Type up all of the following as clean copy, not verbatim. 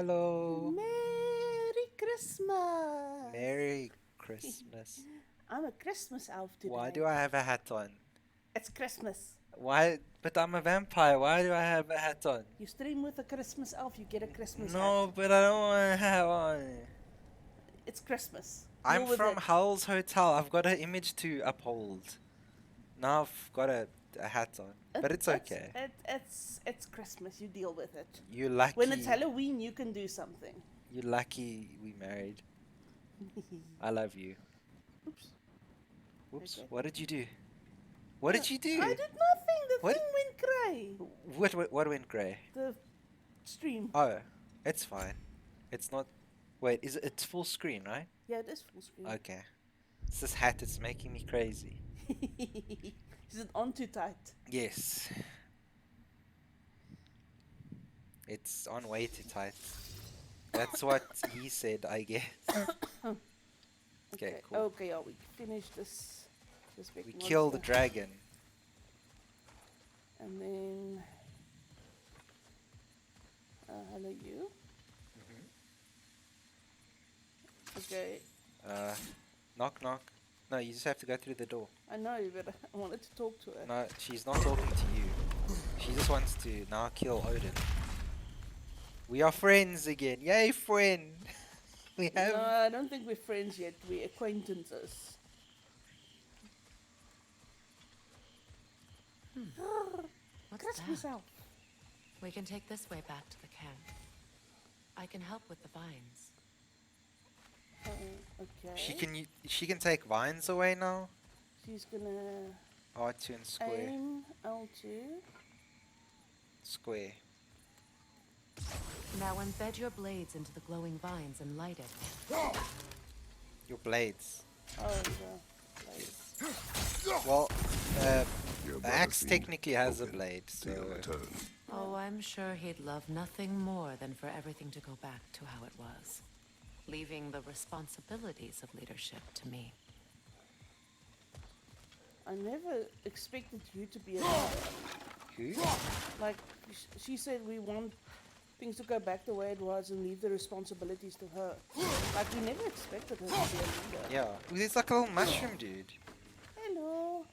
Hello. Merry Christmas! Merry Christmas. I'm a Christmas elf today. Why do I have a hat on? It's Christmas. Why? But I'm a vampire. Why do I have a hat on? You stream with a Christmas elf, you get a Christmas No, hat. but I don't want to have on. It's Christmas. I'm Deal with from it. Hell's Hotel. I've got an image to uphold. Now I've got a hat on. But it's okay. It's Christmas. You deal with it. You lucky. When it's Halloween, you can do something. You lucky we married. I love you. Oops. Whoops. Okay. What did you do? What did you do? I did nothing. The What? thing went grey. What went grey? The stream. Oh, it's fine. It's not. Wait, it's full screen, right? Yeah, it is full screen. Okay. It's this hat. It's making me crazy. Is it on too tight? Yes. It's on way too tight. That's what he said, I guess. Okay, cool. Okay, we finished this big We monster. kill the dragon. And then hello you. Okay, Knock knock. No, you just have to go through the door. I know, but I wanted to talk to her. No, she's not talking to you. She just wants to now kill Odin. We are friends again. Yay, friend! We have. No, I don't think we're friends yet. We're acquaintances. What's Christmas that? elf. We can take this way back to the camp. I can help with the vines. Okay. She can take vines away now. She's gonna R2 and square. aim L2. Square. Now embed your blades into the glowing vines and light it. Your blades. Oh, the blade. Well, Your the axe brother technically has a broken blade, so. till return. Oh, I'm sure he'd love nothing more than for everything to go back to how it was, leaving the responsibilities of leadership to me. I never expected you to be a leader. Who? Like, she said we want things to go back the way it was and leave the responsibilities to her. Like, we never expected her to be a leader. Yeah. There's like a little mushroom dude. Hello.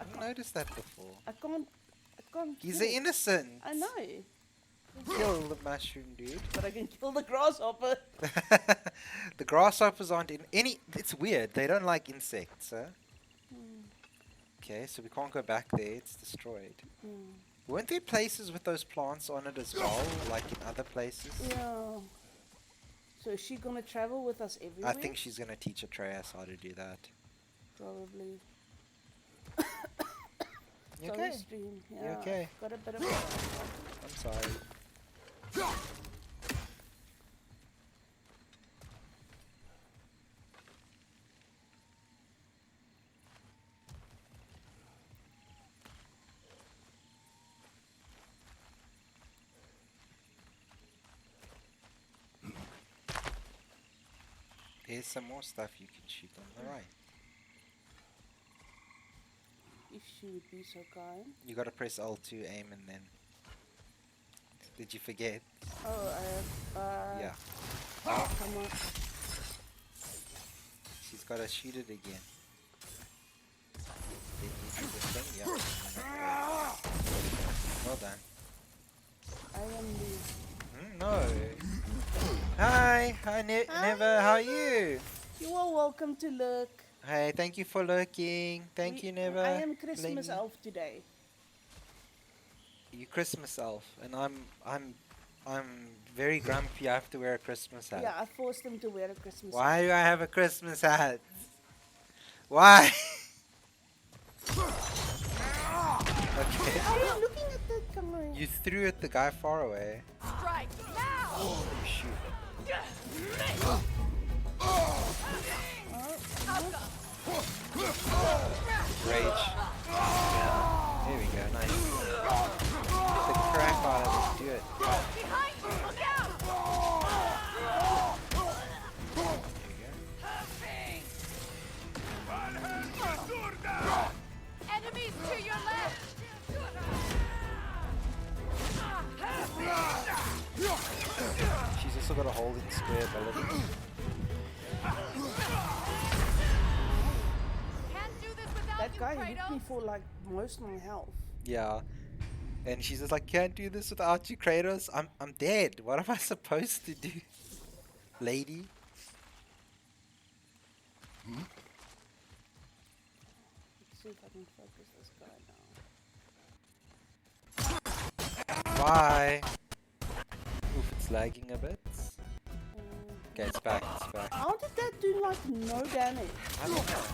I haven't noticed that before. I can't He's kill an it. innocent. I know, Kill the mushroom dude. but I can kill the grasshopper. The grasshoppers aren't in any. It's weird. They don't like insects, huh? Okay, so we can't go back there. It's destroyed. Weren't there places with those plants on it as well, like in other places? Yeah. So is she gonna travel with us everywhere? I think she's gonna teach Atreus how to do that. Probably. You Sorry, okay? stream. You Yeah, okay? got a bit of. I'm sorry. There's some more stuff you can shoot on the right. If she would be so kind. You gotta press L2, aim, and then. Did you forget? Oh, I have. Yeah. Come on. She's gotta shoot it again. Then you do the thing, yeah. Well done. I am the. No. Hi, Hi, Never. How are you? You are welcome to look. Hey, thank you for lurking. Thank you, Never. I am Christmas Bling. elf today. You Christmas elf, and I'm very grumpy. I have to wear a Christmas hat. Yeah, I forced him to wear a Christmas Why do I have a Christmas hat? Why? Okay. Are you looking at the camera? You threw at the guy far away. Strike now! Oh, shoot. Rage. There we go, nice. Get the crap out of this, do it. Behind you! Look out! There you go. Enemies to your left! also got a holding square ability. Can't do this without That you, guy hit me Kratos. for like most of my health. Yeah. And she's just like, can't do this without you, Kratos. I'm dead. What am I supposed to do? Lady? Let's see if I can focus this guy now. Bye. Oof, it's lagging a bit. Uh, Okay, it's back, it's back. How did that do like no damage? I don't know.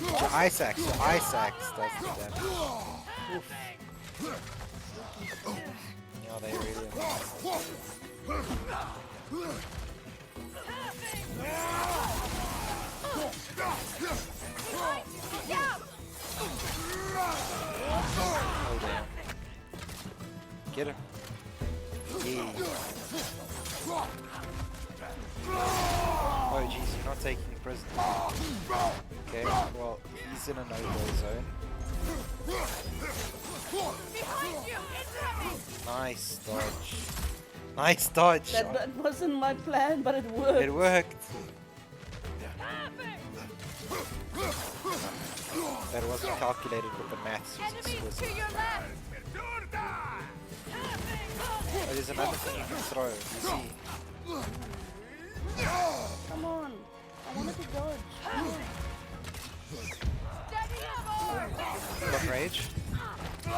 Your ice axe does the damage. Oof. Yeah, they really are. Oh damn. Get him. Yeah. Oh jeez, you're not taking prisoners. Okay, well, he's in a no-go zone. Behind you, incoming! Nice dodge. Nice dodge. That wasn't my plan, but it worked. It worked. That wasn't calculated with the maths. It was Enemies to exquisite. your left! Oh, there's another thing you can throw. You see? Come on. I wanted to dodge. Steady forward! Got rage? There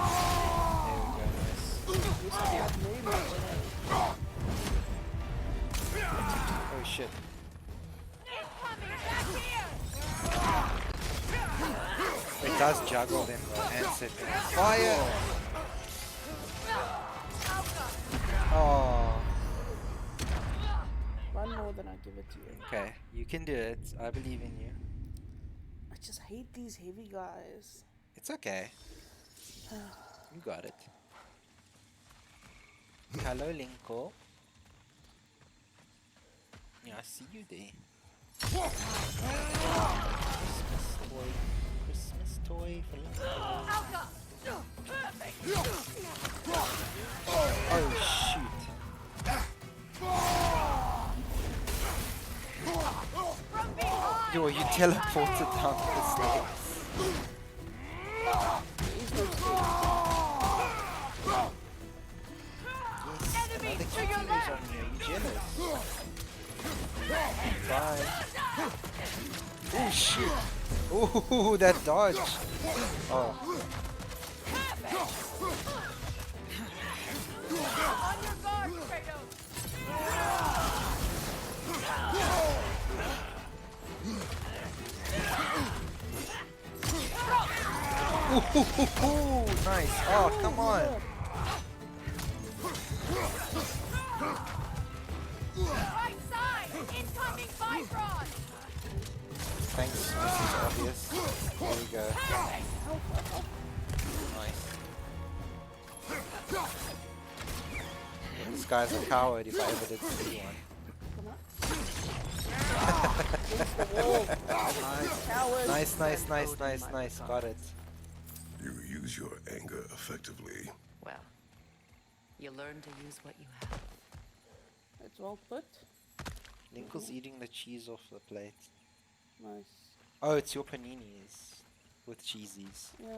we go, nice. Oh shit. Incoming! Back here! It does juggle them though, and set them on fire! Oh. One more than I give it to you. Okay, you can do it. I believe in you. I just hate these heavy guys. It's okay. You got it. Hello, Linko. Yeah, I see you there. Christmas toy for Linko. Alka! Oh shoot. From behind! Yo, you teleported down the stairs. Yes, Enemy another to your cutie is left! on you. Are you jealous? Bye. Oh shit. Ooh, that dodge. Oh. On your guard, Kratos! Ooh, nice. Oh, come on. Right side! Incoming Vibron! Thanks, this is obvious. There we go. Nice. Yeah, this guy's a coward if I ever did see one. Against the wall. Coward. Nice. Got it. You use your anger effectively. Well, you learn to use what you have. It's well put. Linkle's eating the cheese off the plate. Nice. Oh, it's your paninis with cheesies. Yeah.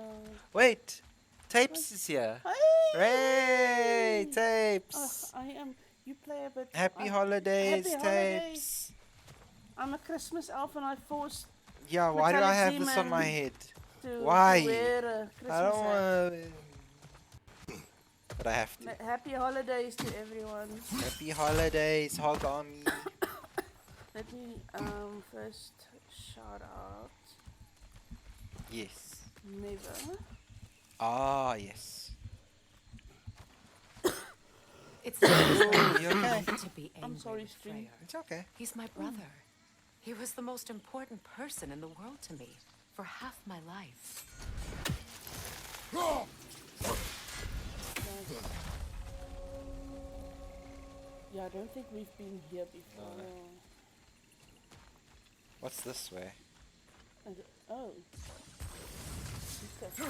Wait, Tapes is here. Hooray, Tapes. I am. You play a bit. Happy holidays, Happy Tapes. I'm a Christmas elf and I forced Yeah, why do I have this on MetallicZman my head? to Why? wear a Christmas I don't hat. want. But I have to. Happy holidays to everyone. Happy holidays, Hog Army. Let me first shout out Yes. Never. Ah, yes. It's not You okay? to be angry I'm sorry, with String. Freyr. It's okay. He's my brother. He was the most important person in the world to me for half my life. Yeah, I don't think we've been here before. No. What's this way? Oh. Okay. It's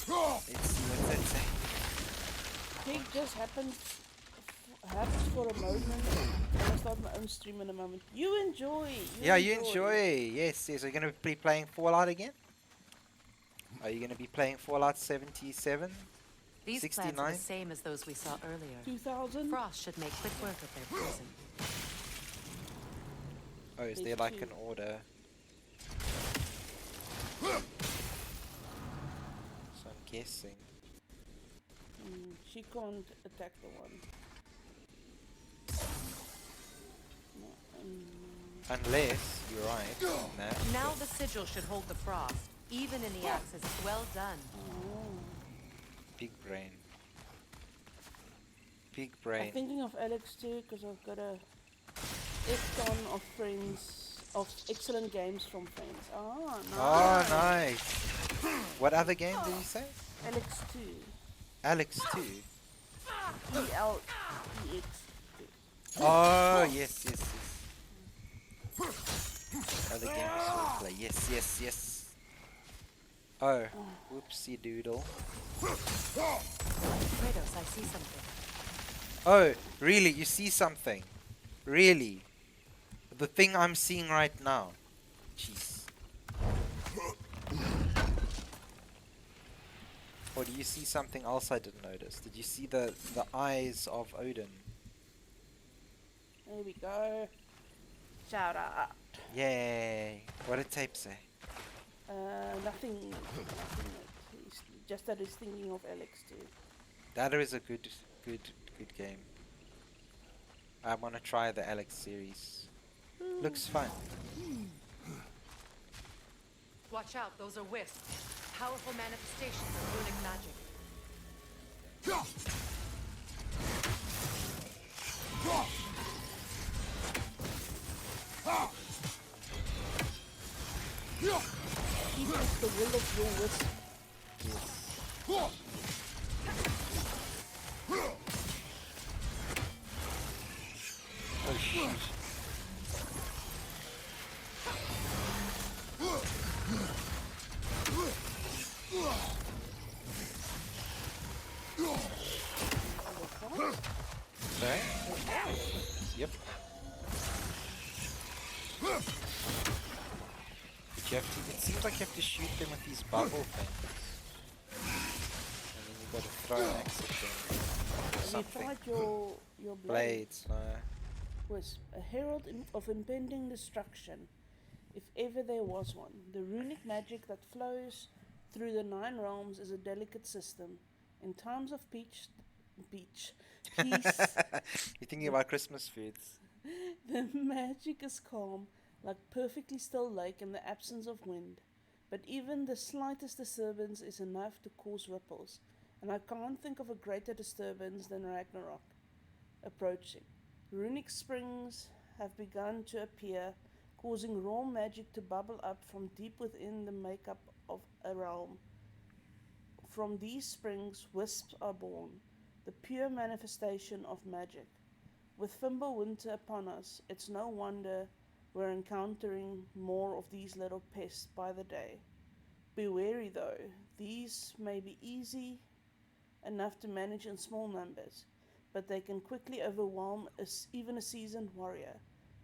what's that say? Pig just happened Perhaps for a moment, I'm gonna start my own stream in a moment. You enjoy. Yeah, you enjoy. Yes, yes. Are you going to be playing Fallout again? Are you going to be playing Fallout 77? These plants are 69? the same as those we saw earlier. 2000. Frost should make quick work of their prison. Oh, is There's there like two. an order? So I'm guessing. She can't attack the one. No, Unless, you're right. No. Now the sigil should hold the frost, even in the axis. Well done. Big brain. Big I'm brain. thinking of Alex too, because I've got a ton of friends, of excellent games from friends. Ah, nice. Oh, nice. What other game did you say? Alex 2. Alex 2. ELEX 2. Oh, yes, yes, yes. Other game we saw play. Yes, yes, yes. Oh, whoopsie doodle. Kratos, I see something. Oh, really? You see something? Really? The thing I'm seeing right now. Jeez. Or do you see something else I didn't notice? Did you see the eyes of Odin? There we go. Shout out. Yay! What did Tape say? Nothing. He's just that he's thinking of Alex too. That is a good game. I want to try the Alex series. Looks fun. Watch out, those are wisps. Powerful manifestations of runic magic. He is the will of your wisp. Oh shoot. Sorry? Yep. But you have to, it seems like you have to shoot them with these bubble things. And then you gotta throw an axe at them. Or Have you something. tried your blade? Blades, no. Wisp, a herald of impending destruction, if ever there was one. The runic magic that flows through the 9 realms is a delicate system. In times of peace, You're thinking about Christmas foods. the magic is calm, like perfectly still lake in the absence of wind. But even the slightest disturbance is enough to cause ripples, and I can't think of a greater disturbance than Ragnarok approaching. Runic springs have begun to appear, causing raw magic to bubble up from deep within the makeup of a realm. From these springs, wisps are born, the pure manifestation of magic. With Fimbulwinter upon us, it's no wonder we're encountering more of these little pests by the day. Be wary though, these may be easy enough to manage in small numbers, but they can quickly overwhelm even a seasoned warrior.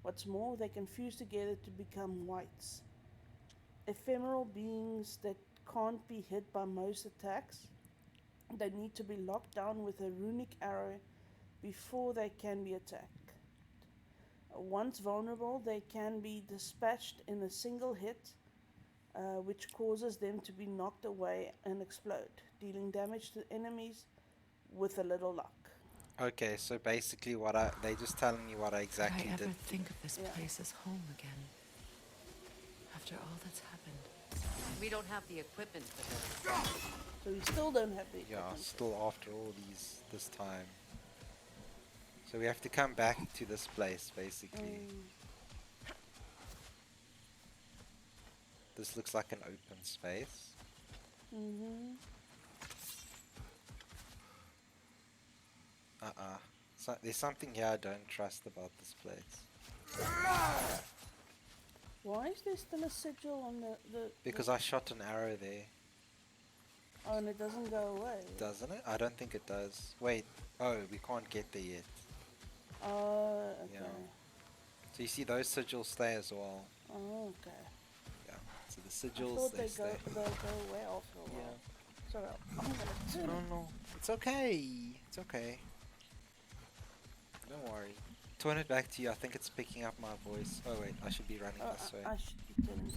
What's more, they can fuse together to become wights. Ephemeral beings that can't be hit by most attacks. They need to be locked down with a runic arrow before they can be attacked. Once vulnerable, they can be dispatched in a single hit, which causes them to be knocked away and explode, dealing damage to enemies with a little luck. Okay, so basically they're just telling me what I exactly Could I ever did. think of this Yeah. place as home again? After all that's happened. We don't have the equipment for this. So we still don't have the Yeah, equipment. still after all this time. So we have to come back to this place, basically. This looks like an open space. Mm-hmm. So there's something here I don't trust about this place. Why is there still a sigil on the Because I shot an arrow there. Oh, and it doesn't go away. Doesn't it? I don't think it does. Wait. Oh, we can't get there yet. Oh, okay. Yeah. So you see those sigils stay as well. Oh, okay. Yeah. So the I sigils thought they they stay. go away after a while. Yeah. Sorry, I'm gonna turn No, it. no. It's okay. It's okay. Don't worry. Turn it back to you. I think it's picking up my voice. Oh wait, I should be running this way. I should be turning this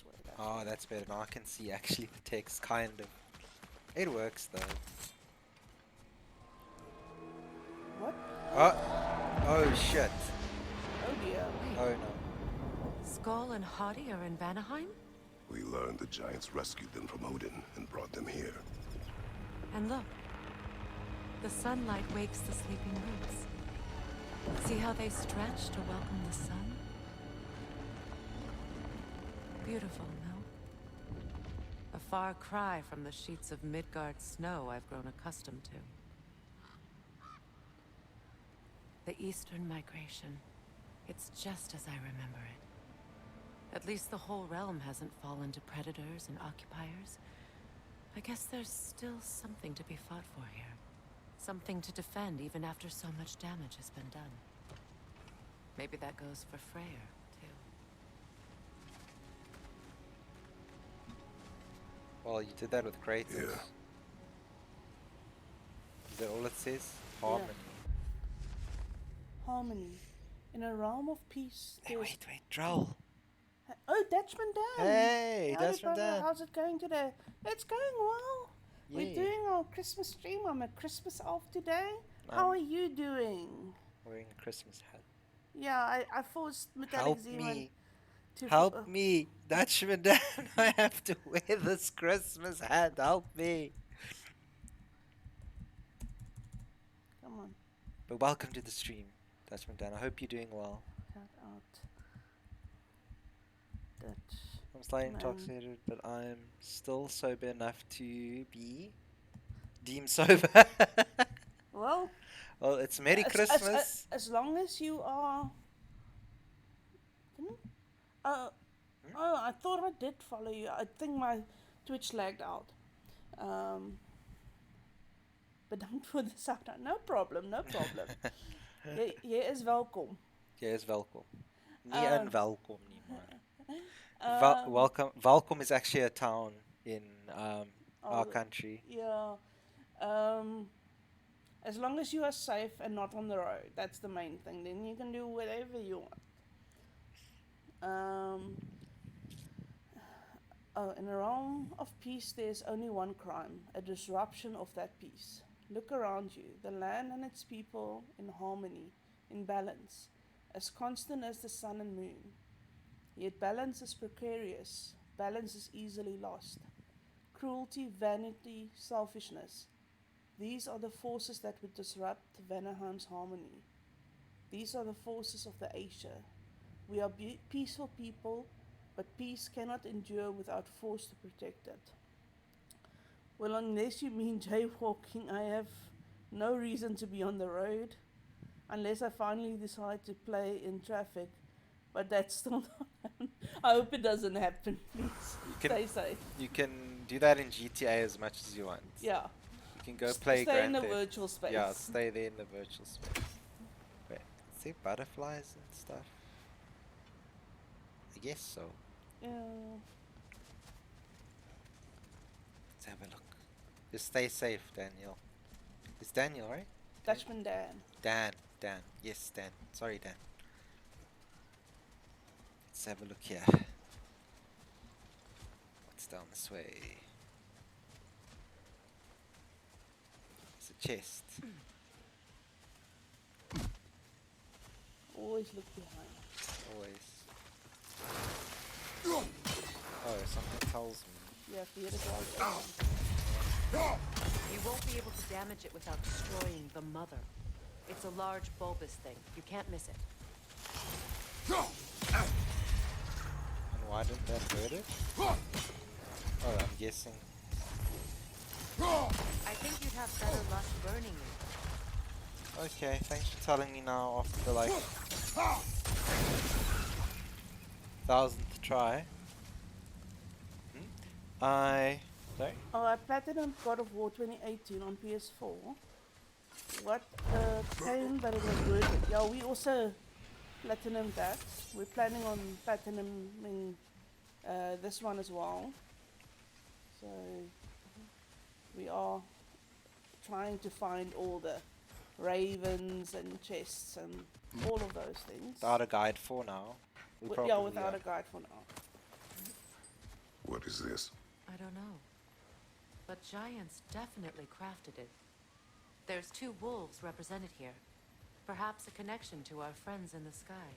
way. Oh, that's better. Now I can see actually the text kind of. It works though. What? Oh shit. Oh dear. Oh no. Skull and Hottie are in Vanaheim? We learned the giants rescued them from Odin and brought them here. And look, the sunlight wakes the sleeping roots. See how they stretch to welcome the sun? Beautiful, no? A far cry from the sheets of Midgard snow I've grown accustomed to. The Eastern migration. It's just as I remember it. At least the whole realm hasn't fallen to predators and occupiers. I guess there's still something to be fought for here. Something to defend even after so much damage has been done. Maybe that goes for Freyr, too. Well, you did that with Kratos. Yeah. Is that all it says? Harmony. Harmony. In a realm of peace. Hey, there's- wait, Droll. Oh, Dutchman Dan. Hey, Howdy, Dutchman brother. Dan. How's it going today? It's going well. We're Yeah. doing our Christmas stream. I'm a Christmas elf today. How are you doing? Wearing a Christmas hat. Yeah, I forced Help MetallicZman me. to Help me. Dutchman Dan. I have to wear this Christmas hat. Help me. Come on, But welcome to the stream, Dutchman Dan. I hope you're doing well. shout out. Dutch. I'm slightly Man. intoxicated, but I'm still sober enough to be deemed sober. Well, Well, it's Merry Christmas. as long as you are. Oh, I thought I did follow you. I think my Twitch lagged out. Bedankt voor de shout-out. No problem, no problem. Jy is welkom. Jy is welkom. Nie in welkom nie, maar. Um, Welcome. Welcome is actually a town in our the- country. Yeah. As long as you are safe and not on the road, that's the main thing. Then you can do whatever you want. In a realm of peace, there's only one crime: a disruption of that peace. Look around you, the land and its people in harmony, in balance, as constant as the sun and moon. Yet balance is precarious, balance is easily lost. Cruelty, vanity, selfishness. These are the forces that would disrupt Vanaheim's harmony. These are the forces of the Asia. We are peaceful people, but peace cannot endure without force to protect it. Well, unless you mean jaywalking, I have no reason to be on the road, unless I finally decide to play in traffic. But that's still not happening. I hope it doesn't happen, please. Stay safe. You can do that in GTA as much as you want. Yeah. You can go play Stay in Grand the Theft. virtual space. Yeah, stay there in the virtual space. Wait, is there butterflies and stuff? I guess so. Yeah. Let's have a look. Just stay safe, Daniel. It's Daniel, right? Dutchman Dan. Dan. Yes, Dan. Sorry, Dan. Let's have a look here. What's down this way? It's a chest. Always look behind. Always. Oh, something tells me. You have to hit it right. You won't be able to damage it without destroying the mother. It's a large bulbous thing. You can't miss it. And why didn't that hurt it? Oh, I'm guessing. I think you'd have better luck burning it. Okay, thanks for telling me now after the like 1000th try. Sorry? Oh, I platinum God of War 2018 on PS4. what a pain that it was worth it. Yeah, we also platinumed that. We're planning on platinuming this one as well. So we are trying to find all the ravens and chests and all of those things. Without a guide for now. We Yeah, probably without are. a guide for now. What is this? I don't know. But giants definitely crafted it. There's 2 wolves represented here. Perhaps a connection to our friends in the sky.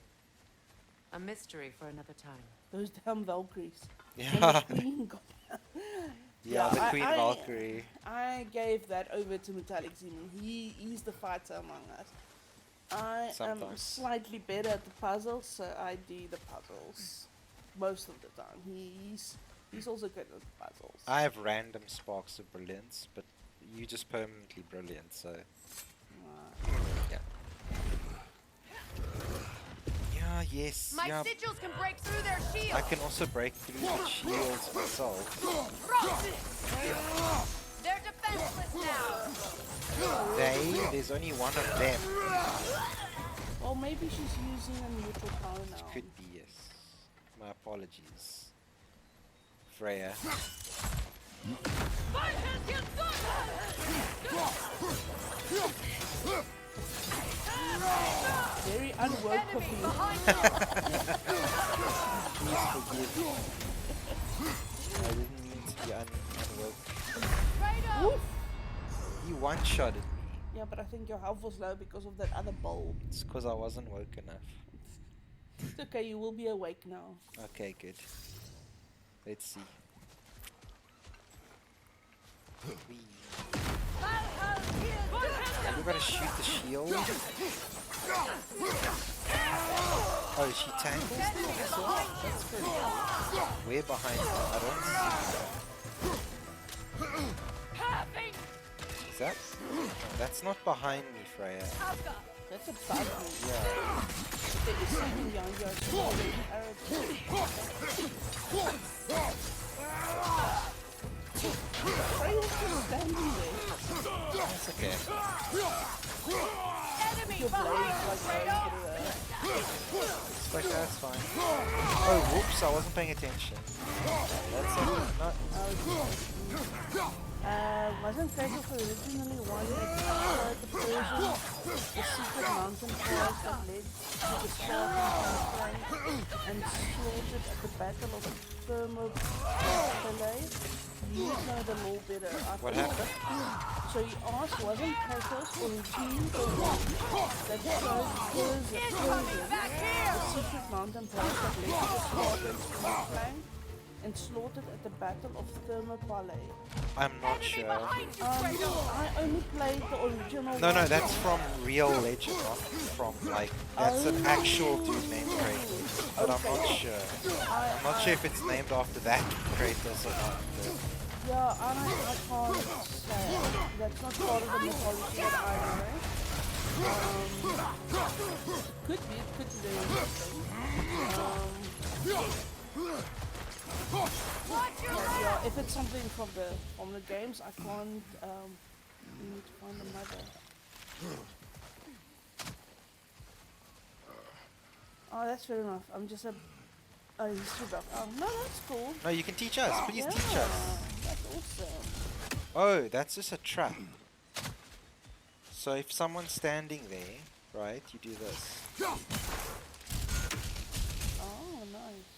A mystery for another time. Those damn Valkyries. Yeah. And the Queen got Yeah, the I- Queen I- Valkyrie. I gave that over to MetallicZman. He's the fighter among us. I am Sometimes. slightly better at the puzzles, so I do the puzzles most of the time. He's also good at the puzzles. I have random sparks of brilliance, but you just permanently brilliant, so yeah. Yeah, yes, My yeah. sigils can break through their shields. I can also break through the shields myself. They're defenseless now. There's only one of them. Well, maybe she's using a neutral power now. Could be, yes. My apologies. Freya. Very unwoke of Enemy you. behind you. Please forgive me. I didn't mean to be unwoke. Kratos. Woof. You one-shotted me. Yeah, but I think your health was low because of that other bulb. It's because I wasn't woke enough. It's okay, you will be awake now. Okay, good. Let's see. Whee. Are you gonna shoot the shield? Oh, she tankles them as well? That's pretty cool. We're behind her. I don't see her. Is that? No, that's not behind me, Freya. That's a bad thing. Yeah. There is something behind you. I saw the arrow. Freya's just standing there. That's okay. Enemy Your blade behind like you, going Kratos. through It's like that's fine. Oh, whoops! I wasn't paying attention. That's okay. Not. Wasn't Kratos originally wanted to exploit the Persian, the secret mountain pass that led to the Spartan flank and slaughtered at the Battle of Thermopylae? You would know the law better. I What think. happened? So he asked, wasn't Kratos originally the one that showed Persian, Back here. the secret mountain pass that led to the Spartans flank and slaughtered at the Battle of Thermopylae? I'm not Enemy sure. behind you, Kratos. I only played the original No, one. that's from real legend, not from like that's an actual dude named Kratos. But I'm not sure. I'm not sure if it's named after that Kratos or not. but- Yeah, I can't say. That's not part of the mythology that I know. Could be, it could be very interesting. Watch your But back. yeah, if it's something from the games, I can't. We need to find the mother. Oh, that's fair enough. I'm just a history buff. Oh, no, that's cool. No, you can teach us. Please Yeah, teach us. that's awesome. Oh, that's just a trap. So if someone's standing there, right, you do this. Oh, nice.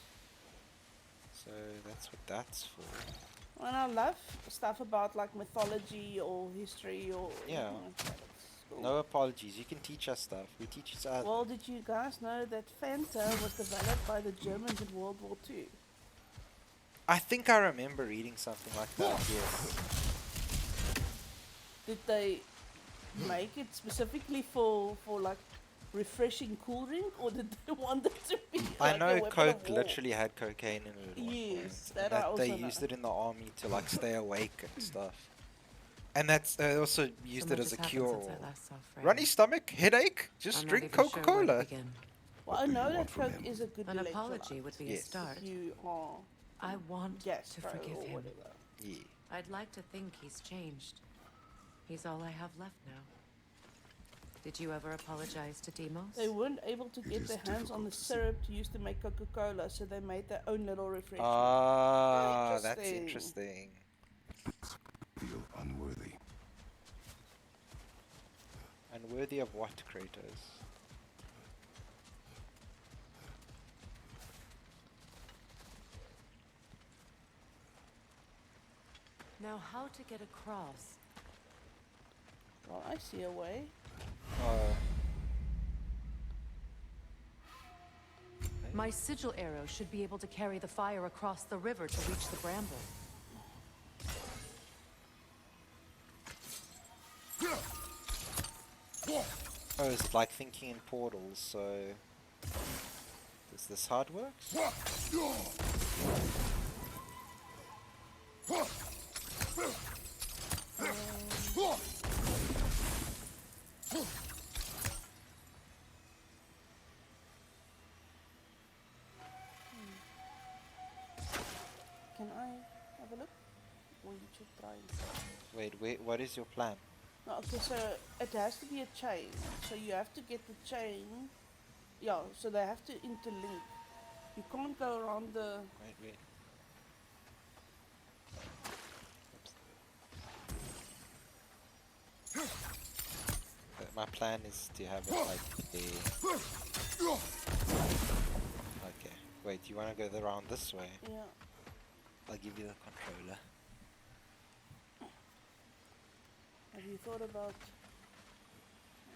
So that's what that's for. And I love stuff about like mythology or history or Yeah. anything like that. It's cool. No apologies. You can teach us stuff. We teach each other. Well, did you guys know that Fanta was developed by the Germans in World War II? I think I remember reading something like that. Yes. Did they make it specifically for like refreshing cool drink, or did they want it to be? I like a know weapon Coke of war? literally had cocaine in it. At one Yes, point, that and I also they know. used it in the army to like stay awake and stuff. And that's they also used So it much as a has happened cure. since I last saw Freya. Runny stomach, headache, I'm just not drink even sure where to Coca-Cola. begin. Well, I know want that from Coke him? is a good An electrolyte. apology would be Yes. a start. If you are I want to gastro forgive or him. whatever. Yeah. I'd like to think he's changed. He's all I have left now. Did you ever apologize to Demos? They weren't able to get is their hands on the difficult to see. syrup to use to make Coca-Cola, so they made their own little refreshment. Ah, Very that's interesting. Feel unworthy. Unworthy of what, Kratos? Now, how to get across? Well, I see a way. Oh. My sigil arrow should be able to carry the fire across the river to reach the bramble. Oh, is it like thinking in portals, so... Is this how it works? Can I have a look? Or you should try and see. Wait, what is your plan? No, okay, so it has to be a chain. So you have to get the chain. Yeah, so they have to interlink. You can't go around the... Wait. My plan is to have it like the... Okay, wait, you want to go around this way? Yeah. I'll give you the controller. Have you thought about...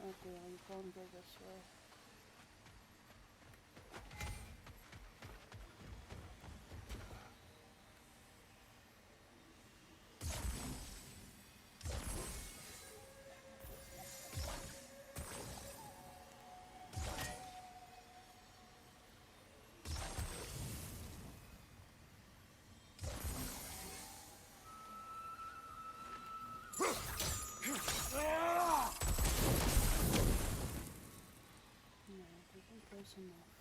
Okay, well, you can't go this way. No, it isn't close enough.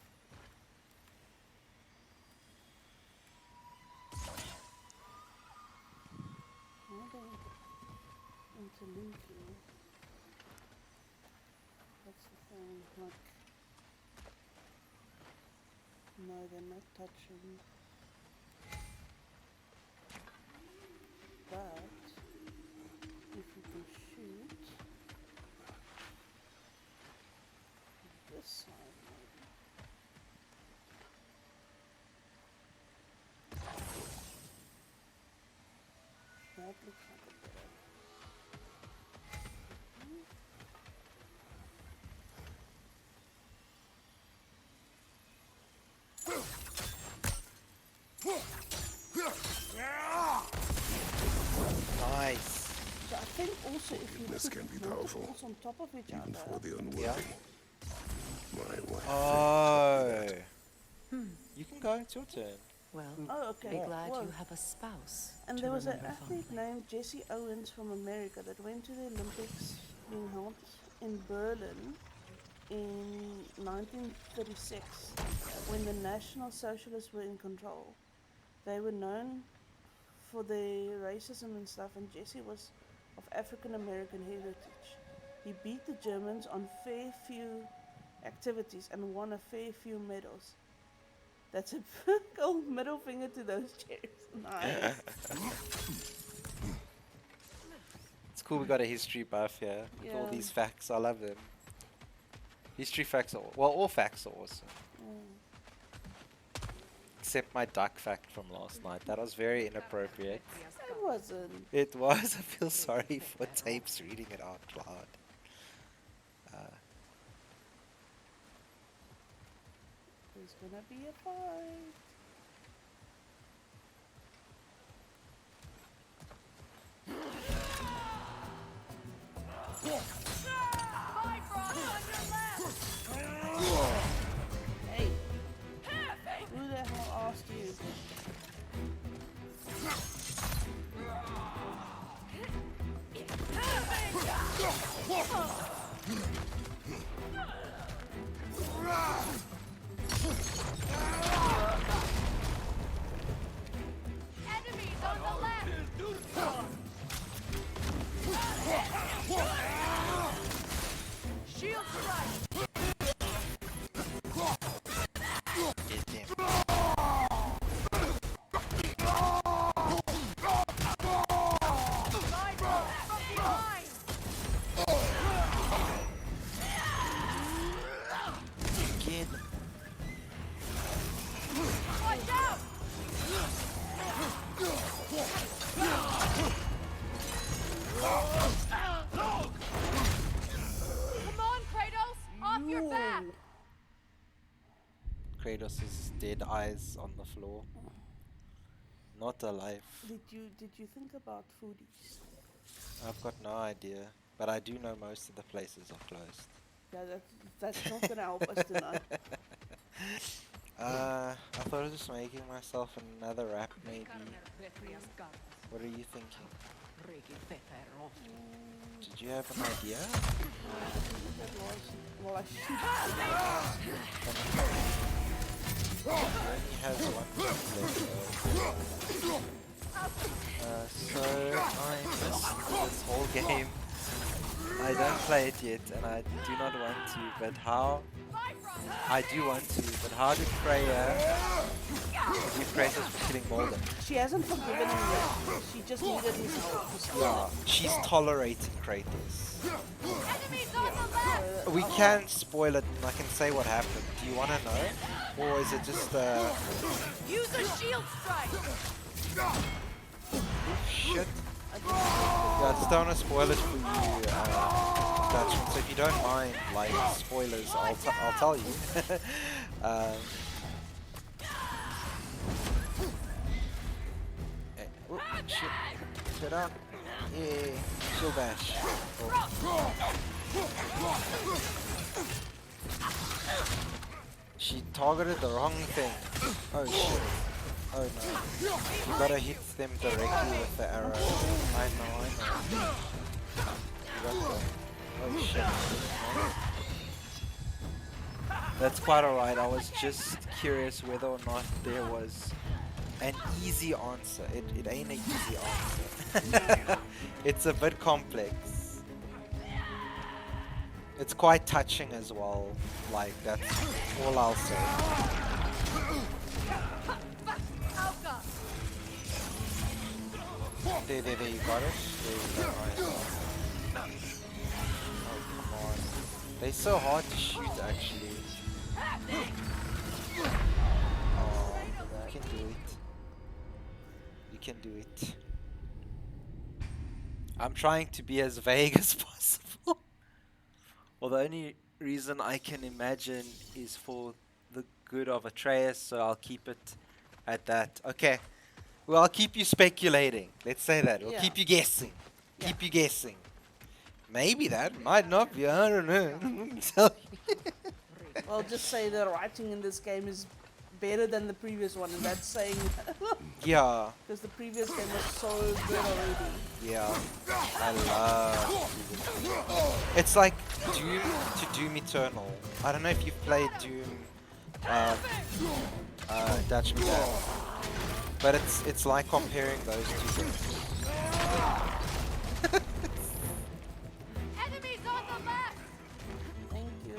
How do I interlink you? That's the thing, like... No, they're not touching. But... if you can shoot... this side maybe. That looks like a better. Nice! So I think also if you Forgiveness put can be multiples powerful, on top of each even for other, the unworthy. Yeah. My wife. Oh! You can go, it's your turn. Well, oh okay, be glad whoa. you have a spouse. And to there was an remember athlete fondly. named Jesse Owens from America that went to the Olympics being held in Berlin in 1936 when the National Socialists were in control. They were known for their racism and stuff, and Jesse was of African American heritage. He beat the Germans on fair few activities and won a fair few medals. That's a gold middle finger to those chairs. Nice. It's cool we got a history buff here with all Yeah. these facts. I love them. History facts are... Well, all facts are awesome. Except my duck fact from last night. That was very inappropriate. It wasn't. It was. I feel sorry for Tapes reading it out loud. There's gonna be a fight. Bifrost on your left! Hey, who the hell asked you? Enemies on the left! Shield Damn. Again. Watch out! Come on, Kratos! Off your back! Ooh. Kratos' dead eyes on the floor. Not alive. Did you think about foodies? I've got no idea, but I do know most of the places are closed. Yeah, that's not gonna help us tonight. I thought of just making myself another rap, maybe. What are you thinking? Did you have an idea? That was, well, I should. He only has one left. So I missed this whole game. I don't play it yet, and I do not want to. But how? I do want to. But how did Freya forgive Kratos for killing Baldur? She hasn't forgiven him yet. She just needed his help to stop. Yeah, she's tolerating Kratos. Enemies on the left! We can spoil it, and I can say what happened. Do you want to know, or is it just Use a shield strike! shit? Yeah, I just don't want to spoil it for you, Dutchman. So if you don't mind, like spoilers, I'll tell you. Oh, shit! Shut up! Yeah, shield bash. Oh. She targeted the wrong thing. Oh shit. Oh no. You gotta hit them directly with the arrow. I know. You got the... Oh shit. That's quite alright. I was just curious whether or not there was an easy answer. It ain't an easy answer. It's a bit complex. It's quite touching as well. Like, that's all I'll say. There, you got it? There you go, nice. Oh, come on. They're so hard to shoot, actually. Oh, you can do it. You can do it. I'm trying to be as vague as possible. Well, the only reason I can imagine is for the good of Atreus, so I'll keep it at that. Okay. Well, I'll keep you speculating. Let's say that. We'll Yeah. keep you guessing. Yeah. Keep you guessing. Maybe that might not be. I don't know. Tell you. Well, just say the writing in this game is better than the previous one, and that's saying Yeah. because the previous game was so good already. Yeah. I love Doom. It's like Doom to Doom Eternal. I don't know if you've played Doom Dutchman. But it's like comparing those two things. Enemies on the left! Thank you.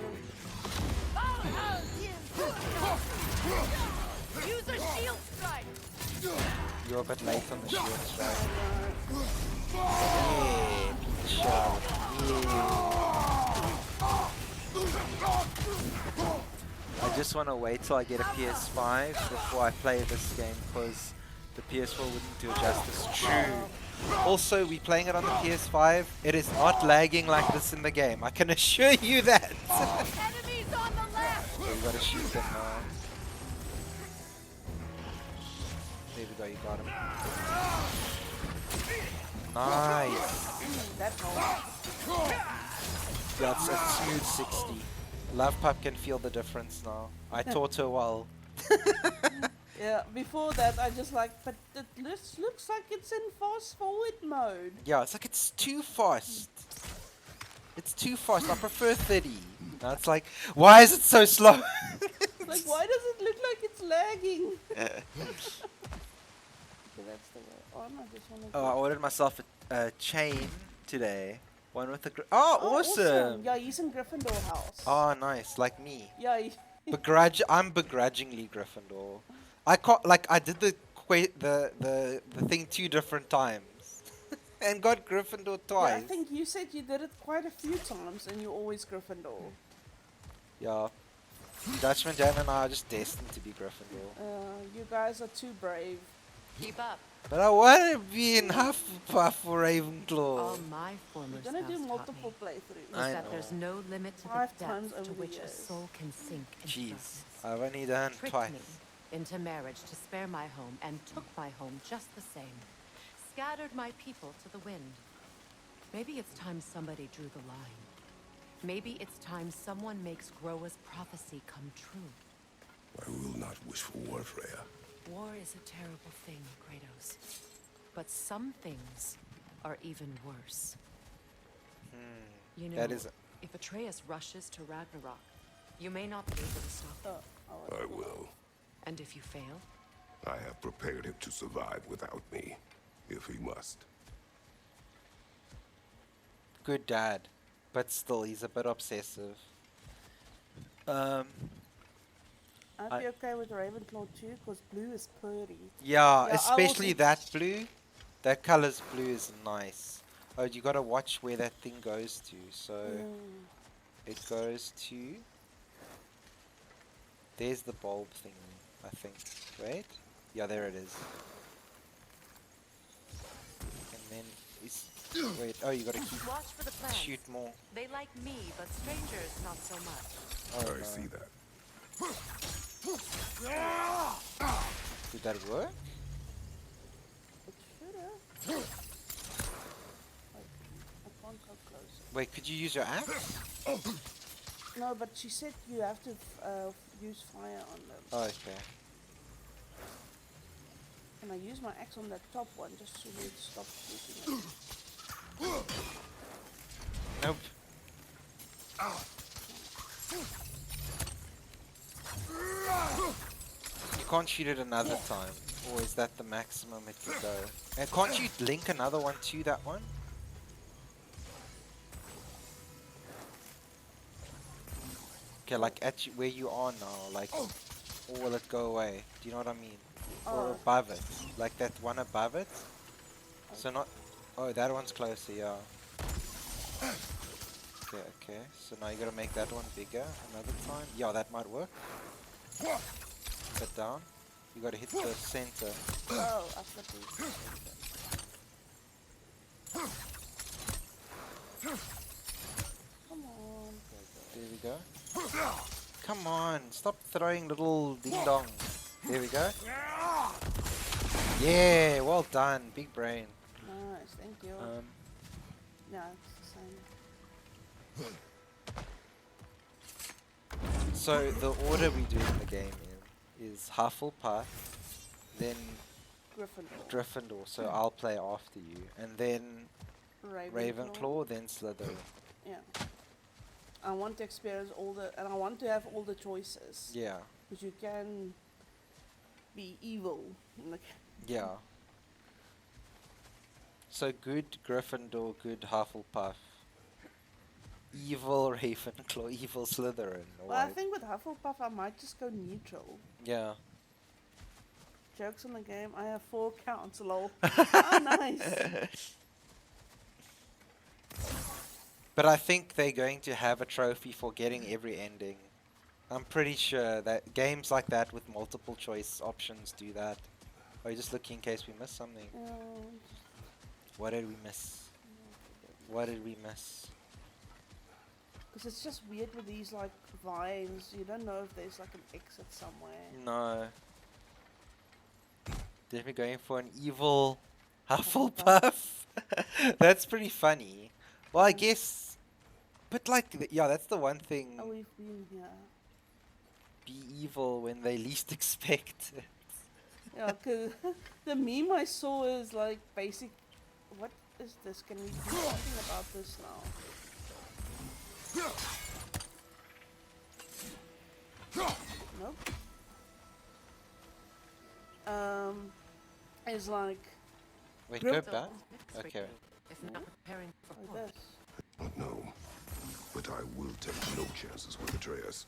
Use a shield strike! You're a bit late on the shield strike. Uh, Yeah, Peach. I just want to wait till I get a PS5 before I play this game, because the PS4 wouldn't do it justice. True. Also, we playing it on the PS5. It is not lagging like this in the game. I can assure you that. Enemies on the left! So we gotta shoot them now. There we go, you got him. Nice. that helps. Yeah, it's a smooth 60. Love Pup can feel the difference now. I taught her well. Yeah, before that I just like, but it looks like it's in fast forward mode. Yeah, it's like it's too fast. It's too fast. I prefer 30. Now it's like, why is it so slow? Like, why does it look like it's lagging? Okay, that's the way on. I just want to. Oh, I ordered myself a chain today. One with the oh, Oh, awesome. Yeah, he's in Gryffindor house. Oh, nice, like me. Yeah, I'm begrudgingly Gryffindor. I can't like I did the thing 2 different times, and got Gryffindor yeah, I twice. think you said you did it quite a few times and you're always Gryffindor. Yeah, Dutchman Dan and I are just destined to be Gryffindor. You guys are too brave. Keep up. But I want to be in Hufflepuff or Ravenclaw. All my former We're gonna do spouse taught multiple me playthroughs. I is that know. there's no limit to the 5 times depth to over the which a years. soul can sink into Jeez, darkness. I've only done Tricked twice. me into marriage to spare my home and took my home just the same. Scattered my people to the wind. Maybe it's time somebody drew the line. Maybe it's time someone makes Groa's prophecy come true. I will not wish for war, Freya. War is a terrible thing, Kratos. But some things are even worse. You know, That is if Atreus rushes to Ragnarok, you may not be able to stop him. I will. And if you fail, I have prepared him to survive without me, if he must. good dad, but still he's a bit obsessive. I'd I- be okay with Ravenclaw too, because blue is pretty. Yeah, Yeah, I especially also- that blue. That color's blue is nice. Oh, you gotta watch where that thing goes to. So it goes to. There's the bulb thing, I think. Wait. Yeah, there it is. And then is. Wait. Oh, you gotta keep watch for the plants. shoot more. They like me, but strangers not so much. Oh, I no. see that. Did that work? It should have. I can't go closer. Wait, could you use your axe? No, but she said you have to use fire on them. Oh, okay. Can I use my axe on that top one just so it stops shooting it? Nope. You can't shoot it another time, or is that the maximum it can go? And can't you link another one to that one? Okay, like at where you are now, like, or will it go away? Do you know what I mean? Or Oh. above it, like that one above it. So not. Oh, that one's closer, yeah. Okay, okay. So now you gotta make that one bigger another time. Yeah, that might work. Put down. You gotta hit the center. Oh, I've got these. Come on. There we go. Come on, stop throwing little ding dongs. There we go. Yeah, well done, big brain. Nice, thank you. Yeah, it's the same. So the order we do in the game is Hufflepuff, then Gryffindor. Gryffindor. So I'll play after you, and then Ravenclaw, then Slytherin. Yeah. I want to experience and I want to have all the choices. Yeah, Because you can be evil. Like, yeah. So good Gryffindor, good Hufflepuff. Evil Ravenclaw, evil Slytherin. Or well, I what? think with Hufflepuff I might just go neutral. Yeah. Jokes on the game, I have 4 accounts, lol. Oh, nice. But I think they're going to have a trophy for getting every ending. I'm pretty sure that games like that with multiple choice options do that. Are you just looking in case we missed something? What did we miss? What did we miss? Because it's just weird with these like vines. You don't know if there's like an exit somewhere. No. Definitely going for an evil Hufflepuff. That's pretty funny. Well, I guess. But like, yeah, that's the one thing. Oh, we've been here. Be evil when they least expect it. Yeah, because the meme I saw is like basic. What is this? Can we do something about this now? Nope. It's like Wait, Grill- go back. Okay. If not preparing for like war. this. I will take no chances with Atreus.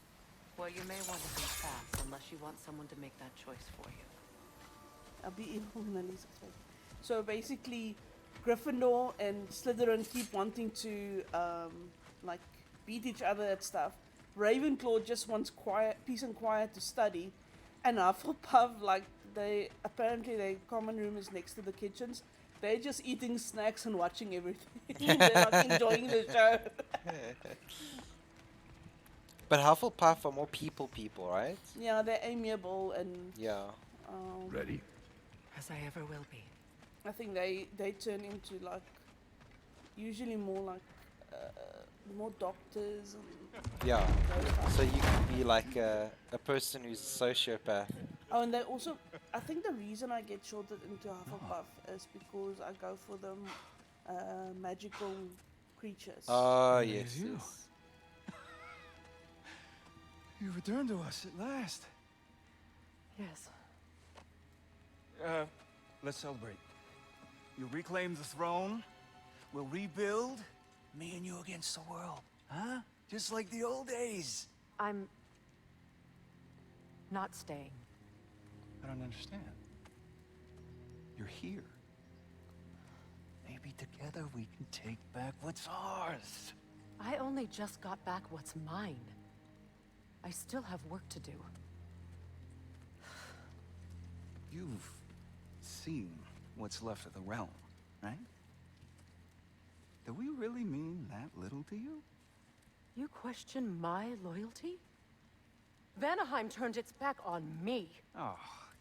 Well, you may want to be fast unless you want someone to make that choice for you. I'll be evil in Lisa's face. So basically, Gryffindor and Slytherin keep wanting to like beat each other at stuff. Ravenclaw just wants peace and quiet to study, and Hufflepuff, like apparently their common room is next to the kitchens. They're just eating snacks and watching everything. They're like enjoying the show. But Hufflepuff are more people, right? Yeah, they're amiable and Yeah. Ready? As I ever will be. I think they turn into like usually more like more doctors and Yeah. those types. So you can be like a person who's a sociopath. Oh, and they also, I think the reason I get shorted into Hufflepuff is because I go for the magical creatures. Oh, There yes, is you. yes. You returned to us at last. Yes. Let's celebrate. You reclaim the throne. We'll rebuild. Me and you against the world. Huh? Just like the old days. I'm not staying. I don't understand. You're here. Maybe together we can take back what's ours. I only just got back what's mine. I still have work to do. You've seen what's left of the realm, right? Do we really mean that little to you? You question my loyalty? Vanaheim turned its back on me. Oh,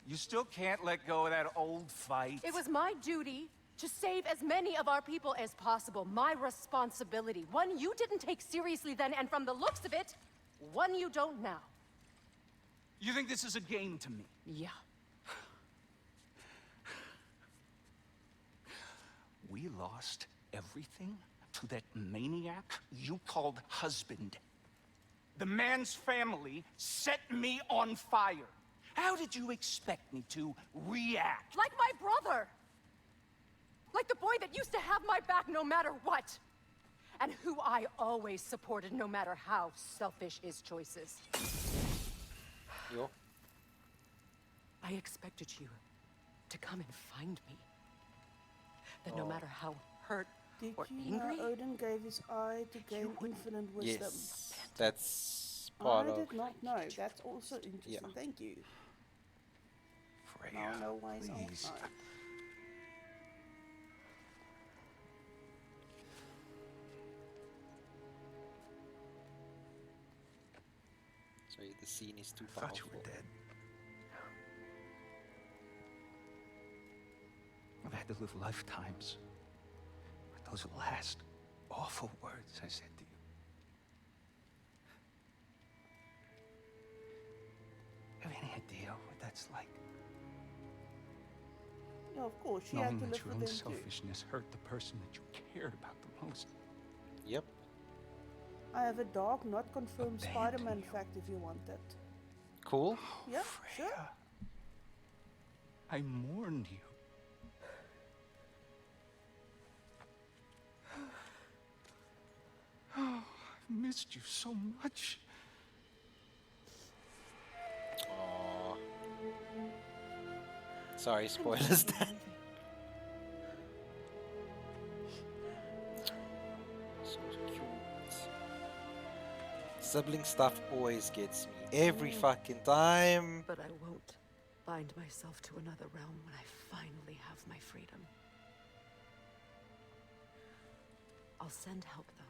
you still can't let go of that old fight? It was my duty to save as many of our people as possible. My responsibility. One you didn't take seriously then, and from the looks of it, one you don't now. You think this is a game to me? Yeah. We lost everything to that maniac you called husband. The man's family set me on fire. How did you expect me to react? Like my brother! Like the boy that used to have my back no matter what! And who I always supported no matter how selfish his choices. Yo. I expected you to come and find me. That no matter how hurt Did or you know angry, Odin gave his eye to gain infinite wisdom? Yes. That's part I of... did not know. That's also interesting. Yeah. Thank you. Freya, Now I know why he's please. outside. Sorry, the scene is too I thought powerful. you were dead. I've had to live lifetimes with those last awful words I said to you. Have any idea what that's like? Yeah, of course. She Knowing had to that live your with own them too. selfishness hurt the person that you cared about the most. Yep. I have a dark, not confirmed Abandon Spider-Man you. fact if you want that. Cool. Yeah, Freya, sure. I mourned you. Oh, I've missed you so much. Aww. Sorry, spoilers. So cute. Sibling stuff always gets me. Every fucking time. but I won't bind myself to another realm when I finally have my freedom. I'll send help, though.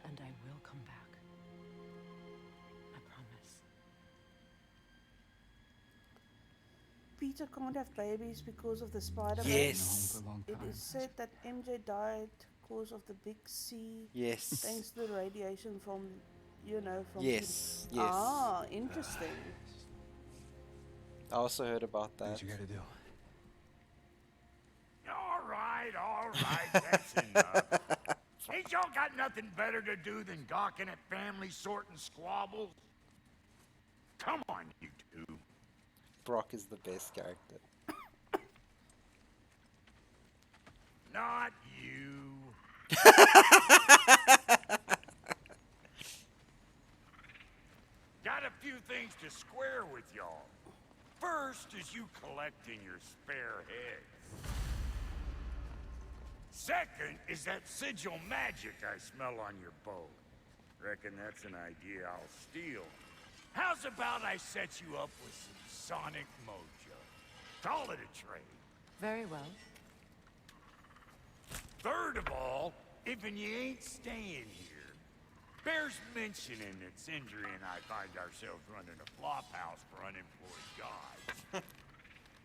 And I will come back. I promise. Peter can't have babies because of the Spider-Man. Yes. For a long It time. is said that MJ died because of the big C, Yes. thanks to the radiation from, from... Yes. Yes. Ah, interesting. I also heard about Do that. what you gotta do. All right, that's enough. Ain't y'all got nothing better to do than gawking at family sorting squabbles? Come on, you two. Brock is the best character. Not you. Got a few things to square with y'all. First is you collecting your spare heads. Second is that sigil magic I smell on your bow. Reckon that's an idea I'll steal. How's about I set you up with some sonic mojo? Call it a trade. Very well. Third of all, if you ain't staying here, bears mentioning that Sindri and I find ourselves running a flop house for unemployed gods.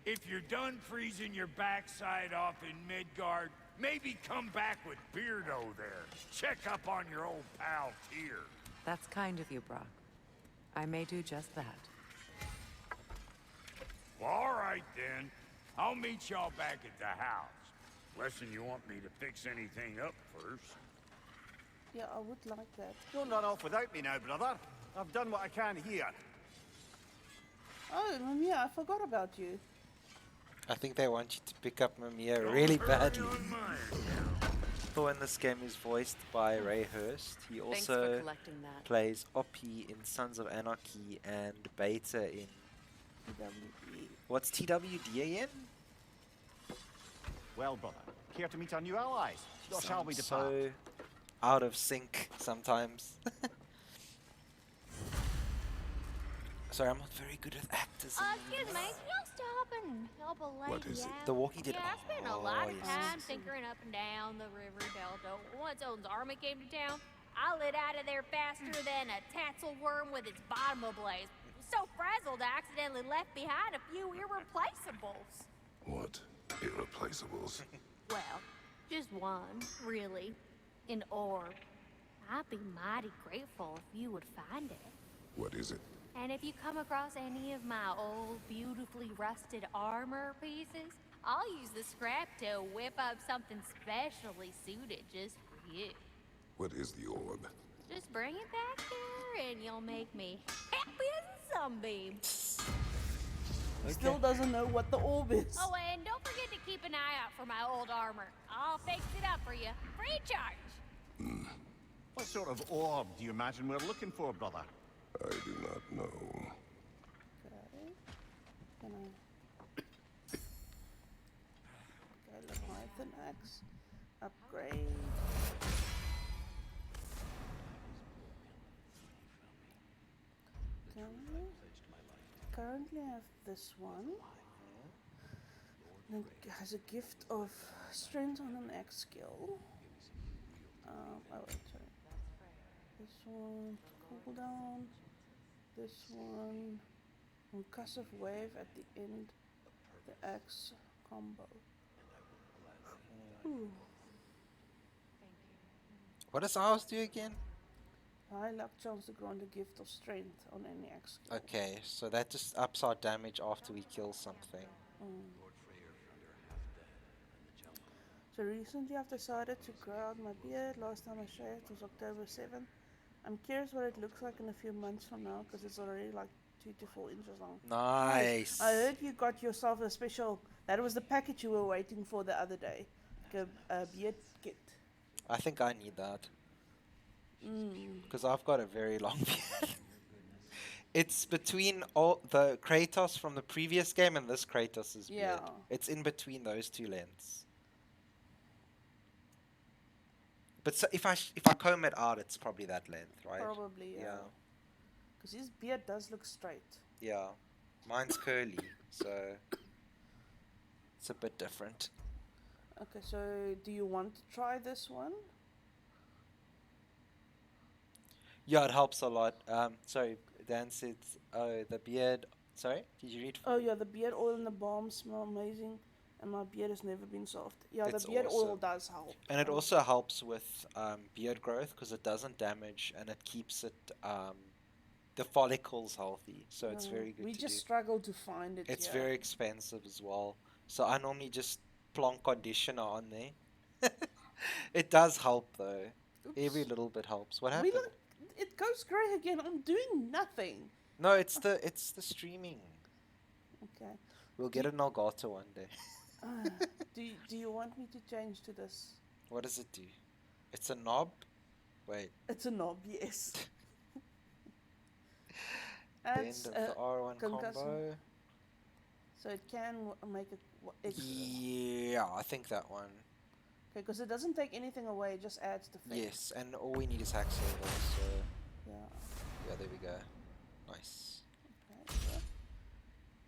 If you're done freezing your backside off in Midgard, maybe come back with Beardo there. Check up on your old pal Tyr. That's kind of you, Brock. I may do just that. Well, all right then. I'll meet y'all back at the house. Lesson you want me to fix anything up first. Yeah, I would like that. Don't run off without me now, brother. I've done what I can here. Oh, yeah, I forgot about you. I think they want you to pick up Mamiya really badly. Thor in this game is voiced by Ray Hurst. He Thanks for also collecting that. plays Oppie in Sons of Anarchy and Beta in... TWE. What's TWD again? Well, brother, care to meet our new allies? Or shall we Sounds depart? so out of sync sometimes. Sorry, I'm not very good with actors. Excuse me, can y'all stop and help a lady What is it? out? The Walking Dead. Yeah, I spent a Oh, lot of yes. time tinkering up and down the river delta. Once Odin's army came to town, I lit out of there faster than a tassel worm with its bottom ablaze. So frazzled, I accidentally left behind a few irreplaceables. What? Irreplaceables? Well, just one, really. An orb. I'd be mighty grateful if you would find it. What is it? And if you come across any of my old, beautifully rusted armor pieces, I'll use the scrap to whip up something specially suited just for you. What is the orb? Just bring it back here and you'll make me happy as a sunbeam. Still doesn't know what the orb is. Oh, and don't forget to keep an eye out for my old armor. I'll fix it up for you, free of charge. What sort of orb do you imagine we're looking for, brother? I do not know. Okay. Can I... Okay, Leviathan axe. Upgrade. Okay. Currently I have this one. And it has a gift of strength on an axe skill. Oh wait, sorry. This one, cooldown. This one, concussive wave at the end. The axe combo. Ooh. What does ours do again? High luck chance to grant a gift of strength on any axe skill. Okay, so that just ups our damage after we kill something. So recently I've decided to grow out my beard. Last time I shaved was October 7th. I'm curious what it looks like in a few months from now because it's already like 2 to 4 inches long. Nice. I heard you got yourself a special, that was the package you were waiting for the other day. Like a beard kit. I think I need that. Because I've got a very long beard. It's between all the Kratos from the previous game and this Kratos' beard. Yeah. It's in between those two lengths. But so if I comb it out, it's probably that length, right? Probably, yeah. Because his beard does look straight. Yeah. Mine's curly, so it's a bit different. Okay, so do you want to try this one? Yeah, it helps a lot. Sorry, Dan said, oh, the beard. Sorry, did you read? Oh yeah, the beard oil and the balm smell amazing, and my beard has never been soft. Yeah, It's the beard oil awesome. does help. And it also helps with beard growth because it doesn't damage and it keeps it the follicles healthy. So it's very good We to just do. struggle to find it. It's here. very expensive as well. So I normally just plonk conditioner on there. It does help though. Every little bit helps. What happened? It goes grey again. I'm doing nothing. No, it's the streaming. Okay. We'll get an Elgato one day. Do you want me to change to this? What does it do? It's a knob. Wait. It's a knob, yes. The Adds end of the R1 concussive, combo. so it can make it extra. Yeah, I think that one. Okay, because it doesn't take anything away, it just adds defense. Yes, and all we need is hack silver, so Yeah. yeah, there we go. Nice. Okay, so.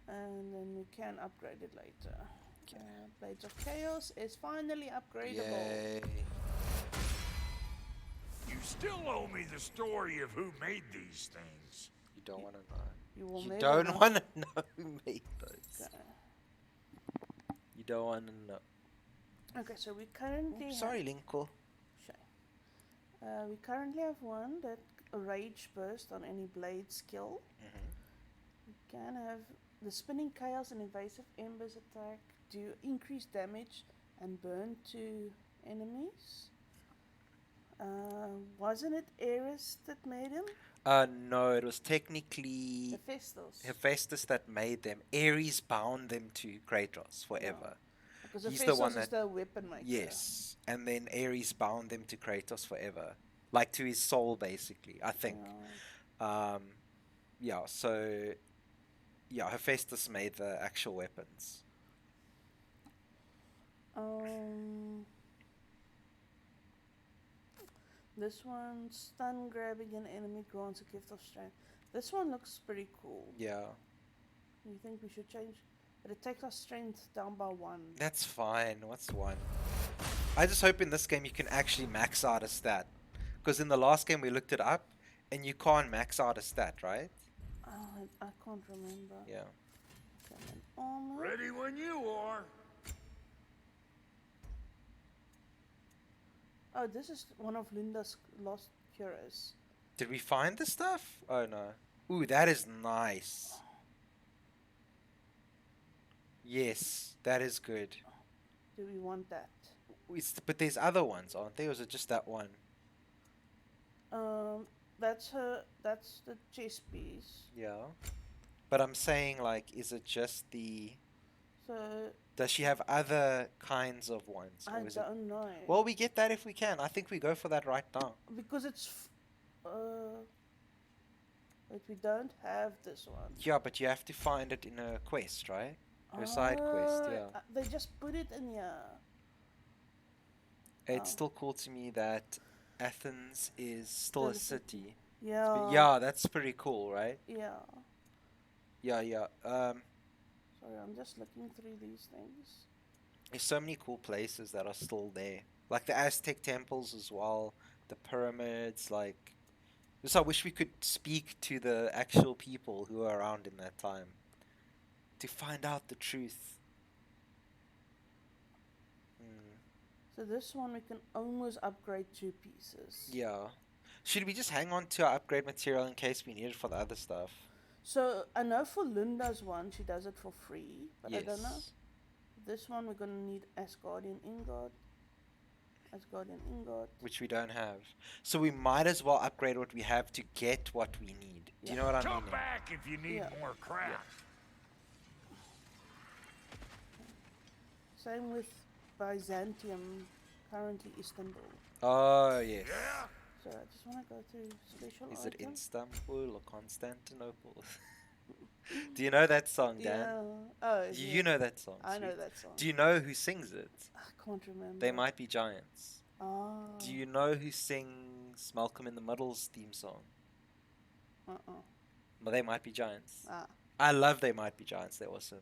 And then we can upgrade it later. Okay. Blades of Chaos is finally upgradable. Yay. You still owe me the story of who made these things. You don't want to know. You will You never don't know. want to know who made those. Okay. You don't want to know. Okay, so we currently Sorry, Linkle. we currently have one that a rage burst on any blade skill. We can have the spinning chaos and invasive embers attack do increased damage and burn to enemies. Wasn't it Ares that made him? No, it was technically Hephaestus. Hephaestus that made them. Ares bound them to Kratos forever. Because He's the Hephaestus one is that- the weapon maker. Yes, and then Ares bound them to Kratos forever, like to his soul, basically. I think. Yeah. So, yeah, Hephaestus made the actual weapons. This one, stun grabbing an enemy grants a gift of strength. This one looks pretty cool. Yeah, You think we should change? But it takes our strength down by 1. that's fine. What's one? I just hope in this game you can actually max out a stat, because in the last game we looked it up, and you can't max out a stat, right? I can't remember. Yeah. Okay, then armor. Ready when you are. Oh, this is one of Linda's lost cures. Did we find the stuff? Oh no. Ooh, that is nice. Yes, that is good. Do we want that? But there's other ones, aren't there? Or is it just that one? That's her. That's the chess piece. Yeah. But I'm saying, like, is it just the... So Does she have other kinds of ones? I Or is it... don't know. Well, we get that if we can. I think we go for that right now. Because it's. But we don't have this one. Yeah, but you have to find it in a quest, right? Or a side quest, yeah. They just put it in here. It's still cool to me that Athens is still a city. Yeah. Yeah, that's pretty cool, right? Yeah. Yeah. Sorry, I'm just looking through these things. There's so many cool places that are still there. Like the Aztec temples as well, the pyramids, like... Just I wish we could speak to the actual people who were around in that time to find out the truth. So this one we can almost upgrade 2 pieces. Yeah. Should we just hang on to our upgrade material in case we need it for the other stuff? So I know for Linda's one she does it for free, but Yes. I don't know. This one we're gonna need Asgardian ingot. Which we don't have. So we might as well upgrade what we have to get what we need. Do you know what I Come mean? back if you need more crap. Same with Byzantium, currently Istanbul. Oh, yes. Yeah. So I just wanna go through special Is it items. Istanbul or Constantinople? Do you know that song, Dan? Yeah. Oh, You know that song. I know sweet. that song. Do you know who sings it? I can't remember. They Might Be Giants. Ah. Do you know who sings Malcolm in the Middle's theme song? Well, They Might Be Giants. Ah. I love They Might Be Giants. They're awesome.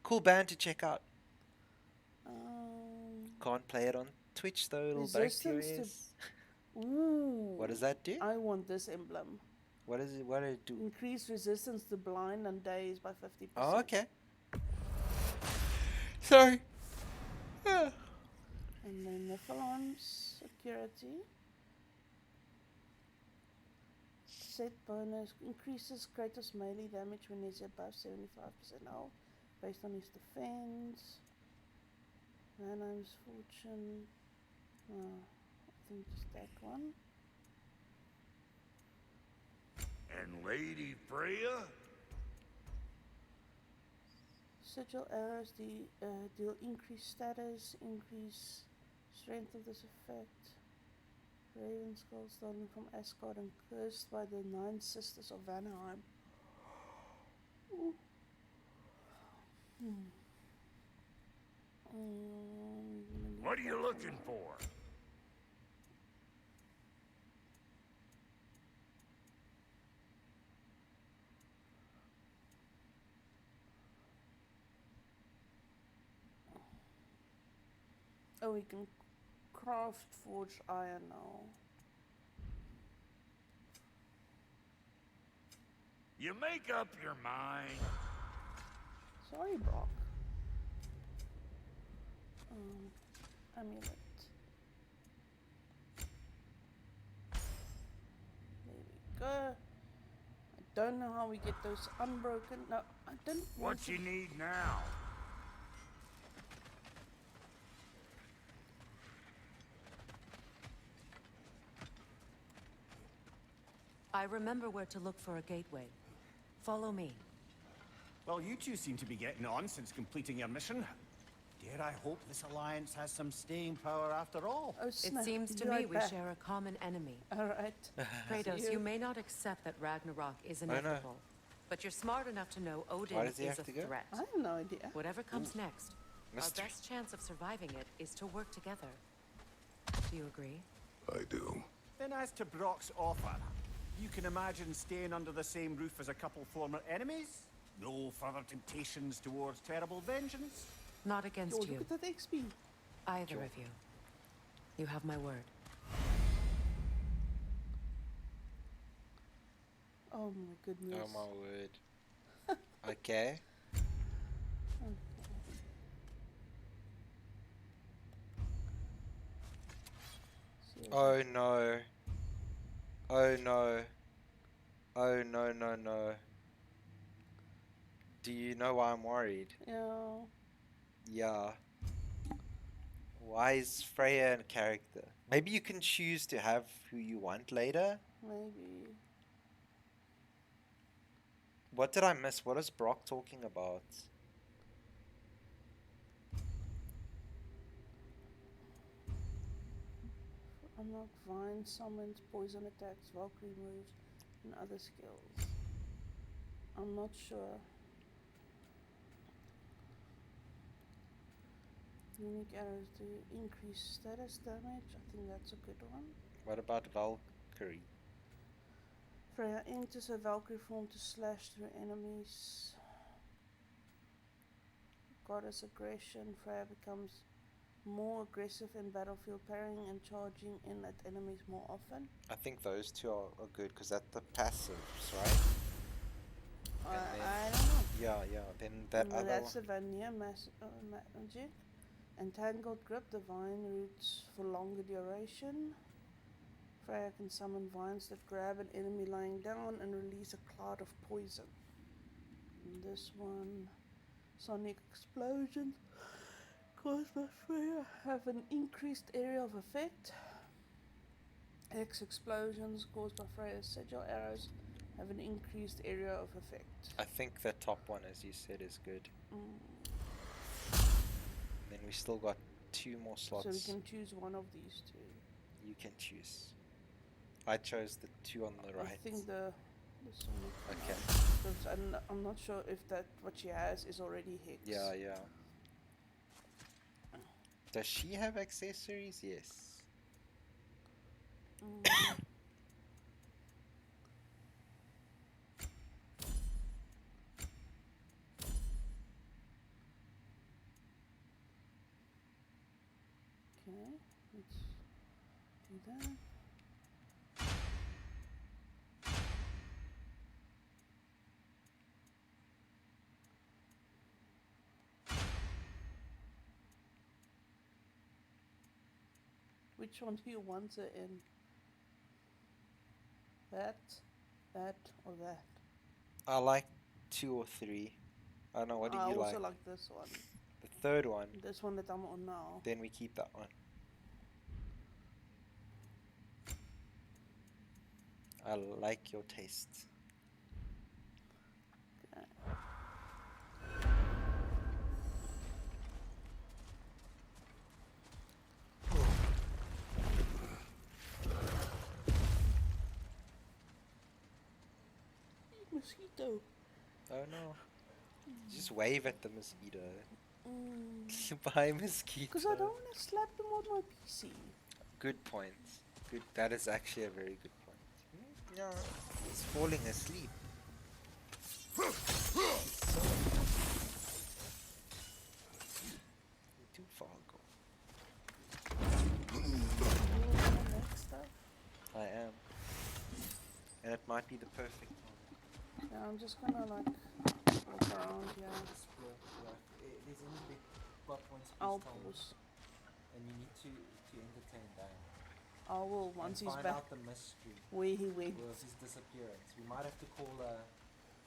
Cool band to check out. Can't play it on Twitch though. It'll break your Resistance ears. Ooh. What does that do? I want this emblem. What is it? What did it do? Increase resistance to blind and daze by 50%. Oh, okay. Sorry. And then Nephilim's security. Set bonus increases Kratos melee damage when he's above 75% health based on his defense. Manheim's fortune. I think just that one. And Lady Freya? Sigil arrows deal increased status, increase strength of this effect. Raven skull stolen from Asgard and cursed by the 9 sisters of Vanaheim. Ooh. What are you looking for? Oh, we can craft forged iron now. You make up your mind. Sorry, Brock. Amulet. There we go. I don't know how we get those unbroken. No, I don't want What you need now? I remember where to look for a gateway. Follow me. Well, you two seem to be getting on since completing your mission. Dare I hope this alliance has some staying power after all? Oh, It snap. seems to Be me right we back. share a common enemy. Alright. Kratos, you may not accept that Ragnarok is no. inevitable, but you're smart enough to know Odin Why does he is have a to go? threat. I have no idea. Whatever comes next, Mystery. our best chance of surviving it is to work together. Do you agree? I do. Then as to Brock's offer, you can imagine staying under the same roof as a couple former enemies? No further temptations towards terrible vengeance? Not Yo, against look you, at that XP. either of you. You have my word. Oh my goodness. Oh my word. Okay. Oh no. Oh no. Oh no, no, no. Do you know why I'm worried? Yeah. Yeah. Why is Freya a character? Maybe you can choose to have who you want later? Maybe. What did I miss? What is Brock talking about? Unlock Vine, summons, poison attacks, Valkyrie moves, and other skills. I'm not sure. Unique arrows to increase status damage. I think that's a good one. What about Valkyrie? Freya enters a Valkyrie form to slash through enemies. Goddess aggression. Freya becomes more aggressive in battlefield, parrying and charging in at enemies more often. I think those two are good because that's the passives, right? I don't know. Yeah. Then that No, other that's one. the vanilla magic. Entangled grip, divine roots for longer duration. Freya can summon vines that grab an enemy lying down and release a cloud of poison. And this one, sonic explosions caused by Freya have an increased area of effect. X explosions caused by Freya's sigil arrows have an increased area of effect. I think the top one, as you said, is good. Then we still got 2 more slots. So we can choose one of these two. You can choose. I chose the 2 on the right. I think the sonic. Okay. Because I'm not sure if that what she has is already Hex. Yeah. Does she have accessories? Yes. Okay, let's do that. Which one do you want her in? That, or that? I like 2 or 3. I don't know, what do I you also like? like this one. The third one. This one that I'm on now. Then we keep that one. I like your taste. Okay. Mosquito. Oh no. Just wave at the mosquito. Bye, mosquito. Because I don't want to slap them on my PC. Good point. Good. That is actually a very good point. Yeah. He's falling asleep. Too far go. I am. And it might be the perfect time. Yeah, I'm just gonna like look around here. There's any big plot points, I'll please tell me. pause. And you need to entertain that. I will once and he's find back out the mystery. where he went. Was his disappearance. We might have to call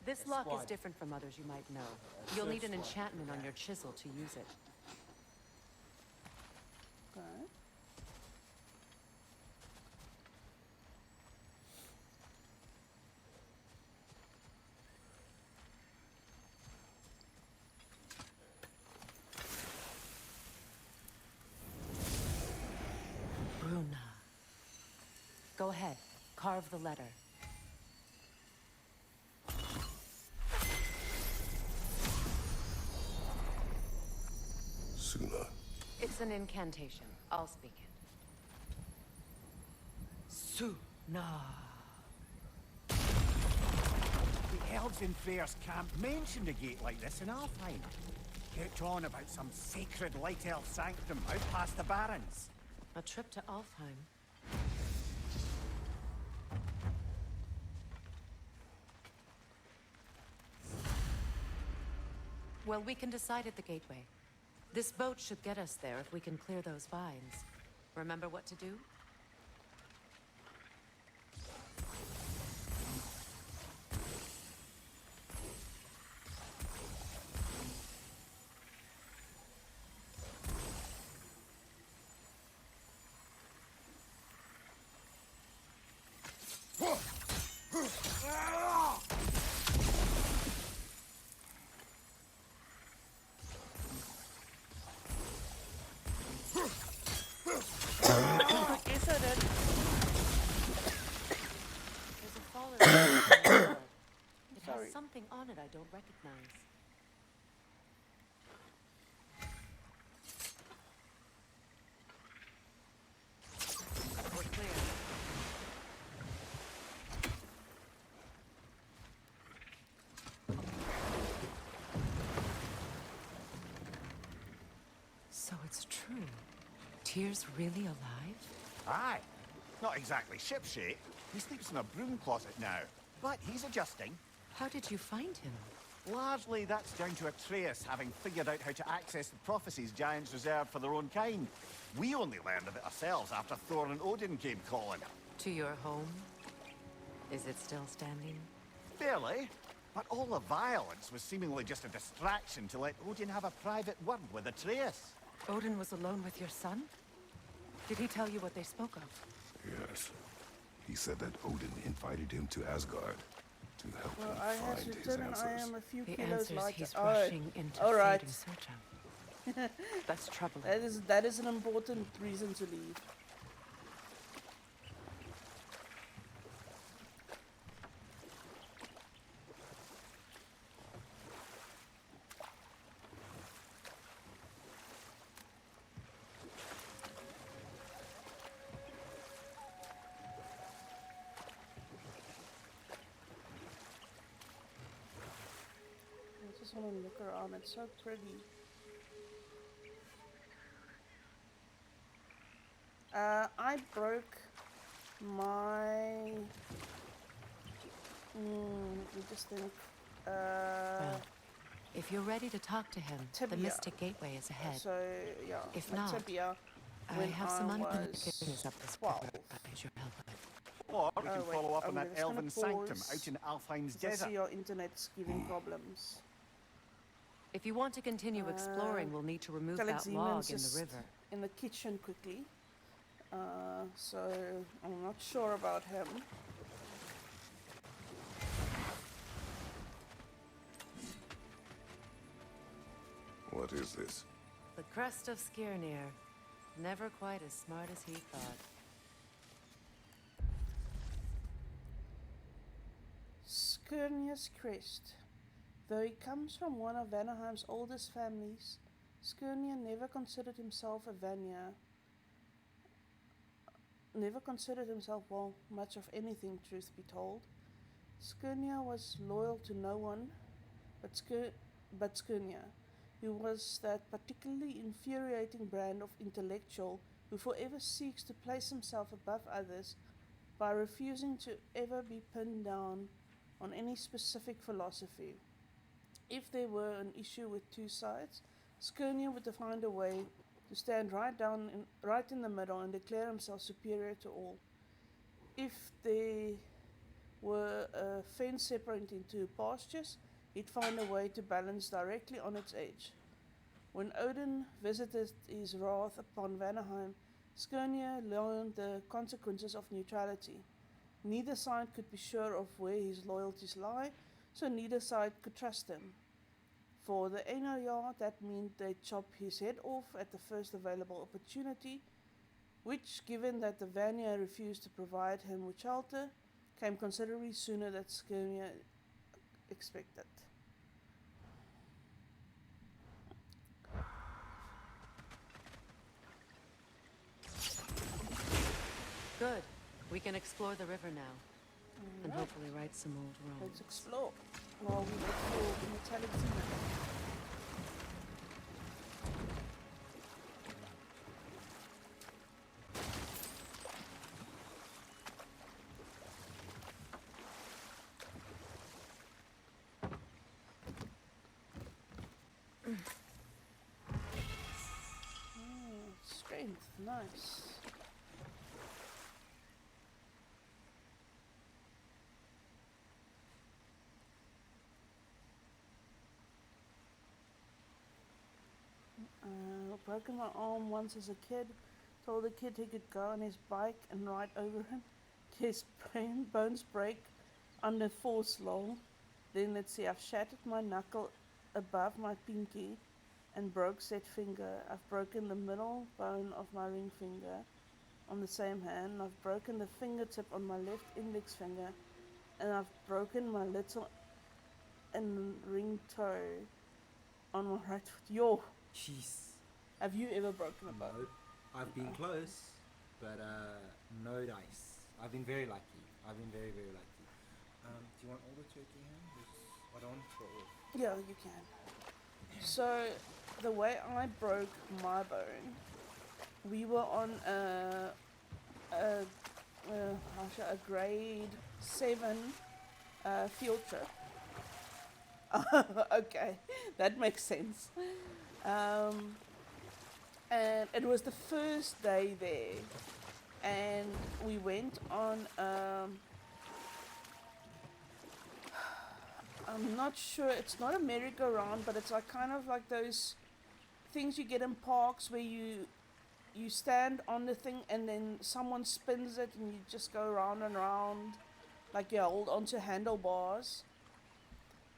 This a lock is squad. different from others you might know. A You'll search need an squad. enchantment on your chisel to use it. Okay. Bruna. Go ahead. Carve the letter. Suna. It's an incantation. I'll speak it. Suna. The elves in Freyr's camp mentioned a gate like this in Alfheim. Kept on about some sacred light elf sanctum out past the barrens. A trip to Alfheim. Well, we can decide at the gateway. This boat should get us there if we can clear those vines. Remember what to do? Yes, I did. There's a fallen leaf on the floor. It Sorry. has something on it I don't recognize. We're clear. So it's true. Tyr's really alive? Aye. Not exactly shipshape. He sleeps in a broom closet now. But he's adjusting. How did you find him? Largely, that's down to Atreus having figured out how to access the prophecies giants reserved for their own kind. We only learned of it ourselves after Thor and Odin came calling. To your home? Is it still standing? Barely. But all the violence was seemingly just a distraction to let Odin have a private word with Atreus. Odin was alone with your son? Did he tell you what they spoke of? Yes. He said that Odin invited him to Asgard to help Well, him I have find his returned and I answers. am a few The kilos answers lighter. he's Oh, rushing into all right. fate in search of. That's troubling. That is an important reason to leave. I just want to look around. It's so pretty. I broke my. Let me just think. Well, if you're ready to talk to him, the Tibia. Mystic Gateway is ahead. So yeah, If my not, tibia. I when have some I unfinished was business up this 12. river I could use your help with. Or we can Oh, wait, follow up on I'm that just gonna elven sanctum pause. out in Alfheim's I see desert. your internet's giving problems. If you want to continue exploring, we'll need to remove that MetallicZman's log in the just river. in the kitchen quickly. So I'm not sure about him. What is this? The crest of Skirnir. Never quite as smart as he thought. Skirnir's crest. Though he comes from one of Vanaheim's oldest families, Skirnir never considered himself a Vanir. Never considered himself, well, much of anything, truth be told. Skirnir was loyal to no one but Skirnir, who was that particularly infuriating brand of intellectual who forever seeks to place himself above others by refusing to ever be pinned down on any specific philosophy. If there were an issue with two sides, Skirnir would find a way to stand right in the middle and declare himself superior to all. If there were a fence separating two pastures, he'd find a way to balance directly on its edge. When Odin visited his wrath upon Vanaheim, Skirnir learned the consequences of neutrality. Neither side could be sure of where his loyalties lie, so neither side could trust him. For the Einarjar, that meant they'd chop his head off at the first available opportunity, which, given that the Vanir refused to provide him with shelter, came considerably sooner than Skirnir expected. Good. We can explore the river now. And hopefully right some old Let's roads. explore while we look for MetallicZman. Strength, nice. Broken my arm once as a kid. Told the kid he could go on his bike and ride over him. His bones break under force long. Then let's see, I've shattered my knuckle above my pinky and broke said finger. I've broken the middle bone of my ring finger on the same hand. I've broken the fingertip on my left index finger. And I've broken my little and ring toe on my right foot. Yo! Jeez. Have you ever broken a bone? No, I've been close, but no dice. I've been very lucky. I've been very, very lucky. Do you want all the turkey ham? I don't want to throw it. Yeah, you can. So, the way I broke my bone, we were on a grade 7 field trip. Okay, that makes sense. And it was the first day there, and we went on I'm not sure, it's not a merry-go-round, but it's like kind of like those things you get in parks where you stand on the thing and then someone spins it and you just go round and round, like you hold onto handlebars.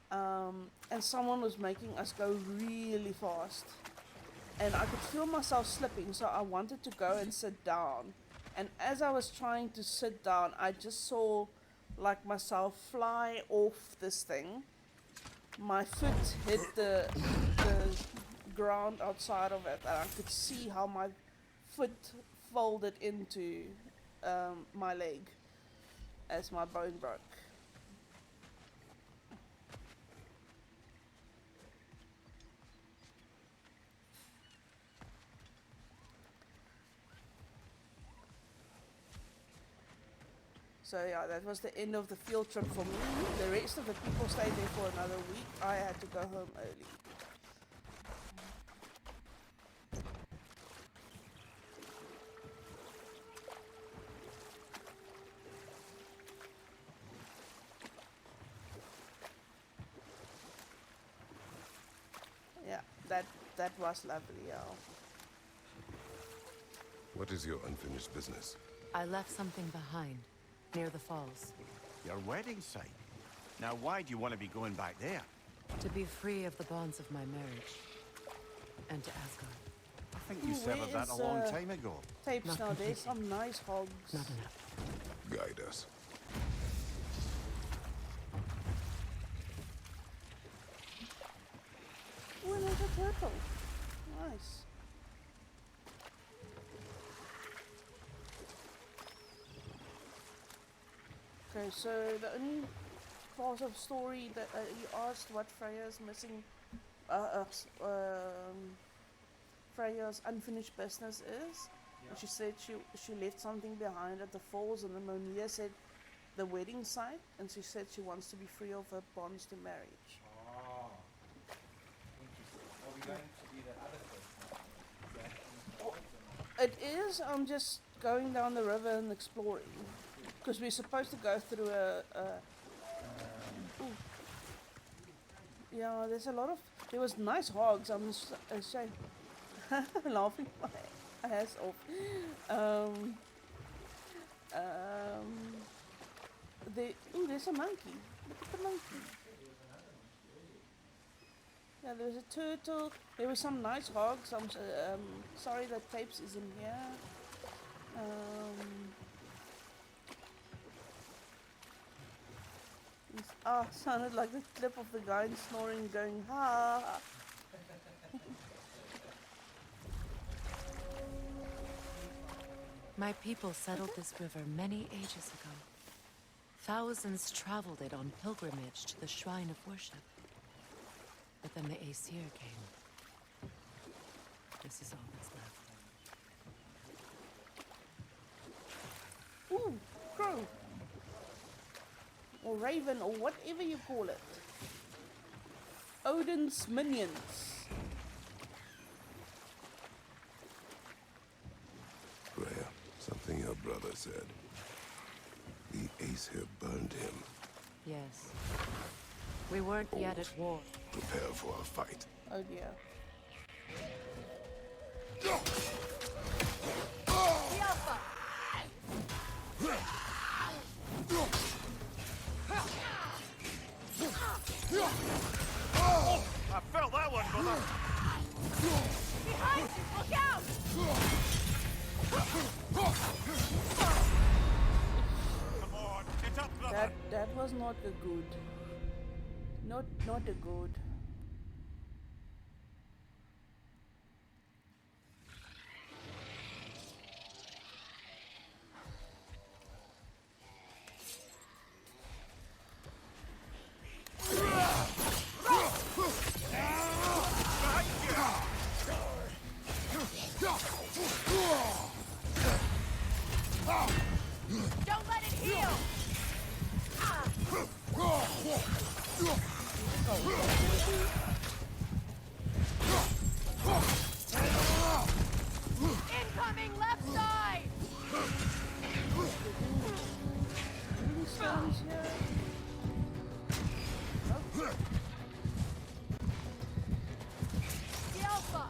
And someone was making us go really fast. And I could feel myself slipping, so I wanted to go and sit down. And as I was trying to sit down, I just saw like myself fly off this thing. My foot hit the ground outside of it, and I could see how my foot folded into my leg as my bone broke. So yeah, that was the end of the field trip for me. The rest of the people stayed there for another week. I had to go home early. Yeah, that was lovely, yeah. What is your unfinished business? I left something behind, near the falls. Your wedding site. Now, why do you want to be going back there? To be free of the bonds of my marriage. And to Asgard. I think you Ooh, severed where that is, a long time ago. Tapes Not now, there's completely. some nice hogs. Not enough. Guide us. turtle. Nice. Okay, so the only part of story that you asked what Freya's missing, Freya's unfinished business is. And she said she left something behind at the falls, and then Monia said the wedding site, and she said she wants to be free of her bonds to marriage. Oh. Interesting. Are we going to do that other quest now? It is. I'm just going down the river and exploring, because we're supposed to go through ooh. Yeah, there's a lot of. There was nice hogs. I'm just laughing my ass off. There's a monkey. Look at the monkey. Yeah, there's a turtle. There were some nice hogs. I'm sorry that tapes isn't here. Sounded like the clip of the guy snoring, going ha. My people settled this river many ages ago. Thousands traveled it on pilgrimage to the shrine of worship. But then the Aesir came. This is all that's left. Ooh, crow. Or raven, or whatever you call it. Odin's minions. Freya, something your brother said. The Aesir burned him. Yes. We weren't yet at war. Prepare for a fight. Oh dear. The Alpha! I felt that one, brother. Behind you! Look out! Come on, get up, brother. That was not a good. Not a good. Don't let it heal! Incoming left side! Any stones here? The Alpha!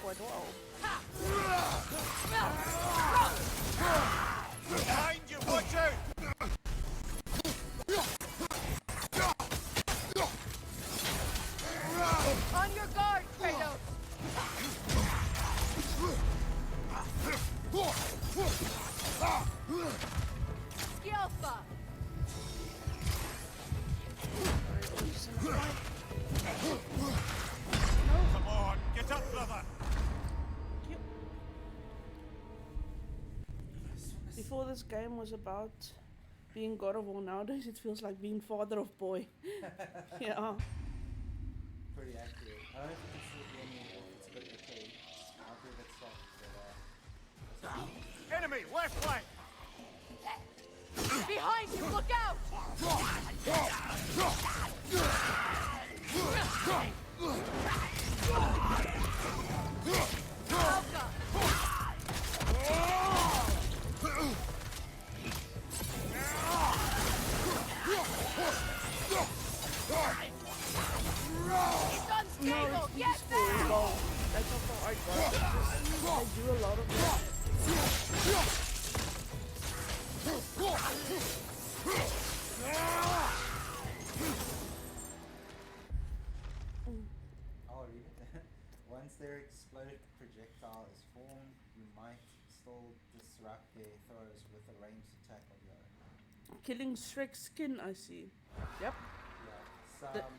Quite well. Behind you, watch out! On your guard, Kratos! The Alpha! Come on, get up, brother. Before this game was about being God of War, nowadays it feels like being Father of Boy. Yeah. Pretty accurate. I don't know if you can see it when it's a bit okay. I'll give it soft, Enemy, left flank. Behind you, look out! No, Cable, it's get easy for back! well, that's not how I got it. I do a lot of I'll read it. Once their exploded projectile is formed, you might still disrupt their throws with a ranged attack of your own. killing Shrek skin, I see. Yep. Yeah. The- Some.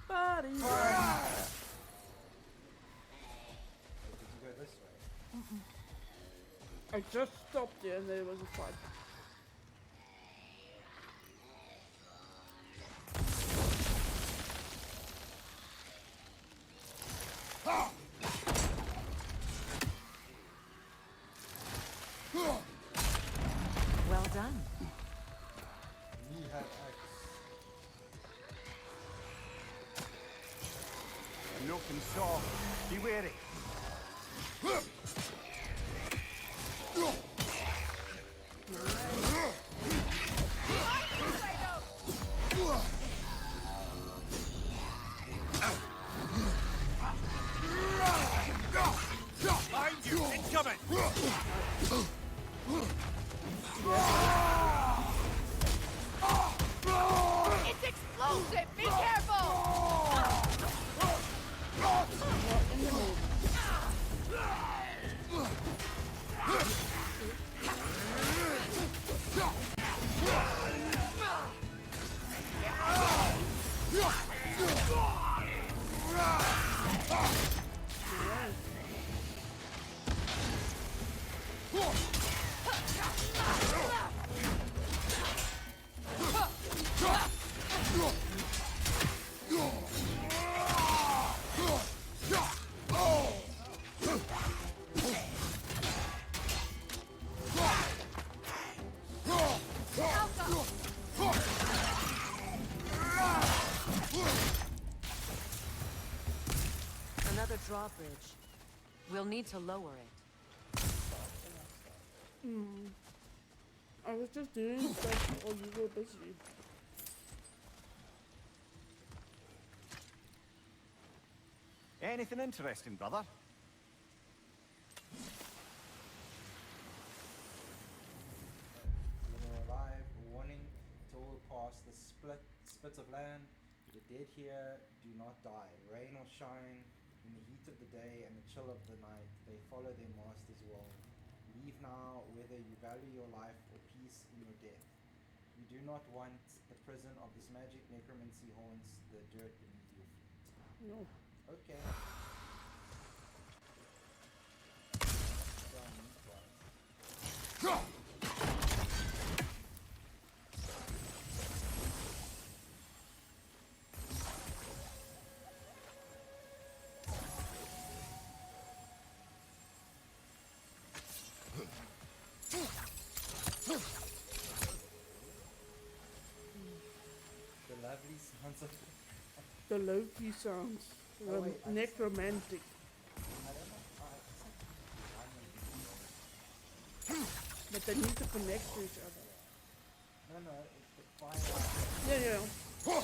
Body. Did you go this way? I just stopped there and there was a fight. Well done. You have axe. No can saw. Be wary. Behind you! Incoming! It's explosive! Be careful! Another drawbridge. We'll need to lower it. I was just doing stuff while you were busy. Anything interesting, brother? When you're alive, warning to all past the spits of land. The dead here do not die. Rain or shine, in the heat of the day and the chill of the night, they follow their master's will. Leave now, whether you value your life or peace in your death. You do not want the prison of this magic necromancy haunts the dirt beneath your feet. No. Okay. The lovely sounds of The Loki sounds. Oh, wait, I just- Necromantic. I don't know. But they need to connect to each other. No, it's the fire. Yeah, yeah. Yeah.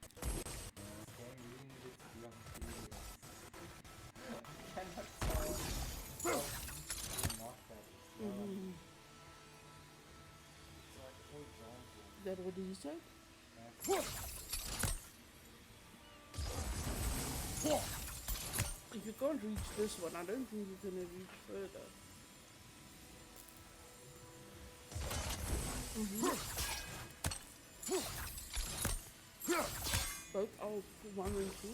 Okay, we needed to be on the field. I cannot tell. Not that it's so like, for example, Is that what he said? If you can't reach this one, I don't think you're gonna reach further. Both alt 1 and 2.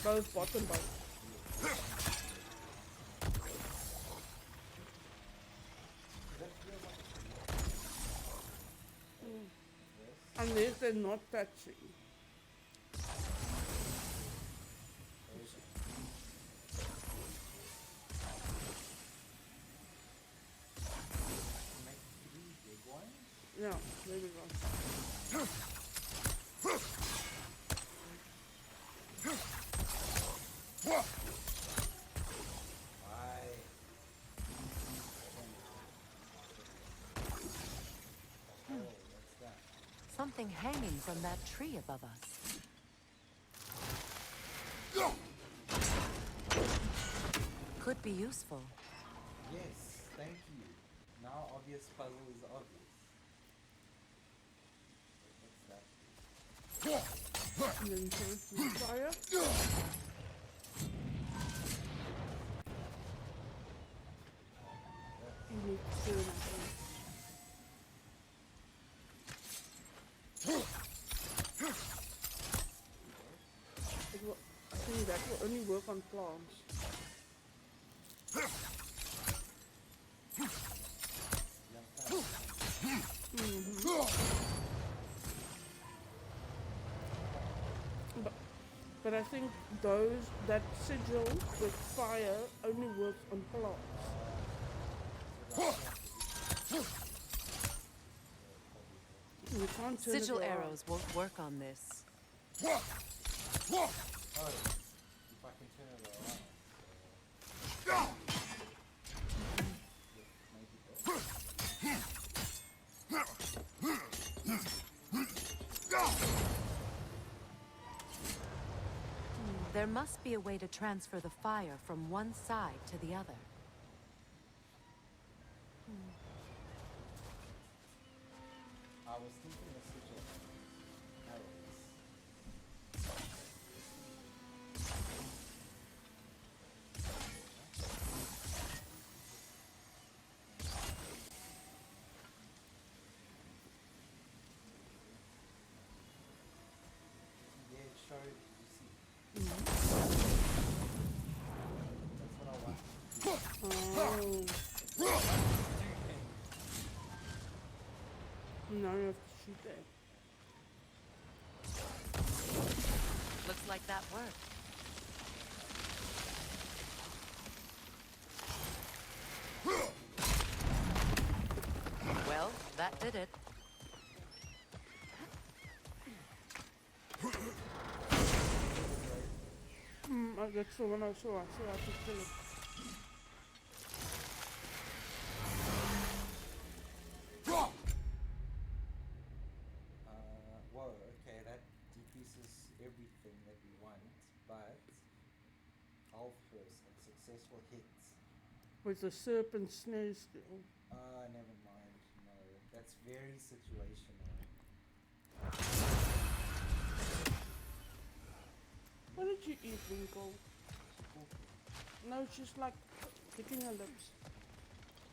Both bottom both. Unless they're not touching. make 3 big ones. Yeah, there we go. Why? something hanging from that tree above us. Could be useful. Yes, thank you. Now obvious puzzle is obvious. What's that? And then turn it to fire. You need to turn it on. I think that will only work on plants. But I think that sigil with fire only works on plants. You can't turn Sigil it around. arrows won't work on this. Oh, if I can turn it around. There must be a way to transfer the fire from one side to the other. I was thinking of sigil arrows. Yeah, it showed, you see. That's what I want. Oh. Now you have to shoot that. Looks like that worked. Well, that did it. That's the one I saw. I saw I could kill it. Whoa, okay, that decreases everything that we want, but health first and successful hits. With the serpent snare skill. Never mind, no, that's very situational. What did you eat, Winkle? No, it's just like licking her lips.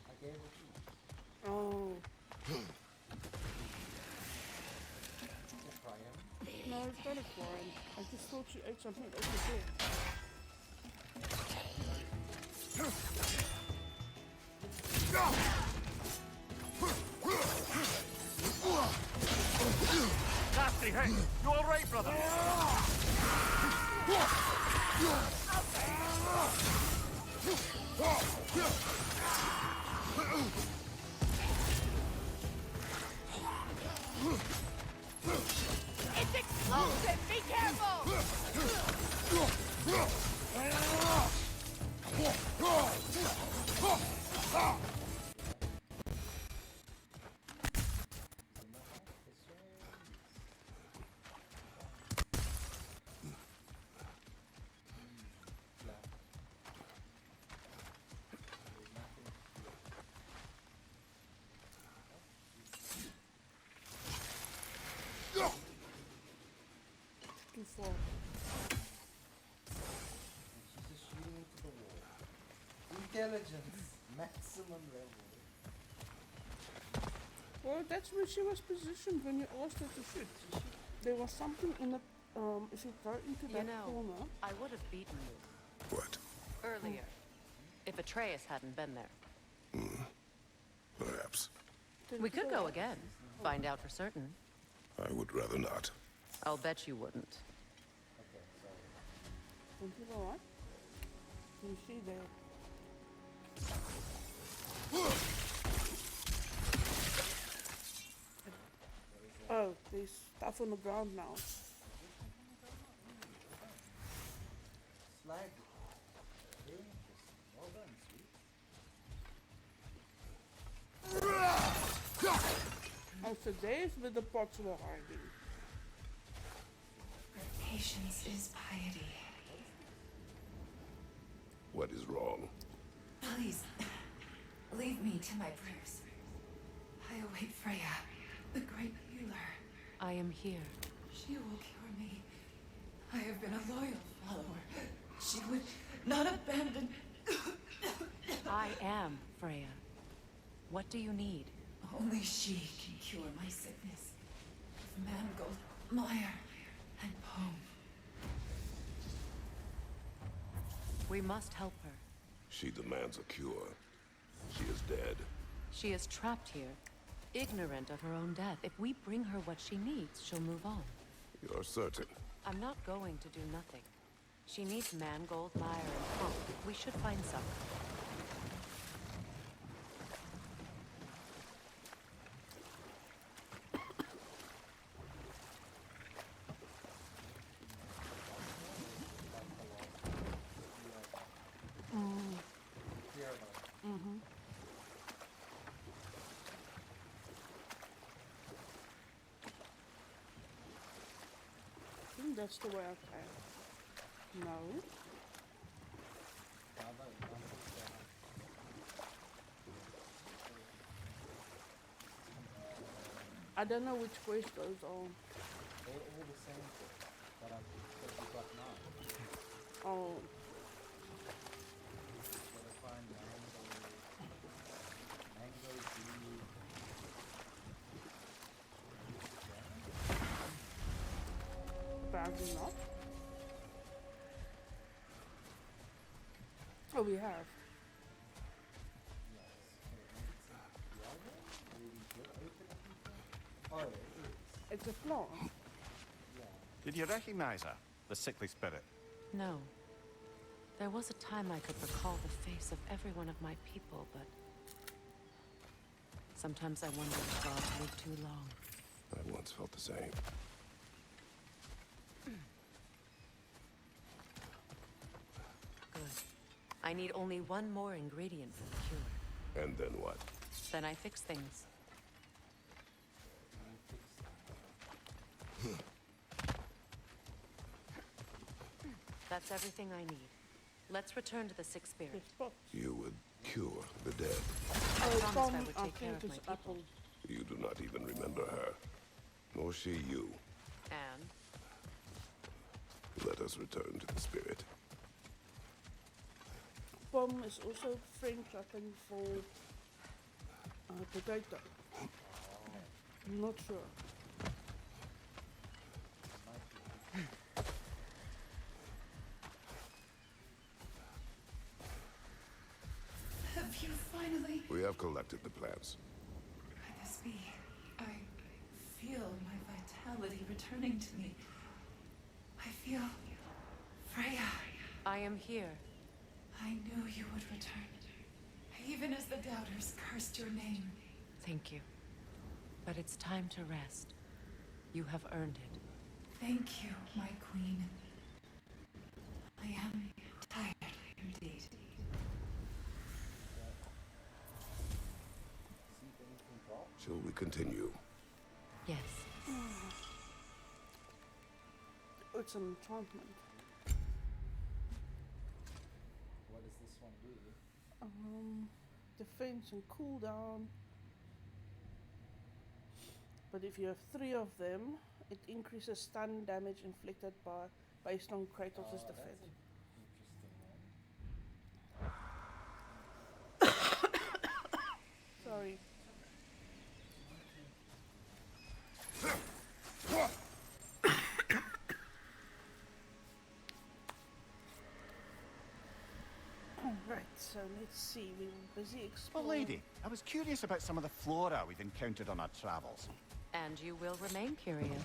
I gave it to you. Oh. Brian. No, it's not a crime. I just thought you ate something over there. Nasty, hey! You alright, brother? It's explosive! Be careful! Too far. She's just shooting into the wall. Intelligence, maximum level. Well, that's where she was positioned when you asked her to shoot. There was something in the, if you go into that corner. I would have beaten you. What? Earlier. If Atreus hadn't been there. Perhaps. We could go again. Find out for certain. I would rather not. I'll bet you wouldn't. Okay, sorry. Don't you know what? You see there. Oh, there's stuff on the ground now. Slag. Very interesting. Well done, sweet. Oh, so there's where the pots were hiding. Patience is piety. What is wrong? Please, leave me to my prayers. I await Freya, the great healer. I am here. She will cure me. I have been a loyal follower. She would not abandon... I am Freya. What do you need? Only she can cure my sickness. Of mangold, mire, and poem. We must help her. She demands a cure. She is dead. She is trapped here, ignorant of her own death. If we bring her what she needs, she'll move on. You're certain? I'm not going to do nothing. She needs mangold, mire, and pulp. We should find some. I think that's the way I came. No. I don't know which quest those are. They're all the same thing that we got now. Oh. Gotta find mango seed. Apparently not. Oh, we have. Oh, it is. It's a plant. Did you recognize her? The sickly spirit? No. There was a time I could recall the face of every one of my people, but... sometimes I wonder if God lived too long. I once felt the same. Good. I need only one more ingredient for the cure. And then what? Then I fix things. That's everything I need. Let's return to the Six Spirit. It's pot. You would cure the dead. Oh, promised Tom, I would I take care think of it's my apple. people. You do not even remember her. Nor she you. And? Let us return to the spirit. Pom is also French, I think, for potato. I'm not sure. Have you finally... We have collected the plants. Could this be? I feel my vitality returning to me. I feel... Freya. I am here. I knew you would return. Even as the doubters cursed your name. Thank you. But it's time to rest. You have earned it. Thank you, my queen. I am tired indeed. Shall we continue? Yes. It's an enchantment. What does this one do? Defense and cooldown. But if you have 3 of them, it increases stun damage inflicted based on Kratos' defense. Sorry. Right, so let's see. We were busy Oh, exploring. lady, I was curious about some of the flora we've encountered on our travels. And you will remain curious.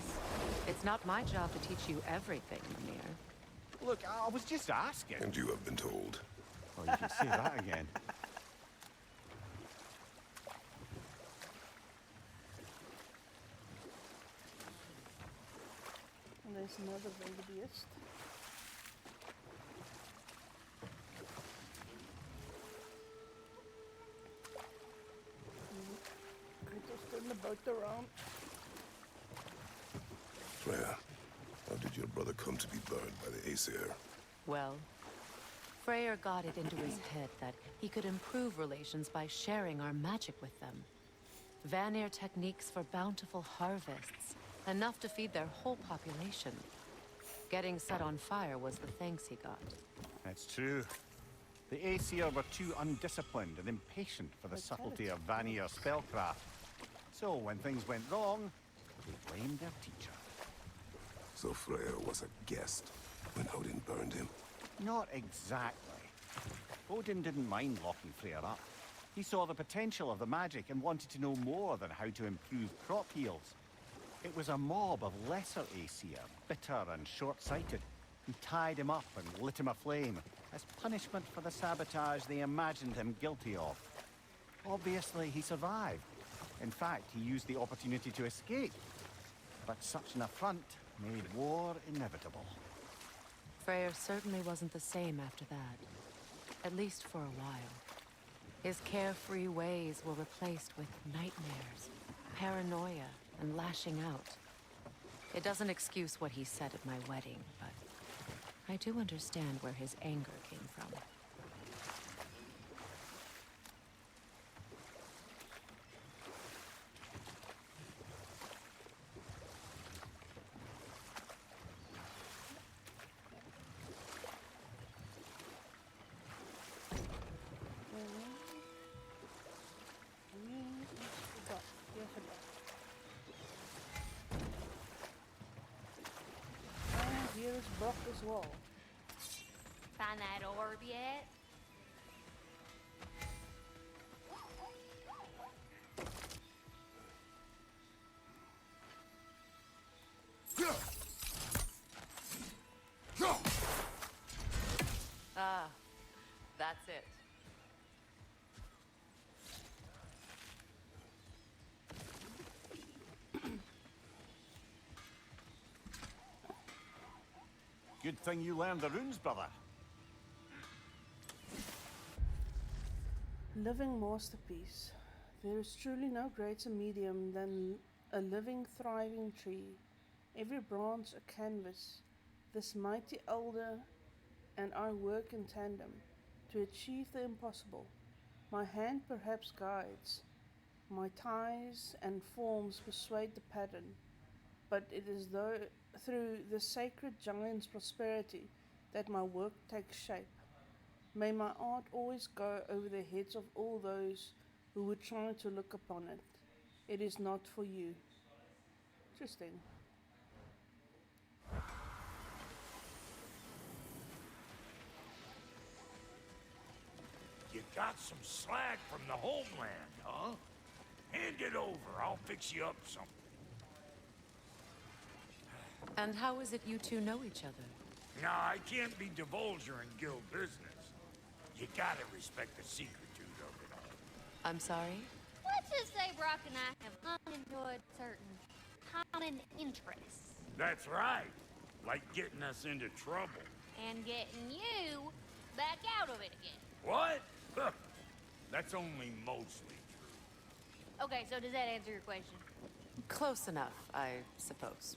It's not my job to teach you everything, Mimir. Look, I was just asking. And you have been told. Oh, you can say that again. And there's another wildebeest. Kratos turn the boat around. did your brother come to be burned by the Aesir? Well, Freyr got it into his head that he could improve relations by sharing our magic with them. Vanir techniques for bountiful harvests, enough to feed their whole population. Getting set on fire was the thanks he got. That's true. The Aesir were too undisciplined and impatient for the subtlety of Vanir spellcraft. So when things went wrong, they blamed their teacher. So Freyr was a guest when Odin burned him? Not exactly. Odin didn't mind locking Freyr up. He saw the potential of the magic and wanted to know more than how to improve crop yields. It was a mob of lesser Aesir, bitter and short-sighted, who tied him up and lit him aflame as punishment for the sabotage they imagined him guilty of. Obviously, he survived. In fact, he used the opportunity to escape. But such an affront made war inevitable. Freyr certainly wasn't the same after that. At least for a while. His carefree ways were replaced with nightmares, paranoia, and lashing out. It doesn't excuse what he said at my wedding, but I do understand where his anger came from. And here's Brock as well. Find that orb yet? Ah, that's it. Good thing you learned the runes, brother. Living masterpiece. There is truly no greater medium than a living, thriving tree. Every branch a canvas. This mighty elder and I work in tandem to achieve the impossible. My hand perhaps guides. My ties and forms persuade the pattern. But it is through the sacred giant's prosperity that my work takes shape. May my art always go over the heads of all those who would try to look upon it. It is not for you. Interesting. You got some slag from the homeland, huh? Hand it over. I'll fix you up something. And how is it you two know each other? Nah, I can't be divulger in guild business. You gotta respect the secretude of it all. I'm sorry? Let's just say Brock and I have unenjoyed certain common interests. That's right. Like getting us into trouble. And getting you back out of it again. What? Huh. That's only mostly true. Okay, so does that answer your question? Close enough, I suppose.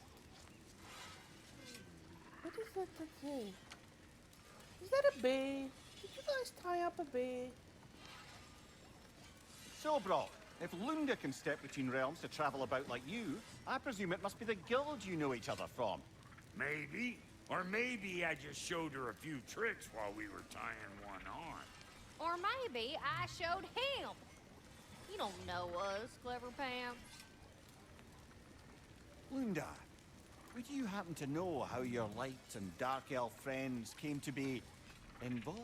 What is that there? Is that a bear? Did you guys tie up a bear? So, Brock, if Lunda can step between realms to travel about like you, I presume it must be the guild you know each other from. Maybe. Or maybe I just showed her a few tricks while we were tying one on. Or maybe I showed him. You don't know us, Clever Pants. Lunda, would you happen to know how your light and dark elf friends came to be involved?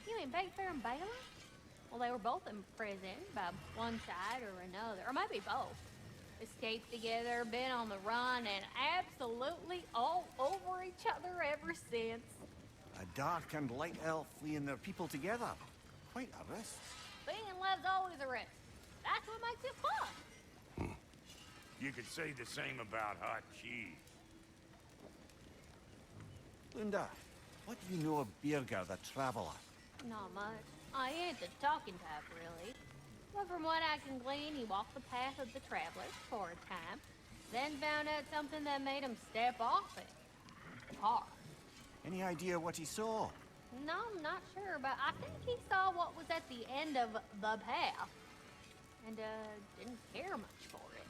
You mean Baitfair and Bela? Well, they were both imprisoned by one side or another, or maybe both. Escaped together, been on the run, and absolutely all over each other ever since. A dark and light elf fleeing their people together. Quite a risk. Being in love's always a risk. That's what makes it fun. You could say the same about hot cheese. Lunda, what do you know of Birger the Traveler? Not much. I ain't the talking type, really. But from what I can glean, he walked the path of the travelers for a time, then found out something that made him step off it. car. Any idea what he saw? No, I'm not sure, but I think he saw what was at the end of the path. And, didn't care much for it.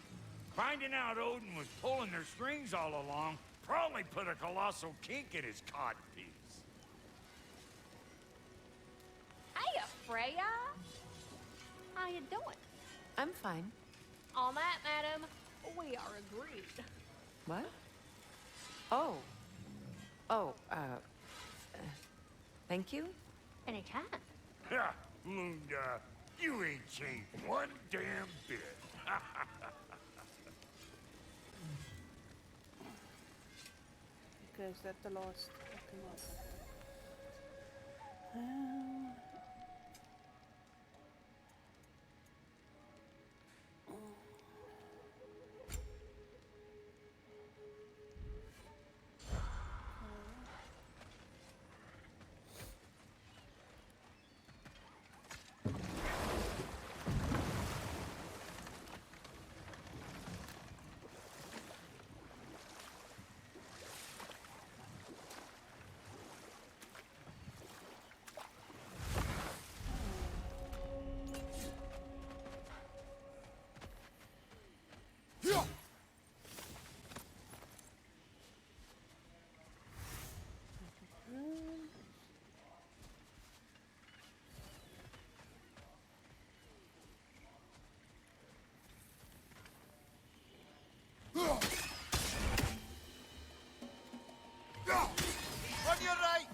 Finding out Odin was pulling their strings all along probably put a colossal kink in his codpiece. Hey, Freya! How you doing? I'm fine. On that, madam, we are agreed. What? Oh. Oh, thank you? Anytime. Ha! Lunda, you ain't changed one damn bit. Okay, is that the last? Okay, no. On your right!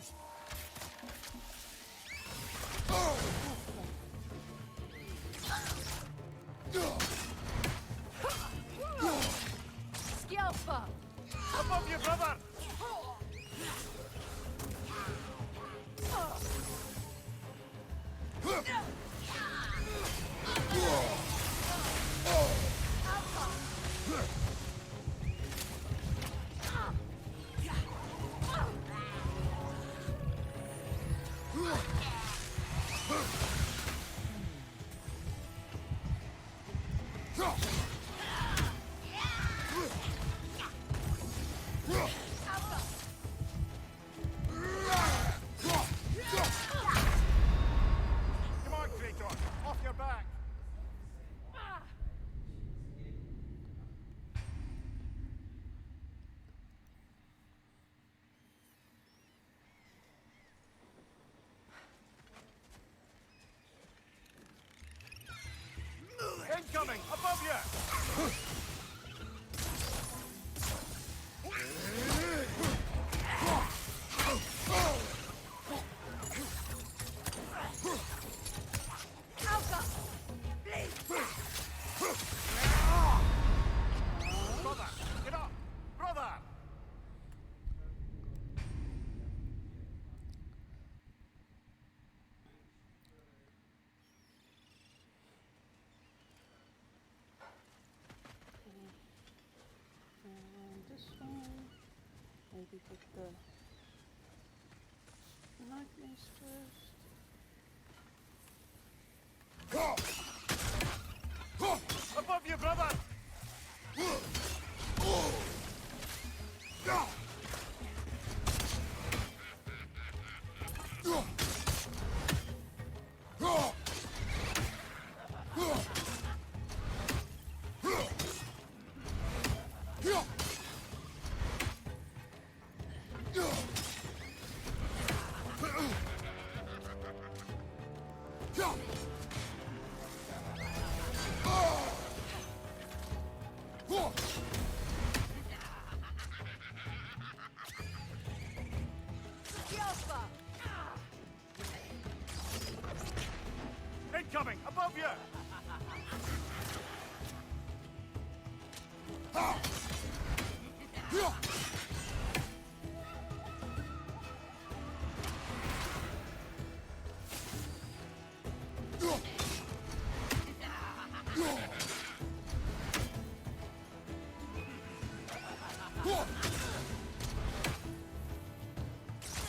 Skillful. Above you, brother! Come on, Kratos, off your back! Incoming! Above you! Brother! Get up! Brother! This one. Maybe get the nightmares first. Above you, brother! Incoming! Above you!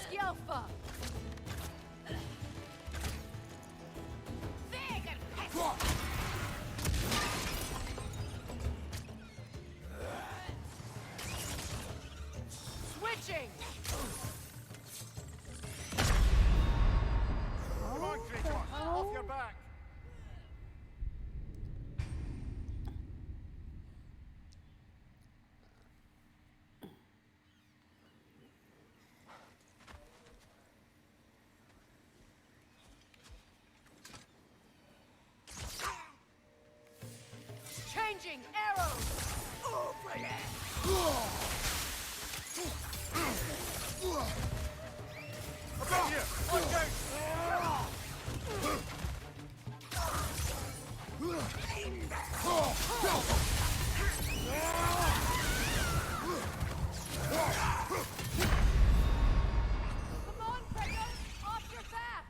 Skillful. Switching. Launching arrows! Above you! Watch out! Come on, Kratos! Off your back!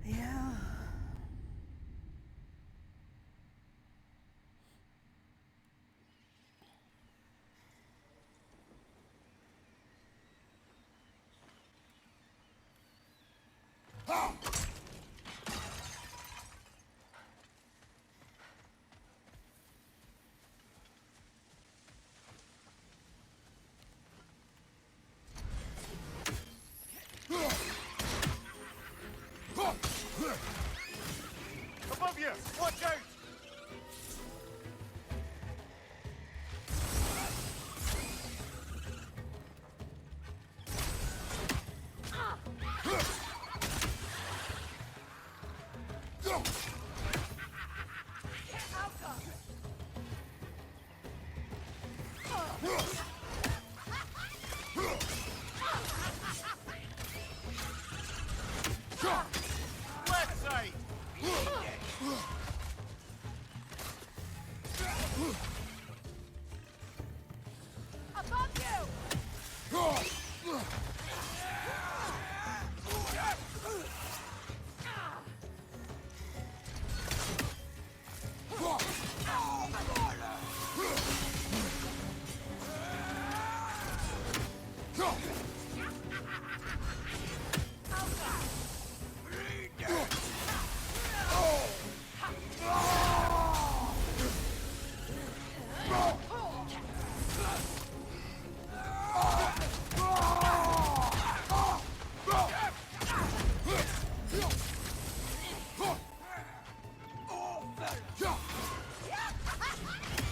Yeah. Above you! Watch out! Left side! Above you!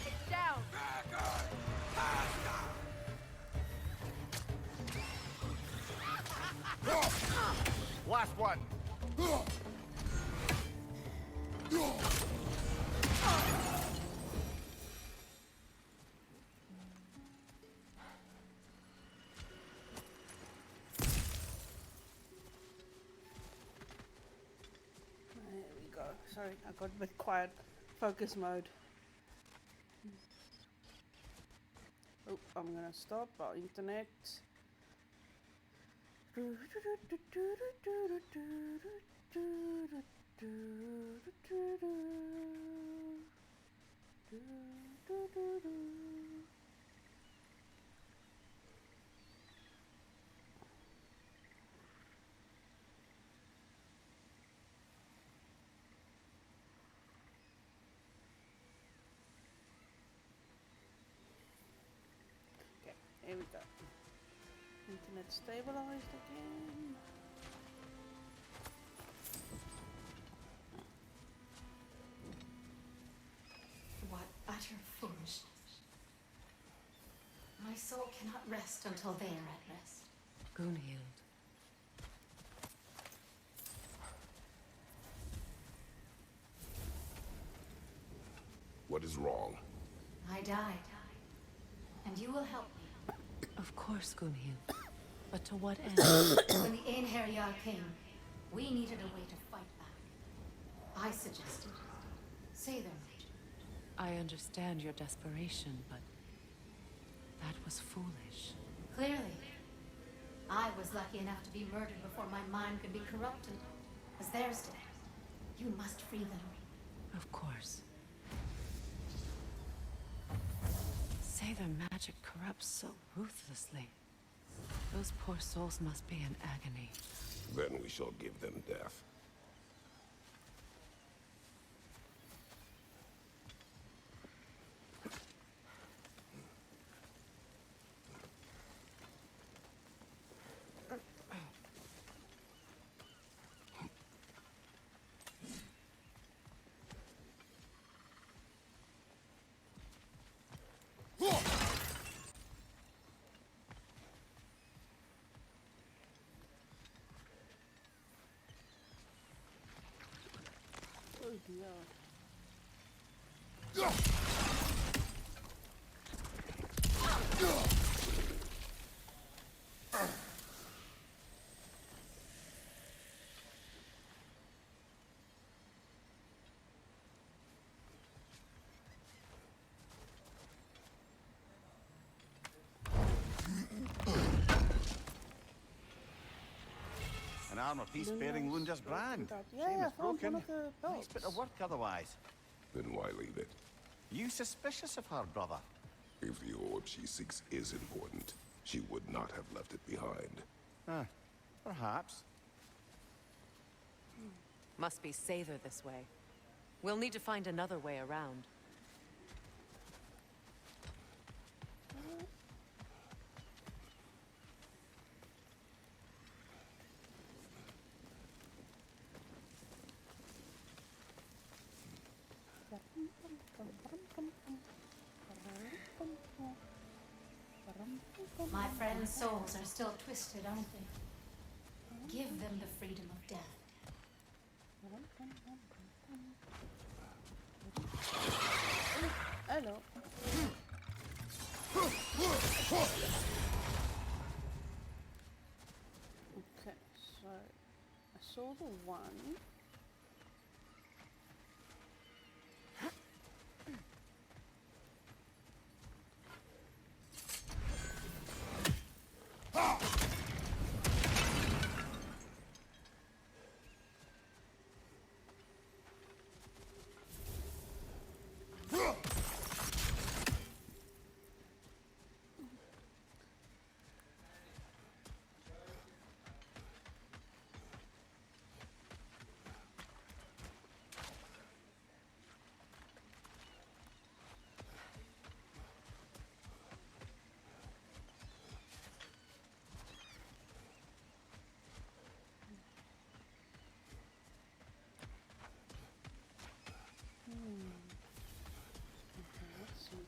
It's down! Last one! There we go. Sorry, I got a bit quiet. Focus mode. Oh, I'm gonna stop our internet. Okay, here we go. Internet stabilized again. What utter foolishness. My soul cannot rest until they are at rest. Gunhild. What is wrong? I died. And you will help me. Of course, Gunhild. But to what end? When the Einherjar came, we needed a way to fight back. I suggested. Say their magic. I understand your desperation, but that was foolish. Clearly. I was lucky enough to be murdered before my mind could be corrupted, as theirs did. You must free them. Of course. Say their magic corrupts so ruthlessly. Those poor souls must be in agony. Then we shall give them death. Oh dear. An armor piece bearing Lunda's brand. Yeah, Shame I it's found one broken. of the Nice bit of belts. work otherwise. Then why leave it? You suspicious of her, brother? If the orb she seeks is important, she would not have left it behind. Perhaps. Must be safer this way. We'll need to find another way around. My friends' souls are still twisted, aren't they? Give them the freedom of death. Hello. Okay, so I saw the one. Okay, let's see.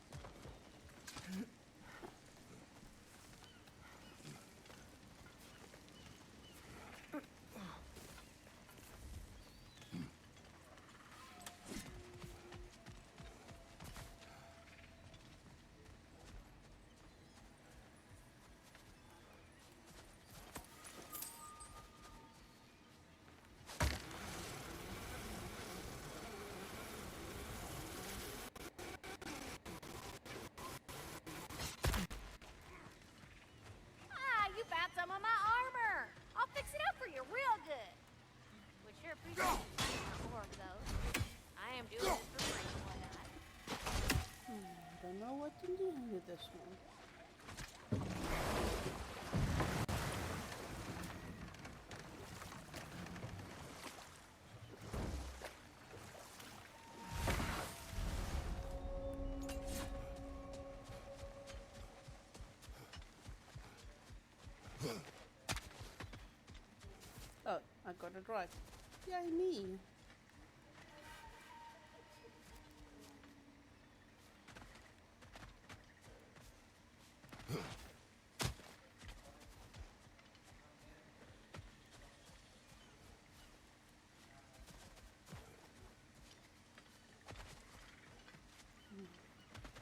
Ah, you found some of my armor. I'll fix it up for you real good. Would sure appreciate it. Orb, though. I am doing this for free and whatnot. Don't know what to do with this one. Oh, I got it right. Yay me.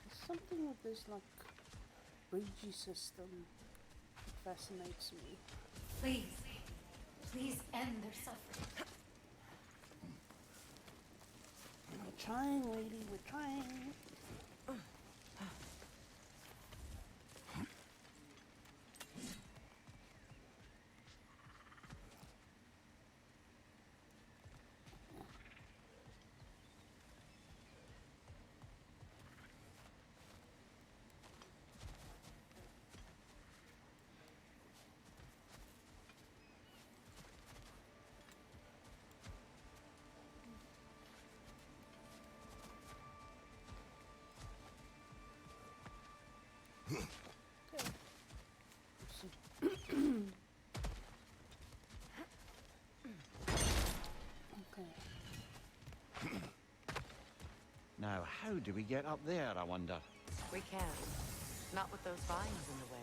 There's something with this like bridgey system that fascinates me. Please, please end their suffering. We're trying, lady, we're trying. Okay. Now, how do we get up there, I wonder? We can't. Not with those vines in the way.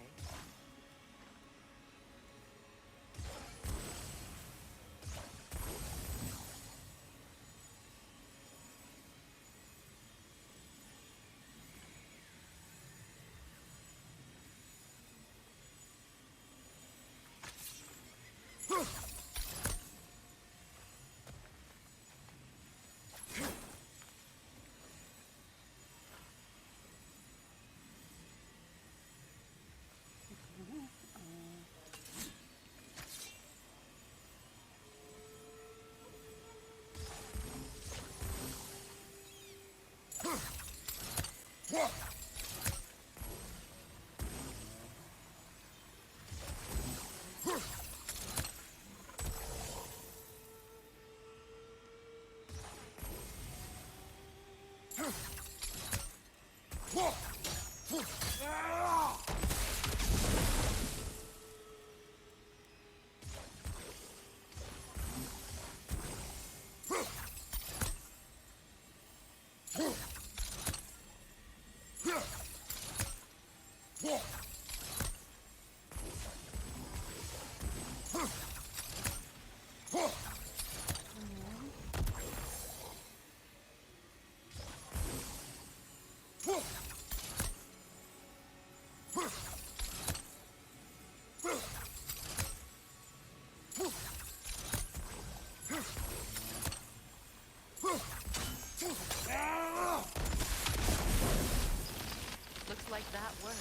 Looks like that worked.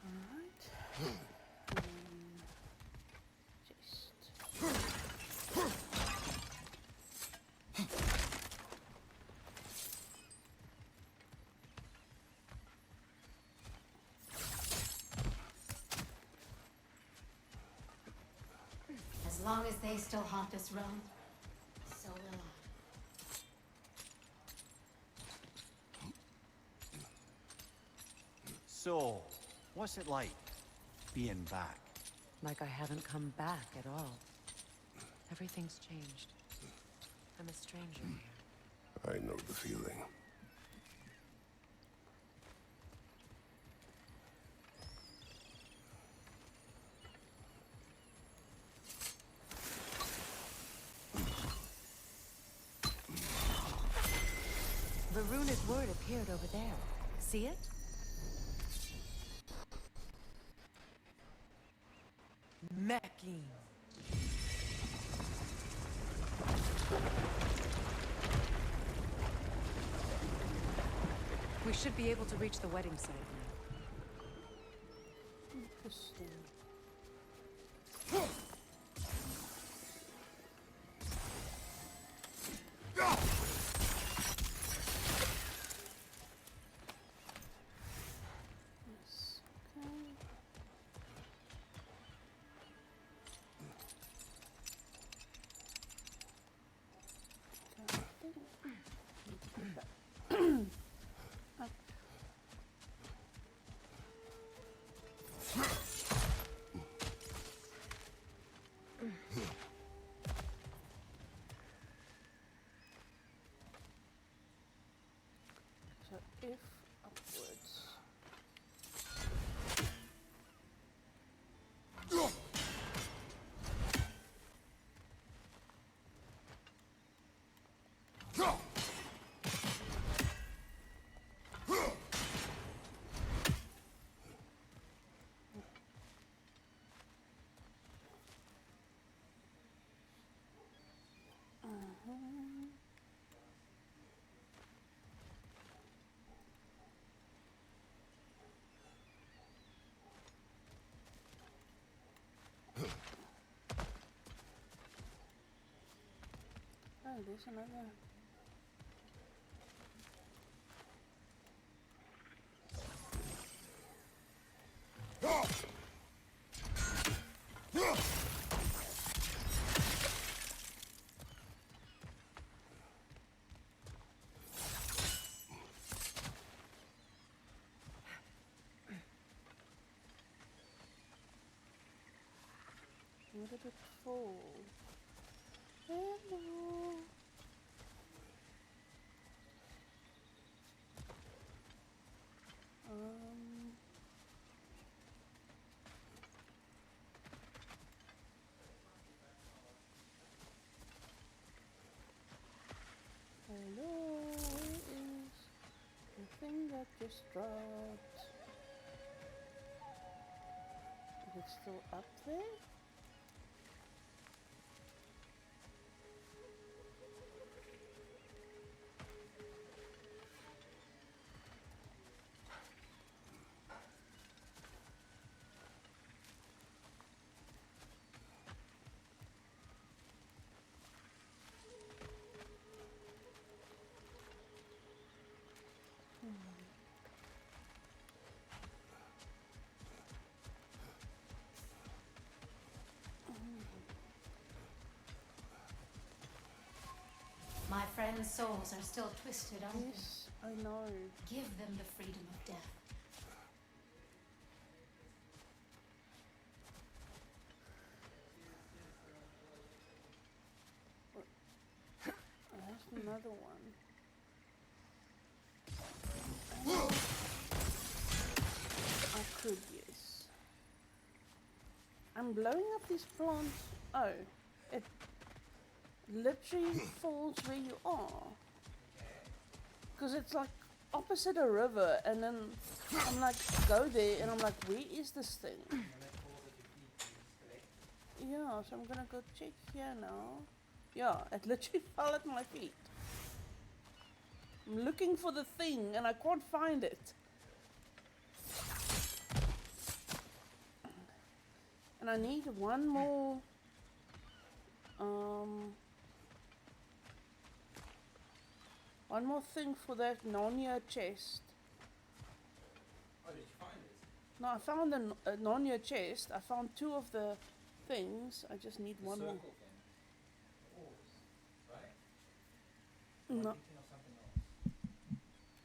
Alright. As long as they still haunt this realm, so will I. So, what's it like, being back? Like I haven't come back at all. Everything's changed. I'm a stranger here. I know the feeling. The runic word appeared over there. See it? Mecking. We should be able to reach the wedding site now. Interesting. Yes, okay. So if upwards. Oh, there's another. Where did it fall? Hello. Hello, where is the thing that just dropped? Is it still up there? men's souls are still twisted, aren't they? Yes, I know. Give them the freedom of death. There's another one. I could, yes. I'm blowing up these plants. Oh, it literally falls where you are. Because it's like opposite a river, and then I'm like, go there, and I'm like, where is this thing? Yeah, so I'm gonna go check here now. Yeah, it literally fell at my feet. I'm looking for the thing, and I can't find it. And I need one more, one more thing for that Narnia chest. Oh, did you find it? No, I found a Narnia chest. I found 2 of the things. I just need one more. Circle thing. Orbs, right? No. Or something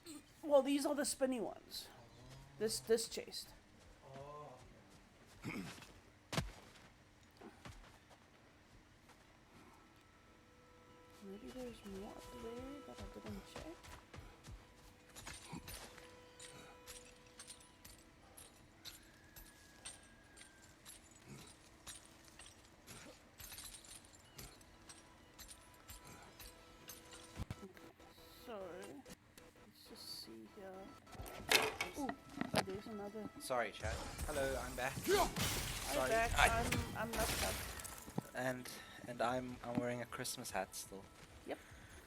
else. Well, these are the spinny ones. This chest. Oh. Maybe there's more up there that I didn't check. So, let's just see here. Ooh, oh, there's another. Sorry, chat. Hello, I'm back. I'm Sorry. back. I- I'm not back. And I'm wearing a Christmas hat still. Yep.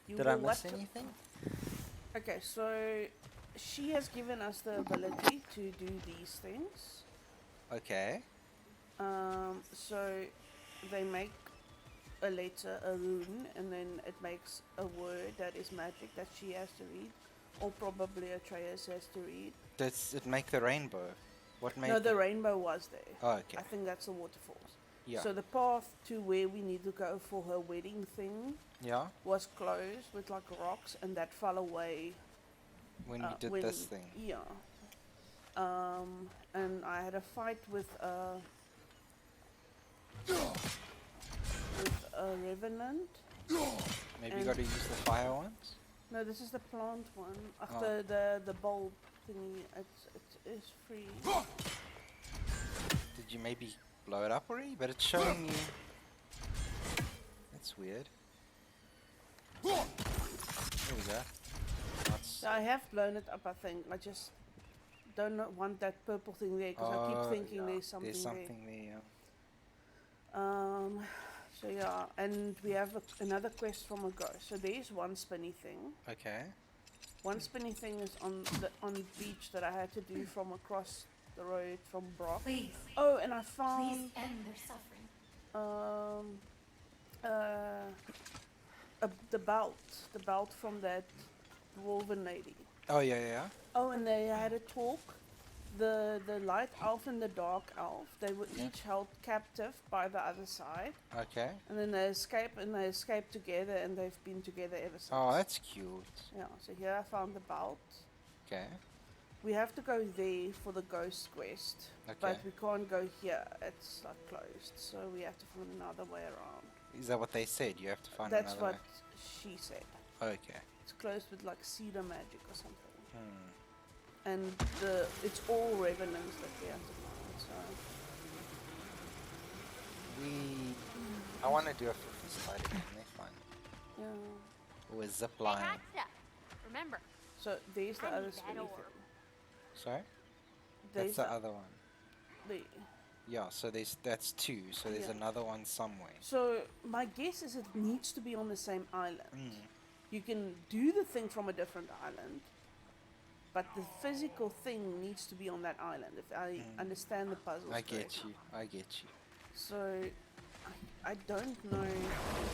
You Did I will miss what? anything? Okay, so she has given us the ability to do these things. Okay. So they make a letter, a rune, and then it makes a word that is magic that she has to read, or probably Atreus has to read. Does it make the rainbow? What made No, the rainbow was there. Oh, okay. I think that's the waterfalls. Yeah. So the path to where we need to go for her wedding thing Yeah? was closed with like rocks, and that fell away When you did when- this thing. Yeah. And I had a fight with a revenant. Maybe you and- gotta use the fire ones? No, this is the plant one. Oh. The bulb thingy. It is free. Did you maybe blow it up already? But it's showing you... That's weird. There we go. That's... So I have blown it up, I think. I just don't want that purple thing there because I keep thinking yeah. there's something There's something there, yeah. So yeah, and we have another quest from a ghost. So there's one spinny thing. Okay. One spinny thing is on the beach that I had to do from across the road from Brock. Please, Oh, and I please found end their suffering. the belt from that dwarven lady. Oh, yeah, yeah. Oh, and they had a talk. The light elf and the dark elf, they were Yeah. each held captive by the other side, Okay. and then they escape together, and they've been together ever since. Oh, that's cute. Yeah. So here I found the belt. Okay. We have to go there for the ghost quest, but Okay. we can't go here. It's like closed, so we have to find another way around. Is that what they said? You have to find That's another what she said. way. Okay. It's closed with like cedar magic or something. Hmm. And it's all revenants that we have to find. So I want to do a flippy slide again. They're fun. yeah. Or a zip Hey, line. hot stuff. Remember, So there's the I other need that spinny orb. thing. Sorry? There's That's the other one. the Yeah, so that's 2. So there's Yeah. another one somewhere. So my guess is it needs to be on the same island. Mm. You can do the thing from a different island, but the physical thing needs to be on that island. If I understand the puzzle. I get you. I get you. So I don't know.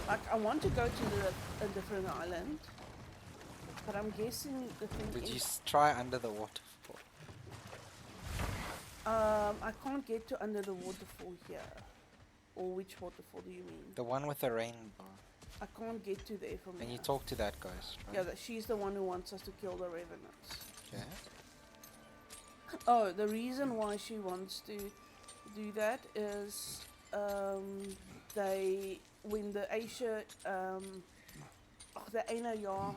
Like I want to go to a different island, but I'm guessing the thing Did is. you try under the waterfall? I can't get to under the waterfall here. Or which waterfall do you mean? The one with the rainbow. I can't get to there from And you here. talk to that ghost, right? Yeah, she's the one who wants us to kill the revenants. Okay. Oh, the reason why she wants to do that is when the Asia the ene jaar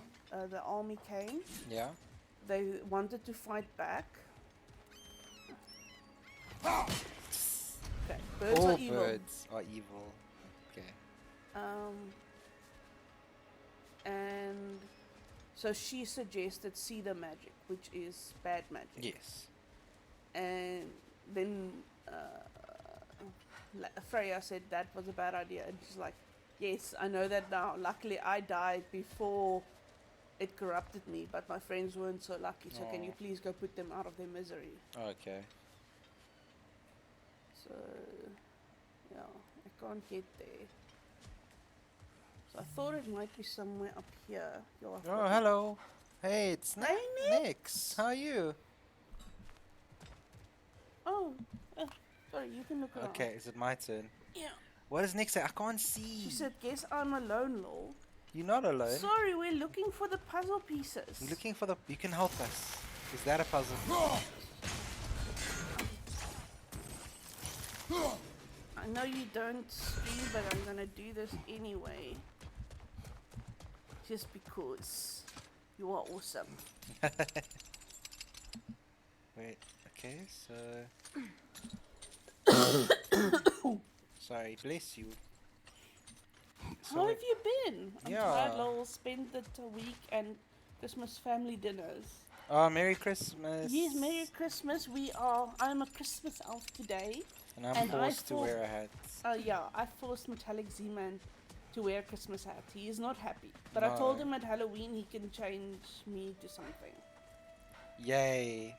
the army came, Yeah. they wanted to fight back. Okay, birds All are evil. birds are evil. Okay. And so she suggested cedar magic, which is bad magic. Yes. And then Freya said that was a bad idea, and she's like, yes, I know that now. Luckily I died before it corrupted me, but my friends weren't so lucky, so can you please go put them out of their misery? Okay. So yeah, I can't get there. So I thought it might be somewhere up here. Yo, I've Oh, got- hello. Hey, it's Hey, Nick. Nix. How are you? Oh, sorry, you can look around. Okay, is it my turn? Yeah. What does Nix say? I can't see. She said, guess I'm alone, lol. You're not alone. Sorry, we're looking for the puzzle pieces. You're looking for the... You can help us. Is that a puzzle? I know you don't stream, but I'm gonna do this anyway. Just because you are awesome. Wait, okay, so... Sorry, bless you. How have you been? I'm Yeah. tired, lol. Spent the week and Christmas family dinners. Oh, Merry Christmas. Yes, Merry Christmas. I'm a Christmas elf today. And I'm and I forced to thought- wear a hat. Yeah, I forced MetallicZman to wear a Christmas hat. He is not happy. But I told No. him at Halloween he can change me to something. Yay.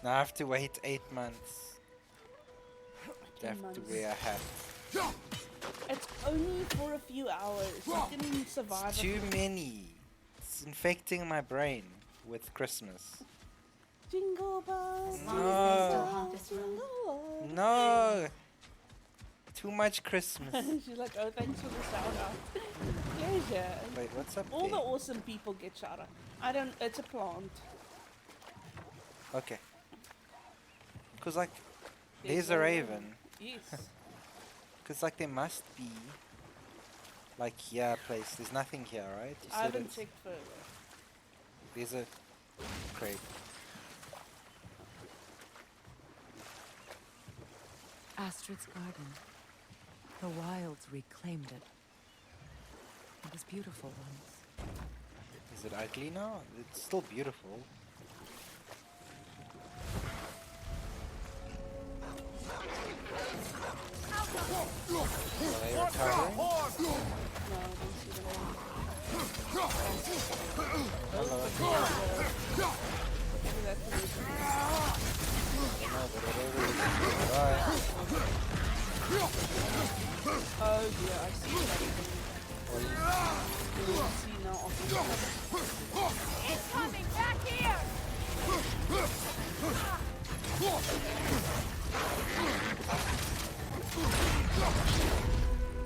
Now I have to wait 8 months. I 10 have to months. wear a hat. It's only for a few hours. You can survive. It's it. too many. It's infecting my brain with Christmas. Jingle bells. No. Jingle bells. No. Too much Christmas. She's like, oh, thanks for the shout out. Pleasure. Wait, what's up All there? the awesome people get shout out. I don't, it's a plant. Okay. Because like, there's a raven. Yes. Because like there must be, like here a place. There's nothing here, right? You I said haven't it's- checked further. There's a crate. Astrid's garden. The wilds reclaimed it. It was beautiful once. Is it ugly now? It's still beautiful. Are they recovering? No, I don't see them. Maybe that's the reason. No, but whatever it is. Alright. Oh dear, I see that. What do You will see now off the It's coming back here!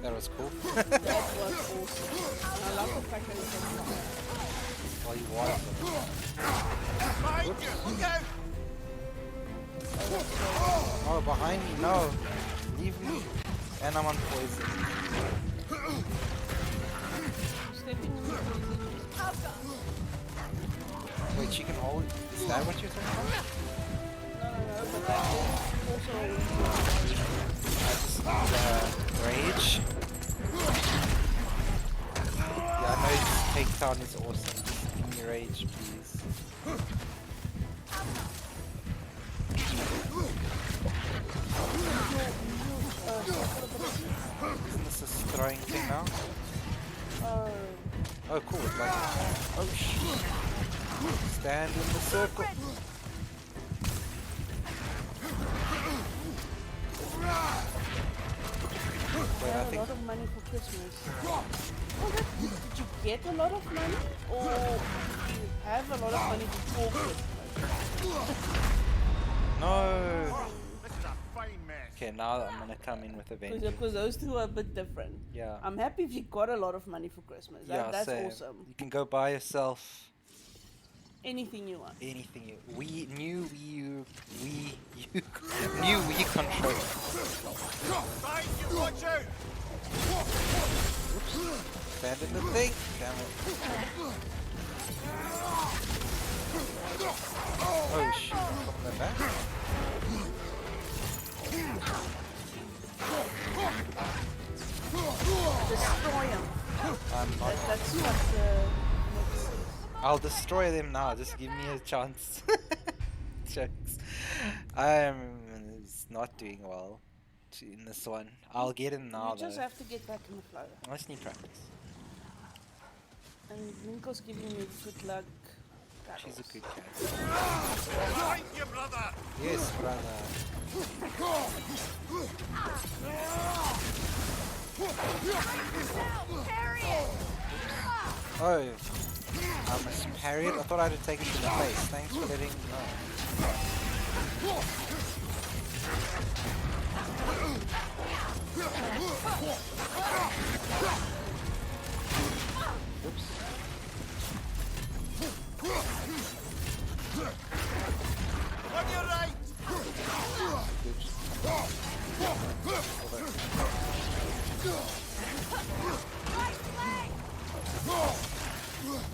That was cool. That was awesome. And I love the fact that it's on fire. While you water them. Oh, behind me, no. Leave me. And I'm on poison. Stepping in the poison. Wait, she can hold. Is that what you're talking about? No, but that is also a I just rage. Yeah, I know his takedown is awesome. Just give me rage, please. Isn't this a throwing thing now? Oh, cool. It's like, oh shit. Stand in the circle. Wait, I a think lot of money for Christmas. Oh, did you get a lot of money? Or did you have a lot of money before Christmas? no. This is a fine mess. Okay, now I'm gonna come in with a vengeance. Because those two are a bit different. Yeah. I'm happy if you got a lot of money for Christmas. Yeah, That's same. awesome. You can go buy yourself Anything you want. anything you new Wii controller. Find you, watch out! Oops. Stand in the thing. Damn it. Oh shit, from the back. Destroy them. I'm not. That's what the next is. I'll destroy them now. Just give me a chance. Jokes. I'm not doing well in this one. I'll get him now You just though. have to get back in the flow. I just need practice. And Linko's giving me good luck. She's a good cat. Find you, brother! Yes, brother. Parry it! Oh, I must parry it. I thought I had to take it to the face. Thanks for letting me know. Oops. On your right!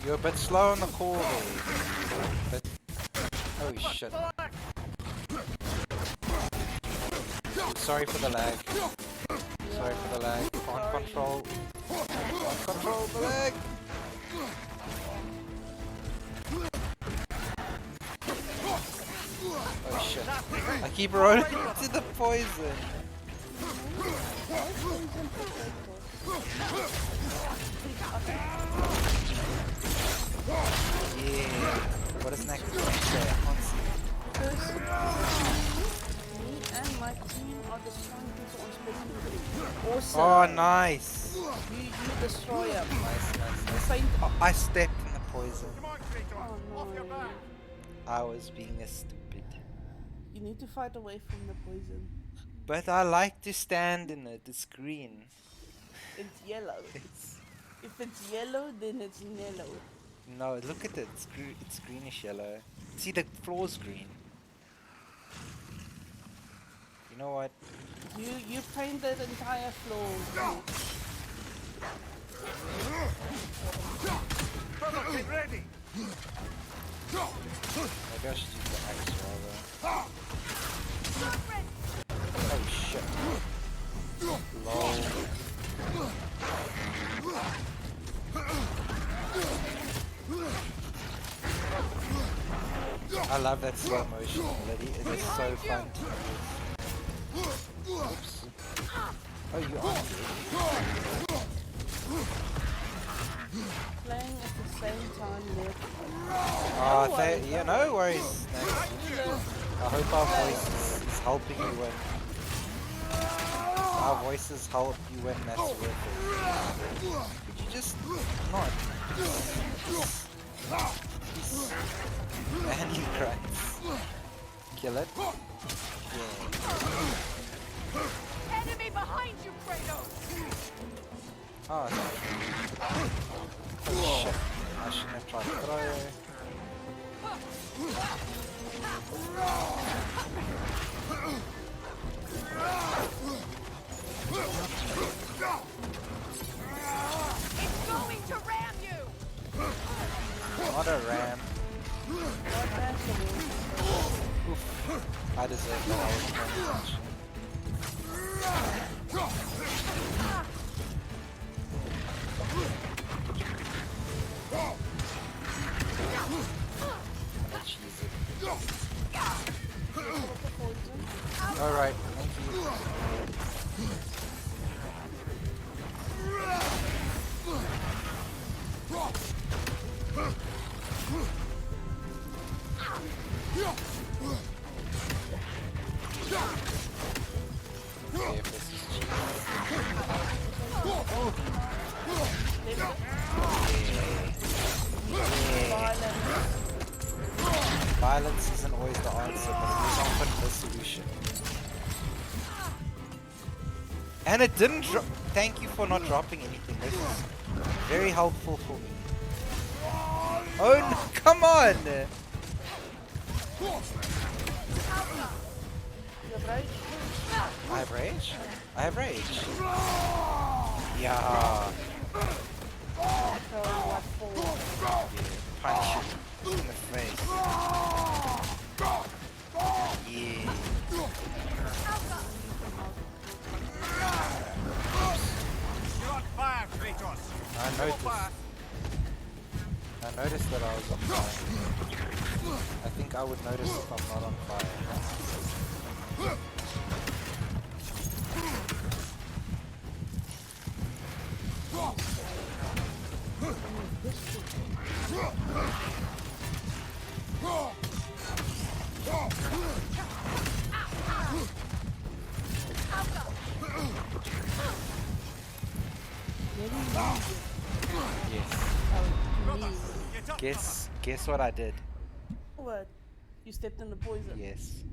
You're a bit slow on the call there. But oh shit. Sorry for the lag. Sorry for the lag. Can't control. Can't control the lag. Oh shit. I keep rolling into the poison. Yeah. What is next? Okay, I can't see. Me and my team are destroying people on Spectrum 3. Awesome. Oh, nice. You destroy them. Nice. Faint. Oh, I stepped in the poison. Come on, Kratos! Oh, Off your no. back! I was being a stupid. You need to fight away from the poison. But I like to stand in it. It's green. It's yellow. It's If it's yellow, then it's yellow. no, look at it. It's greenish yellow. See, the floor's green. You know what? You paint that entire floor. Brother, get ready! Maybe I should use the axe rather. Oh shit. Lol. I love that slow motion ability. It is so fun to use. Oops. Oh, you are. Playing at the same time with. Oh, yeah, no worries. No. I hope our voice is helping you win. Our voices help you win, that's worth it. Could you just not? Man, he cries. Kill it. Yeah. Enemy behind you, Kratos! Oh, no. Oh shit. I shouldn't have tried to throw. It's going to ram you! Not a ram. Oof. I deserve that. I was playing much. Let's use it. Alright, thank you. Okay, if this is cheap. Violence isn't always the answer, but it is often the solution. And it didn't drop. Thank you for not dropping anything. This is very helpful for me. Oh, no, come on! I have rage? I have rage. Yeah. Punch him in the face. Yeah. You're on fire, Kratos. I noticed that I was on fire. I think I would notice if I'm not on fire. Yes. Guess what I did? What? You stepped in the poison? Yes.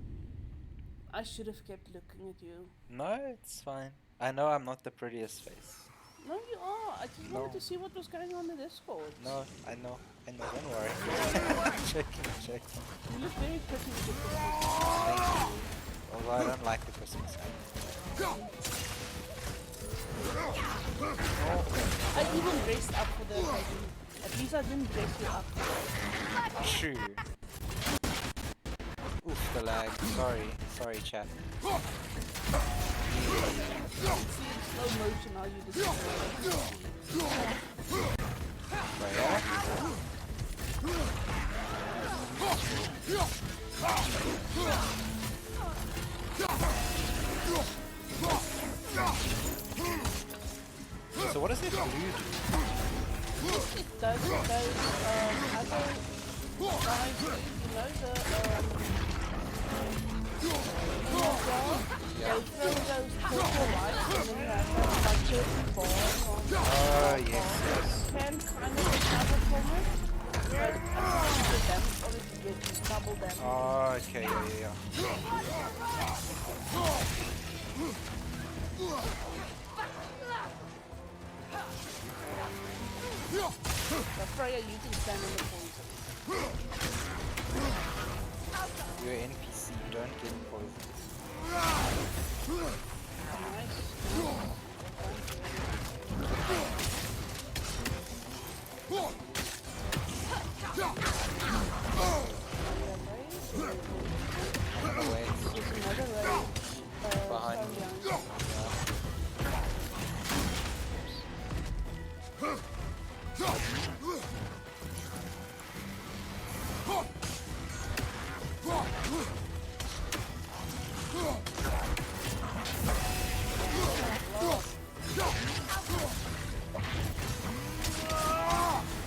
I should have kept looking at you. No, it's fine. I know I'm not the prettiest face. No, you are. I just wanted to see what was going on in Discord. No, I know, don't worry. Checking. You look very pretty with your Christmas. Thank you. Although I don't like the Christmas hat. I even dressed up for the occasion. At least I didn't dress you up. True. Oof, the lag. Sorry, chat. See in slow motion how you destroy. So what does this blue do? It does those other guys, you know, they throw those purple lights and then you have those like purple bars on Yes. can kind of recover from it, but I think the damage on it gets double damage. Oh, okay, yeah. But Freya, you can stand in the poison. You're an NPC, you don't get poisoned. Nice. Wait. There's another raid. Behind me.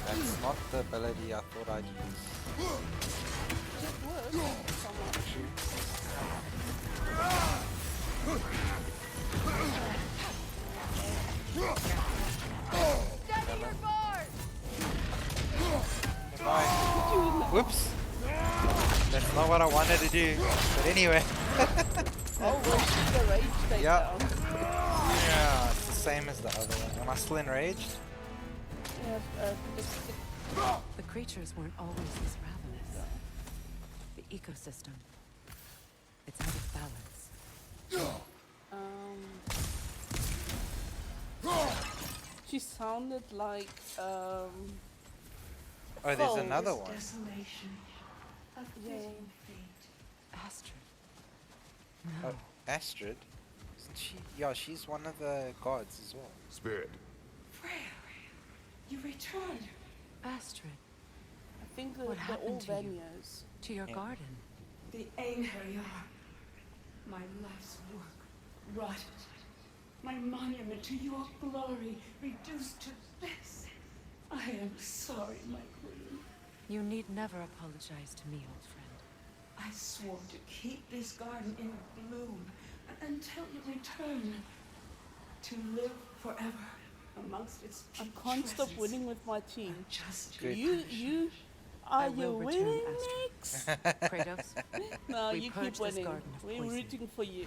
That's not the ability I thought I'd use. Whoops! That's not what I wanted to do. But anyway. Oh, well, she's the rage takedown. Yeah, it's the same as the other one. Am I still enraged? Yeah, The creatures weren't always this ravenous. The ecosystem. It's out of balance. She sounded like, Oh, there's another one. Desolation. A fitting fate. Astrid. Oh, Astrid? Isn't she? Yeah, she's one of the gods as well. Spirit. Freya, you returned. Astrid, I think what they're all happened to you? Vanyas. To your garden. The anger you are. My life's work rotted. My monument to your glory reduced to this. I am sorry, my queen. You need never apologize to me, old friend. I swore to keep this garden in bloom until you return. To live forever amongst its I can't stop treasures. winning with my team. Just Good. I Are you will return, winning Astrid. next? Kratos, No, We you purge keep this winning. garden of We're poison. rooting for you.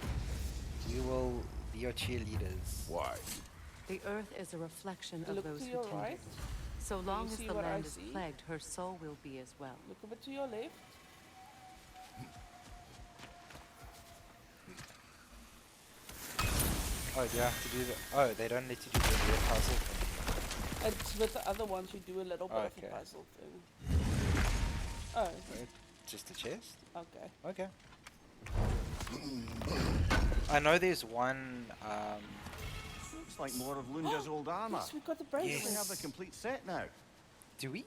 You will Be your cheerleaders. Why? The earth is a reflection of Look those to who your tend right. it. So long as see the what I land is see? plagued, her soul will be as well. Look a bit to your left. Oh, do you have to do the... Oh, they don't let you do the real puzzle thing. It's with the other ones you do a little bit of Okay. a puzzle thing. Oh, Just a chest? okay. Okay. I know there's one, Looks like more of Lunda's old armor. Yes, we got the We bracelets. have the complete set now. do we?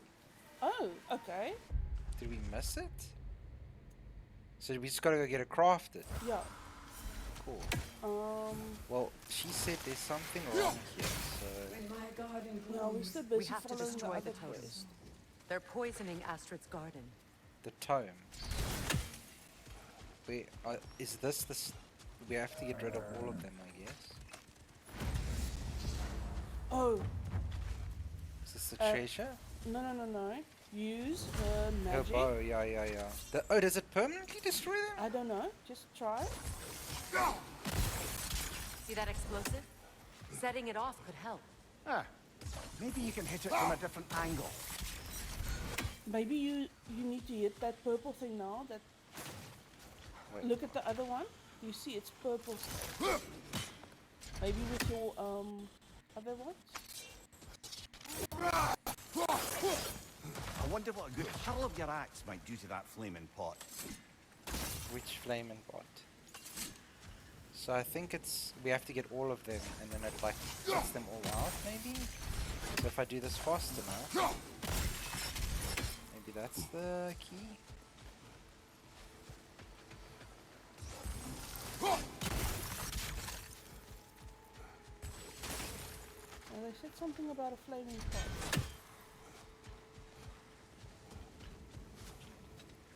Oh, okay. Did we miss it? So we just gotta go get it crafted. Yeah. Cool. Um, Well, she said there's something wrong here, so... When my garden no, we're blooms, still busy We have to following destroy the the other totem. quest. They're poisoning Astrid's garden. The tome. Wait, is this the... We have to get rid of all of them, I guess. Oh, Is this the Uh, treasure? no. Use the Her magic. bow, yeah. Oh, does it permanently destroy them? I don't know. Just try. See that explosive? Setting it off could help. Ah, maybe you can hit it from a different angle. Maybe you need to hit that purple thing now. That. Wait. Look at the other one. You see it's purple. Maybe with your other ones. I wonder what a good hurl of your axe might do to that flaming pot. Which flaming pot? So I think it's... We have to get all of them, and then it like gets them all out, maybe? So if I do this fast enough... Maybe that's the key? Oh, they said something about a flaming pot.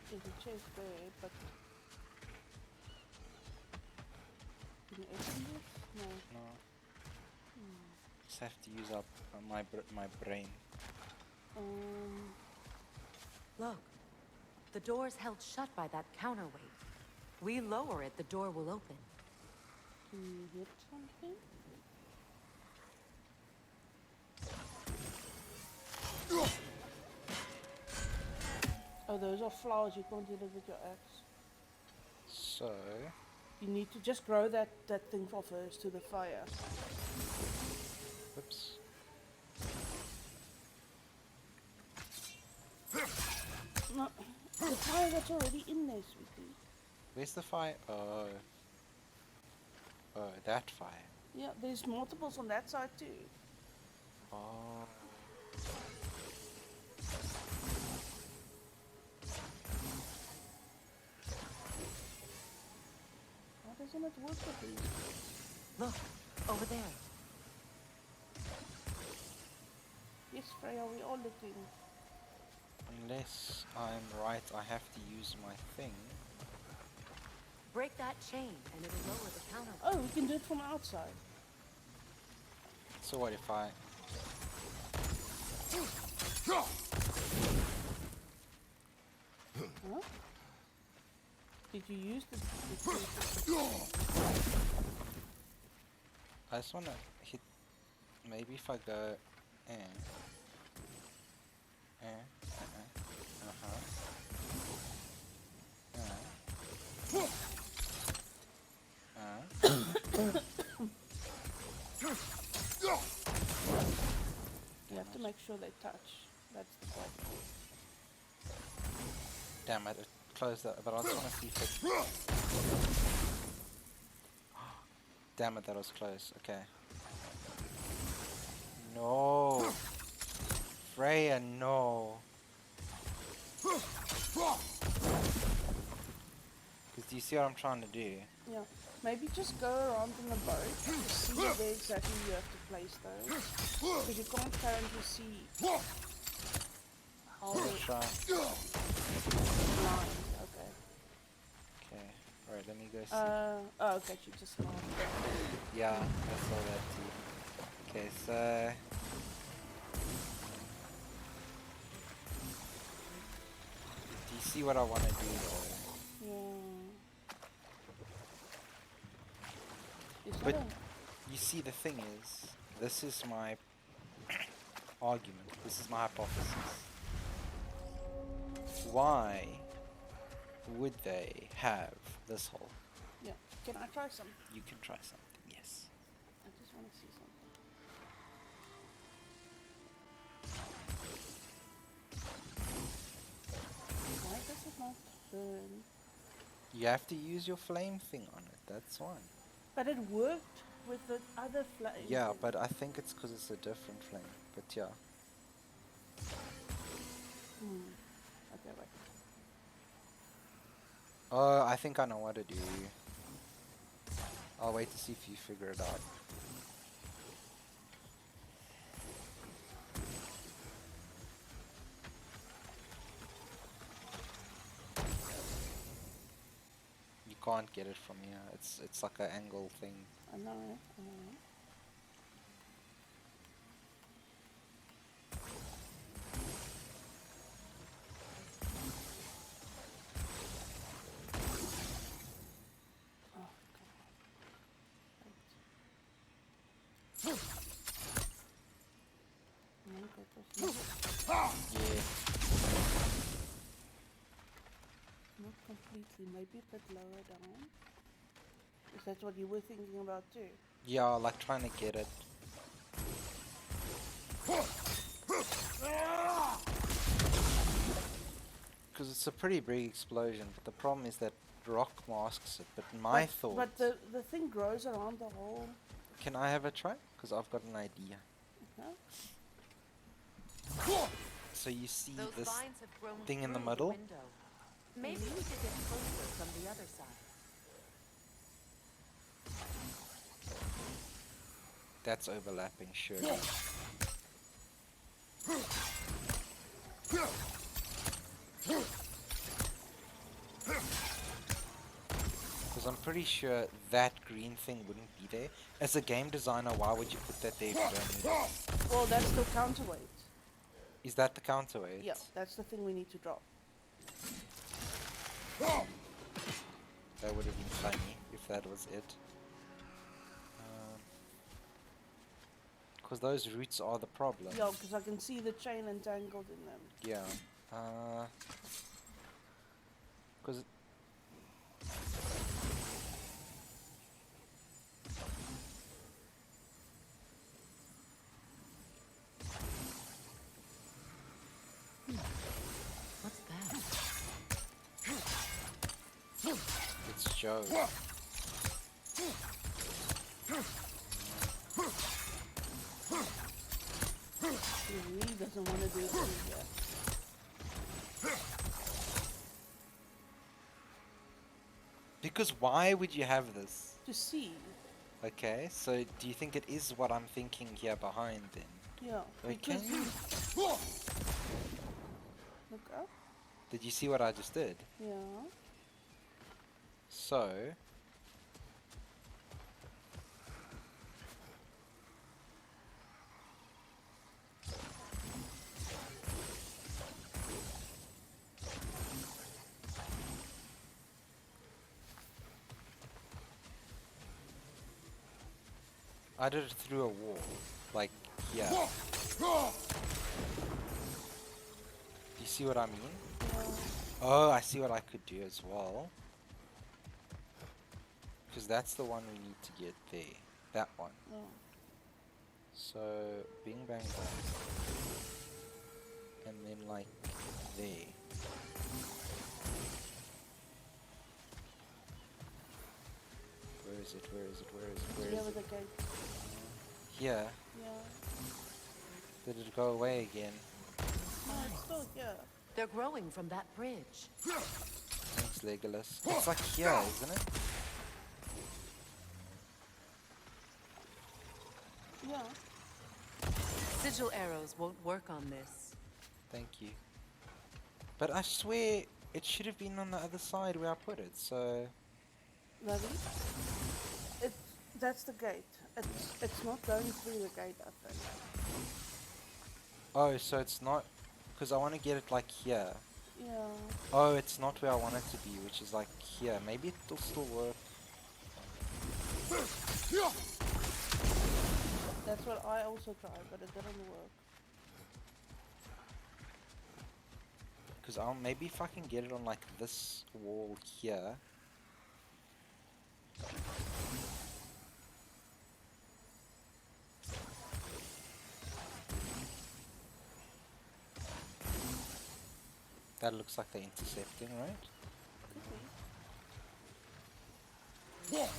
There's a chest there, but can you open this? No. No. Just have to use up my brain. Look, the door's held shut by that counterweight. We lower it, the door will open. Can you hit something? Oh, those are flowers. You can't hit it with your axe. So... You need to just grow that thing for first to the fire. Oops. No, the fire that's already in there, sweetie. Where's the fire? Oh. Oh, that fire. Yeah, there's multiples on that side too. Oh. Why doesn't it work with these? Look, over there. Yes, Freya, we are looking. Unless I'm right, I have to use my thing. Break that chain and it'll lower the counterweight. Oh, we can do it from outside. So what if I... Huh? Did you use the I just wanna hit... Maybe if I go... You have to make sure they touch. That's the problem. Damn it, it closed that, but I just wanna see if it... Damn it, that was close. Okay. No. Freya, no. Because do you see what I'm trying to do? Yeah. Maybe just go around in the boat to see where exactly you have to place those. Because you can't currently see how I'll they're try. blind. Okay. Okay. Alright, let me go see. Oh, okay, she just marked Yeah, I saw that too. Okay, so... Do you see what I want to do though? Yeah. Is But that you see, the thing is, this is my argument. This is my hypothesis. Why would they have this hole? yeah. Can I try some? You can try something, yes. I just want to see something. Why does it not burn? You have to use your flame thing on it, that's one. But it worked with the other flame. Yeah, but I think it's because it's a different flame. But yeah. Okay, wait. Oh, I think I know what to do. I'll wait to see if you figure it out. You can't get it from here. It's like an angle thing. I know, I know. Oh, God. Yeah. Not completely, maybe a bit lower down. Is that what you were thinking about too? Yeah, like trying to get it. Because it's a pretty big explosion, but the problem is that rock masks it. But my thought... But the thing grows around the hole. Can I have a try? Because I've got an idea. So you see Those this vines have grown thing in the through middle? window. Maybe we could get closer from the other side. That's overlapping, surely. Because I'm pretty sure that green thing wouldn't be there. As a game designer, why would you put that there if you don't need it? Well, that's the counterweight. Is that the counterweight? Yeah, that's the thing we need to drop. That would have been funny if that was it. Because those roots are the problem. Yeah, because I can see the chain entangled in them. Yeah. Because... What's that? It's Joe. He really doesn't want to do it yet. Because why would you have this? To see. Okay, so do you think it is what I'm thinking here behind then? Yeah. Okay. Because look up. Did you see what I just did? Yeah. So... I did it through a wall, like, yeah. Do you see what I mean? Yeah. Oh, I see what I could do as well. Because that's the one we need to get there. That one. Oh. So, bing bang bang. And then like, there. Where is it? Where is it? Where is it? Where Yeah, is with it? the gate. Here. Yeah. Did it go away again? No, it's still here. They're growing from that bridge. Thanks, Legolas. It's like here, isn't it? Yeah. Sigil arrows won't work on this. Thank you. But I swear it should have been on the other side where I put it, so... Maybe. That's the gate. It's not going through the gate, I think. Oh, so it's not... Because I want to get it like here. Yeah. Oh, it's not where I want it to be, which is like here. Maybe it'll still work. what I also tried, but it didn't work. Because I'll maybe if I can get it on like this wall here. That looks like they're intercepting, right? Nope.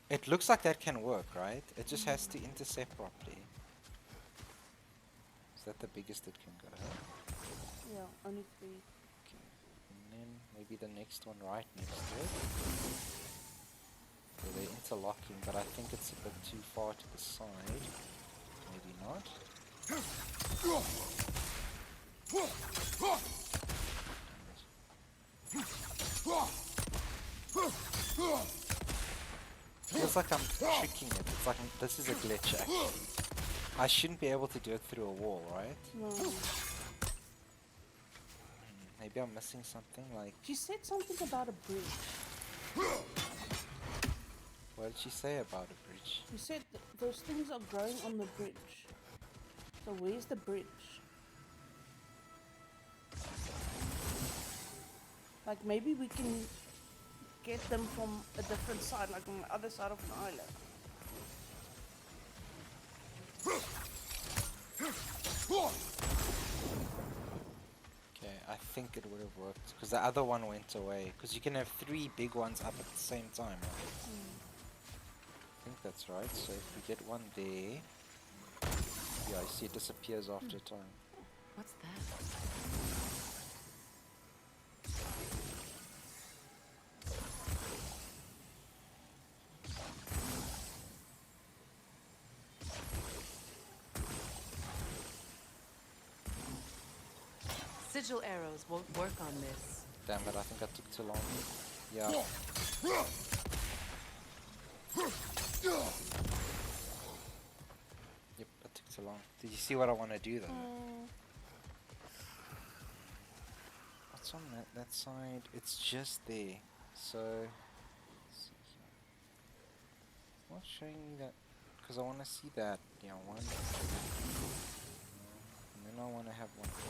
It looks like that can work, right? It just has to intercept properly. Is that the biggest it can go? Yeah, only 3. Okay. And then maybe the next one right next to it. So they're interlocking, but I think it's a bit too far to the side. Maybe not. Feels like I'm tricking it. It's like this is a glitch actually. I shouldn't be able to do it through a wall, right? No. Maybe I'm missing something like... She said something about a bridge. What did she say about a bridge? She said those things are growing on the bridge. So where's the bridge? Like maybe we can get them from a different side, like on the other side of an island. Okay, I think it would have worked because the other one went away. Because you can have 3 big ones up at the same time, right? I think that's right. So if we get one there, yeah, I see it disappears after time. What's that? Sigil arrows won't work on this. Damn it, I think I took too long. Yeah. Yep, that took too long. Did you see what I want to do though? What's on that side? It's just there. So, let's see here. It's not showing me that because I want to see that. Yeah, one. And then I want to have one here.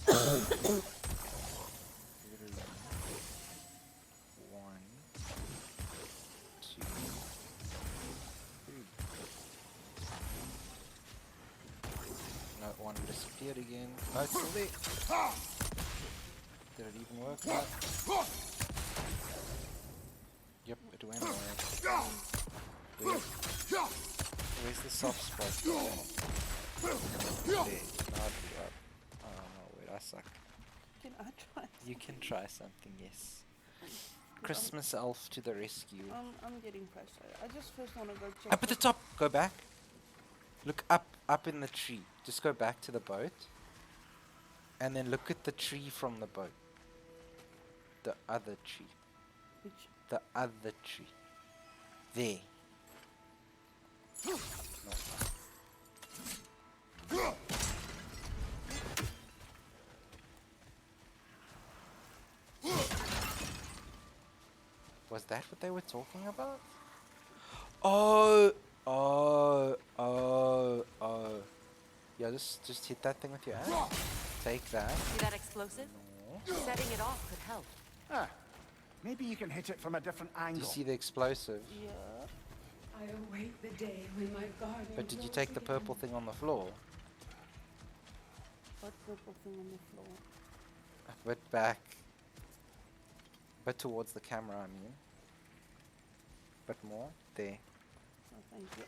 Literally. 1, 2, 3. No, one disappeared again. No, it's still there. Did it even work? Yep, it went away. Where's the soft spot? There. Now it blew up. Oh no, wait, I suck. Can I try? You can try something, yes. Christmas elf to the rescue. I'm getting frustrated. I just first want to go check. Up at the top! Go back. Look up in the tree. Just go back to the boat. And then look at the tree from the boat. The other tree. Which? The other tree. There. No. Was that what they were talking about? Oh. Yeah, just hit that thing with your axe. Take that. See that explosive? No. Setting it off could help. Ah, maybe you can hit it from a different Do angle. you see the explosive? Yeah. I await the day when my guardian. But did you take the purple thing on the floor? What purple thing on the floor? A bit back. But towards the camera, I mean. Bit more. There. Oh, thank you.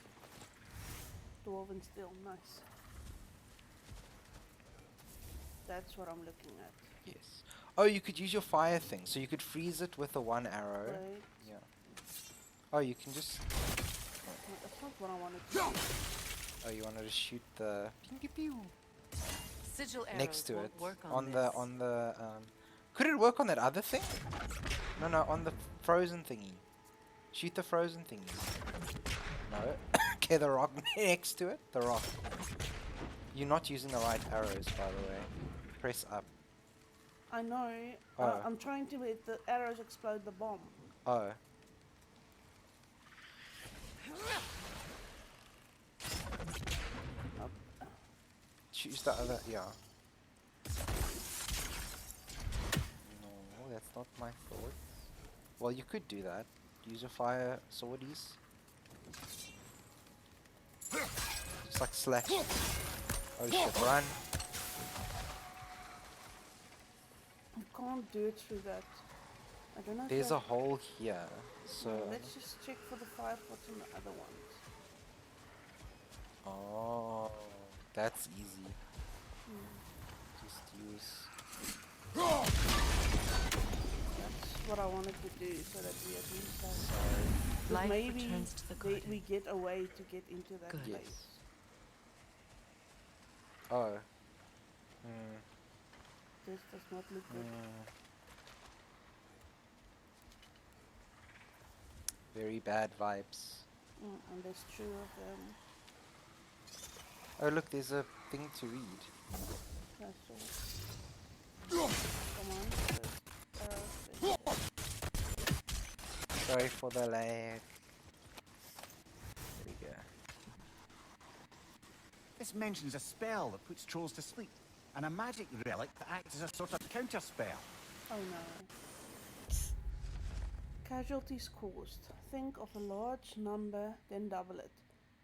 Dwarven steel, nice. That's what I'm looking at. Yes. Oh, you could use your fire thing. So you could freeze it with the 1 arrow. Right. Yeah. Oh, you can just... No, that's not what I wanted to do. Oh, you wanted to shoot the... Pew, pew. Sigil arrows Next to won't it. work On this. the... Could it work on that other thing? No, on the frozen thingy. Shoot the frozen thingy. No. Okay, the rock next to it. The rock. You're not using the right arrows, by the way. Press up. I know. Oh. I'm trying to let the arrows explode the bomb. Oh. Choose the other, yeah. No, that's not my thoughts. Well, you could do that. Use your fire swordies. Just like slash. Oh shit, run. I can't do it through that. I don't know if There's that- a hole here, so... Well, let's just check for the fire pots and the other ones. Oh, that's easy. Just use... That's what I wanted to do, so that we at least have... Life maybe returns to the garden. we get a way to get into that Good. place. Yes. Oh. Hmm. This does not look good. Very bad vibes. And there's two of them. Oh look, there's a thing to read. That's all. Come on. There's arrows. Sorry for the lag. There we go. This mentions a spell that puts trolls to sleep, and a magic relic that acts as a sort of counter spell. Oh no. Casualties caused. Think of a large number, then double it.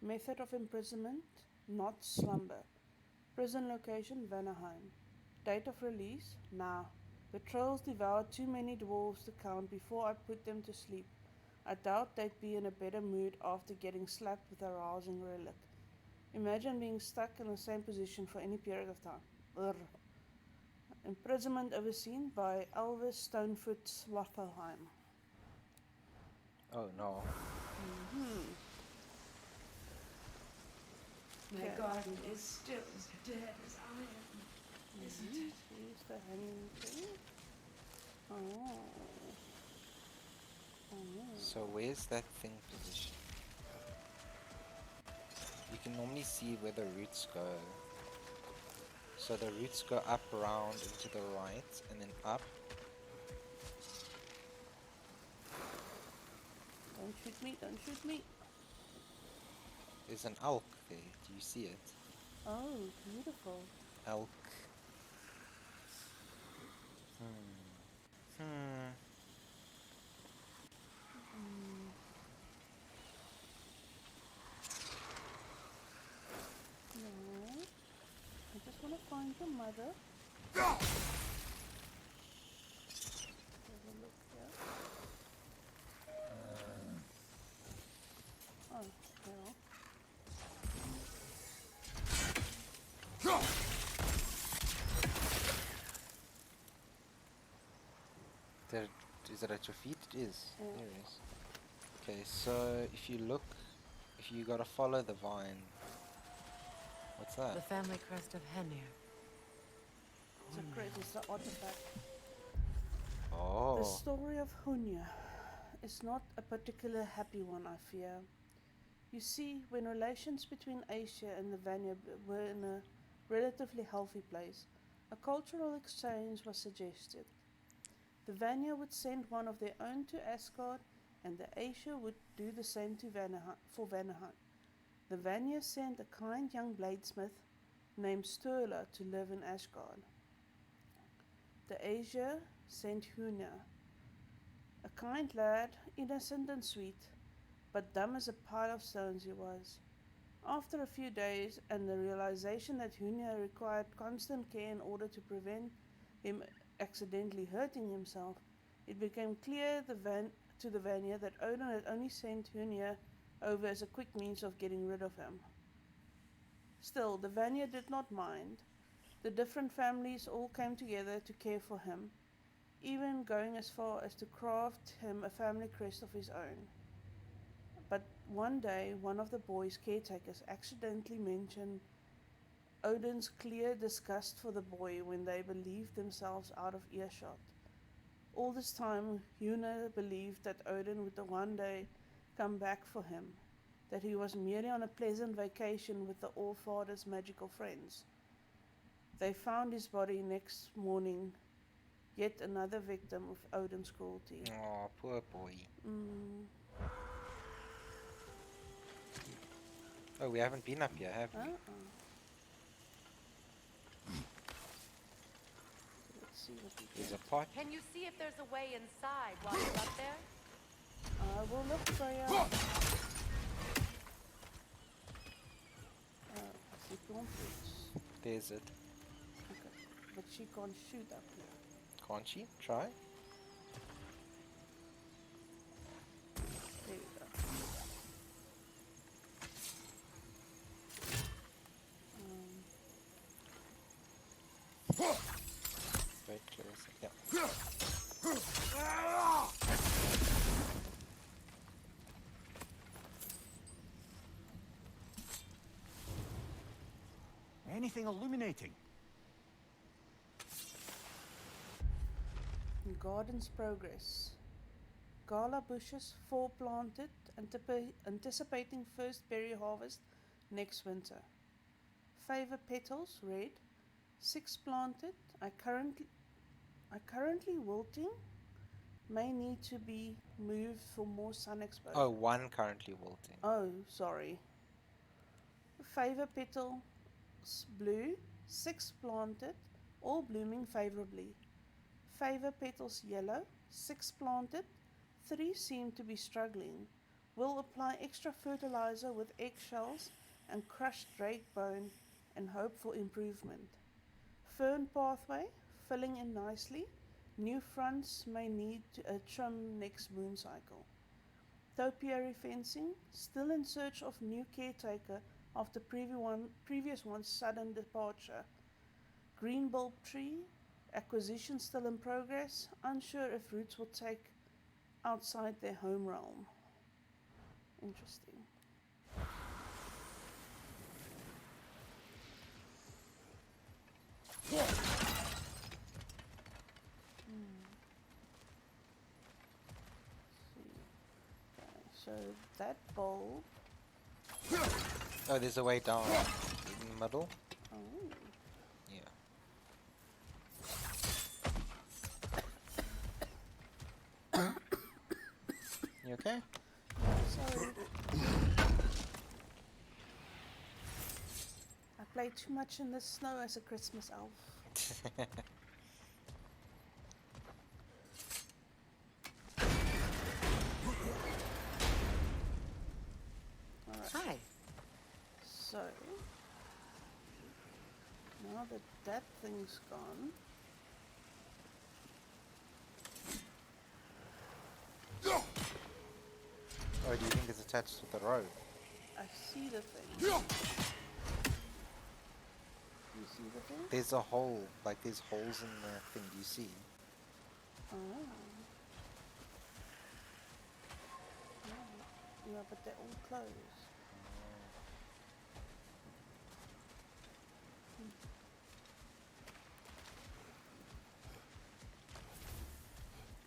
Method of imprisonment, not slumber. Prison location, Vanaheim. Date of release, now. The trolls devoured too many dwarves to count before I put them to sleep. I doubt they'd be in a better mood after getting slapped with a rousing relic. Imagine being stuck in the same position for any period of time. Urgh. Imprisonment overseen by Elvis Stonefoot Swaffelheim. Oh no. My Okay. garden is still as dead as I am, isn't it? Here's the hanging thing. Oh. So where's that thing positioned? You can normally see where the roots go. So the roots go up, around, and to the right, and then up. Don't shoot me, don't shoot me. There's an elk there. Do you see it? Oh, beautiful. Elk. No. I just want to find your mother. Have a look here. Oh, well. There, is it at your feet? It is. Yeah. There it is. Okay, so if you look, if you gotta follow the vine. What's that? The family crest of Henir. It's a crest, it's an artifact. Oh. The story of Hunya is not a particular happy one, I fear. You see, when relations between Asia and the Vanya were in a relatively healthy place, a cultural exchange was suggested. The Vanya would send one of their own to Asgard, and the Asia would do the same to Vanaheim. The Vanya sent a kind young bladesmith named Sturla to live in Asgard. The Asia sent Huna, a kind lad, innocent and sweet, but dumb as a pile of stones he was. After a few days, and the realization that Hunya required constant care in order to prevent him accidentally hurting himself, it became clear to the Vanya that Odin had only sent Hunya over as a quick means of getting rid of him. Still, the Vanya did not mind. The different families all came together to care for him, even going as far as to craft him a family crest of his own. But one day, one of the boy's caretakers accidentally mentioned Odin's clear disgust for the boy when they believed themselves out of earshot. All this time, Huna believed that Odin would one day come back for him, that he was merely on a pleasant vacation with the All-Father's magical friends. They found his body next morning, yet another victim of Odin's cruelty. Oh, poor boy. Oh, we haven't been up here, have we? Let's see what we There's get. a pot. Can you see if there's a way inside while you're up there? I will look for you. I see plant roots. There's it. Okay. But she can't shoot up here. Can't she? Try. There we go. Very close. Yeah. Anything illuminating? Garden's progress. Gala bushes 4 planted, anticipating first berry harvest next winter. Favor petals red, 6 planted. I currently wilting. May need to be moved for more sun exposure. Oh, one currently wilting. Oh, sorry. Favor petals blue, 6 planted, all blooming favorably. Favor petals yellow, 6 planted, 3 seem to be struggling. Will apply extra fertilizer with eggshells and crushed drake bone and hope for improvement. Fern pathway, filling in nicely. New fronts may need a trim next moon cycle. Topiary fencing, still in search of new caretaker after previous one's sudden departure. Green bulb tree, acquisition still in progress, unsure if roots will take outside their home realm. Interesting. So that bulb. Oh, there's a way down in the middle. Oh. Yeah. You okay? Sorry. I played too much in the snow as a Christmas elf. Hi. So, now that that thing's gone, Oh, do you think it's attached to the rope? I see the thing. You see the thing? There's a hole, like there's holes in the thing, do you see? Oh. Yeah, but they're all closed.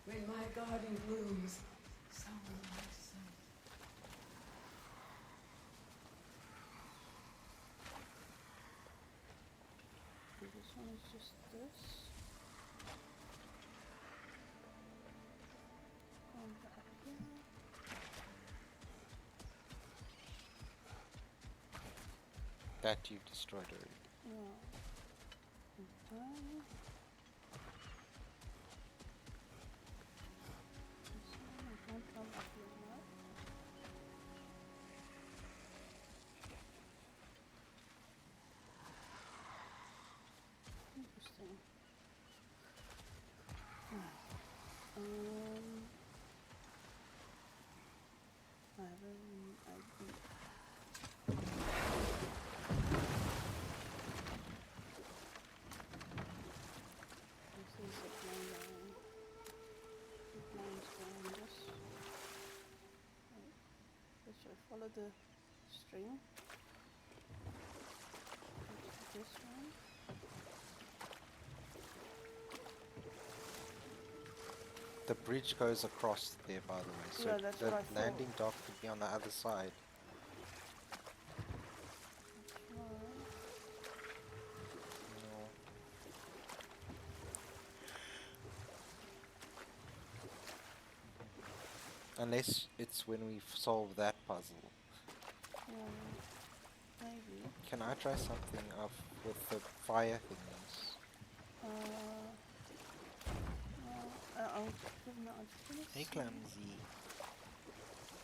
When my garden blooms, so will my son. Okay, this one is just this. Come back here. That you've destroyed already. Yeah. Okay. This one I can't come up here now. Interesting. I have an idea. This is a plain line. The line's going this. This should follow the string. This one. The bridge goes across there, by the way, so Yeah, that's the what I thought. landing dock could be on the other side. No. Unless it's when we solve that puzzle. Yeah. actually. Can I try something off with the fire things? I'll give no, I'm just gonna Hey see. clumsy.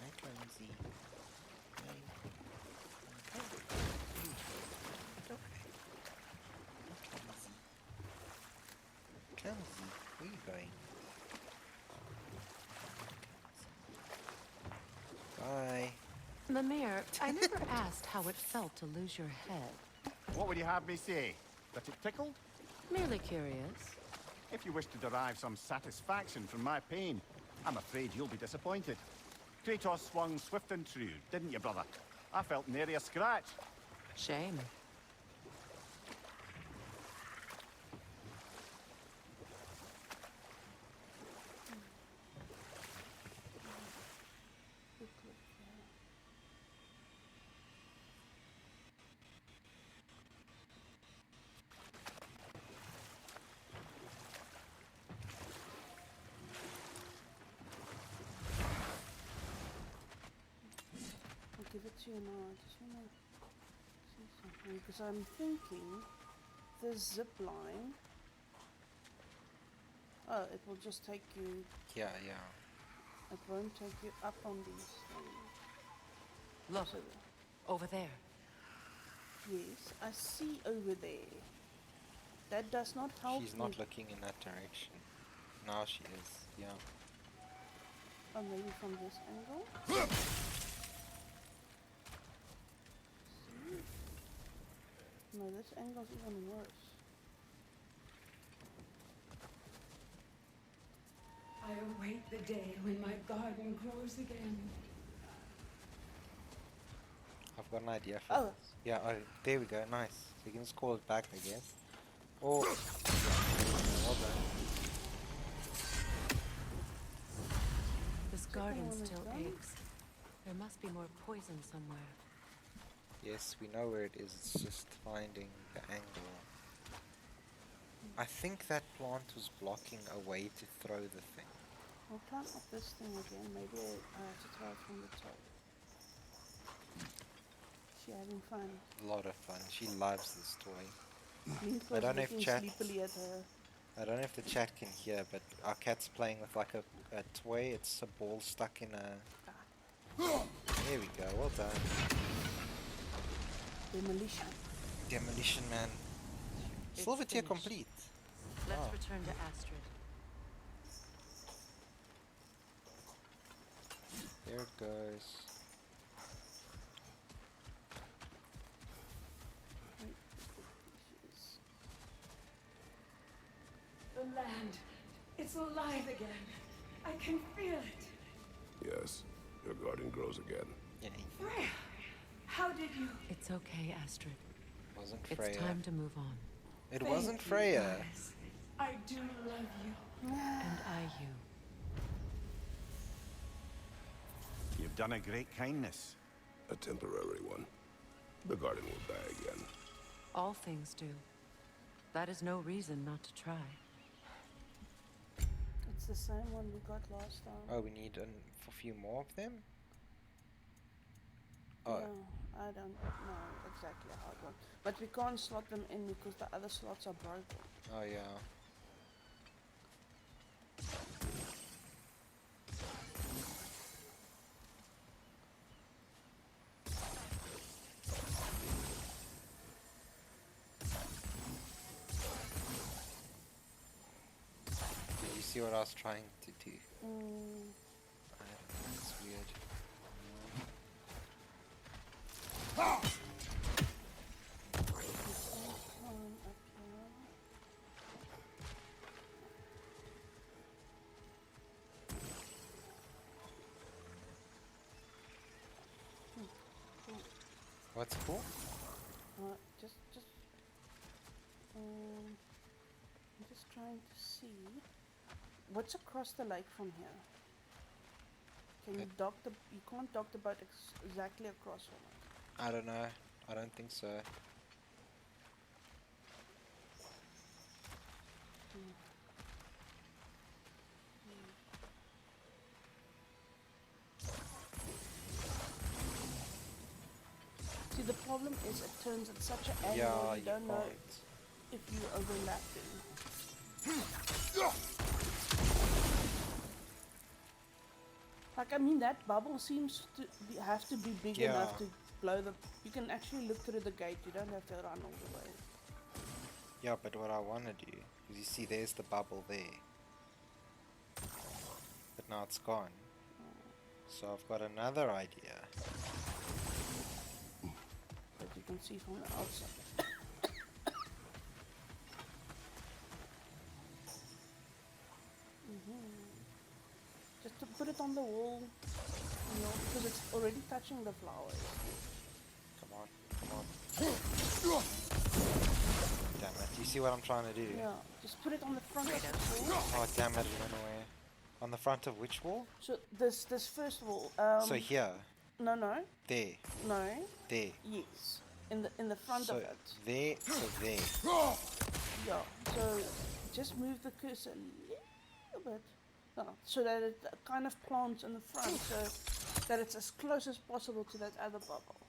Hey clumsy. Hey. Clumsy. Clumsy. Where are you going? Bye. Mimir, I never asked how it felt to lose your head. What would you have me say? That it tickled? Merely curious. If you wish to derive some satisfaction from my pain, I'm afraid you'll be disappointed. Kratos swung swift and true, didn't you, brother? I felt nary a scratch. Shame. I'll give it to you now. I just wanna see something because I'm thinking the zip line. Oh, it will just take you. Yeah. It won't take you up on these things. Look, So, over there. yes, I see over there. That does not help She's me. not looking in that direction. Now she is. Yeah. Oh, maybe from this angle. See? No, this angle's even worse. I await the day when my garden grows again. I've got an idea for Oh. this. Yeah, oh, there we go. Nice. So you can just call it back, I guess. Or... well done. This garden one is still done. aches. There must be more poison somewhere. Yes, we know where it is. It's just finding the angle. I think that plant was blocking a way to throw the thing. I'll climb up this thing again. Maybe I have to try it from the top. She having fun. A lot of fun. She loves this toy. Link I was don't know if looking chat- sleepily at her. I don't know if the chat can hear, but our cat's playing with like a toy. It's a ball stuck in a... There we go. Well done. Demolition. Demolition Man. It's Silver tier finished. complete. Let's Wow. return to Astrid. There it goes. The land, it's alive again. I can feel it. Yes, your garden grows again. Yeah, Freya, how did you? It's okay, Astrid. wasn't It's Freya. time to move on. It Thank wasn't you, Freya. guys. I do love you. And I you. You've done a great kindness. A temporary one. The garden will die again. All things do. That is no reason not to try. It's the same one we got last time. Oh, we need a few more of them? Oh, No, I don't know exactly how it works. But we can't slot them in because the other slots are broken. oh yeah. Did you see what I was trying to do? I don't know, it's weird. Climb up here. What's cool? Just, I'm just trying to see what's across the lake from here. Can you dock the? You can't dock the boat exactly across from it. I don't know. I don't think so. See, the problem problem is it turns at such an angle Yeah, you don't know can't. if you're overlapping. Like, I mean, that bubble seems to have to be big enough to blow the... You can actually look through the gate, you don't have to run all the way. Yeah, but what I want to do is, you see, there's the bubble there, but now it's gone. So I've got another idea. That you can see from the outside. Just to put it on the wall, you know, because it's already touching the flowers. Come on, come on. Damn it, do you see what I'm trying to do? Yeah, just put it on the front of the wall. Oh damn it, it went away. On the front of which wall? So this first wall. So here. No. There. No. There. Yes. In the front of it. There, so there. Yeah. So just move the cursor a little bit. So that it kind of plants in the front, so that it's as close as possible to that other bubble.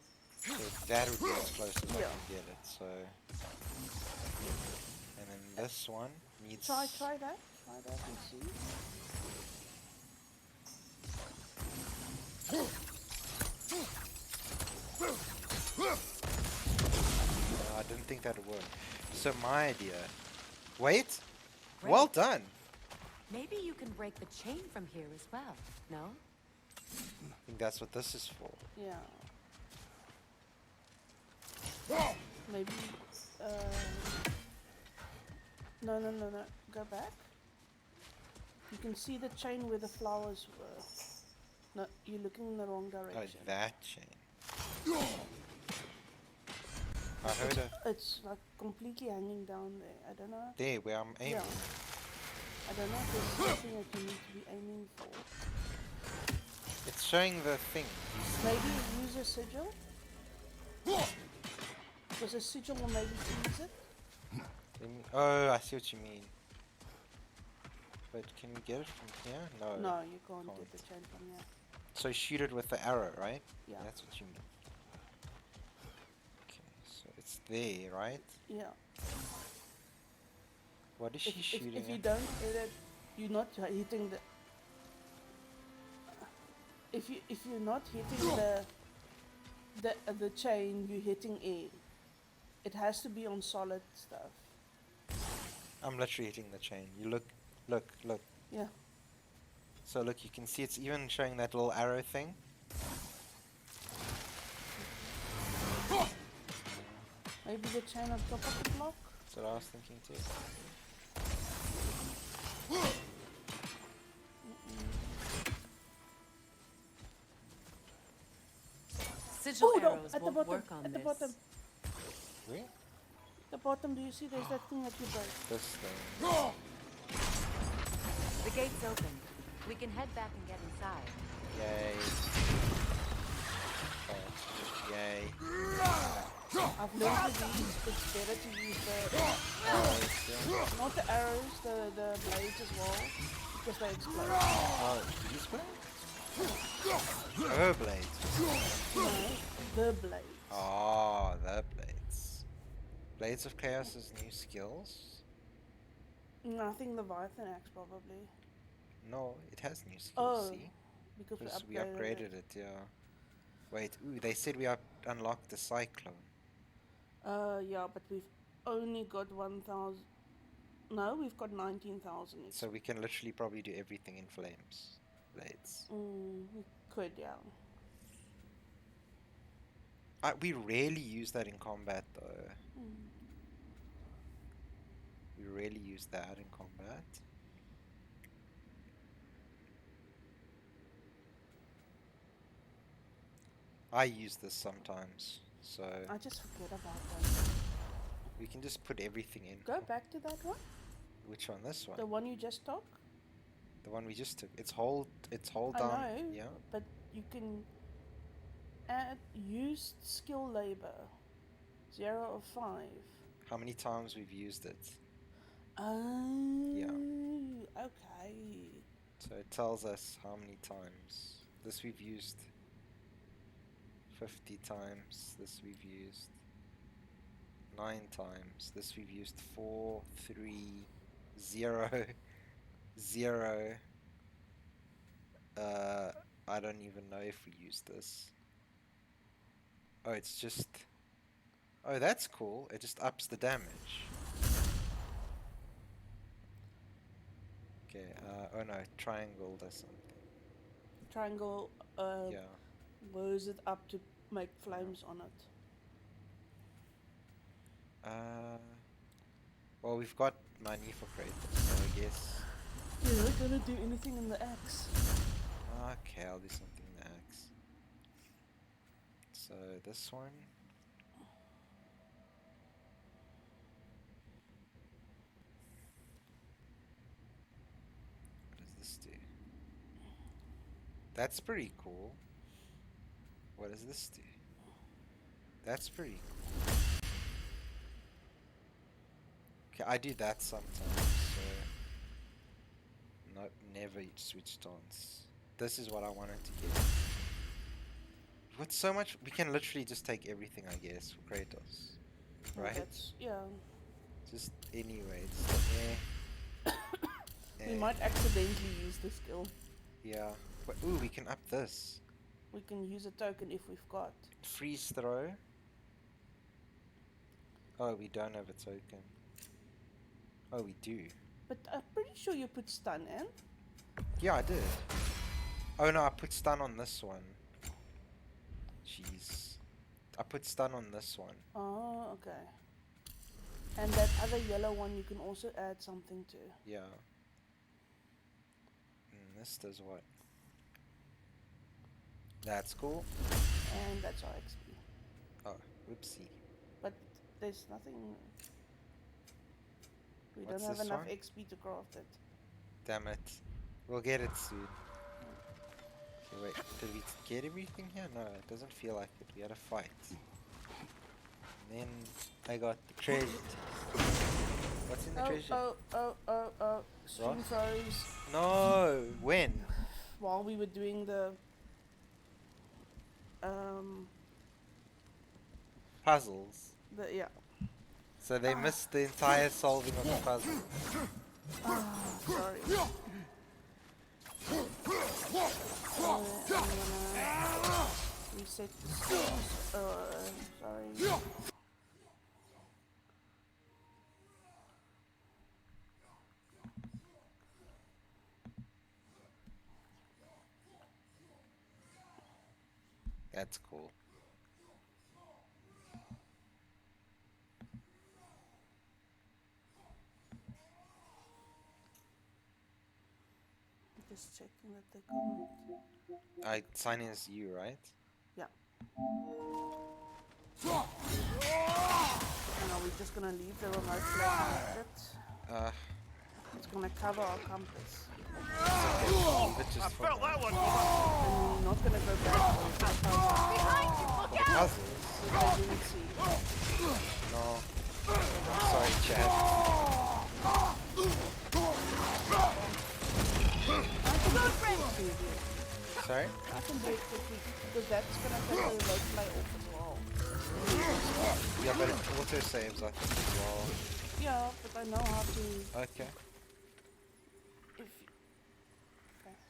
So that would be as close as I Yeah. can get it. So, and then this one needs. Try that. Try that and see. No, I didn't think that would work. So my idea. Wait. Great. Well done. Maybe you can break the chain from here as well, no? I think that's what this is for. Yeah. Maybe. No. Go back. You can see the chain where the flowers were. No, you're looking in the wrong Oh, direction. that chain. I heard it. It's like completely hanging down there. I don't know. There, where I'm aiming. Yeah. I don't know if there's something that you need to be aiming for. It's showing the thing. Maybe use a sigil? Because a sigil will maybe freeze it. Oh, I see what you mean. But can we get it from here? No. No, you can't get the chain from here. So shoot it with the arrow, right? Yeah. That's what you mean. Okay, so it's there, right? Yeah. What is she shooting if you at? don't hit it, you're not hitting the... If you're not hitting the chain, you're hitting air. It has to be on solid stuff. I'm literally hitting the chain. You look. Yeah. So look, you can see it's even showing that little arrow thing. Maybe the chain on top of the block? That's what I was thinking too. Sigil Oh, no, arrows at the won't bottom, work on at the this. bottom. Where? The bottom, do you see there's that thing that you break? This thing. The gate's open. We can head back and get inside. Yay. Yay. I've learned to use, it's better to use the, not the arrows, the blades as well, because they explode. Oh, these blades? Her blades. No, the blades. Oh, the blades. Blades of Chaos's new skills? No, I think Leviathan axe probably. No, it has new skills, Oh, see? because We upgraded it, yeah. Wait, ooh, they said we unlocked the Cyclone. Yeah, but we've only got 1,000. No, we've got 19,000. So we can literally probably do everything in flames. Blades. We could, yeah. We rarely use that in combat though. We rarely use that in combat. I use this sometimes, so I just forget about that. we can just put everything in. Go back to that one. Which one? This one? The one you just took. The one we just took. It's hold I down. know, Yeah. but you can add used skill labor. 0 of 5. How many times we've used it? Oh. Yeah. Okay. So it tells us how many times. This we've used 50 times. This we've used 9 times. This we've used 4, 3, 0, 0. I don't even know if we used this. Oh, it's just... Oh, that's cool. It just ups the damage. Okay, oh no, triangle does something. Triangle, Yeah. blows it up to make flames on it. Well, we've got money for Kratos, so I guess... You're not gonna do anything in the axe. Okay, I'll do something in the axe. So, this one... What does this do? That's pretty cool. What does this do? That's pretty cool. Okay, I do that sometimes, so... Nope, never switched on. This is what I wanted to get. With so much... We can literally just take everything, I guess, for Kratos. Right? That's, yeah. Just anyway, it's like, We might accidentally use the skill. Yeah. But, ooh, we can up this. We can use a token if we've got. Freeze throw. Oh, we don't have a token. Oh, we do. But I'm pretty sure you put stun in. Yeah, I did. Oh no, I put stun on this one. Jeez. I put stun on this one. Oh, okay. And that other yellow one you can also add something to. Yeah. This does what? That's cool. And that's our XP. Oh, whoopsie. But there's nothing... We What's don't have this enough one? XP to craft it. Damn it. We'll get it soon. Okay, wait. Did we get everything here? No, it doesn't feel like it. We had a fight. And then I got the treasure chest. What's in the treasure? Stream What? froze No! When? while we were doing the Puzzles. yeah. So they missed the entire solving of the puzzle. Sorry. I'm gonna reset the streams. Sorry. That's cool. Just checking that they comment. I sign in as you, right? Yeah. And are we just gonna leave the remote flag like that? It's gonna cover our compass. I felt that one. And we're not gonna go back to the puzzle. Behind you! Look out! Puzzles? I didn't see. No. Sorry, Chad. Sorry? I can do it quickly because that's gonna take the remote fly off as well. Yeah, but it auto saves, I think, as well. Yeah, but I know how to. Okay. Okay,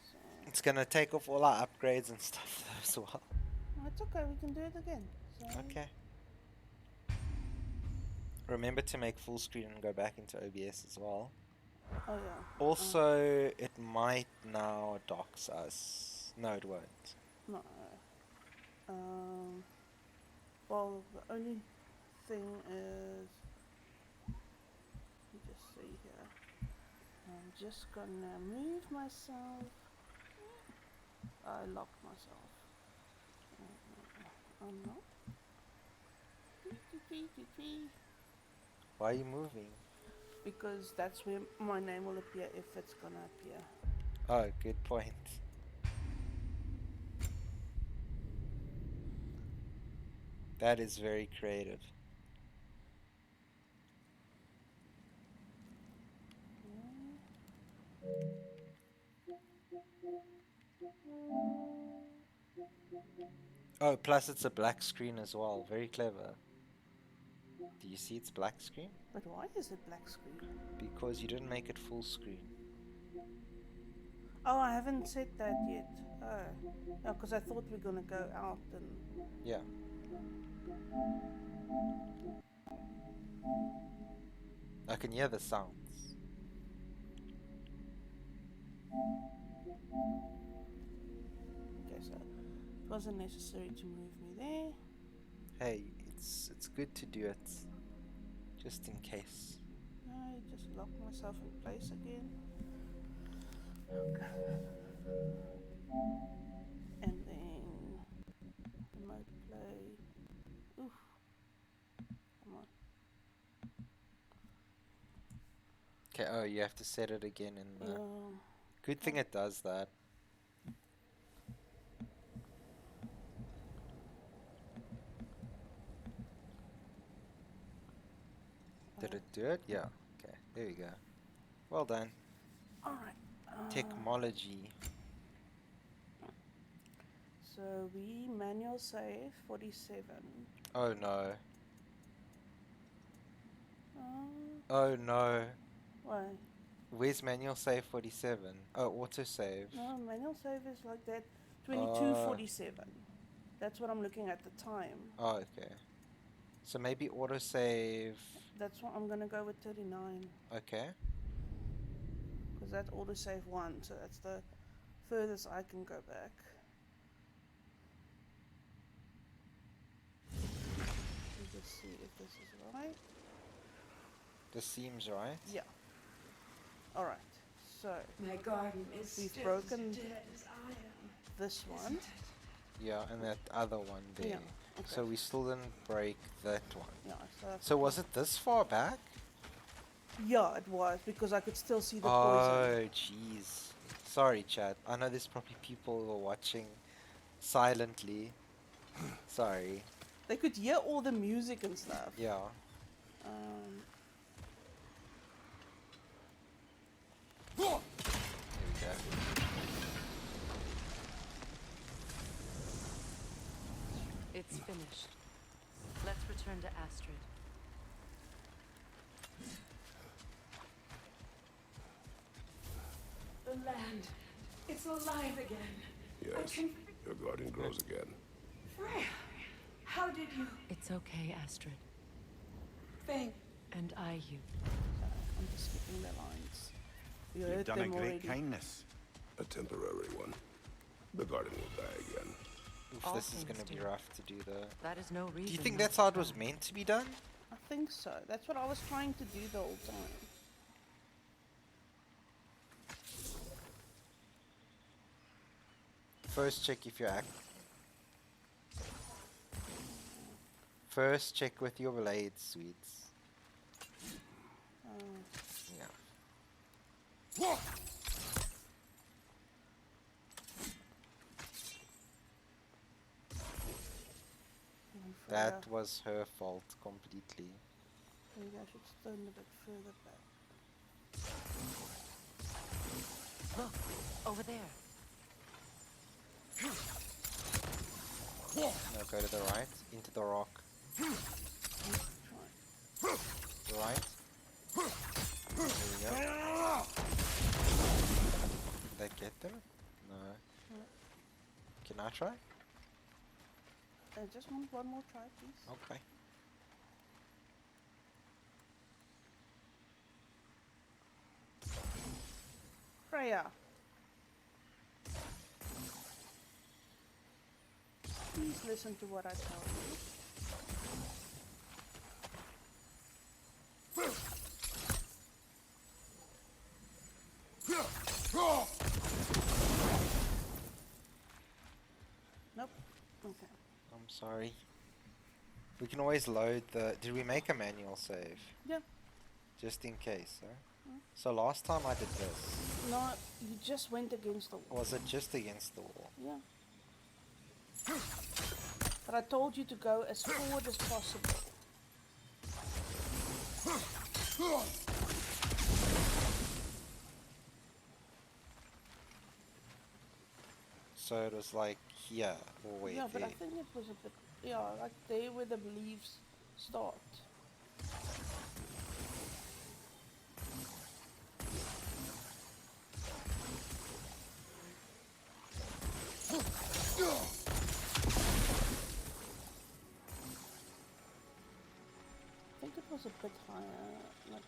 so It's gonna take off all our upgrades and stuff as well. it's okay. We can do it again. So Okay. Remember to make full screen and go back into OBS as well. Oh yeah. Also, it might now dox us. No, it won't. No. Well, the only thing is, let me just see here. I'm just gonna move myself. I locked myself. Oh no. Why are you moving? Because that's where my name will appear if it's gonna appear. Oh, good point. That is very creative. Oh, plus it's a black screen as well. Very clever. Do you see it's black screen? But why is it black screen? Because you didn't make it full screen. Oh, I haven't said that yet. Oh. Yeah, because I thought we were gonna go out and... Yeah. I can hear the sounds. Okay, so it wasn't necessary to move me there. Hey, it's good to do it. Just in case. I just locked myself in place again. Okay. And then remote play. Oof. Come on. Okay, oh, you have to set it again in the... Yeah. Good thing it does that. Did it do it? Yeah. Okay, there we go. Well done. Alright. Technology. So we manual save 47. Oh no. Uh, Oh no. why? Where's manual save 47? Oh, autosave. No, manual save is like that. 2247. That's what I'm looking at the time. Oh, okay. So maybe autosave. That's what I'm gonna go with 39. Okay. Because that autosave 1, so that's the furthest I can go back. Let me just see if this is right. This seems right. Yeah. Alright, so My garden is we've still broken as dead as I am. this one. Yeah, and that other one there. Yeah, okay. So we still didn't break that one. Yeah, So was it this far back? Yeah, it was, because I could still see the poison. Oh, jeez. Sorry, chat. I know there's probably people who are watching silently. Sorry. They could hear all the music and stuff. Yeah. There we go. It's finished. Let's return to Astrid. The land, it's alive again. Yes, your garden grows again. Freya, how did you... It's okay, Astrid. Thank... And you. I'm just skipping the lines. We You've heard done a them great already. kindness. A temporary one. The garden will die again. Oof, All this is things gonna be do. rough to do though. That is no reason. Do you think not that's to how it was try. meant to be done? I think so. That's what I was trying to do the whole time. First check if you're First check with your blades, sweets. Yeah. That was her fault completely. Maybe I should stand a bit further back. Look, over there. Now go to the right, into the rock. The right. There we go. Did that get them? No. Can I try? I just want one more try, please. Okay. Freya. Please listen to what I tell you. Nope. Okay. I'm sorry. We can always load the... Did we make a manual save? Yeah. Just in case, huh? So last time I did this. No, you just went against the wall. Was it just against the wall? Yeah. But I told you to go as forward as possible. So it was like here or wait Yeah, but there. I think it was a bit, yeah, like there where the leaves start. I think it was a bit higher, like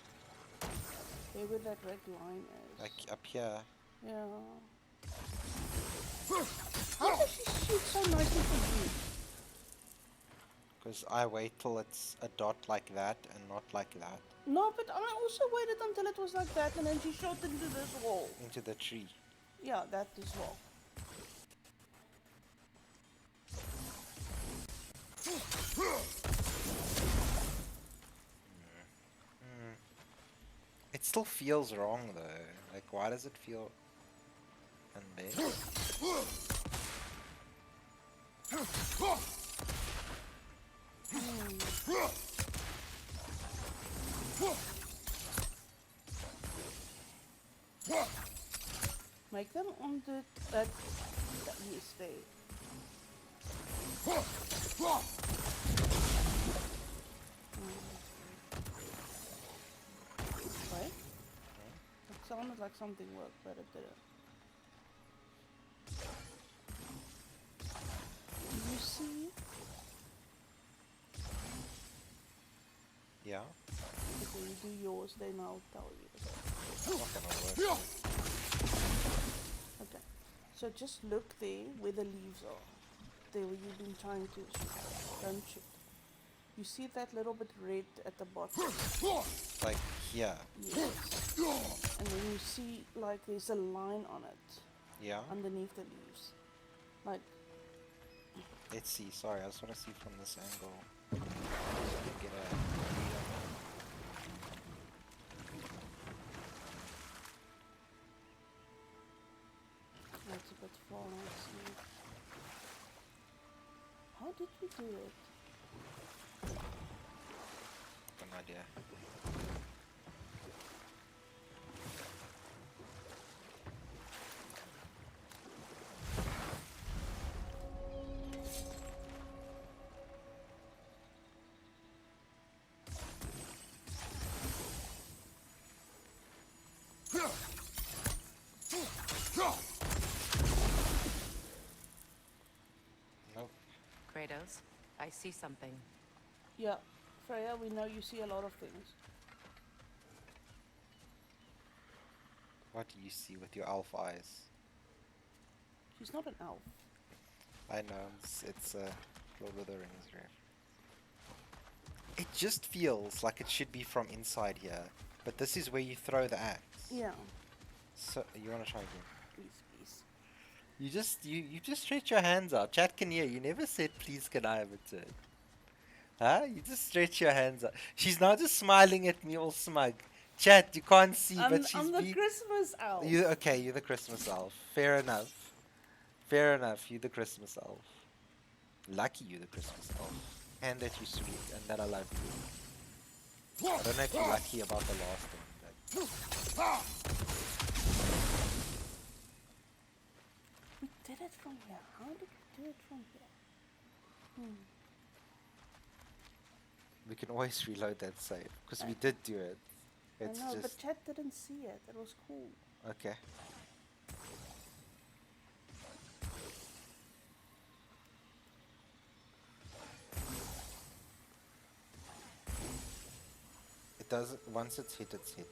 there where that red line is. Like up here. Yeah. How does she shoot so nicely for you? Because I wait till it's a dot like that and not like that. No, but I also waited until it was like that and then she shot into this wall. Into the tree. Yeah, that as well. It still feels wrong though. Like why does it feel unbalanced? Make them on that yes, there. Wait. It sounded like something worked, but it didn't. Do you see? Yeah. Okay, you do yours, then I'll tell you. It's not gonna work. Okay. So just look there where the leaves are. There where you've been trying to shoot. Don't shoot. You see that little bit red at the bottom? Like here. Yes. And then you see like there's a line on it. Yeah. Underneath the leaves. Like Let's see. Sorry, I just want to see from this angle. So I can get a read on that's a bit far, I see. How did we do it? it. Got an idea. Nope. Kratos, I see something. Yeah. Freya, we know you see a lot of things. What do you see with your elf eyes? She's not an elf. I know, it's a Lord of the Rings ref. It just feels like it should be from inside here, but this is where you throw the axe. Yeah. So you want to try again? Please. You just stretch your hands out. Chat can hear. You never said please can I have a turn. Huh? You just stretch your hands out. She's now just smiling at me all smug. Chat, you can't see, but she's I'm the Christmas elf. You're the Christmas elf. Fair enough. Fair enough, you're the Christmas elf. Lucky you're the Christmas elf. And that you're sweet and that I love you. I don't know if you're lucky about the last one, but We did it from here. How did we do it from here? we can always reload that save. Because we did do it. It's I know, just but chat didn't see it. It was cool. okay. It does once it's hit, it's hit.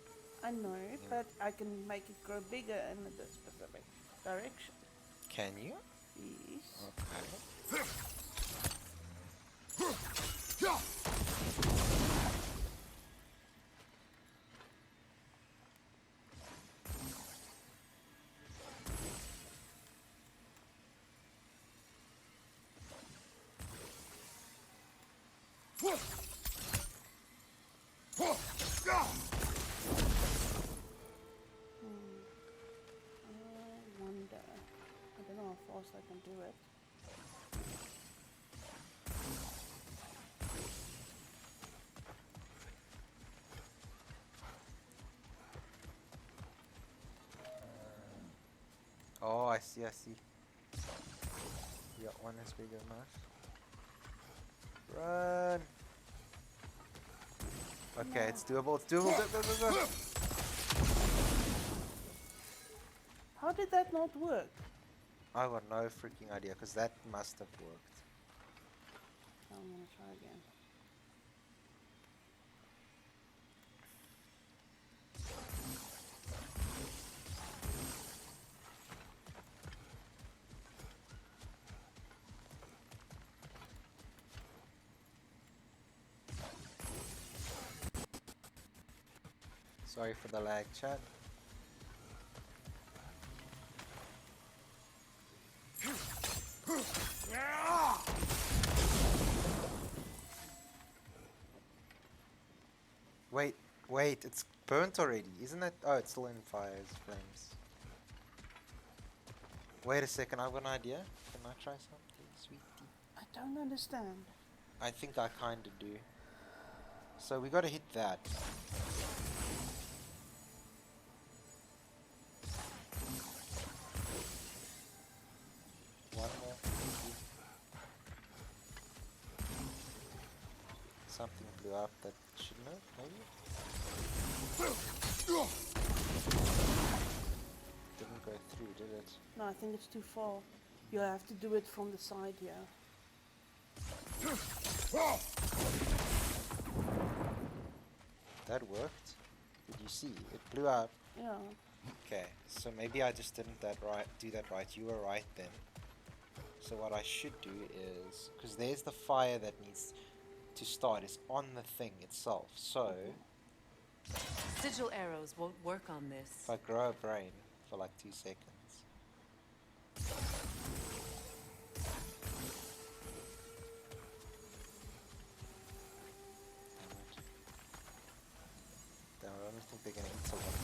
I know, but I can make it grow bigger in a specific direction. Can you? Yes. Okay. I wonder. I don't know how fast I can do it. Oh, I see. Yeah, one is bigger, nice. Run! Okay, it's doable, it's doable, go. How did that not work? I got no freaking idea, because that must have worked. I'm gonna try again. Sorry for the lag, chat. Wait, it's burnt already, isn't it? Oh, it's still in flames. Wait a second, I've got an idea. Can I try something, sweetie? I don't understand. I think I kinda do. So we gotta hit that. One more. Something blew up that shouldn't have, maybe? Didn't go through, did it? No, I think it's too far. You have to do it from the side here. That worked. Did you see? It blew up. Yeah. Okay, so maybe I just didn't do that right. You were right then. So what I should do is, because there's the fire that needs to start, is on the thing itself. So Sigil arrows won't work on this. if I grow a brain for like 2 seconds. Damn, I don't think they're gonna eat someone.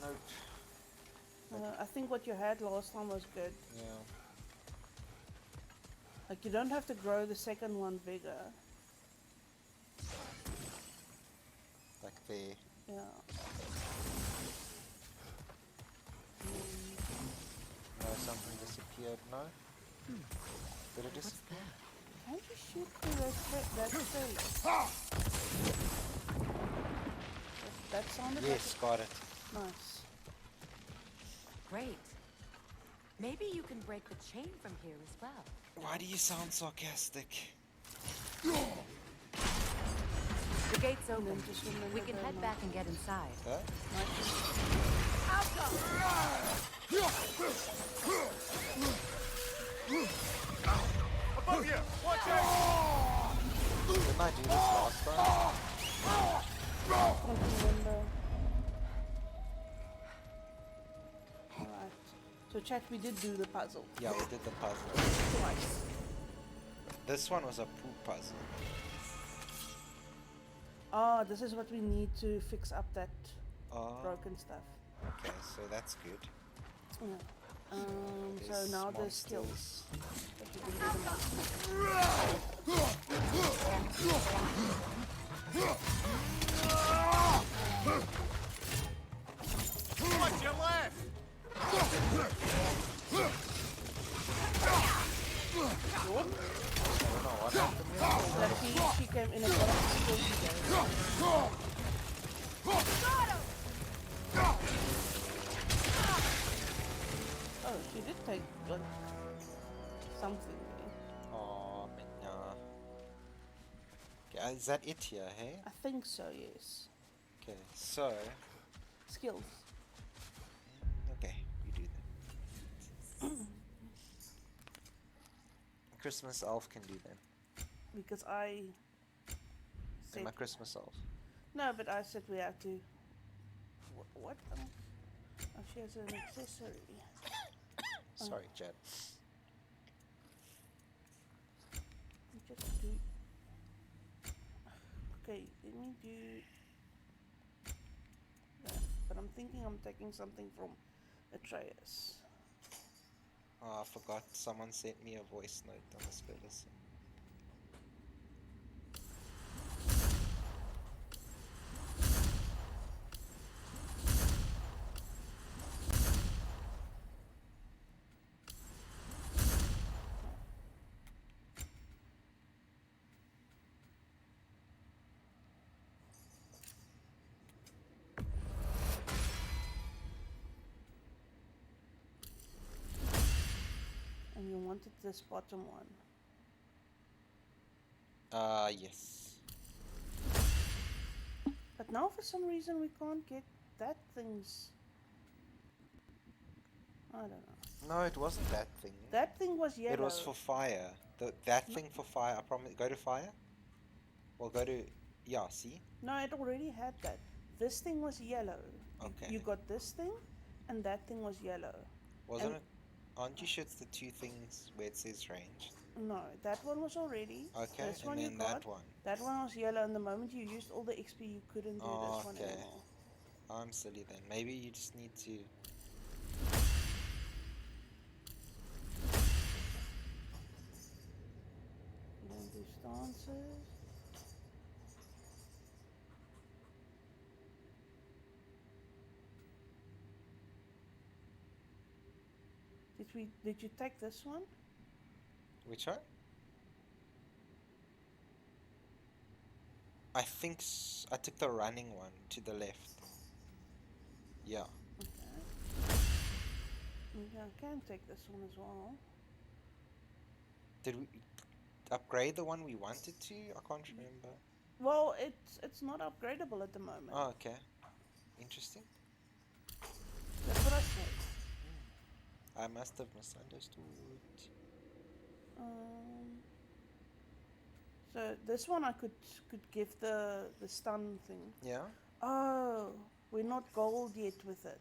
Nope. I think what you had last time was good. Yeah. Like, you don't have to grow the second one bigger. Like there. Yeah. No, something disappeared. No. Did it disappear? Can't you shoot through that face? That sounded Yes, got it. nice. Great. Maybe you can break the chain from here as well. Why do you sound sarcastic? The gate's open. Just remember We can the head back and get inside. Huh? Above you! Watch out! Didn't I do this last time? I can't remember. Alright. So chat, we did do the puzzle. Yeah, we did the puzzle. Twice. This one was a poop puzzle. Oh, this is what we need to fix up that Oh, broken stuff. okay, so that's good. Yeah. So There's now the monsters. skills. That you can do the most. Watch your left! I don't know what happened here. That she came in and got the skills together. Oh, she did take like something there. Oh, yeah. Okay, is that it here, hey? I think so, yes. Okay, so... Skills. Okay, you do that. Christmas elf can do that. Because I said... And my Christmas elf. No, but I said we have to... What? Oh, she has an accessory. Sorry, Chad. Just do... Okay, let me do... that. But I'm thinking I'm taking something from Atreus. Oh, I forgot. Someone sent me a voice note. I must go listen. wanted this bottom one. Yes. But now for some reason we can't get that thing's... I don't know. No, it wasn't that thing. That thing was yellow. It was for fire. That thing for fire. I promise. Go to fire. Well, go to... Yeah, see? No, it already had that. This thing was yellow. Okay. You got this thing, and that thing was yellow. Wasn't it? Aren't you sure it's the two things where it says range? No, that one was already. Okay, This and one then you that got. one. That one was yellow, and the moment you used all the XP, you couldn't do this one Okay. anymore. I'm silly then. Maybe you just need to... You don't do stances. Did you take this one? Which one? I think I took the running one to the left. Yeah. Okay. Okay, I can take this one as well. Did we upgrade the one we wanted to? I can't remember. Well, it's not upgradable at the moment. Oh, okay. Interesting. That's what I said. I must have misunderstood. So this one I could give the stun thing. Yeah? Oh, we're not gold yet with it.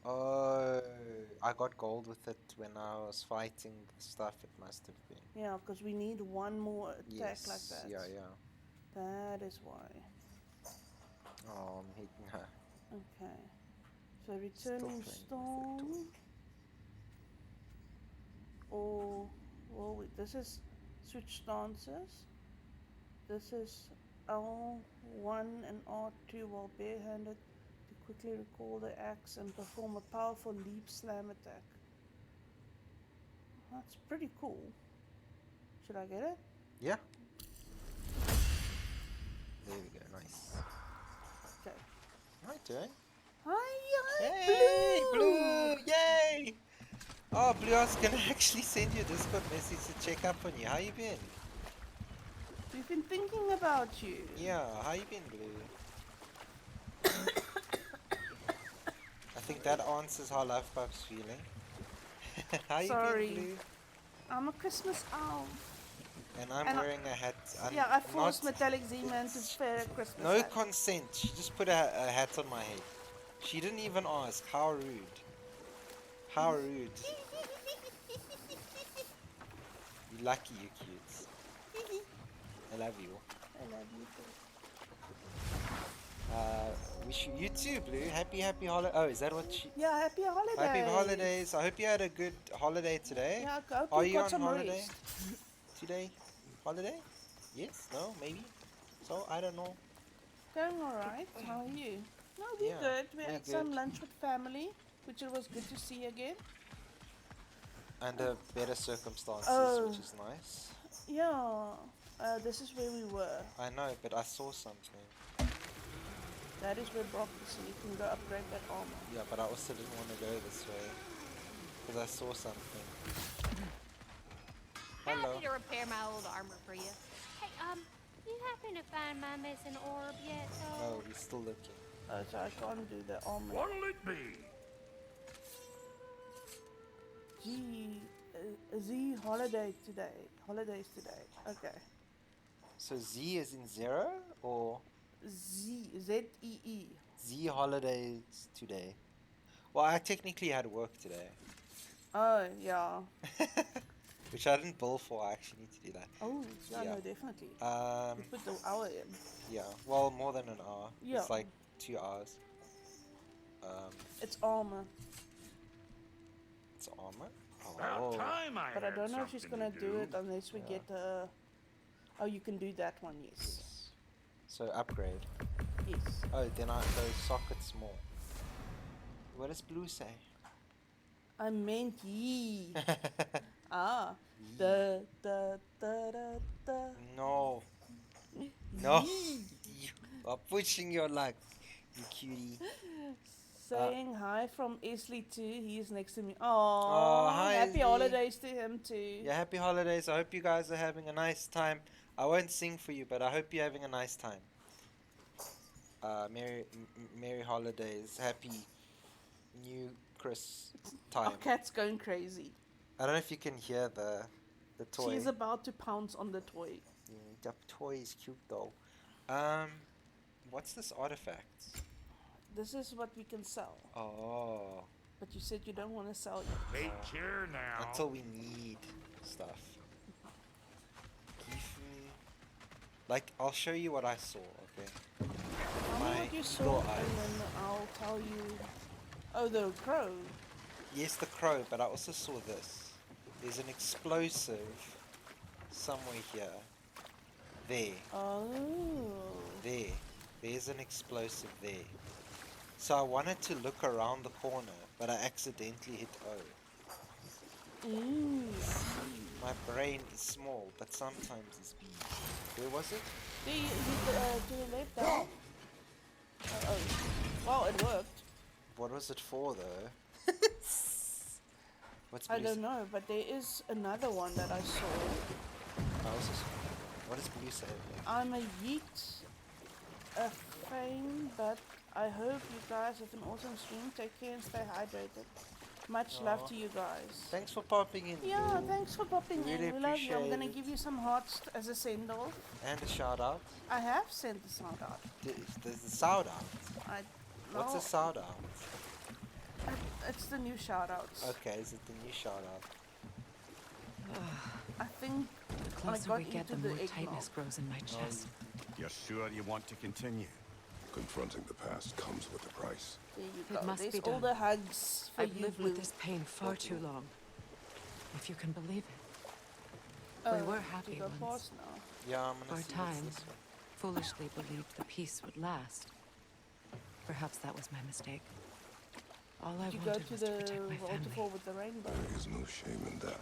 Oh, I got gold with it when I was fighting the stuff. It must have been. Yeah, because we need one more attack like that. Yeah, yeah. That is why. Oh, I'm hitting her. Okay. So returning storm. Or, well, wait, this is switch stances. This is L1 and R2 while barehanded to quickly recall the axe and perform a powerful leap slam attack. That's pretty cool. Should I get it? Yeah. There we go, nice. Okay. Hi, Jay. Hi, Hey, Blue! Blue! Yay! Oh, Blue, I was gonna actually send you a Discord message to check up on you. How you been? We've been thinking about you. Yeah, how you been, Blue? I think that answers how Love Pup's feeling. How you Sorry. been, Blue? I'm a Christmas owl. And I'm wearing a hat. Yeah, I forced MetallicZman to wear a Christmas No hat. consent. She just put a hat on my head. She didn't even ask. How rude. How rude. You lucky, you cutes. I love you. I love you too. Wish you too, Blue. Happy holiday. Oh, is that what she... Yeah, happy holidays. Happy holidays. I hope you had a good holiday today. Yeah, I hope Are you you got on some holiday rest. today? Holiday? Yes? No? Maybe? So, I don't know. Going alright. How are you? No, we're Yeah, good. We we're had some good. lunch with family, which it was good to see again. Under better circumstances, Oh. which is nice. Yeah, this is where we were. I know, but I saw something. That is where Brock is, so you can go upgrade that armor. Yeah, but I also didn't want to go this way. Because I saw something. Hello. Happy to repair my old armor for you. Hey, you happen to find my missing orb yet, though? Oh, we're still looking. So I can't do the armor. What'll it be? Z holidays today. Okay. So Z is in 0 or Z-E-E. Z holidays today? Well, I technically had work today. Oh, yeah. Which I didn't bill for. I actually need to do that. Oh, yeah, Yeah. no, definitely. Um, You put the hour in. yeah. Well, more than an hour. Yeah. It's like 2 hours. It's armor. It's armor. About Oh. time I But I had don't know if she's something gonna to do it unless we Yeah. get a... Oh, you can do that one, yes. So upgrade. Yes. Oh, then I go sockets more. What does Blue say? I meant ye. Ah. The. No. No. You are pushing your luck, you cutie. Saying hi from Esley too. He's next to me. Oh, Oh, hi, happy Esley. holidays to him too. Yeah, happy holidays. I hope you guys are having a nice time. I won't sing for you, but I hope you're having a nice time. Merry holidays. Happy New Chris time. Our cat's going crazy. I don't know if you can hear the toy. She's about to pounce on the toy. Yeah, the toy is cute though. What's this artifact? This is what we can sell. Oh. But you said you don't want to sell it. Take care now. Until we need stuff. Give me... Like, I'll show you what I saw, okay? Tell me My what you saw, eagle and eyes. then I'll tell you. Oh, the crow. Yes, the crow, but I also saw this. There's an explosive somewhere here. There. Oh. There. There's an explosive there. So I wanted to look around the corner, but I accidentally hit O. Ooh. My brain is small, but sometimes it's big. Where was it? To the left down. Oh. Well, it worked. What was it for, though? What's I blue? don't know, but there is another one that I saw. I also saw. What does blue say? I'm a yeet, a fame, but I hope you guys have an awesome stream. Take care and stay hydrated. Much love Aw. to you guys. Thanks for popping in. Yeah, Blue. thanks for popping Really in. We love you. I'm appreciate gonna it. give you some hearts as a send off. And a shout out. I have sent the sound out. There's the shout out. What's No, a shout out? It's the new shout outs. Okay, is it the new shout out? I think The when I closer got we get, the into more the tightness eggnog. grows in my chest. You're sure you want to continue? Confronting the past comes with a price. There you It go. must There's be all done. the hugs for I've you, lived Blue. with this pain far too long. If you can believe it. We were happy to go once. past now. Yeah, I'm For gonna a see time, what's this one. foolishly believed the peace would last. Perhaps that was my mistake. All I Did you go wanted to was to the protect my family. waterfall with the rainbow? There is no shame in that.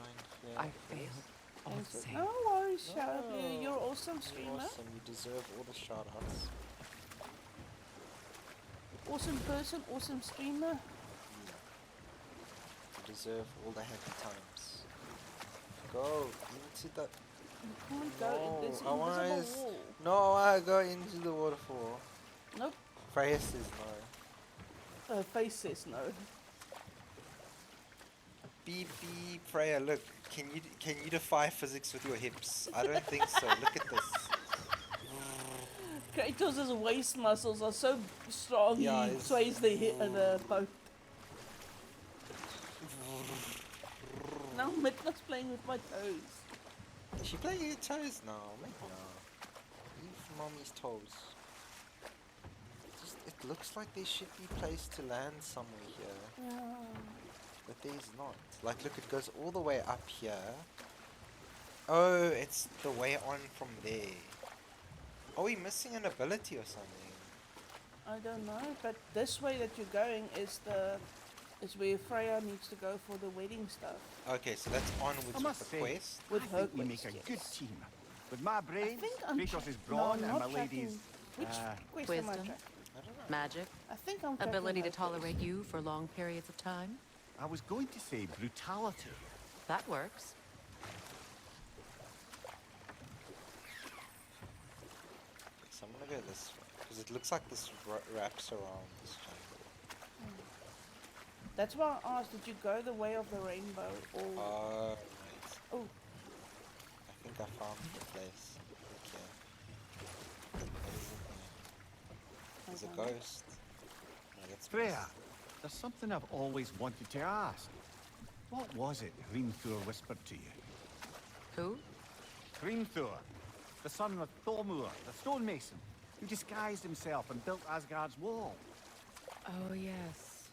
Yeah, I failed. All Thanks the for- same. No worries, shout out Blue. Oh, You're awesome You're streamer. awesome. You deserve all the shout outs. Awesome person, awesome streamer. You deserve all the happy times. Go into the... You can't go in this I wanna invisible wall. No, I go into the waterfall. Nope. Freya says no. Her face says no. Beep beep, Freya, look. Can you defy physics with your hips? I don't think so. Look at this. Kratos' waist muscles are so strong Yeah, he it's- sways the boat. Now Mitla's playing with my toes. Is she playing your toes now? Maybe not. Leave mommy's toes. It looks like there should be a place to land somewhere here. Yeah. But there's not. Like, look, it goes all the way up here. Oh, it's the way on from there. Are we missing an ability or something? I don't know, but this way that you're going is where Freya needs to go for the wedding stuff. Okay, so that's onwards I with must the say, quest. With I her think we make a quest, good yes. team. With my brains, think I'm Kratos' tra- brawn, no, and not my lady's... tracking. Which quest am I Wisdom. tracking? I don't know. Magic. I think I'm tracking Ability to her quest. tolerate you for long periods of time. I was going to say brutality. That works. So I'm gonna go this way. Because it looks like this wraps around this jungle. That's why I asked, did you go the way of the rainbow or... Right. Oh. I think I found the place. Okay. What is it there? There's a ghost. No, that's Freya, there's something I've always wanted to ask. What was it Hrimthur whispered to you? Who? Hrimthur, the son of Thormur, the stonemason, who disguised himself and built Asgard's wall. Oh, yes.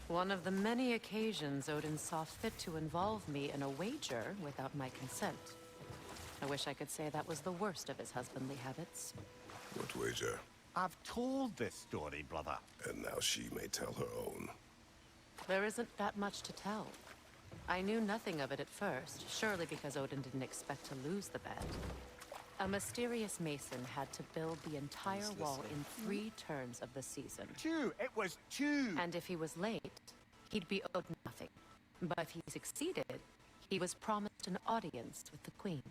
One of the many occasions Odin saw fit to involve me in a wager without my consent. I wish I could say that was the worst of his husbandly habits. What wager? I've told this story, brother. And now she may tell her own. There isn't that much to tell. I knew nothing of it at first, surely because Odin didn't expect to lose the bet. A mysterious mason had to build the entire wall in 3 turns of the season. 2! It was 2! And if he was late, he'd be owed nothing. But if he succeeded, he was promised an audience with the queen.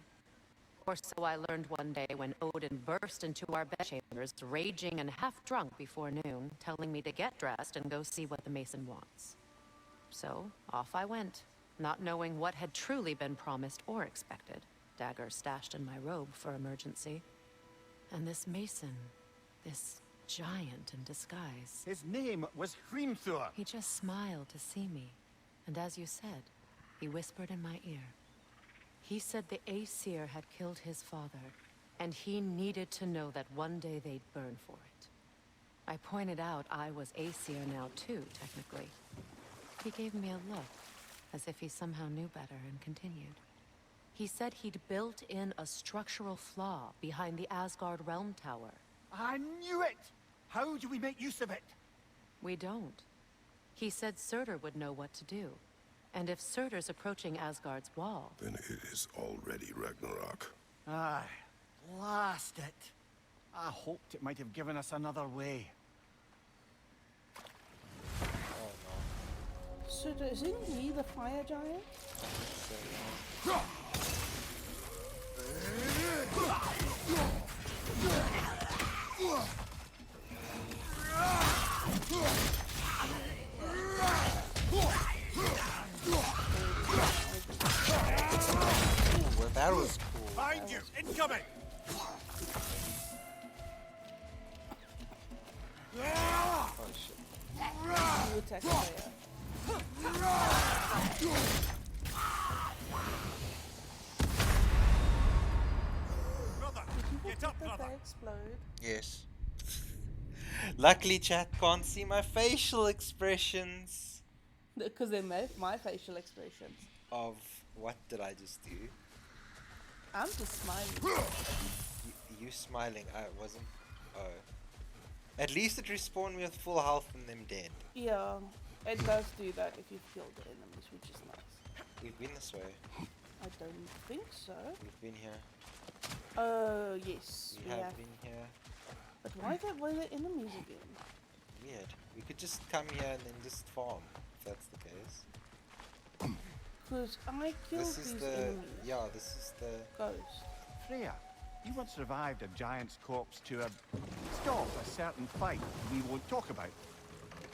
Or so I learned one day when Odin burst into our bedchambers, raging and half-drunk before noon, telling me to get dressed and go see what the mason wants. So, off I went, not knowing what had truly been promised or expected. Dagger stashed in my robe for emergency. And this mason, this giant in disguise. His name was Hrimthur. He just smiled to see me. And as you said, he whispered in my ear. He said the Aesir had killed his father, and he needed to know that one day they'd burn for it. I pointed out I was Aesir now too, technically. He gave me a look, as if he somehow knew better, and continued. He said he'd built in a structural flaw behind the Asgard Realm Tower. I knew it! How do we make use of it? We don't. He said Surtur would know what to do. And if Surtur's approaching Asgard's wall... Then it is already Ragnarok. Aye, blast it. I hoped it might have given us another way. So isn't he the fire giant? Well, that was cool. Find you! Incoming! Oh shit. You attack fire. Brother! Get up, Did brother! they explode? Yes. Luckily, chat can't see my facial expressions. Because they made my facial expressions. Of what did I just do? I'm just smiling. You smiling? I wasn't. Oh. At least it respawned me with full health and them dead. Yeah, it does do that if you kill the enemies, which is nice. We've been this way. I don't think so. We've been here. Oh, yes. We have been here. But why were there enemies again? Weird. We could just come here and then just farm, if that's the case. Because I killed This is these the... enemies. Yeah, this is the... Ghost. Freya, you once revived a giant's corpse to stop a certain fight we won't talk about.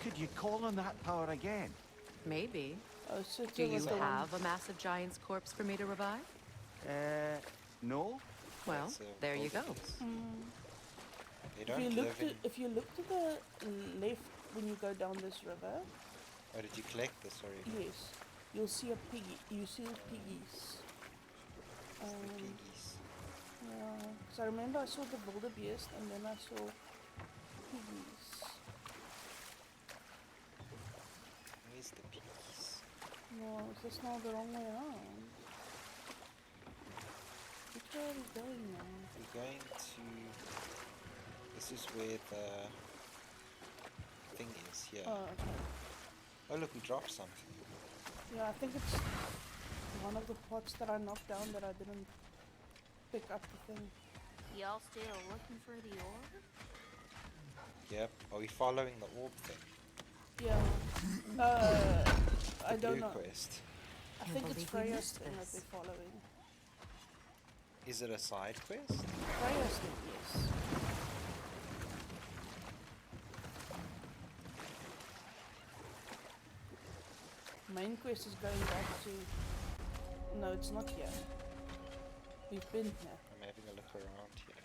Could you call on that power again? Maybe. Oh, so Do you have a massive giant's corpse for me to revive? No? Well, That's, there you go. They don't live in... If you look to the left when you go down this river, Oh, did you collect this already? yes, you'll see a piggy. You see piggies. Piggies. Yeah, because I remember I saw the wildebeest and then I saw piggies. Where's the piggies? No, is this not the wrong way around? Which way are we going now? We're going to... This is where the thing is, here. Oh, okay. Oh look, we dropped something. Yeah, I think it's one of the pots that I knocked down that I didn't pick up the thing. Y'all still looking for the orb? Yep. Are we following the orb thing? Yeah. I The don't blue know. quest. I Can't think it's believe we Freya's missed thing that this. they're following. Is it a side quest? Freya's thing, yes. Main quest is going back to... No, it's not here. We've been here. I'm having a look around here.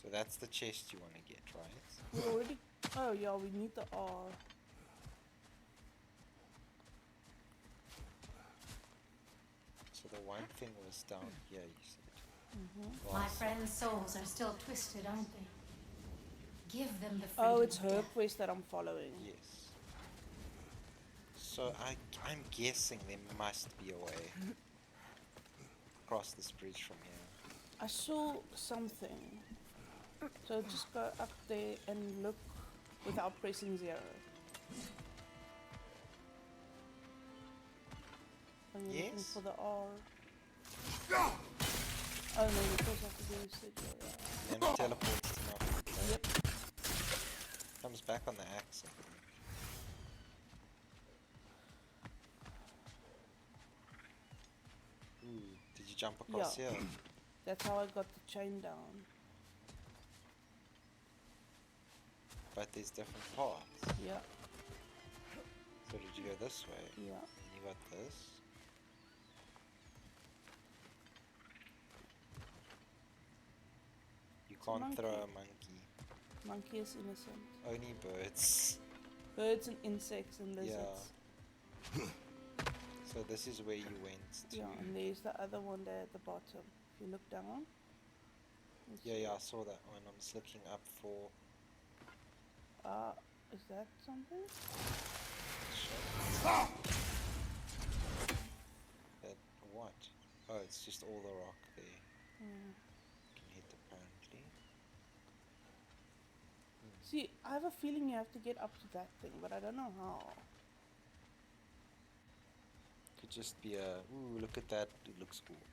So that's the chest you want to get, right? We already... Oh yeah, we need the R. So the one thing was down here, you said. My Last- friends' souls are still twisted, aren't they? Give them the freedom Oh, it's of her death. quest that I'm following. Yes. So I'm guessing there must be a way across this bridge from here. I saw something. So just go up there and look without pressing 0. Are you looking Yes? for the R? Oh no, you first have to do is sigil, yeah. Then it teleports to my place. Yep. Comes back on the axe, I think. Ooh, did you jump across Yeah. here? That's how I got the chain down. But there's different paths. Yeah, So did you go this way? yeah. And you got this. You It's a can't throw monkey. a monkey. Monkey is innocent. Only birds. Birds and insects and lizards. So this is where you went to. Yeah, and there's the other one there at the bottom. If you look down. Yeah, I saw that one. I'm just looking up for. Is that something? That what? Oh, it's just all the rock there. Hmm. Can hit apparently. See, I have a feeling you have to get up to that thing, but I don't know how. Could just be a. Ooh, look at that! It looks cool.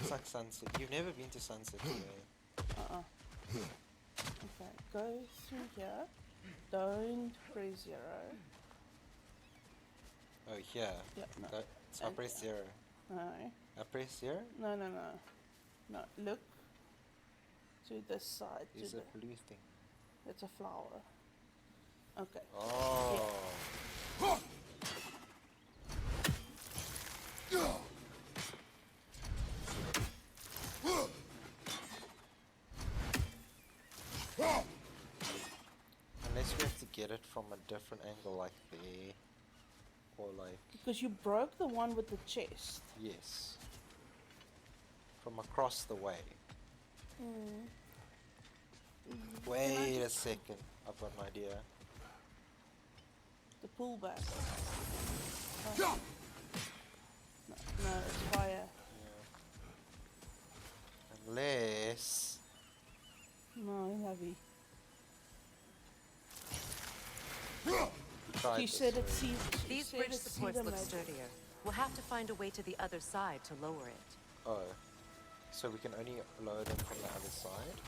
It's like sunset. You've never been to sunset, yeah? Okay, go through here. Don't press 0. Oh, here. Yeah, no. So I press 0. No. I press 0? No, no, no. No, look to this side. There's to a blue thing. It's a flower. Okay. Oh. Unless we have to get it from a different angle, like there, or like. Because you broke the one with the chest. Yes. From across the way. Wait a second. I've got an idea. The pullback. Oh. No, it's fire. Yeah. Unless. No, heavy. Try She this said it way. sees. These bridge supports look sturdier. We'll have to find a way to the other side to lower it. Oh. So we can only lower them from the other side?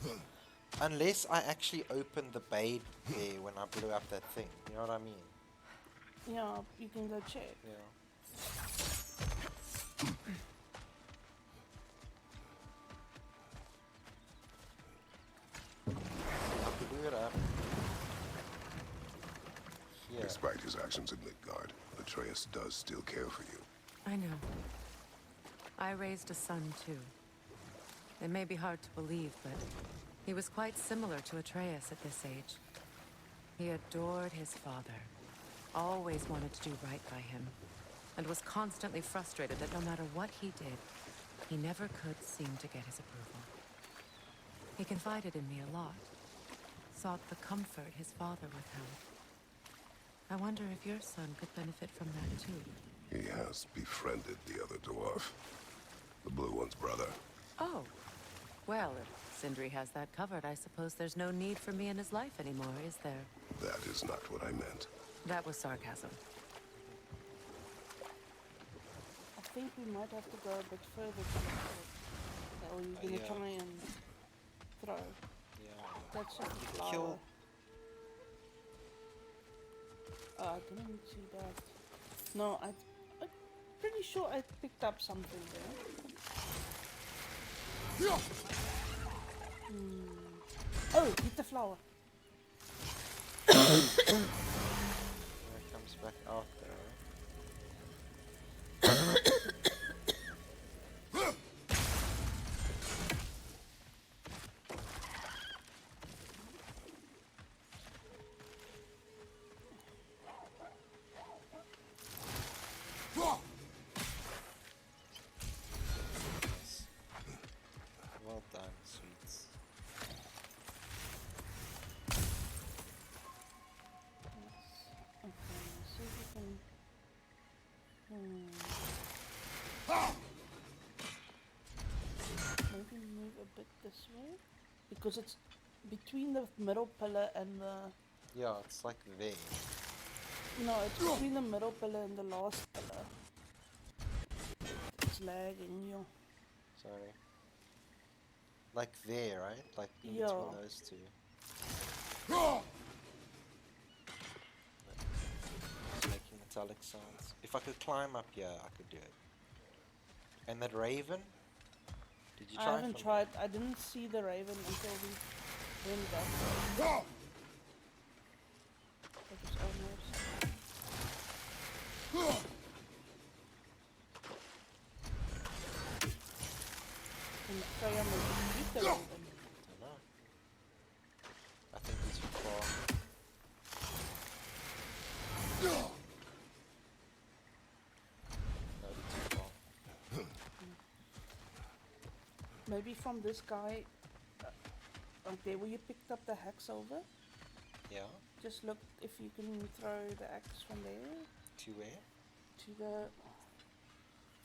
Unless I actually opened the bay there when I blew up that thing. You know what I mean? Yeah, you can go check. Yeah. I blew it up. Here. Despite his actions in Midgard, Atreus does still care for you. I know. I raised a son, too. It may be hard to believe, but he was quite similar to Atreus at this age. He adored his father, always wanted to do right by him, and was constantly frustrated that no matter what he did, he never could seem to get his approval. He confided in me a lot, sought the comfort his father withheld. I wonder if your son could benefit from that, too. He has befriended the other dwarf. The blue one's brother. Oh. Well, if Sindri has that covered, I suppose there's no need for me in his life anymore, is there? That is not what I meant. That was sarcasm. I think we might have to go a bit further to the top. Or you're gonna try and throw. Yeah. That's just a flower. Kill. Oh, I didn't see that. No, I'm pretty sure I picked up something there. Oh, hit the flower. It comes back out there. Well done, sweets. Okay, see if we can. Maybe move a bit this way because it's between the middle pillar and the. Yeah, it's like there. No, it's between the middle pillar and the last pillar. is lagging, yo. Sorry. Like there, right? Like in Yeah. between those two. It's making metallic sounds. If I could climb up here, I could do it. And that raven? Did you try? I haven't from tried. I didn't see the raven until we went back. That was almost. And Freya maybe beat the raven. I don't know. I think he's too far. Maybe too far. Maybe from this guy, okay, where you picked up the axe over. Yeah. Just look if you can throw the axe from there To where? to the.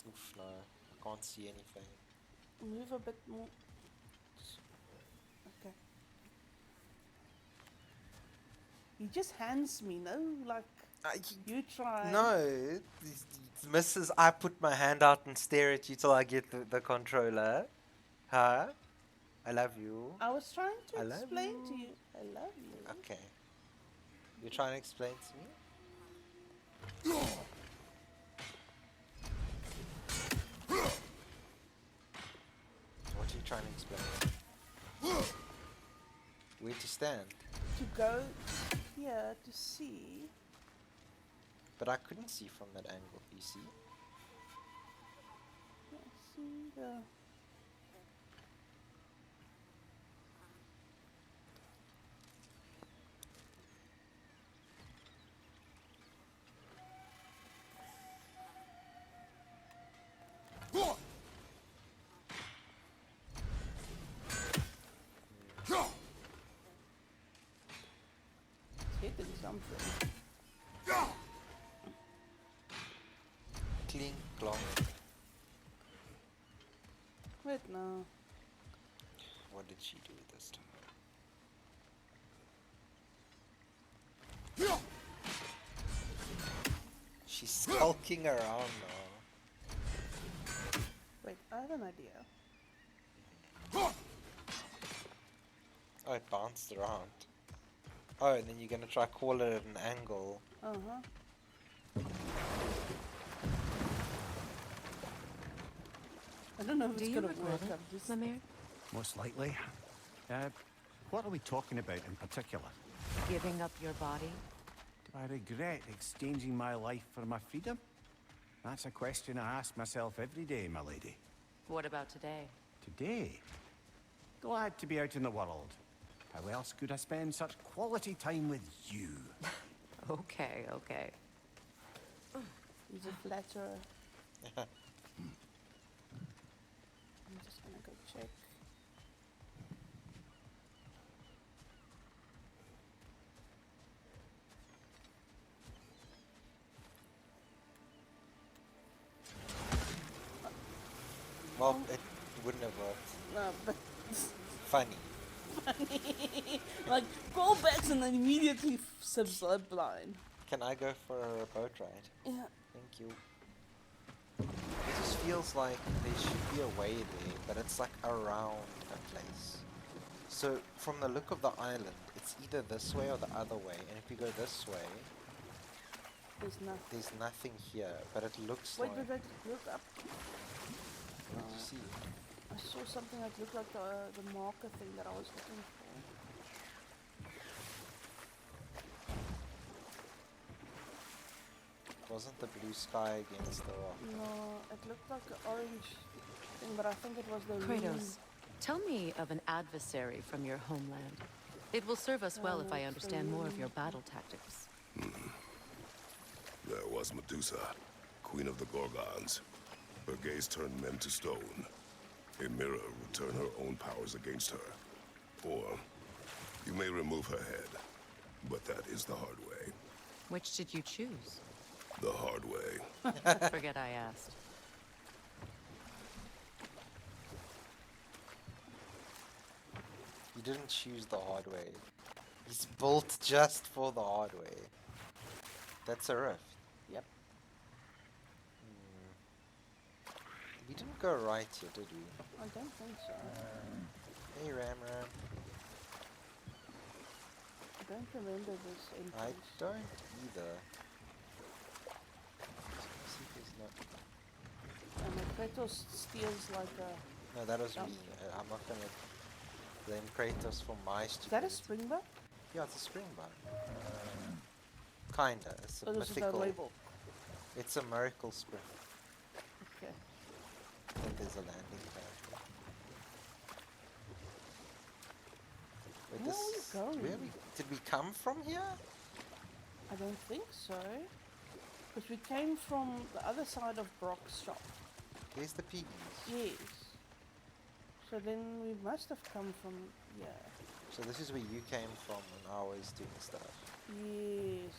Oof, no. I can't see anything. Move a bit more. Okay. He just hands me, no? Like, you try. No, Mrs. I put my hand out and stare at you till I get the controller. Huh? I love you. I was trying I to love explain to you. you. I love you. Okay. You're trying to explain to me? What are you trying to explain? Where to stand? To go here to see. But I couldn't see from that angle, you see? See the. It's hitting something. Clink, clonk. Wait, no. What did she do this time? She's skulking around now. Wait, I have an idea. Oh, it bounced around. Oh, and then you're gonna try call it at an angle. Uh-huh. I don't know if Do it's you gonna regret work. it, I'm just. Lemire? Most likely. What are we talking about in particular? Giving up your body? Do I regret exchanging my life for my freedom? That's a question I ask myself every day, my lady. What about today? Today? Glad to be out in the world. How else could I spend such quality time with you? Okay, okay. He's a flatterer. I'm just gonna go check. Well, it wouldn't have worked. No, but Funny. funny. Like, callbacks and then immediately sublime. Can I go for a boat ride? Yeah. Thank you. It just feels like there should be a way there, but it's like around a place. So from the look of the island, it's either this way or the other way. And if you go this way, There's nothing here. But it looks Wait, like. look up. What did you see? I saw something that looked like the marker thing that I was looking for. Wasn't the blue sky against the rock? No, it looked like an orange thing, but I think it was the Kratos, tell me of an adversary from your homeland. It will serve us well if I understand more of your battle tactics. There was Medusa, queen of the Gorgons. Her gaze turned men to stone. A mirror would turn her own powers against her. Or, you may remove her head, but that is the hard way. Which did you choose? The hard way. Forget I asked. You didn't choose the hard way. He's built just for the hard way. That's a rift. Yep. We didn't go right here, did we? I don't think so. Hey, Ram. I don't remember this I entrance. don't either. Let's see if there's not... And Kratos steals like a... No, that was dump. me. I'm not gonna blame Kratos for my Is that stupidity. a springbuck? Yeah, it's a springbuck. Kinda. It's a Oh, this is mythical... the label. It's a miracle spring. Okay. I think there's a landing pad. Wait, Where are we going? Did we come from here? I don't think so. Because we came from the other side of Brock's shop. There's the piggies. Yes. So then we must have come from here. So this is where you came from when I was doing stuff. Yes,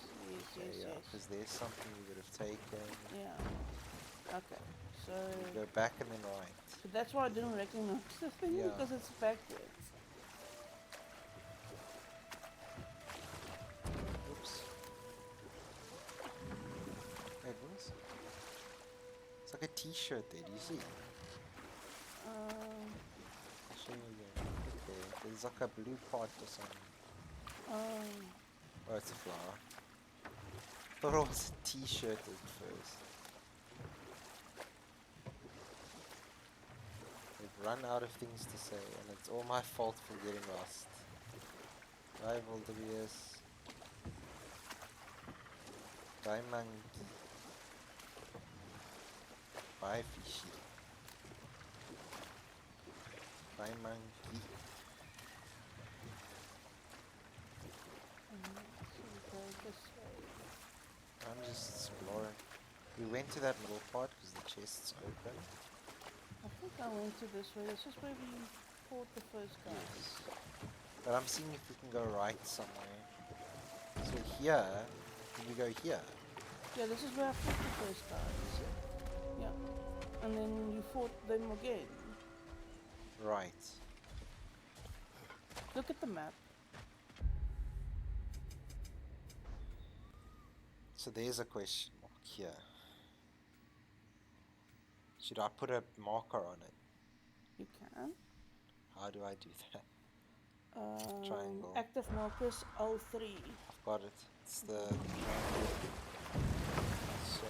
Okay, yeah, yes. because there's something we would have taken. Yeah. Okay. So... We go back and then right. So that's why I didn't recognize the thing, Yeah. because it's backwards. Oops. Wait, what is it? It's like a t-shirt there, do you see? I'll show you again. Okay, there's like a blue part or something. Oh, it's a flower. Thought it was a t-shirt at first. We've run out of things to say, and it's all my fault for getting lost. Bye, Voldevius. Bye, monkey. Bye, fishy. Bye, monkey. So we go this way. I'm just exploring. We went to that middle part because the chest's open. I think I went to this way. This is where we fought the first guy. Yes. But I'm seeing if we can go right somewhere. So here, did we go here? Yeah, this is where I fought the first guys. Yeah. And then you fought them again. Right. Look at the map. So there's a question mark here. Should I put a marker on it? You can. How do I do that? Triangle. Active markers 03. I've got it. It's the... So...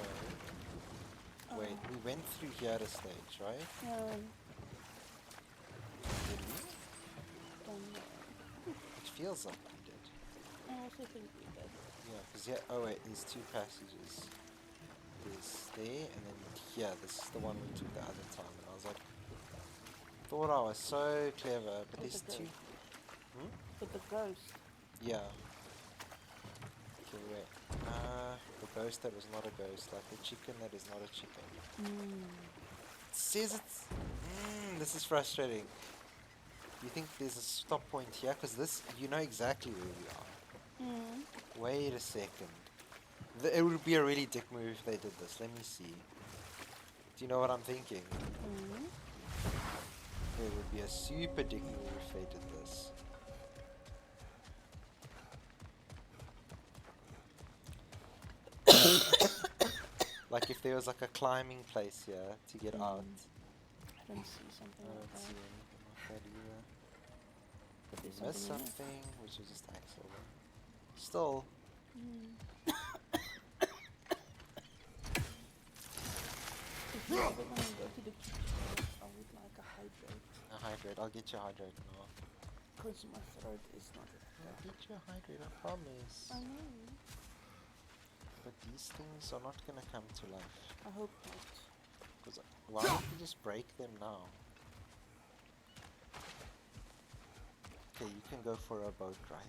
Wait, we went through here at a stage, right? Did we? Don't know. It feels like we did. I also think we did. Yeah, because yeah, oh wait, there's two passages. There's there, and then here, this is the one we took the other time, and I was like, thought I was so clever, but there's two. With the ghost. Yeah. Okay, wait. The ghost that was not a ghost, like the chicken that is not a chicken. It says it's... this is frustrating. You think there's a stop point here? Because this, you know exactly where we are. Wait a second. It would be a really dick move if they did this. Let me see. Do you know what I'm thinking? It would be a super dick move if they did this. Like if there was like a climbing place here to get out. I don't see something I like don't see that. anything like that either. But we There's missed something something, which was just Axel. Still. If you're ever gonna go to the kitchen, I would like a hydrate. A hydrate. I'll get you a hydrate now. Because my throat is not... I'll get you a hydrate, I promise. I know. But these things are not gonna come to life. I hope not. Because why don't we just break them now? Okay, you can go for a boat ride.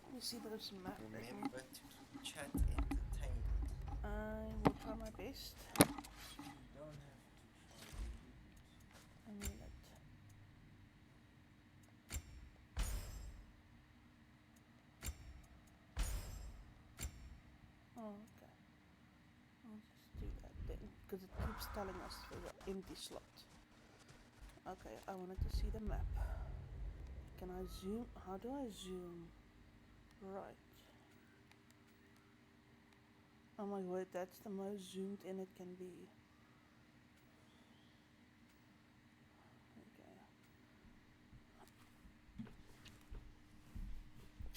Let me see those maps. Remember to keep chat entertained. I will try my best. You don't have A minute. Oh, okay. I'll just do that then, because it keeps telling us there's an empty slot. Okay, I wanted to see the map. Can I zoom? How do I zoom? Right. Oh my word, that's the most zoomed in it can be.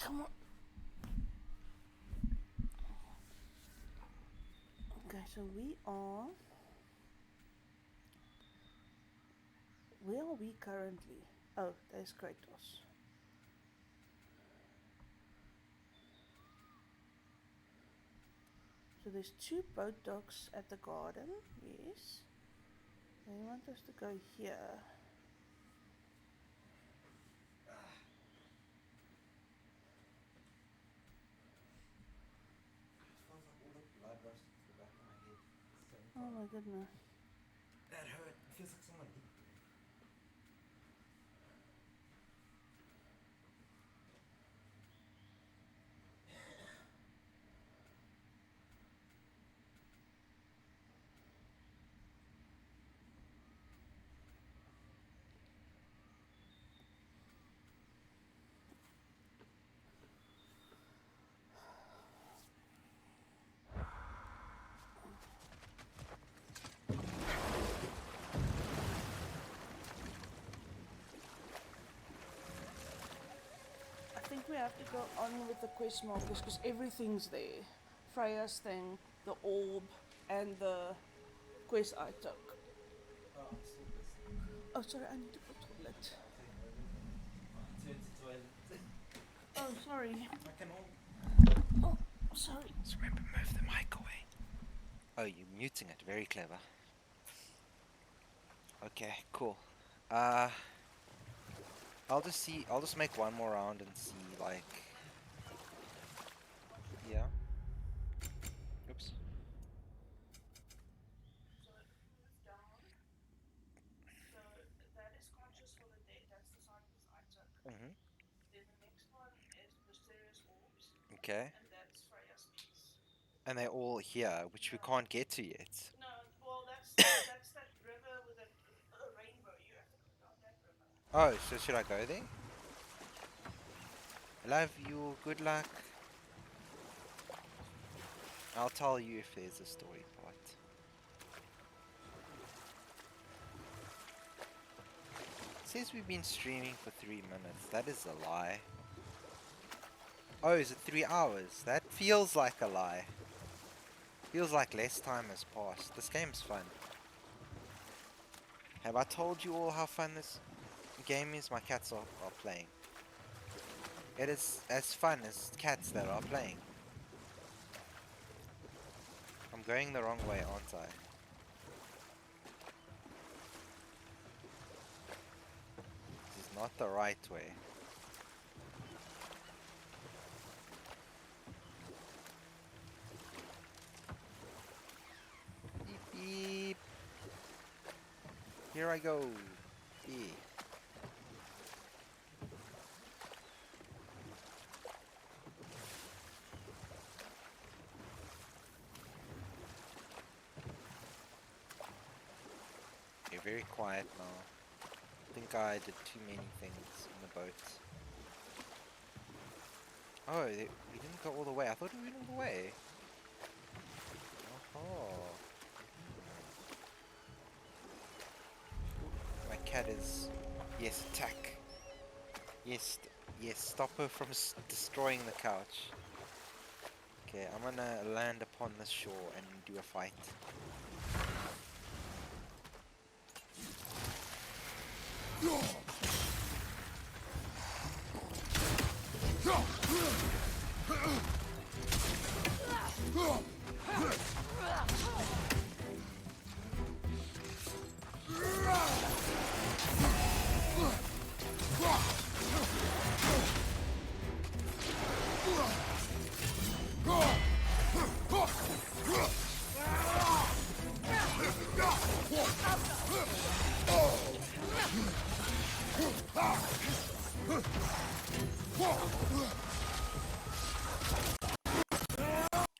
Come on. Okay, so we are... Where are we currently? Oh, there's Kratos. So there's 2 boat docks at the garden, yes. They want us to go here. Oh my goodness. That hurt. It feels like someone hit me. I think we have to go on with the quest markers because everything's there. Freya's thing, the orb, and the quest I took. Oh, sorry, I need to go to the toilet. Oh, sorry. Oh, sorry. Just remember, move the mic away. Oh, you're muting it. Very clever. Okay, cool. I'll just make one more round and see, like... Yeah. Oops. Mm-hmm. Okay. And they're all here, which we can't get to yet. No, well, that's that river with a rainbow. You have to go down that river. Oh, so should I go there? Love you, good luck. I'll tell you if there's a story part. It says we've been streaming for 3 minutes. That is a lie. Oh, is it 3 hours? That feels like a lie. Feels like less time has passed. This game's fun. Have I told you all how fun this game is? My cats are playing. It is as fun as cats that are playing. I'm going the wrong way, aren't I? This is not the right way. Beep beep. Here I go. Yeah. Okay, very quiet now. I think I did too many things in the boat. Oh, we didn't go all the way. I thought we went all the way. Oh. My cat is... Yes, attack. Yes, yes, stop her from destroying the couch. Okay, I'm gonna land upon this shore and do a fight.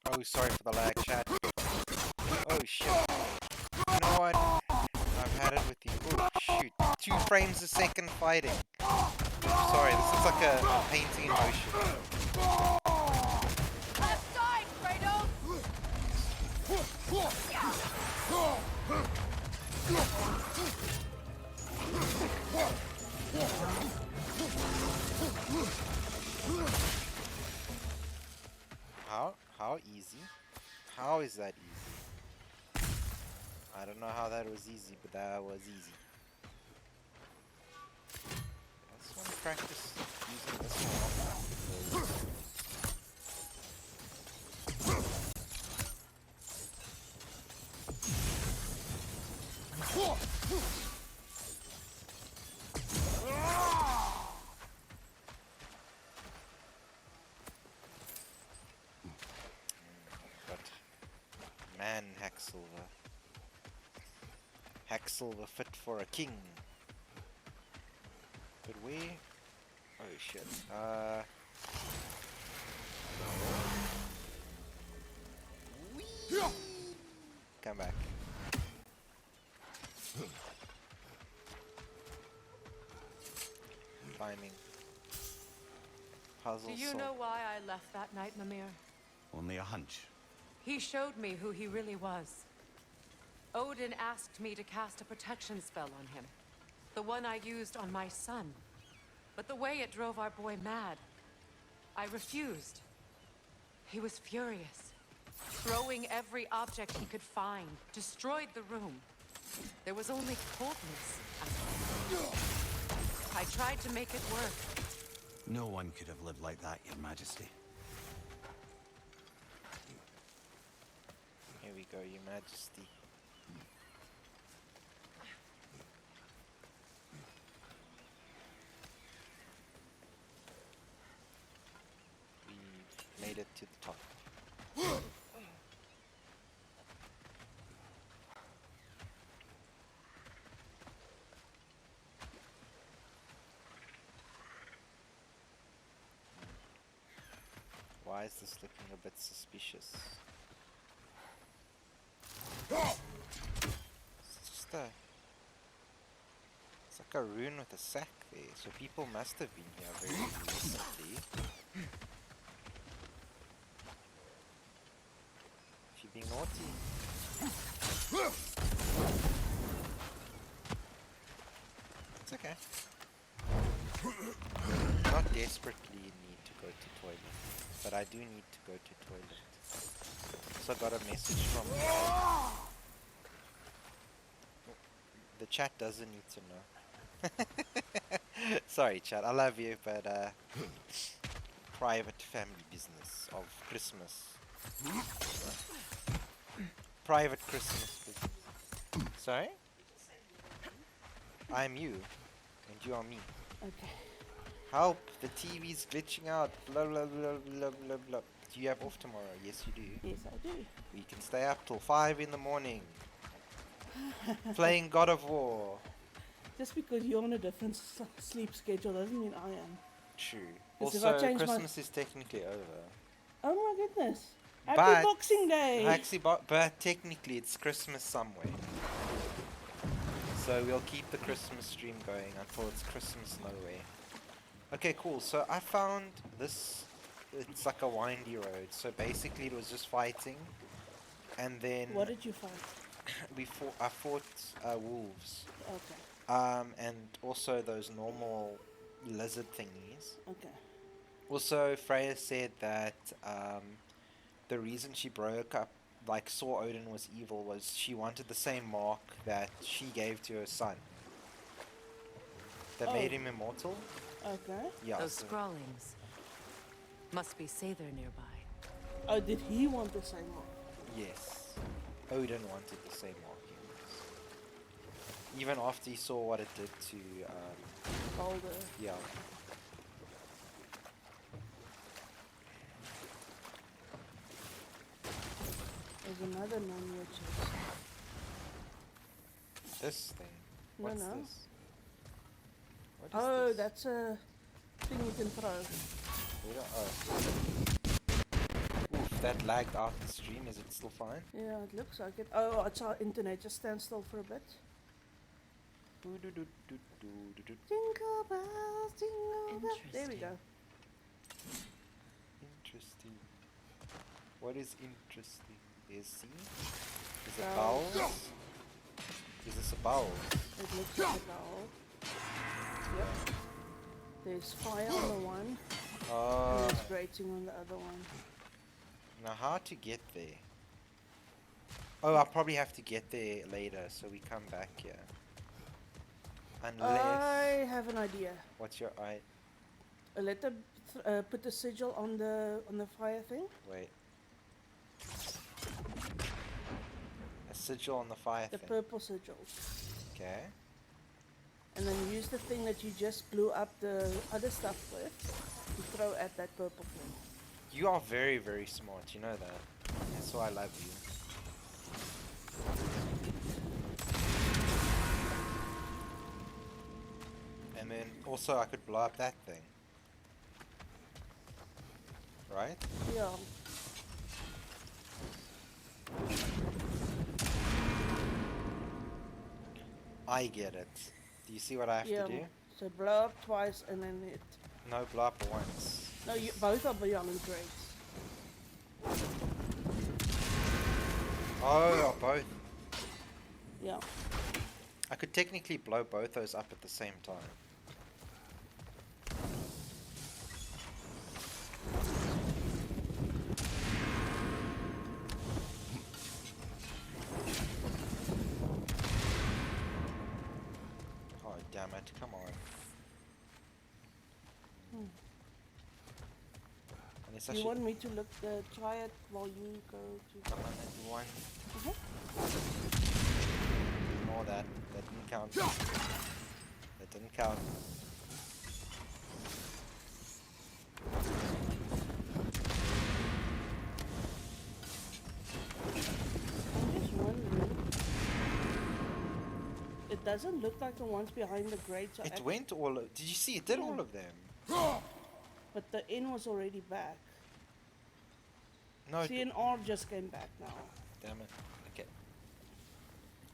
Oh, sorry for the lag, chat. Oh, shit. You know what? I've had it with you. Oh, shoot. 2 frames a second fighting. Sorry, this is like a painting in motion. Left side, Kratos! How easy? How is that easy? I don't know how that was easy, but that was easy. I just want to practice using this one. But man, Hacksilver. Hacksilver fit for a king. But we... Oh shit. Whee! Come back. Climbing. Puzzle Do you solved. know why I left that night, Mimir? Only a hunch. He showed me who he really was. Odin asked me to cast a protection spell on him. The one I used on my son. But the way it drove our boy mad, I refused. He was furious. Throwing every object he could find, destroyed the room. There was only coldness after all. I tried to make it work. No one could have lived like that, Your Majesty. Here we go, Your Majesty. We made it to the top. Why is this looking a bit suspicious? It's just a... It's like a rune with a sack there, so people must have been here very recently. If you're being naughty. It's okay. Not desperately need to go to toilet, but I do need to go to toilet. So I got a message from the chat doesn't need to know. Sorry chat, I love you, but private family business of Christmas. Private Christmas business. Sorry? I'm you, and you are me. Okay. Help! The TV's glitching out. Blah blah blah blah blah blah. Do you have off tomorrow? Yes, you do. Yes, I do. We can stay up till 5 in the morning. Playing God of War. Just because you're on a different sleep schedule doesn't mean I am. True. 'Cause if I Also, change my- Christmas is technically over. Oh my goodness. But- Happy Boxing Day! Actually, but technically it's Christmas somewhere. So we'll keep the Christmas stream going until it's Christmas nowhere. Okay, cool. So I found this. It's like a windy road. So basically it was just fighting. And then What did you find? I fought wolves. Okay. And also those normal lizard thingies. Okay. Also, Freya said that the reason she broke up, like saw Odin was evil, was she wanted the same mark that she gave to her son. That made him immortal. Okay. Yeah. Those so- scrawlings. Must be Sather nearby. Oh, did he want the same one? Yes. Odin wanted the same markings. Even after he saw what it did to, Boulder. yeah. There's another non chest. This thing. No, What's no. this? What is Oh, this? that's a thing you can throw. We don't, Oof, that lagged out the stream. Is it still fine? Yeah, it looks like it. Oh, it's our internet. Just stand still for a bit. Doo-doo-doo-doo-doo-doo-doo. Jingle bells, jingle bells. There we go. Interesting. What is interesting? There's C? Is it Bells. vowels? Is this a vowel? It looks like a vowel. Yep. There's fire on the one, and Oh, there's grating on the other one. Now how to get there? Oh, I'll probably have to get there later, so we come back here. Unless... I have an idea. What's your I? Let them put the sigil on the fire thing. Wait. A sigil on the fire The thing. purple sigil. Okay. And then use the thing that you just blew up the other stuff with to throw at that purple thing. You are very, very smart. You know that. That's why I love you. And then also I could blow up that thing. Right? Yeah. I get it. Do you see what I have to do? So blow up twice and then hit. No, blow up once. No, both are beyond grace. Oh, are both. Yeah. I could technically blow both those up at the same time. Oh, damn it. Come on. And You want me to look try it while you go to... Come on, that one. Mm-hmm. Ignore that. That didn't count. That didn't count. I'm just wondering. It doesn't look like the ones behind the grates are... It went all... Did you see? It did all of them. But the N was already back. No. C and R just came back now. Damn it. Okay.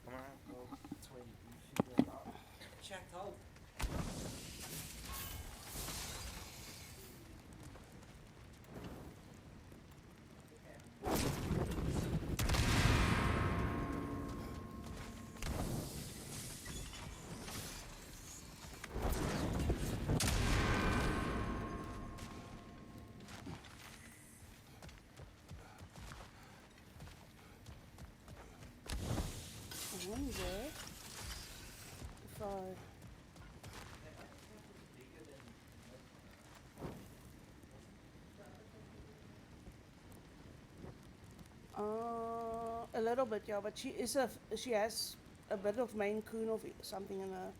Come on. Well, that's where you figure it out. Chat out. I wonder if I... A little bit, yeah, but she has a bit of Maine Coon or something in her.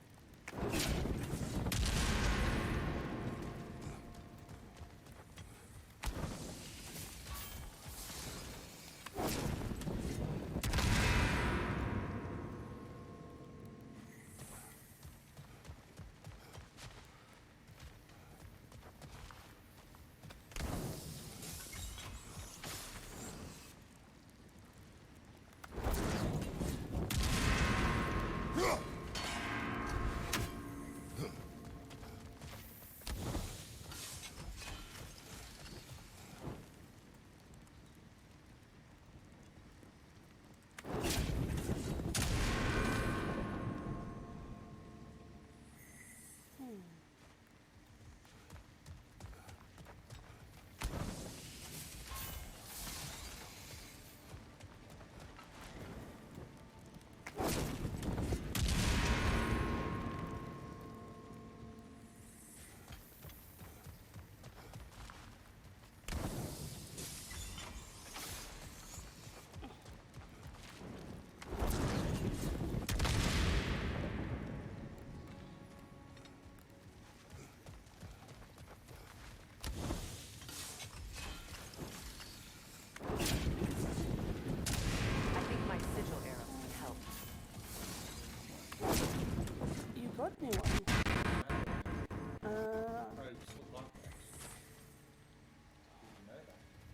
Got me one.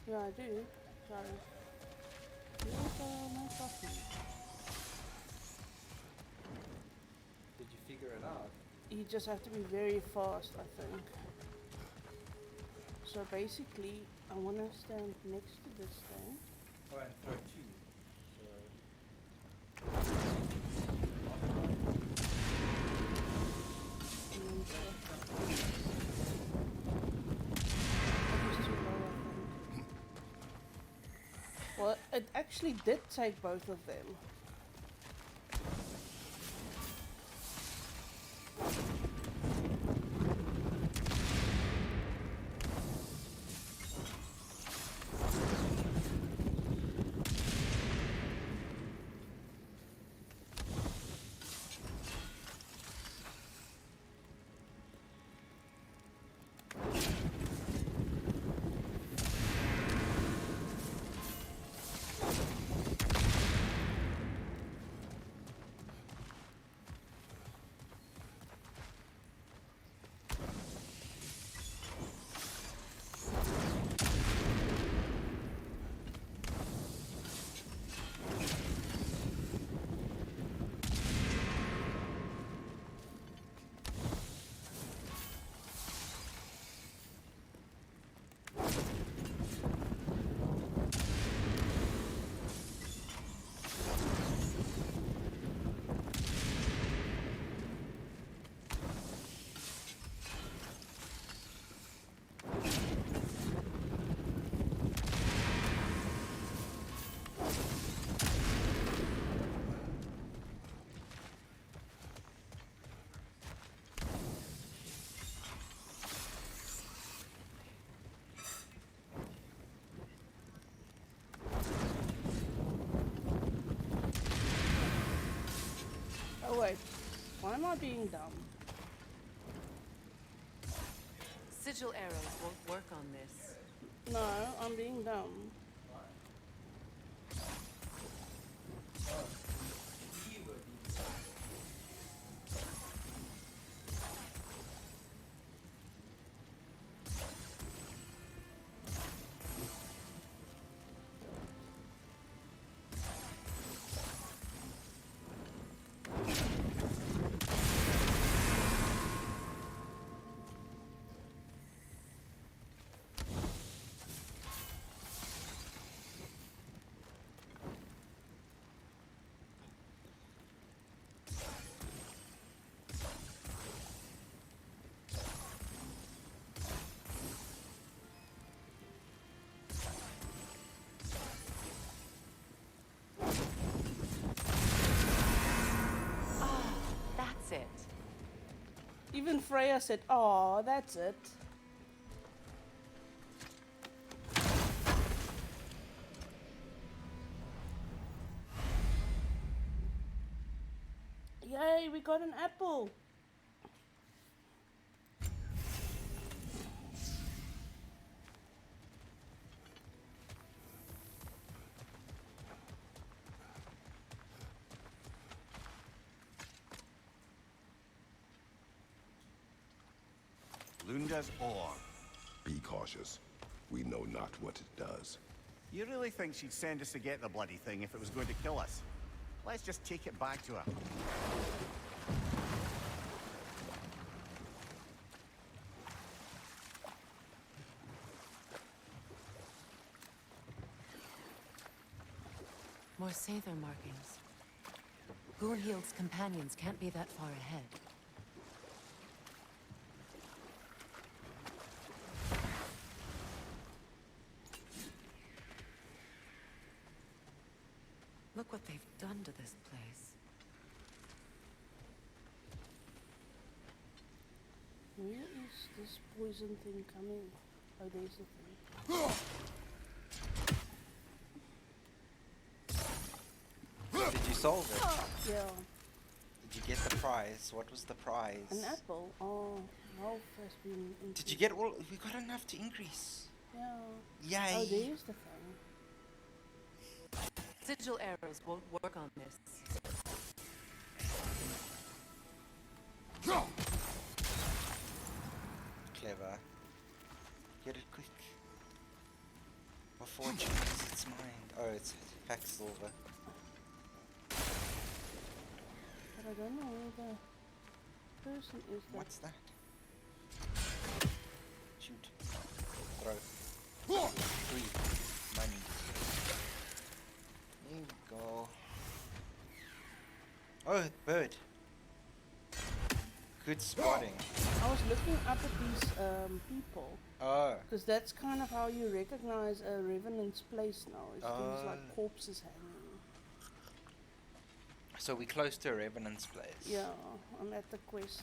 Yeah, I do. Sorry. Here's my coffee. Did you figure it out? You just have to be very fast, I think. So basically, I want to stand next to this thing. Oh, and throw two. Well, it actually did take both of them. Oh wait, why am I being dumb? Sigil arrows won't work on this. No, I'm being dumb. That's it. Even Freya said, "Oh, that's it." Yay, we got an apple. Lunda's ore. Be cautious. We know not what it does. You really think she'd send us to get the bloody thing if it was going to kill us? Let's just take it back to her. More Sather markings. Gurhild's companions can't be that far ahead. Look what they've done to this place. Where is this poison thing coming? Oh, there's the thing. Did you solve it? Yeah, Did you get the prize? What was the prize? an apple. Oh, health has been increased. Did you get all? We got enough to increase. Yeah. Yay! Oh, there's the thing. Sigil arrows won't work on this. Clever. Get it quick. Before it changes its mind. Oh, it's pack silver. But I don't know where the person is. What's that? Shoot. Throw. 3. Money. There we go. Oh, bird. Good spotting. I was looking up at these people. Oh. Because that's kind of how you recognize a revenant's place now. Is things Oh. like corpses hanging. So we're close to a revenant's place. Yeah, I'm at the quest.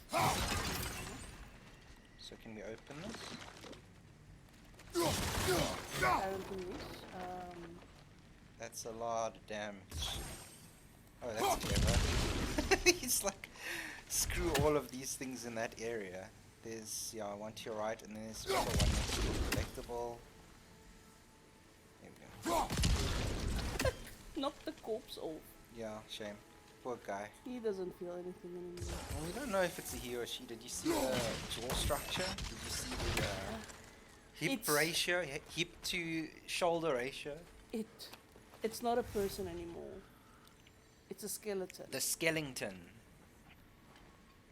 So can we open this? Apparently, yes. That's a lot of damage. Oh, that's clever. He's like, screw all of these things in that area. There's, yeah, one to your right, and then there's also one next to the collectible. There we go. Knock the corpse off. Yeah, shame. Poor guy. He doesn't feel anything anymore. Well, we don't know if it's a he or she. Did you see the jaw structure? Did you see the hip It's- ratio? Hip to shoulder ratio? It's not a person anymore. It's a skeleton. The skeleton.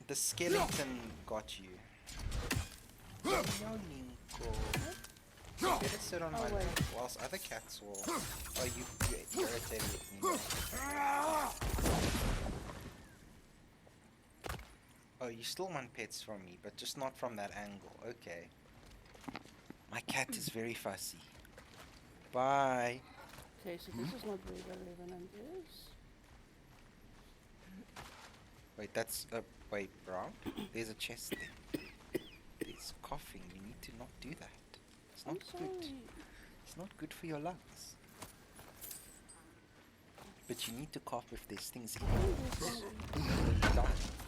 The skeleton got you. Yo, Nico. Better sit on my wait. lap whilst other cats will. Oh, you irritated me. Oh, you still want pets from me, but just not from that angle. Okay. My cat is very fussy. Bye. Okay, so this is not where the revenant is. Wait, that's wait, Brown. There's a chest there. There's coughing. You need to not do that. It's I'm not good. sorry. It's not good for your lungs. But you need to cough if there's things in you.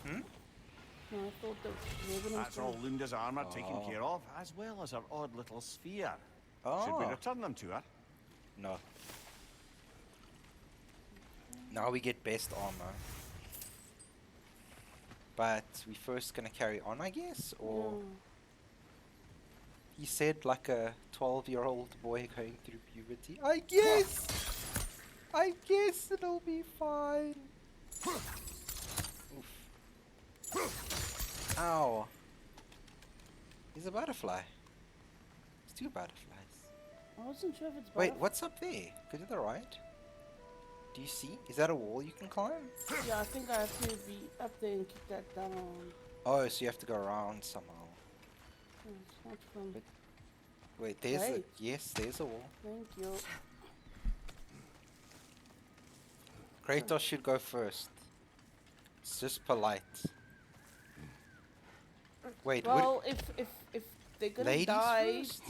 Hmm? No, I thought the revenant. That's all Lunda's armour taken Oh. care of, as well as her odd little sphere. Should Oh. we return them to her? No. Now we get best armor. But we first gonna carry on, I guess, or he said like a 12-year-old boy going through puberty. I guess. I guess it'll be fine. Oof. Ow. There's a butterfly. There's two butterflies. I wasn't sure if it's. Wait, what's up there? Go to the right. Do you see? Is that a wall you can climb? Yeah, I think I have to be up there and kick that down. Oh, so you have to go around somehow. It's not fun. Wait, there's a... Wait. Yes, there's a wall. Thank you. Kratos should go first. It's just polite. Wait, Well, if they're gonna ladies die, first?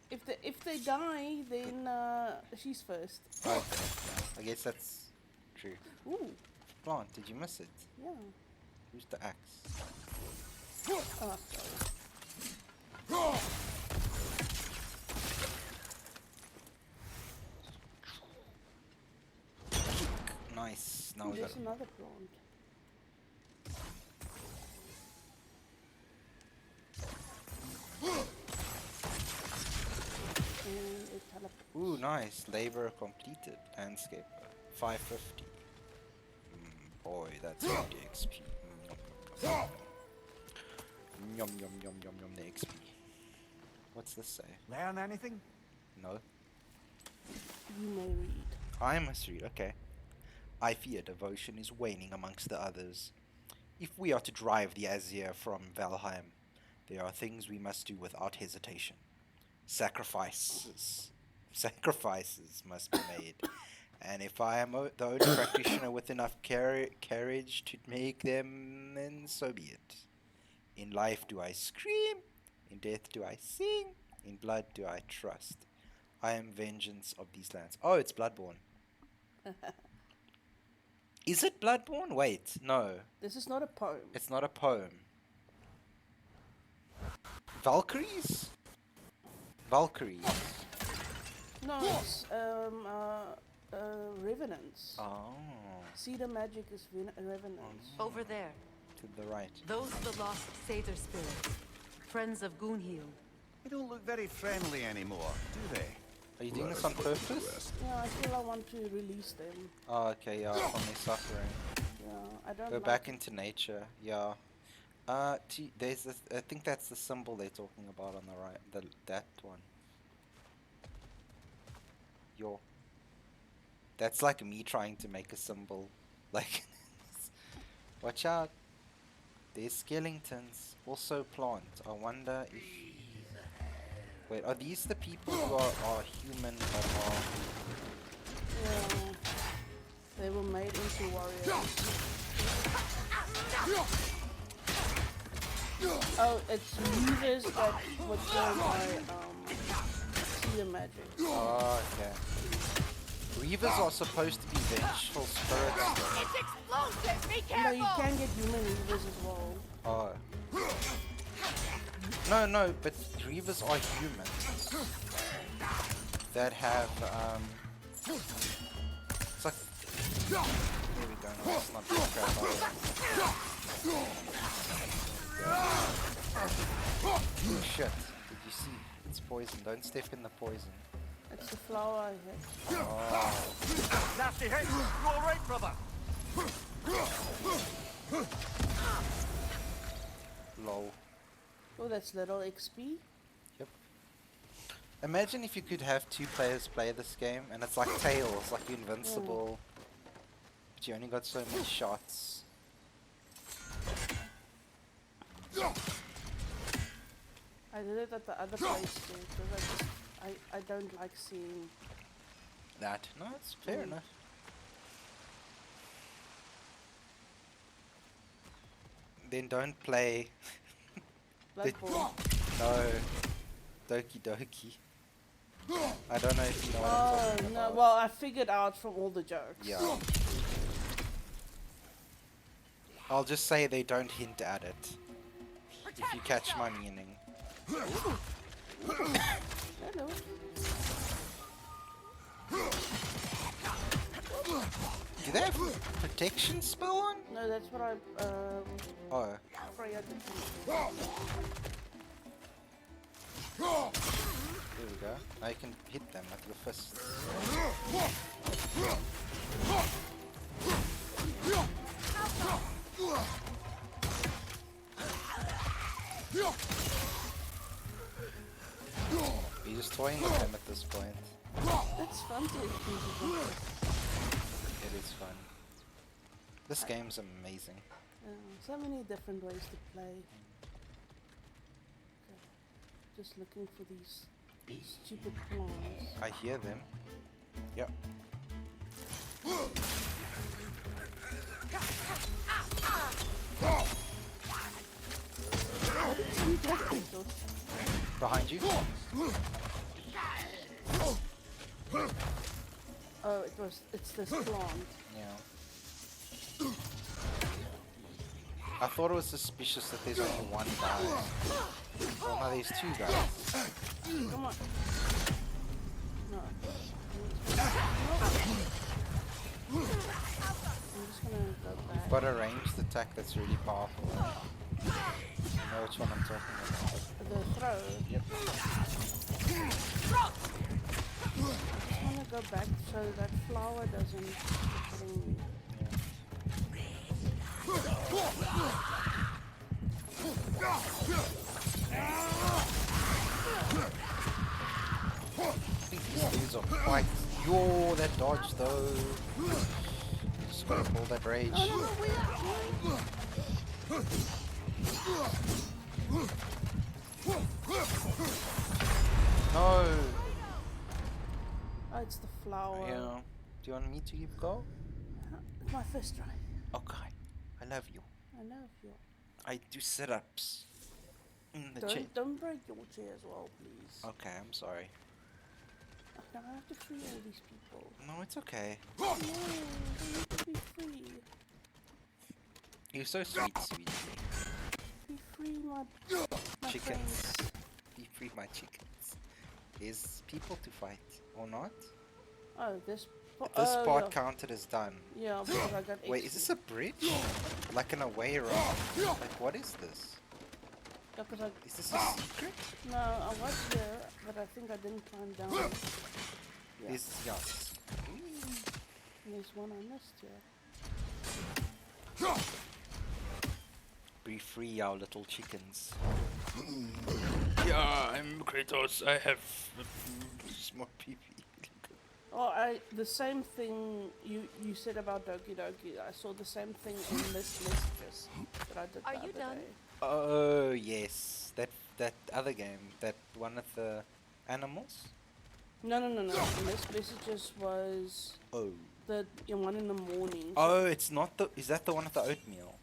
if they die, then she's first. Okay, I guess that's true. Ooh, Plant, did you miss it? yeah. Who's the axe? Oh, sorry. Nice. Now we got There's another plant. And it teleports. Ooh, nice. Labor completed. Landscaper. 550. Boy, that's good XP. Yum yum yum yum yum the XP. What's this say? Learn anything? No. You may read. I must read, okay. I fear devotion is waning amongst the others. If we are to drive the Azir from Valheim, there are things we must do without hesitation. Sacrifices must be made. And if I am the only practitioner with enough courage to make them, then so be it. In life do I scream, in death do I sing, in blood do I trust. I am vengeance of these lands. Oh, it's Bloodborne. Is it Bloodborne? Wait, no. This is not a poem. It's not a poem. Valkyries? Valkyries. No, it's revenants. Oh. Cedar magic is revenants. Over there. To the right. Those are the lost Satyr spirits. Friends of Gunhild. They don't look very friendly anymore, do they? Are you doing this on purpose? Yeah, I feel I want to release them. Oh, okay, yeah, from their suffering. Yeah, I don't Go like back into nature, yeah. There's this, I think that's the symbol they're talking about on the right, that one. That's like me trying to make a symbol. Like, watch out. There's skeletons. Also plant. I wonder if... Wait, are these the people who are human but are... Yeah. They were made into warriors. Oh, it's weavers that were killed by seer magic. Oh, okay. Weavers are supposed to be vengeful spirits. It's explosive! Be You know, you careful! can get human weavers as well. Oh. No, but Reavers are humans that have, it's like, there we go, no, it's not this crap, oh shit, did you see? It's poison, don't step in the poison. It's the flower I hit. Oh. Nasty hit! You alright, brother? Lol. Oh, that's little XP. Yep. Imagine if you could have 2 players play this game and it's like Tails, like you're invincible. But you only got so many shots. I did it at the other place too, because I don't like seeing... That. No, it's fair enough. Then don't play... Bloodborne. No. Doki Doki. I don't know if you know what I'm Oh, talking no, about. well, I figured out from all the jokes. Yeah. I'll just say they don't hint at it. If you catch my meaning. Hello. Do they have protection spell on? No, that's what I, Oh. Freya did. There we go. I can hit them with your fists. You're just toying with them at this point. That's fun to It is fun. This game's amazing. so many different ways to play. Okay. Just looking for these stupid plants. I hear them. Yep. Behind you? Oh, it's this plant. Yeah. I thought it was suspicious that there's only one guy. Oh no, there's 2 guys. Come on. No. I'm just gonna go back. You've got a ranged attack that's really powerful. You know which one I'm talking about. The throw. Yep. I just wanna go back so that flower doesn't keep hitting me. These are quite... Yo, that dodge though. Just gotta pull that rage. No! Oh, it's the flower. Yeah. Do you want me to keep go? It's my first try. Okay. I love you. I love you. I do sit-ups. In the chair. Don't break your chair as well, please. Okay, I'm sorry. Now I have to free all these people. No, it's okay. No, they need to be free. You're so sweet, sweetie. Be free, my Chickens. friends. Be free, my chickens. There's people to fight, or not? Oh, this This part yeah. counted as done. Yeah, because I got Wait, is this a bridge? Like an away route? Like, what is this? Yeah, 'cause I... Is this a secret? No, I was there, but I think I didn't climb down. Yeah. There's, yes. And there's one I missed here. Be free, our little chickens. Yeah, I'm Kratos. I have small pee-pee. Oh, the same thing you said about Doki Doki. I saw the same thing in this messages that I did Are the you other done? day. Oh yes, that other game, that one of the animals. No. The messages was Oh. the one in the morning. Oh, it's not the. Is that the one with the oatmeal?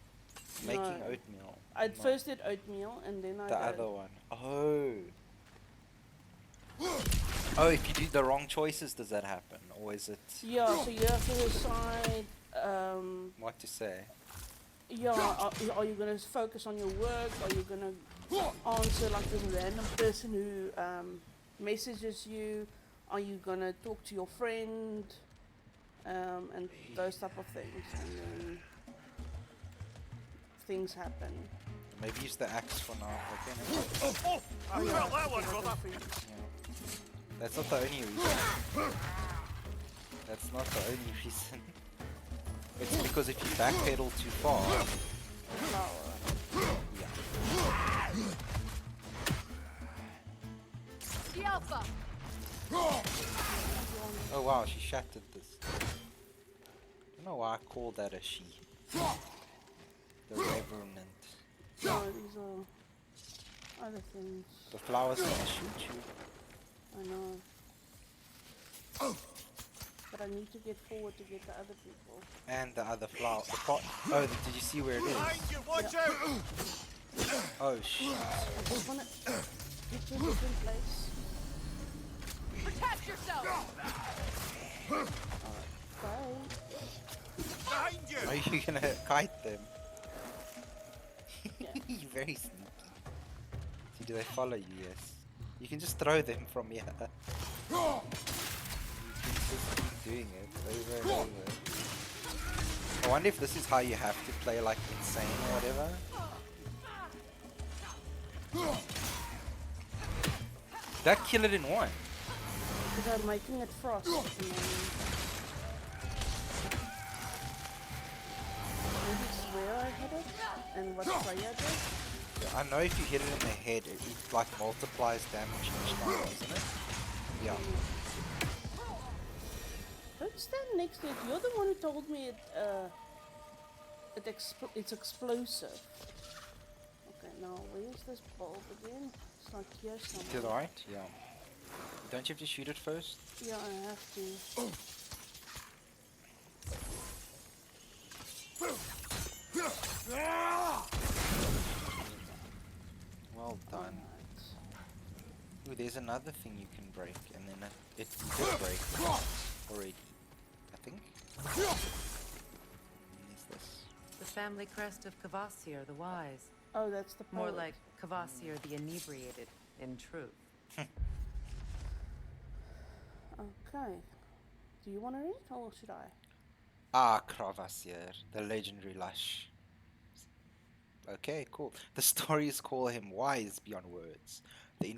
Making No. oatmeal. I No. first did oatmeal and then I The did. other one. Oh. Oh, if you do the wrong choices, does that happen, or is it? Yeah, so you have to decide. What to say? Yeah, are you gonna focus on your work? Are you gonna answer like this random person who messages you? Are you gonna talk to your friend? And those type of things, and then things happen. Maybe use the axe for now. Okay. I felt that one, brother. That's not the only reason. That's not the only reason. It's because if you backpedal too far. Yeah. The Alpha. Oh wow, she shattered this. I don't know why I call that a she. The Revenant. No, these are other things. The flowers gonna shoot you. I know. But I need to get forward to get the other people. And the other flower. The pot. Oh, did you see where it Behind is? you, watch out! Oh shit. I just wanna get to a different place. Protect yourself. Bye. Behind you! Are you gonna kite them? Yeah. You're very sneaky. See, do they follow you? Yes. You can just throw them from here. You can just keep doing it over and over. I wonder if this is how you have to play like insane or whatever. That kill it in one. Because I'm making it frost. And then maybe it's where I hit it and what Freya did. I know if you hit it in the head, it like multiplies damage each time, doesn't it? Yeah. Don't stand next to it. You're the one who told me it's explosive. Okay, now where's this bulb again? It's like here somewhere. To the right? Yeah. Don't you have to shoot it first? Yeah, I have to. Well done. Alright. Ooh, there's another thing you can break, and then it did break already, I think. What is this? The family crest of Kvasir the Wise. Oh, that's the More poet. like Kvasir the Inebriated, in truth. Okay. Do you want to read or should I? Ah, Kravasir, the legendary lush. Okay, cool. The stories call him wise beyond words. The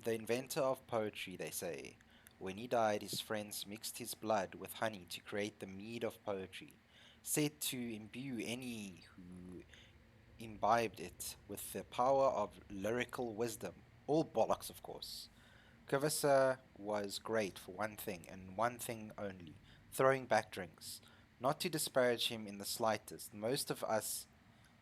inventor of poetry, they say. When he died, his friends mixed his blood with honey to create the mead of poetry, said to imbue any who imbibed it with the power of lyrical wisdom. All bollocks, of course. Kavasa was great for one thing, and one thing only, throwing back drinks. Not to disparage him in the slightest, most of us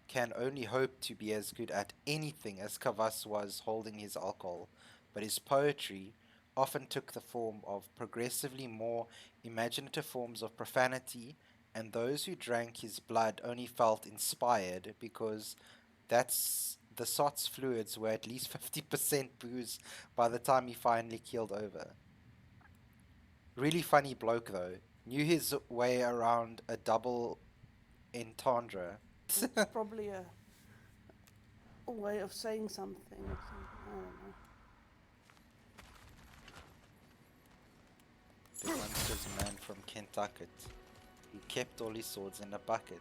can only hope to be as good at anything as Kavas was holding his alcohol, but his poetry often took the form of progressively more imaginative forms of profanity, and those who drank his blood only felt inspired because the sot's fluids were at least 50% booze by the time he finally keeled over. Really funny bloke though. Knew his way around a double entendre. It's probably a way of saying something. I don't know. There once was a man from Kentucky who kept all his swords in a bucket.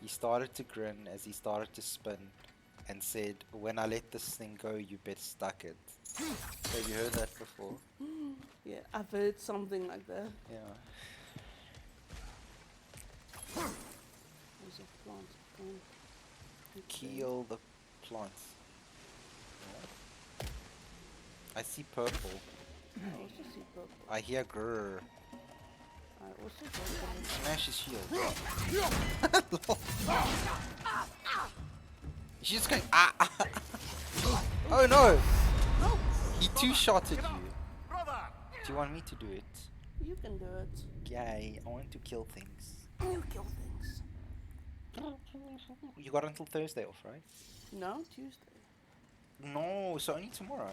He started to grin as he started to spin and said, "When I let this thing go, you better stuck it." Have you heard that before? Yeah, I've heard something like that. Yeah. There's a plant. Kill the plants. I see purple. I also see purple. I hear grrr. I also got Smash his shield. She's just going Oh no! He two-shotted you. Do you want me to do it? You can do it. Yay, I want to kill things. You kill things. You got until Thursday off, right? No, Tuesday. No, so only tomorrow.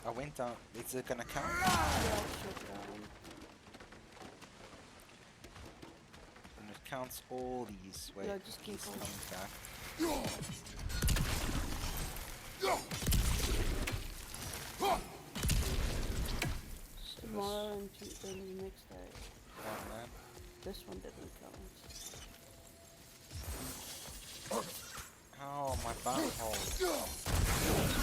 I went down. Is it gonna count? Yeah, I'll shut down. And it counts all these. Wait, Yeah, just keep he's on. coming back. Tomorrow and Tuesday and the next day. Oh man. This one didn't count. Oh, my butthole.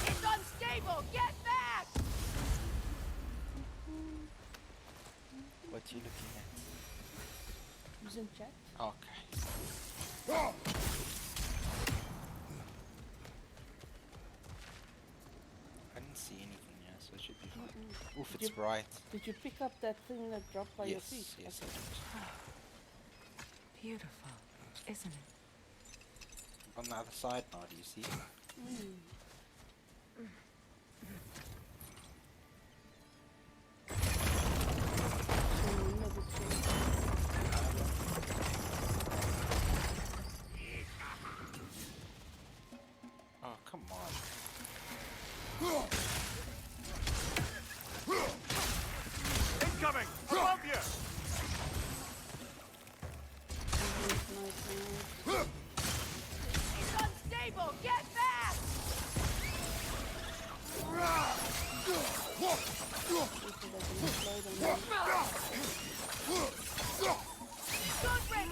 It's unstable! Get back! What are you looking at? Using chat? Okay. I didn't see anything here, so it should be fine. Oof, Did it's you- bright. Did you pick up that thing that dropped by your Yes, feet? yes, Okay. Beautiful, isn't it? On the other side now, do you see? Oh, come on. Incoming! Above you! It's unstable! Get back! Good break!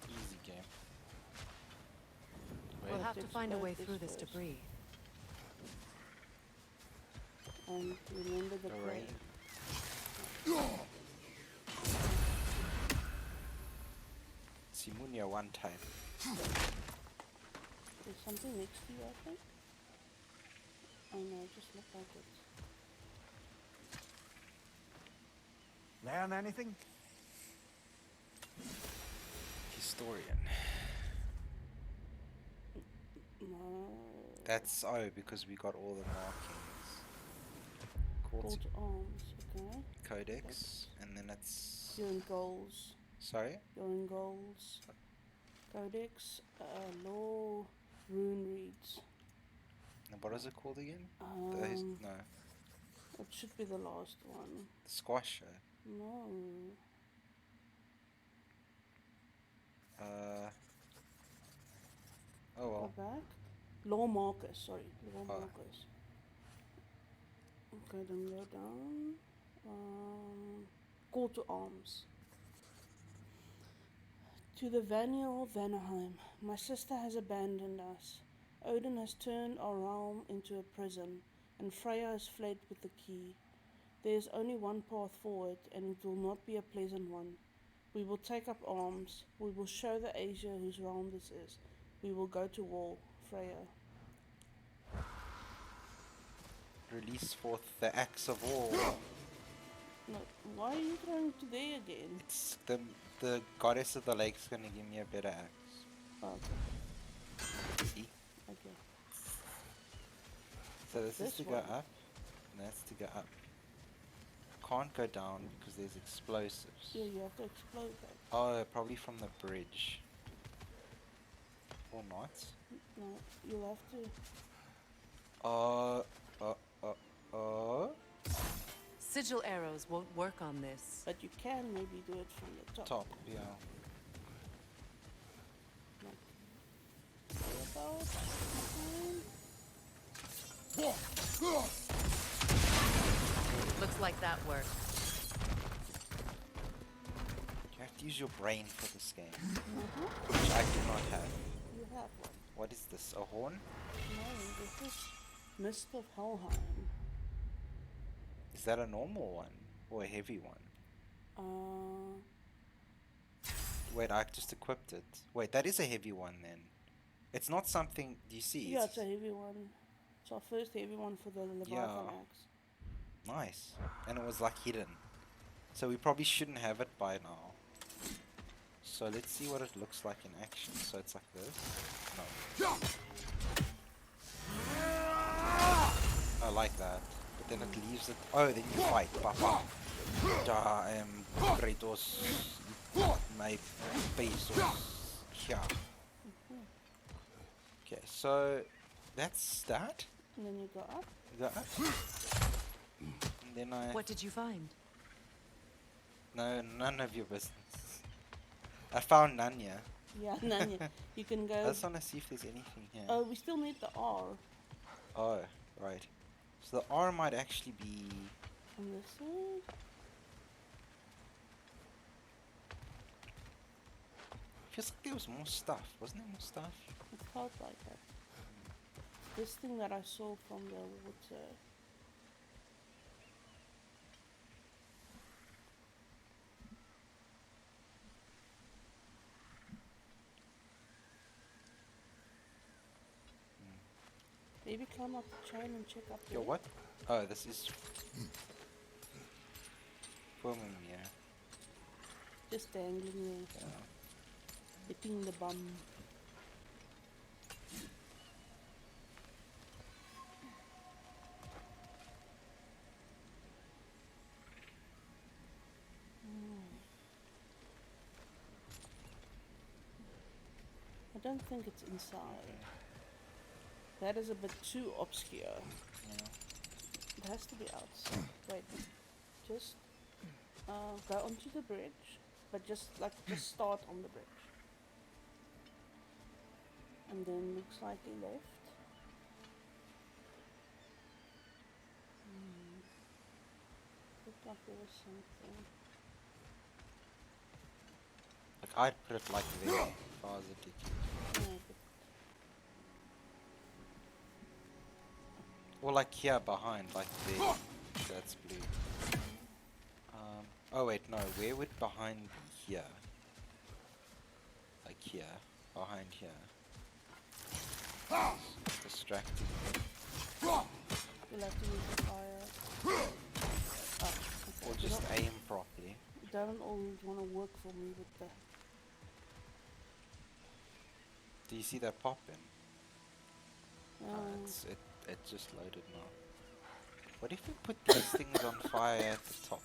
Easy game. We'll Wait. have to find a way explode through this this first. debris. And remember the The play. rain. Simunia one time. There's something next to you, I think. Oh no, just look like it. Learn anything? Historian. No. That's because we got all the markings. Call to arms, okay. Codex, and then it's You're in goals. sorry. You're in goals. Codex, law, rune reads. And what is it called again? No, It should be the last one. the squasher. No. Oh well. Go back. Law markers, sorry. Law Oh. markers. Okay, then go down. Call to arms. To the Vaniel Vanaheim, my sister has abandoned us. Odin has turned our realm into a prison, and Freya has fled with the key. There is only one path forward, and it will not be a pleasant one. We will take up arms. We will show the Asia whose realm this is. We will go to war, Freya. Release forth the axe of war. No, why are you trying to there again? It's the goddess of the lake's gonna give me a better axe. Oh, See? okay. So this is This to one. go up, and that's to go up. Can't go down because there's explosives. Yeah, you have to explode that. Oh, probably from the bridge. Or not. No, you'll have to. Sigil arrows won't work on this. But you can maybe do it from the top. Top, yeah. About Looks like that worked. You have to use your brain for this game, which I do not have. You have one. What is this? A horn? No, this is Mist of Helheim. Is that a normal one or a heavy one? Wait, I just equipped it. Wait, that is a heavy one then. It's not something. Do you see? Yeah, it's a heavy one. It's our first heavy one for the Leviathan axe. Nice. And it was like hidden. So we probably shouldn't have it by now. So let's see what it looks like in action. So it's like this. No. I like that. But then it leaves it. Oh, then you fight. Papa. I am Kratos. My pesos. Yeah. Okay, so that's that. And then you go up. Go up. And then I. What did you find? No, none of your business. I found Nanya. Yeah, Nanya. You can go. I just want to see if there's anything here. Oh, we still need the R. Oh, right. So the R might actually be. On this side. Feels like there was more stuff. Wasn't there more stuff? It felt like that. This thing that I saw from the water. Maybe climb up the chain and check up there. Yo, what? Oh, this is. Filming, yeah. Just dangling there. Yeah. Hitting the bum. I don't think it's inside. That is a bit too obscure. Yeah. It has to be outside. Wait, just go onto the bridge, but just start on the bridge. And then looks like left. Looked like there was something. Like I'd put it like there if I was a dickhead. Yeah, Or like here behind, like there. That's blue. Oh wait, no. Where would behind be here? Like here, behind here. It's distracting. you'll have to use the fire. Oh, okay. Or just aim properly. It doesn't always want to work for me with the. Do you see that pop in? Oh, It just loaded now. What if we put these things on fire at the top?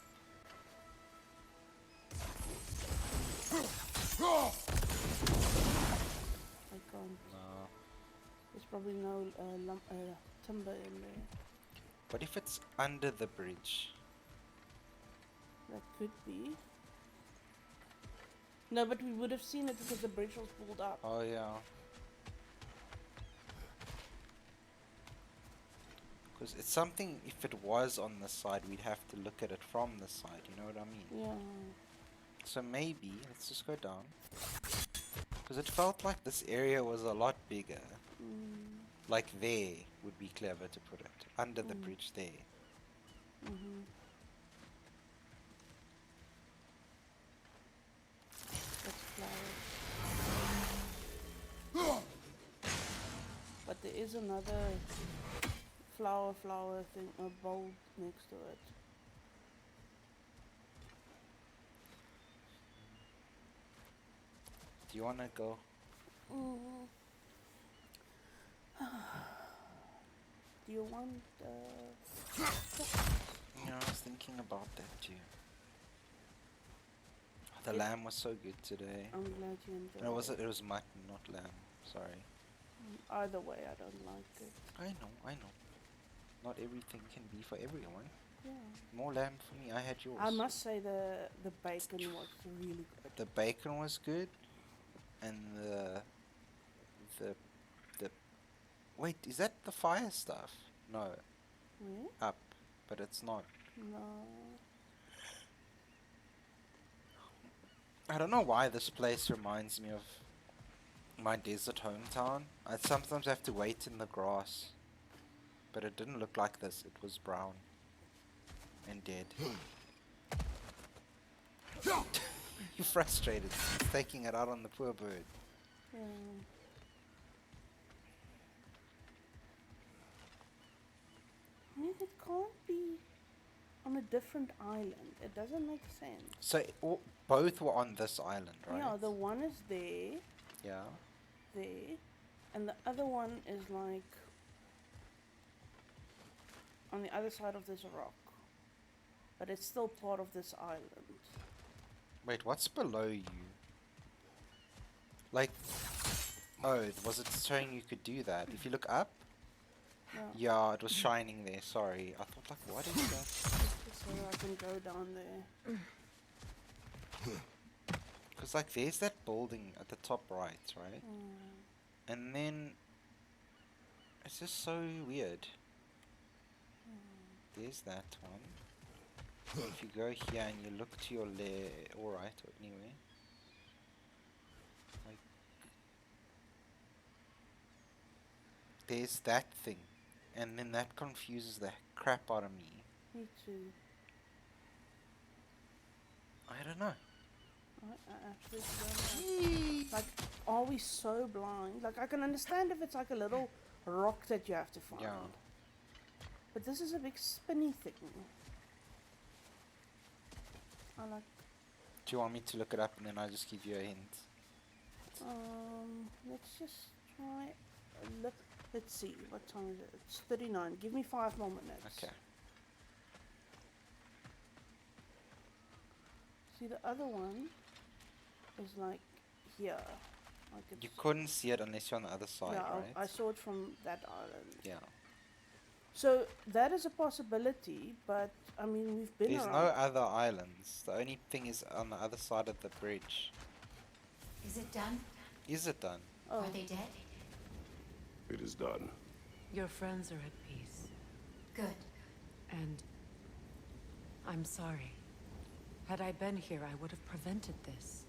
I can't. No. There's probably no timber in there. What if it's under the bridge? That could be. No, but we would have seen it because the bridge was pulled up. Oh yeah. Because it's something, if it was on the side, we'd have to look at it from the side, you know what I mean? Yeah. So maybe, let's just go down. Because it felt like this area was a lot bigger. Like there would be clever to put it. Under the bridge there. That's flowers. But there is another flower thing, a bulb next to it. Do you want to go? Do you want Yeah, I was thinking about that too. The lamb was so good today. I'm glad you enjoyed No, it was mutton, not lamb. Sorry. Either way, I don't like it. I know. Not everything can be for everyone. Yeah. More lamb for me. I had yours. I must say the bacon was really good. The bacon was good, and the the wait, is that the fire stuff? No, Yeah? up, but it's not. No. I don't know why this place reminds me of my desert hometown. I sometimes have to wait in the grass, but it didn't look like this. It was brown and dead. You're frustrated. He's taking it out on the poor bird. Yeah. I mean, it can't be on a different island. It doesn't make sense. So both were on this island, right? Yeah, the one is there, Yeah. and the other one is like on the other side of this rock. But it's still part of this island. Wait, what's below you? Like, oh, was it showing you could do that? If you look up, yeah, it was shining there. Sorry, I thought like, what is that? Just so I can go down there. Because like, there's that building at the top right, right? And then it's just so weird. There's that one. If you go here and you look to your left or right or anyway, like there's that thing, and then that confuses the crap out of me. Me too. I don't know. I actually don't know. Like, are we so blind? Like, I can understand if it's like a little rock that you have to find. Yeah. But this is a big spinny thing. I like. Do you want me to look it up and then I just give you a hint? Let's just try a look. Let's see, what time is it? It's 39. Give me 5 more minutes. Okay. See, the other one is like here. Like it's, You couldn't see it unless you're on the other side, yeah, right? I saw it from that island. Yeah. So that is a possibility, but I mean we've been There's no around. other islands. The only thing is on the other side of the bridge. Is it done? Is it done? Oh. Are they dead? It is done. Your friends are at peace. Good. And I'm sorry. Had I been here, I would have prevented this.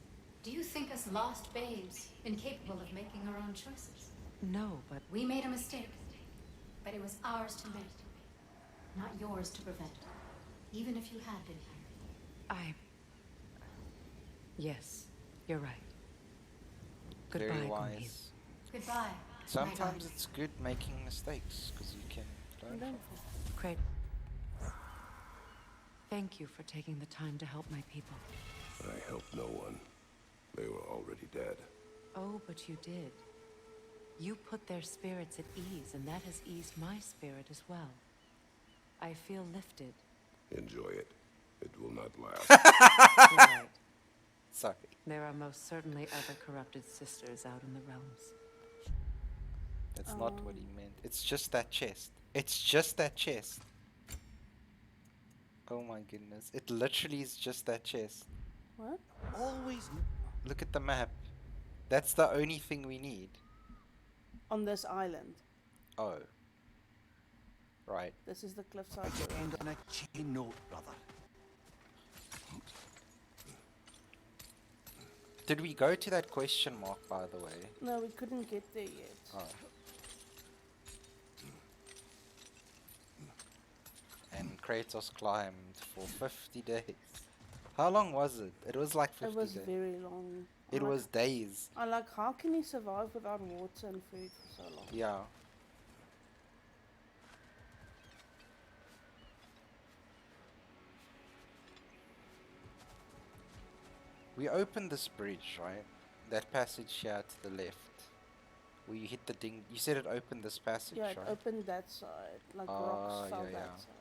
Do you think us lost babes, incapable of making our own choices? No, but We made a mistake, but it was ours to make, not yours to prevent. Even if you had been here. Yes, you're right. Goodbye, Very Camille. wise. Goodbye. Sometimes it's good making mistakes because you can learn from them. Great. Thank you for taking the time to help my people. I helped no one. They were already dead. Oh, but you did. You put their spirits at ease, and that has eased my spirit as well. I feel lifted. Enjoy it. It will not last. You're right. Sorry. There are most certainly other corrupted sisters out in the realms. That's not what he meant. It's just that chest. It's just that chest. Oh my goodness. It literally is just that chest. What? Always look at the map. That's the only thing we need. On this island. Oh. Right. This is the cliffside. End on a chain note, brother. Did we go to that question mark, by the way? No, we couldn't get there yet. Oh. And Kratos climbed for 50 days. How long was it? It was like 50 It was days. very long. It was days. I like, how can he survive without water and food for so long? Yeah. We opened this bridge, right? That passage here to the left. Where you hit the ding. You said it opened this passage, Yeah, it right? opened that side. Like Ah, rocks fell yeah, that yeah. side.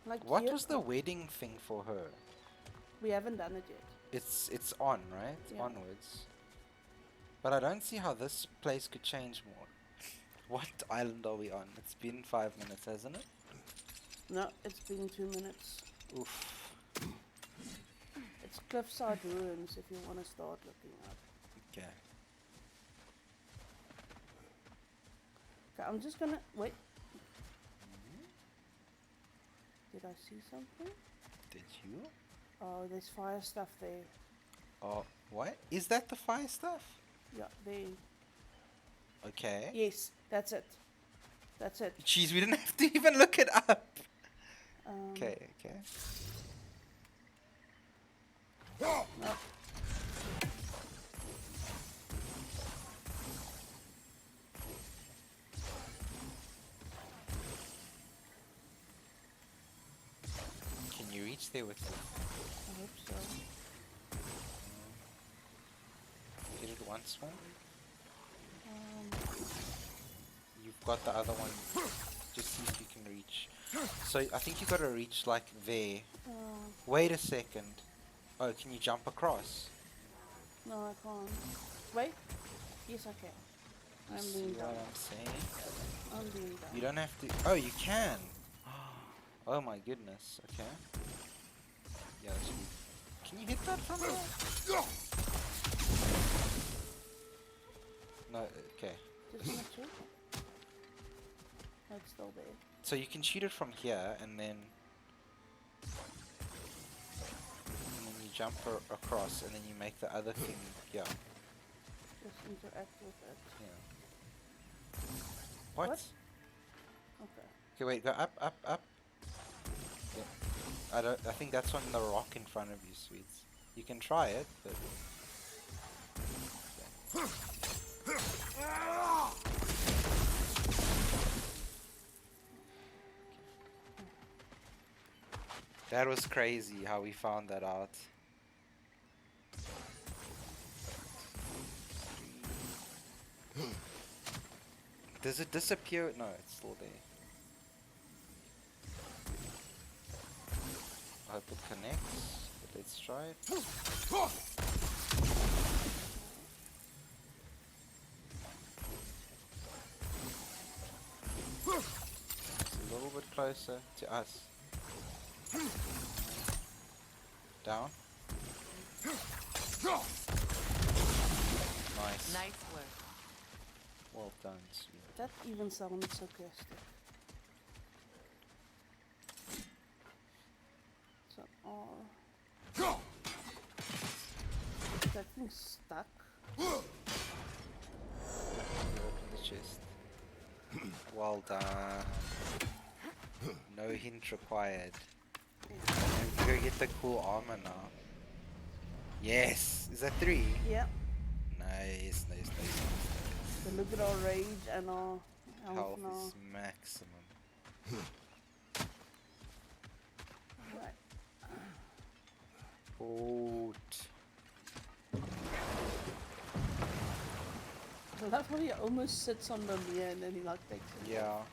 Like What here- was the wedding thing for her? We haven't done it yet. It's on, right? Yeah. Onwards. But I don't see how this place could change more. What island are we on? It's been 5 minutes, hasn't it? No, it's been 2 minutes. Oof. It's Cliffside Ruins if you want to start looking up. Okay. Okay, I'm just gonna wait. Did I see something? Did you? Oh, there's fire stuff there. Oh, what? Is that the fire stuff? Yeah, there. Okay. Yes, that's it. That's it. Jeez, we didn't have to even look it up. Okay, okay. No. Can you reach there with it? I hope so. Did it once more? You've got the other one. Just see if you can reach. So I think you gotta reach like there. Wait a second. Oh, can you jump across? No, I can't. Wait. Yes, I can. I'm See being dumb. what I'm saying? I'm being dumb. You don't have to. Oh, you can. Oh my goodness. Okay. Yeah. Can you hit that from there? No. Okay. Just gonna check. Oh, it's still there. So you can shoot it from here, and then you jump across, and then you make the other thing. Yeah. Just interact with it. Yeah. What? Okay. Okay, wait. Go up, up, up. Yeah. I think that's on the rock in front of you, sweets. You can try it, but. Okay. That was crazy how we found that out. Does it disappear? No, it's still there. I hope it connects, but let's try it. It's a little bit closer to us. Down. Nice. Nice work. Well done, sweet. That even sounded sarcastic. It's an R. That thing's stuck. Open the chest. Well done. No hint required. You go get the cool armor now. Yes! Is that 3? Yep. Nice, nice, nice. So look at our rage and our health Health now. is maximum. Right. Boat. I love how he almost sits on the mirror and then he like takes it. Yeah.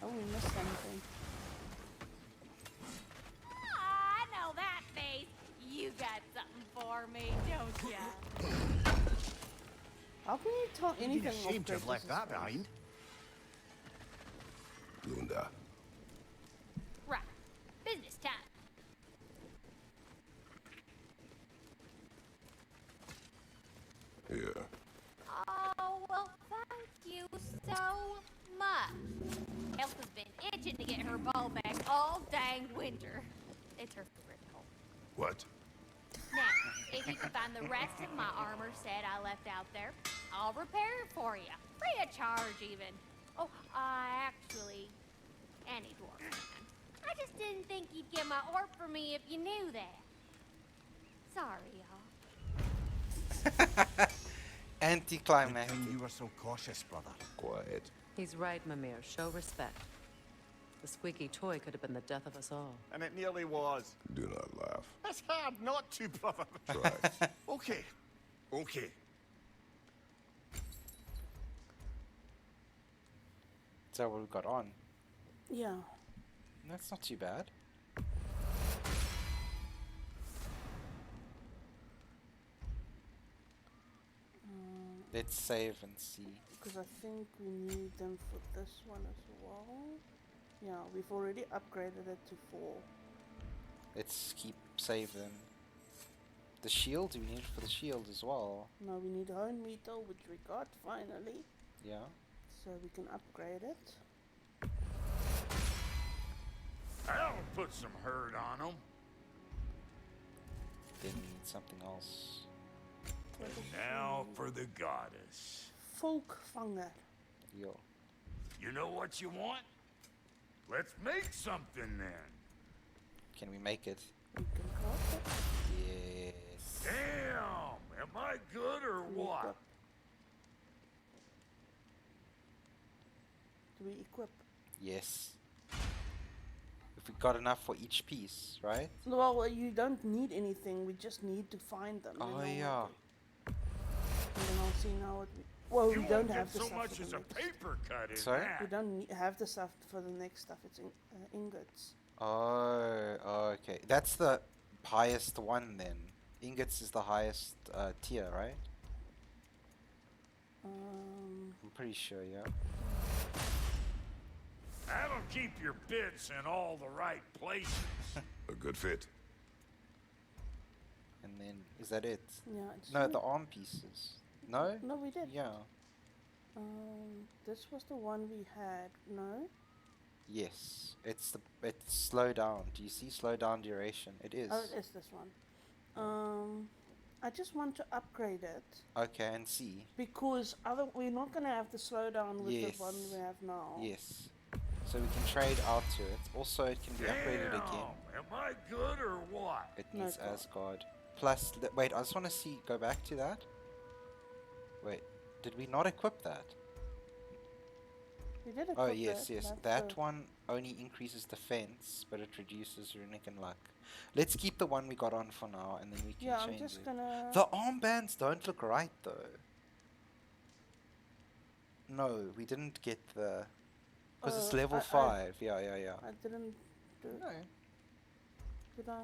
Oh, we missed something. I know that face. You got something for me, don't ya? How can you tell You'd be anything ashamed to have left that face? behind. Lunda, Right. Business time. here. Oh, well, thank you so much. Elf has been itching to get her ball back all dang winter. It's her favorite coat. What? Now, if you can find the rest of my armor set I left out there, I'll repair it for you. Free of charge, even. Oh, actually, any dwarf can. I just didn't think you'd get my orb for me if you knew that. Sorry, y'all. Anticlimactic. You were so cautious, brother. Quiet. He's right, Mimir. Show respect. The squeaky toy could have been the death of us all. And it nearly was. Do not laugh. It's hard not to, brother. Try. Okay. Okay. Is that what we got on? Yeah. That's not too bad. Let's save and see. Because I think we need them for this one as well. Yeah, we've already upgraded it to 4. Let's save them. The shield, we need it for the shield as well. Now we need hone metal, which we got finally. Yeah. So we can upgrade it. That'll put some hurt on them. Then we need something else. Now for the goddess. Volkvanger. Yo. You know what you want? Let's make something then. Can we make it? We can craft it. Yes. Damn! Am I good or what? Do we equip? Yes. If we got enough for each piece, right? Well, you don't need anything. We just need to find them. Oh, and yeah. And then I'll see now what we... Well, You we don't won't have get the so stuff much for as the a next. paper cut in Sorry? We that. don't have the stuff for the next stuff. It's ingots. Oh, okay. That's the highest one then. Ingots is the highest tier, right? I'm pretty sure, yeah. That'll keep your bits in all the right places. A good fit. And then, is that it? Yeah. It's No, the arm pieces. No? No, we did. Yeah. This was the one we had. No. Yes. It's slow down. Do you see slow down duration? It is. Oh, it is this one. I just want to upgrade it Okay, and see. because we're not gonna have the slowdown with Yes. the one we have now. Yes. So we can trade out to it. Also, it can be upgraded Damn! again. Am I good or what? It No needs God. Asgard. Plus, wait, I just want to see, go back to that. Wait, did we not equip that? We did equip Oh, yes, that. yes. That's That the- one only increases defense, but it reduces runic and luck. Let's keep the one we got on for now, and then we can Yeah, I'm change just it. gonna. The armbands don't look right, though. No, we didn't get the... Because it's level 5. Yeah. I didn't do. No. Did I?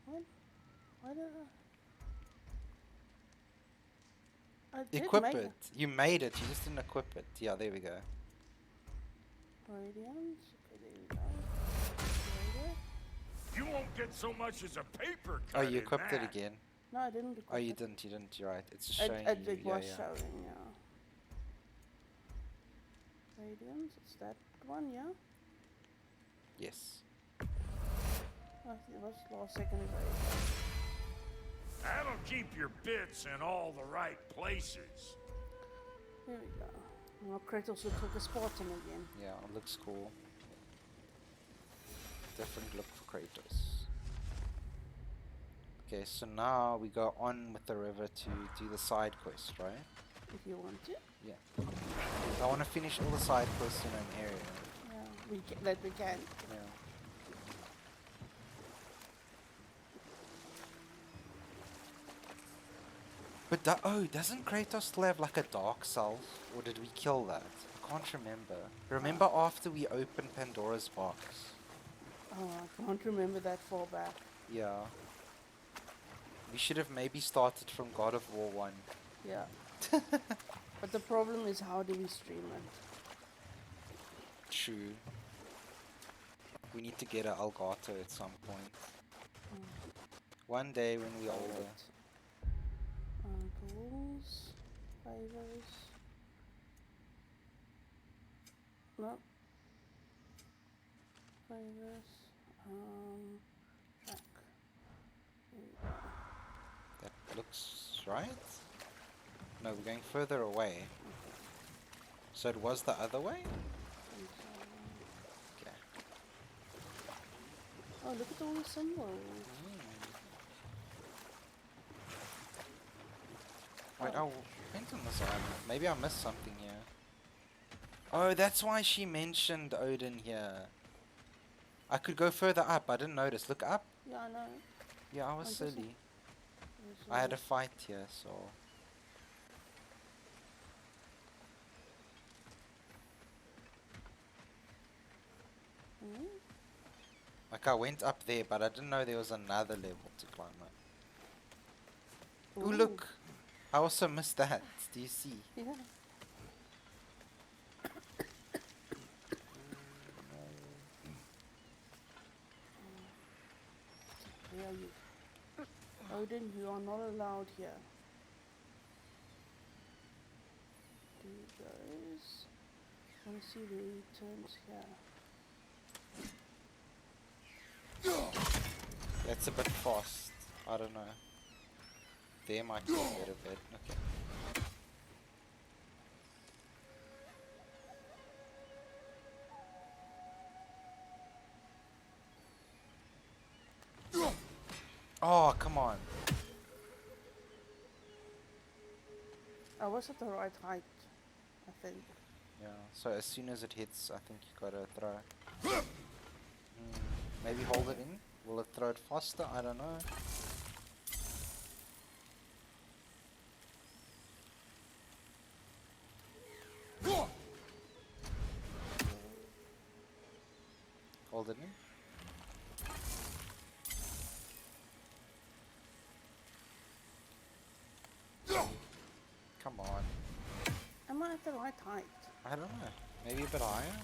What? Why did I did Equip make it. You made it, you just didn't equip it. Yeah, there we go. Radiance. Okay, there we go. Upgrade it. You won't get so much as a paper Oh, cut you in equipped it that. again. No, I didn't equip Oh, you it. didn't, you're right. It's just It, showing it, you. it Yeah, was yeah. showing, yeah. Radiance, it's that one, yeah? Yes. Oh, it was last second ago. That'll keep your bits in all the right places. Here we go. Now Kratos will took a Spartan again. Yeah, it looks cool. Different look for Kratos. Okay, so now we go on with the river to do the side quest, right? If you want to. Yeah. I want to finish all the side quests in an area. Yeah, that we can. Yeah. But doesn't Kratos still have like a dark self? Or did we kill that? I can't remember. Remember after we opened Pandora's box? Oh, I can't remember that far back. Yeah. We should have maybe started from God of War 1. Yeah. But the problem is, how do we stream it? True. We need to get an Elgato at some point. One day when we're older. Rules, favors. No. Favors. Track. There we go. That looks right? No, we're going further away. So it was the other way? Okay. Oh, look at all the symbols. Wait, I went on this island. Maybe I missed something here. Oh, that's why she mentioned Odin here. I could go further up. I didn't notice. Look up. Yeah, I know. Yeah, I was I guess silly. There's I had a a- fight here, so... Hmm? Like I went up there, but I didn't know there was another level to climb up. Ooh, look! I also missed that. Do you see? Yeah. Where are you? Odin, you are not allowed here. There he goes. I want to see where he turns here. That's a bit fast. I don't know. There might be a better bit. Okay. Oh, come on. I was at the right height, I think. Yeah, so as soon as it hits, I think you gotta throw. Maybe hold it in? Will it throw it faster? I don't know. Hold it in. Come on. Am I at the right height? I don't know. Maybe a bit higher?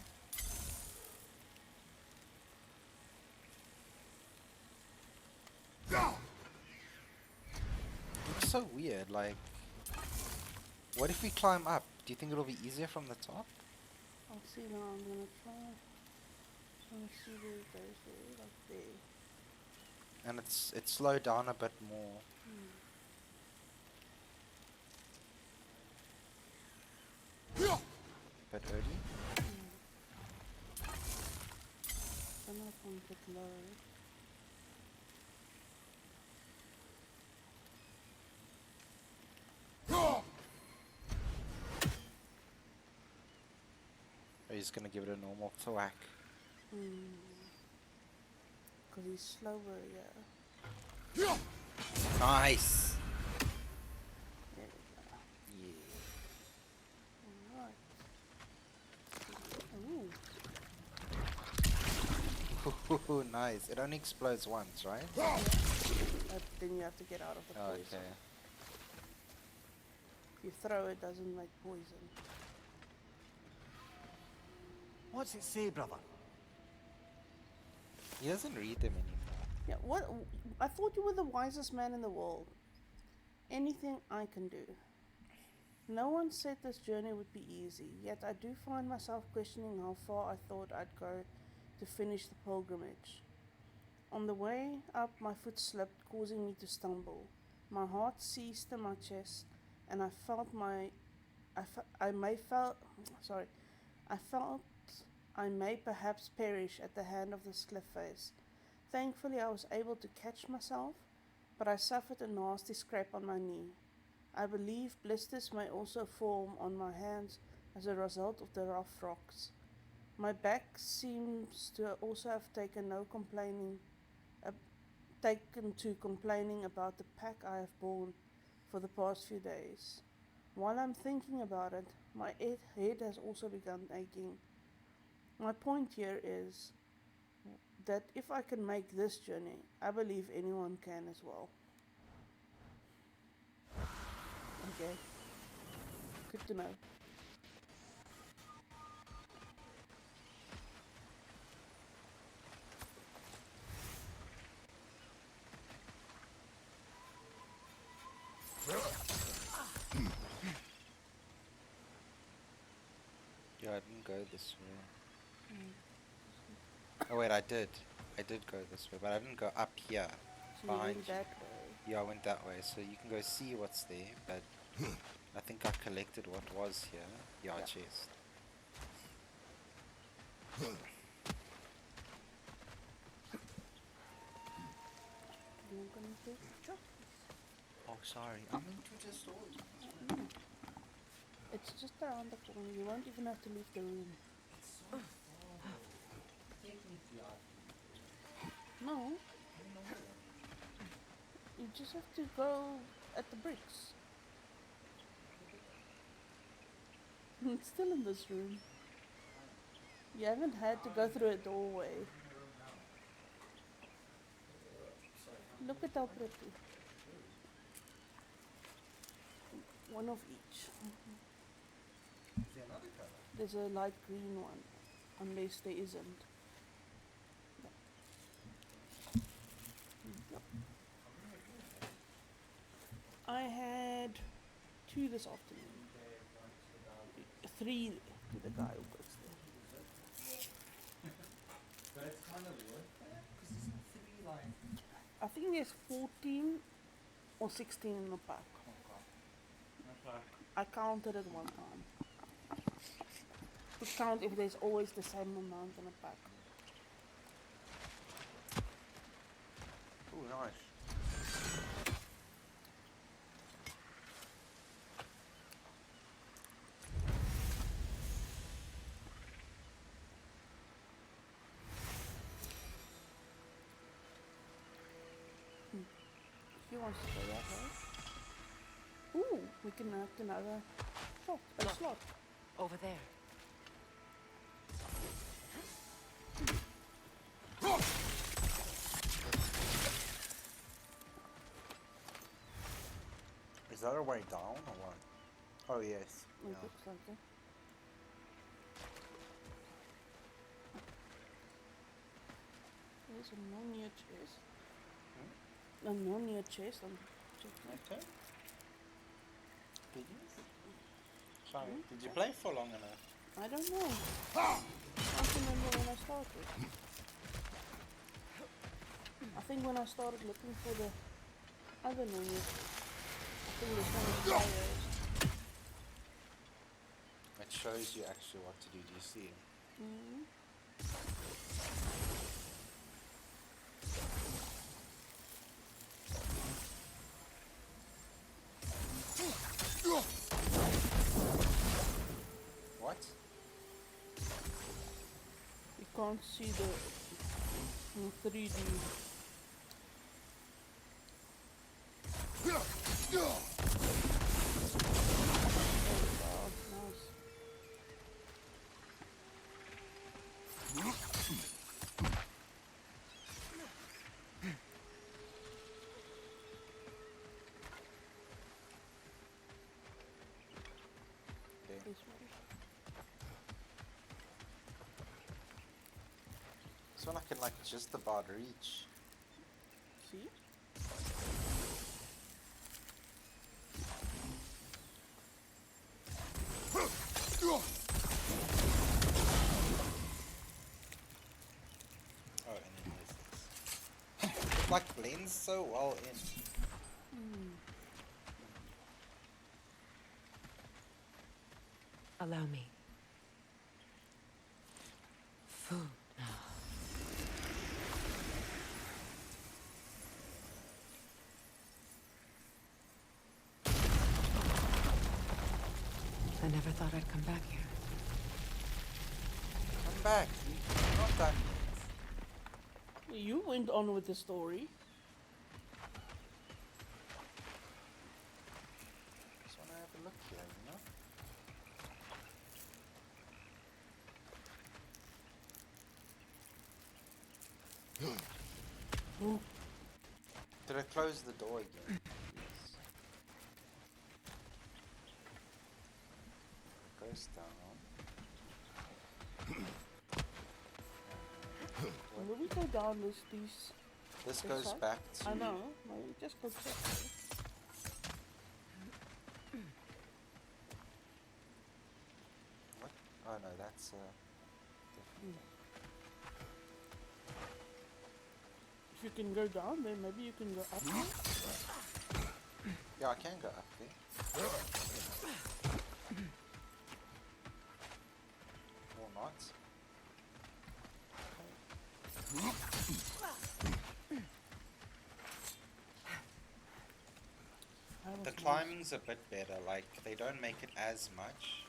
It's so weird, like... What if we climb up? Do you think it'll be easier from the top? I'll see now, I'm gonna try. Just wanna see where it goes there, like there. And it's slowed down a bit more. Bit early. I'm not going to get low. Or he's gonna give it a normal thwack. Because he's slower, yeah. Nice! There we go. Alright. Ooh. Ooh, nice. It only explodes once, right? Then you have to get out of the poison. Okay. If you throw it, doesn't make poison. What's it say, brother? He doesn't read them anymore. Yeah, what? I thought you were the wisest man in the world. Anything I can do. No one said this journey would be easy, yet I do find myself questioning how far I thought I'd go to finish the pilgrimage. On the way up, my foot slipped, causing me to stumble. My heart seized in my chest, and I felt I may perhaps perish at the hand of this cliff face. Thankfully, I was able to catch myself, but I suffered a nasty scrape on my knee. I believe blisters may also form on my hands as a result of the rough rocks. My back seems to also have taken to complaining about the pack I have borne for the past few days. While I'm thinking about it, my head has also begun aching. My point here is that if I can make this journey, I believe anyone can as well. Okay. Good to know. Yeah, I didn't go this way. Oh wait, I did. I did go this way, but I didn't go up here. So behind you went that way. Yeah, I went that way, so you can go see what's there, but I think I collected what was here. Yeah, Yeah. chest. You're gonna take chocolates. Oh, sorry. I meant to just order. It's just around the corner. You won't even have to leave the room. No. You just have to go at the bricks. It's still in this room. You haven't had to go through a doorway. Look at how pretty. One of each. Is there another color? There's a light green one, unless there isn't. Yep. I had 2 this afternoon. 3 to the guy who works there. But it's kind of worth that, because isn't 3 like... I think there's 14 or 16 in the pack. Okay. I counted it one time. To count if there's always the same amount in a pack. Oh, nice. He wants to go that way. Ooh, we can act another shot. A Look. slot. Over there. Is that a way down or what? Oh, yes. It looks like it. There's a non-near chest. A non-near chest. I'm checking. Okay. Did you? Sorry, did you play for long enough? I don't know. I can't remember when I started. I think when I started looking for the other non-near chest. I think this one is fires. It shows you actually what to do. Do you see? Mm-hmm. What? You can't see the 3D. Oh, nice. Okay. This one. This one I can like just about reach. See? Oh, and then there's this. It like blends so well in. Allow me. Food now. I never thought I'd come back here. Come back. You're not done yet. You went on with the story. Just wanna have a look here, you know? Did I close the door again? Yes. Goes down. When we go down these... This this goes side? back to... I know. Maybe just go check it. What? Oh no, that's different. If you can go down there, maybe you can go up there. Yeah, I can go up there. Or not. The climbing's a bit better, like they don't make it as much.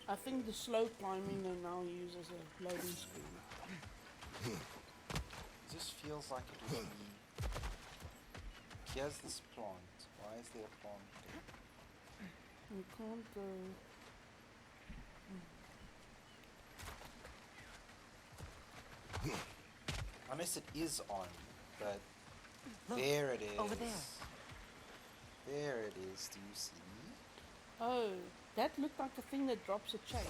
I think the slow climbing they now use as a loading screen. It just feels like it would be... Here's this plant. Why is there a plant there? You can't go... Unless it is on, but Look, there it is. over there. There it is. Do you see? Oh, that looked like the thing that drops a chain.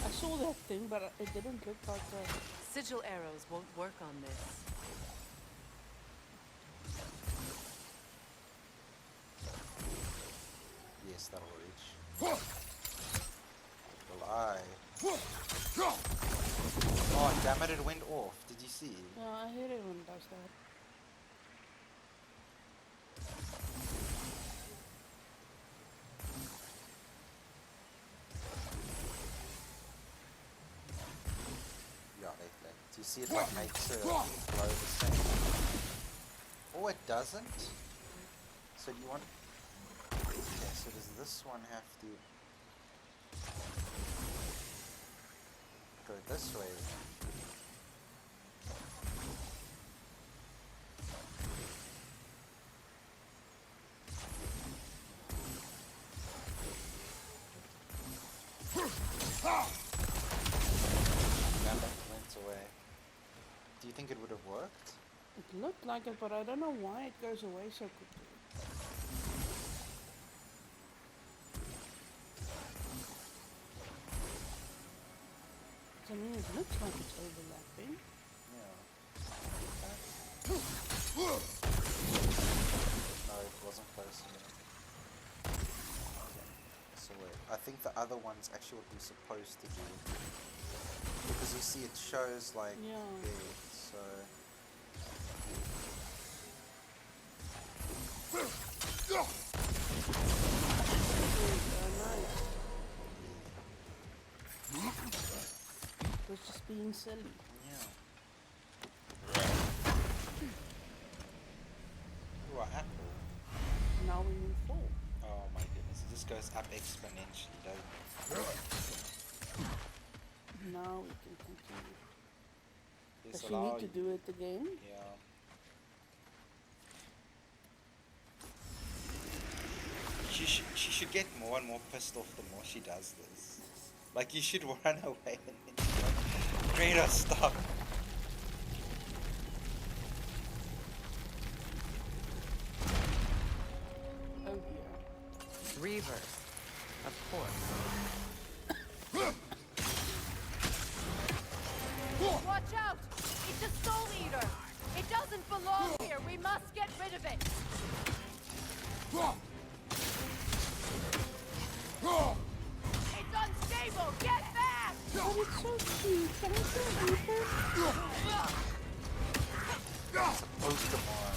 I saw that thing, but it didn't look like a... Sigil arrows won't work on this. Yes, that'll reach. Will I? Oh, damn it, it went off. Did you see? Yeah, I hear everyone does that. Yeah, do you see it like makes her glow the same? Oh, it doesn't? So do you want... Okay, so does this one have to... go this way then? Damn it, went away. Do you think it would have worked? It looked like it, but I don't know why it goes away so quickly. I mean, it looks like it's overlapping. Yeah. No, it wasn't close enough. Okay. So wait, I think the other one's actually what we're supposed to do. Because you see it shows like Yeah. there, so... It was just being silly. Yeah. Ooh, an apple. Now we move forward. Oh my goodness, it just goes up exponentially, doesn't it? Now we can continue. Yes, Does she need to do it again? Yeah. She should get more and more pissed off the more she does this. Like, you should run away and then she's like, Greta, stop. Oh dear. Reverse. Of course. Watch out! It's a soul eater! It doesn't belong here! We must get rid of it! It's unstable! Get back! Oh, it's so cute. Can I see Reaper? Pokemon.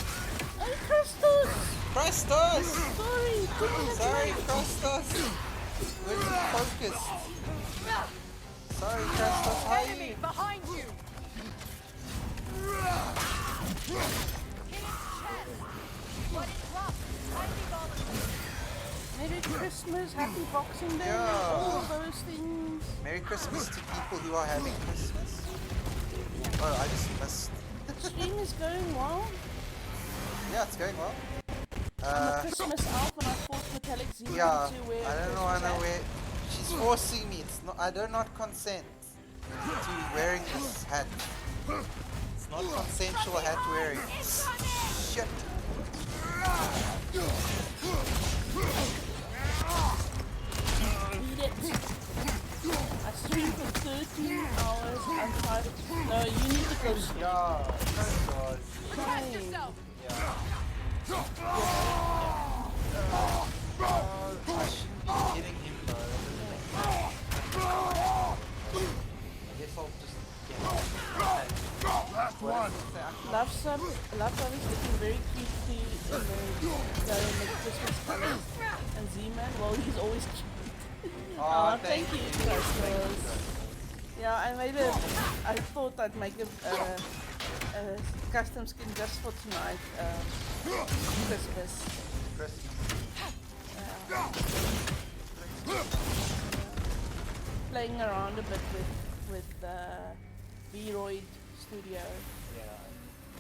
Oh, Christos! Christos! Sorry, Sorry, Christos! Where's the focus? Sorry, Christos, how are you? Enemy behind you! But it's rough. Highly volatile. Merry Christmas, Happy Boxing Day, Yeah. all of those things. Merry Christmas to people who are having Christmas. Oh, I just missed. Stream is going well. Yeah, it's going well. I'm a Christmas elf and I forced MetallicZman Yeah, to wear I don't know, Christmas hat. where she's forcing me. It's not. I do not consent to wearing this hat. It's not consensual hat wearing. Shit. Eat it. I streamed for 13 hours and 5. No, you need to go sleep. Yeah, oh god. Rest yourself! Yeah. I shouldn't be hitting him though. I guess I'll just get off. Last one. Love Sub is looking very cutesy in the Christmas colors. And Z-Man, well, he's always cute. Oh, Thank you, Christos. Yeah, I thought I'd make a custom skin just for tonight. Christmas. Playing around a bit with V-Roid Studio. Yeah,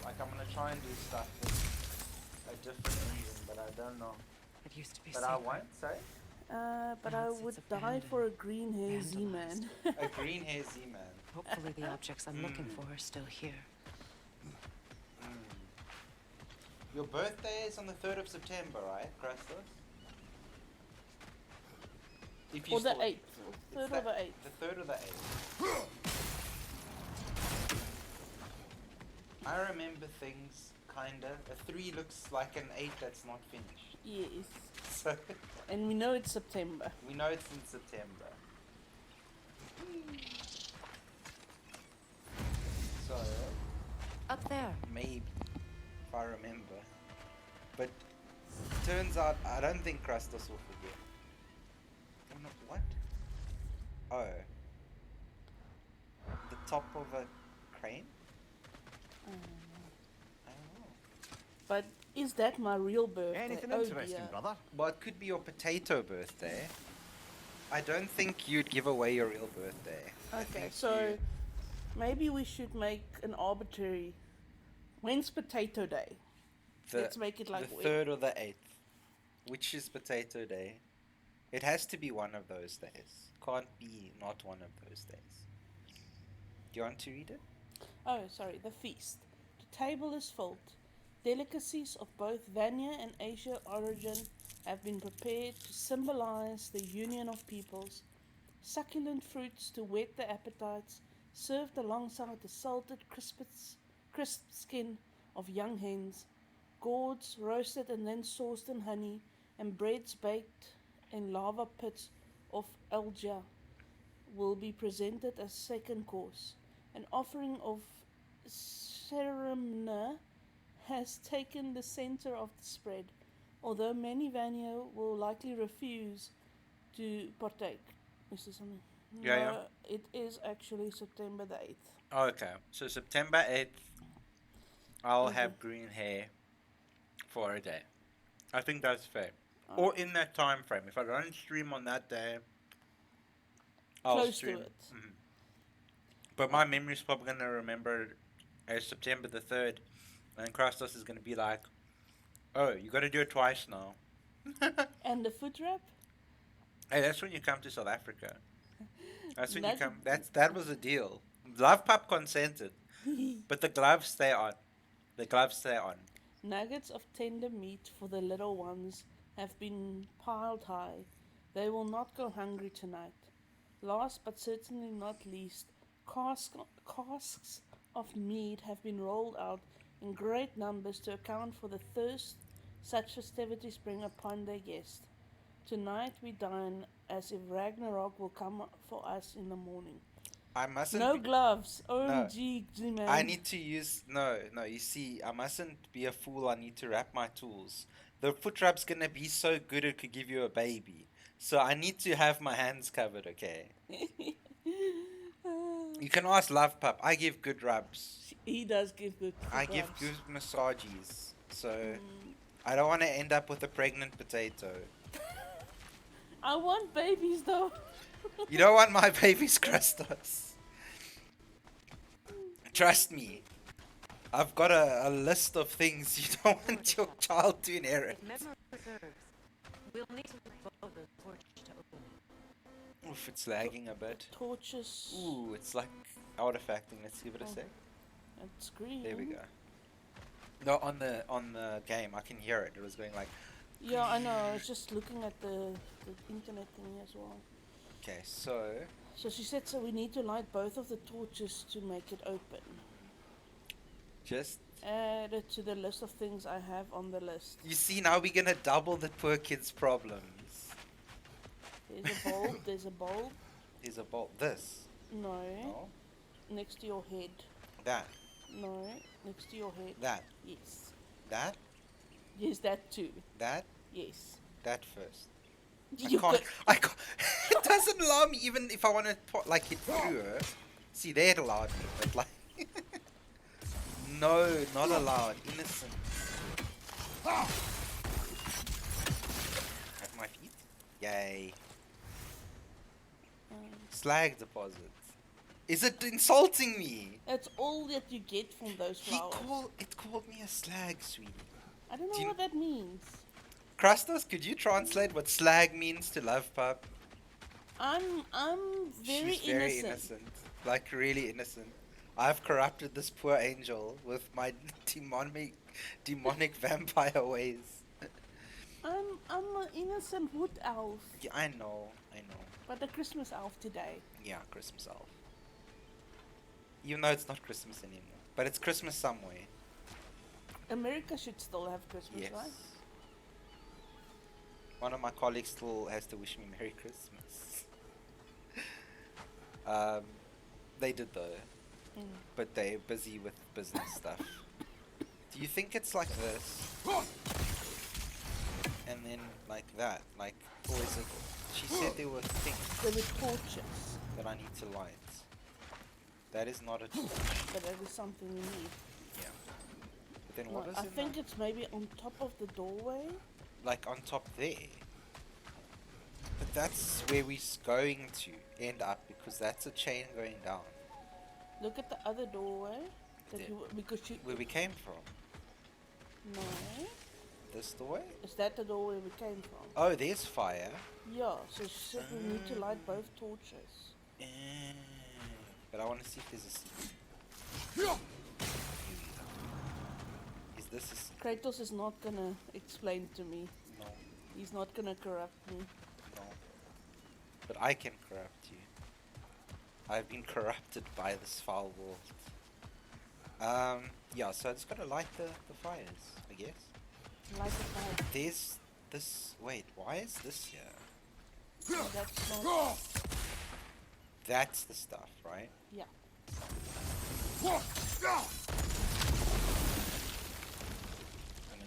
like I'm gonna try and do stuff with a different reason, but I don't know. It used to be But I sacred. won't, sorry? But Now I it's would die abandoned, for a green hair Z-Man. vandalized. A green hair Z-Man. Hopefully the objects I'm looking for are still here. Your birthday is on the 3rd of September, right, Krastos? If you Or the still- 8th. it's 3rd or that- the 8th. The 3rd or the 8th. I remember things, kinda. A 3 looks like an 8 that's not finished. Yes. So, And we know it's September. we know it's in September. So, Up there. maybe, if I remember. But, turns out, I don't think Krastos will forget. Oh, no, what? Oh. The top of a crane? I don't know. But is that my real birthday? Anything Oh interesting, dear. brother? Well, it could be your potato birthday. I don't think you'd give away your real birthday. I Okay, think so you- maybe we should make an arbitrary. When's Potato Day? Let's make it like the when- 3rd or the 8th. Which is Potato Day? It has to be one of those days. Can't be not one of those days. Do you want to read it? Oh, sorry, the feast. The table is filled. Delicacies of both Vanya and Asia origin have been prepared to symbolize the union of peoples. Succulent fruits to whet the appetites, served alongside the salted crisp skin of young hens, gourds roasted and then sauced in honey, and breads baked in lava pits of alga will be presented as second course. An offering of Ceramna has taken the center of the spread, although many Vanya will likely refuse to partake. Is this something? Yeah, No, it is actually September the 8th. Oh, okay. So September 8th, I'll Okay. have green hair for a day. I think that's fair. Or in that time frame. If I don't stream on that day, I'll Close stream. to it. Mhm. But my memory's probably going to remember it as September the 3rd. And Krastos is going to be like, oh, you got to do it twice now. And the foot wrap? Hey, that's when you come to South Africa. That's when you Nugget- come. That was a deal. Love Pup consented. But the gloves stay on. The gloves stay on. Nuggets of tender meat for the little ones have been piled high. They will not go hungry tonight. Last but certainly not least, casks of mead have been rolled out in great numbers to account for the thirst such festivities bring upon their guest. Tonight we dine as if Ragnarok will come for us in the morning. I mustn't. No be- gloves. OMG, man. I need to use no. You see, I mustn't be a fool. I need to wrap my tools. The foot wrap's gonna be so good it could give you a baby. So I need to have my hands covered. Okay. You can ask Love Pup. I give good rubs. He does give good. I give rubs. good massages. So I don't want to end up with a pregnant potato. I want babies though. You don't want my baby's Krastos. Trust me. I've got a list of things you don't want your child to inherit. Memory serves. We'll need to borrow the torch to open it. Oof, it's lagging a bit. Torches. Ooh, it's like artifacting. Let's give it a sec. It's green. There we go. No, on the game, I can hear it. It was going like. Yeah, I know. I was just looking at the internet thing as well. Okay, so So she said, so we need to light both of the torches to make it open. just Add it to the list of things I have on the list. you see now we're gonna double the poor kid's problems. There's a bulb. There's a bulb. Is about this. No. No. Next to your head. That. No. Next to your head. That. Yes. That. Yes, that too. That. Yes. That first. You I can't. could- I can't. It doesn't allow me even if I want to like hit through her. See, there it allowed me, but like. No, not allowed. Innocent. At my feet. Yay. Slag deposit. Is it insulting me? That's all that you get from those flowers. It called me a slag, sweetie. I don't know Do you- what that means. Krastos, could you translate what slag means to Love Pup? I'm very She's very innocent. innocent. Like really innocent. I've corrupted this poor angel with my demonic vampire ways. I'm an innocent wood elf, Yeah, I know. but a Christmas elf today. Yeah, Christmas elf. Even though it's not Christmas anymore, but it's Christmas somewhere. America should still have Christmas, Yes. right? One of my colleagues still has to wish me Merry Christmas. They did though, but they're busy with business stuff. Do you think it's like this? And then like that? Like, or is it... She said there were things There were torches, that I need to light. That is not a torch. but that is something you need. Yeah. But then No, what is I in think that? it's maybe on top of the doorway. Like on top there. But that's where we're going to end up, because that's a chain going down. Look at the other doorway. That There. because you... Where we came from. No. This doorway? Is that the doorway we came from? Oh, there's fire. Yeah, so she said we need to light both torches. But I want to see if there's a secret. Here we go. Is this a secret? Kratos is not gonna explain to me. No. He's not gonna corrupt me. No. But I can corrupt you. I've been corrupted by this foul world. Yeah, so I just gotta light the fires, I guess. Light the fire. There's this... Wait, why is this here? No, that's not... That's the stuff, right? Yeah.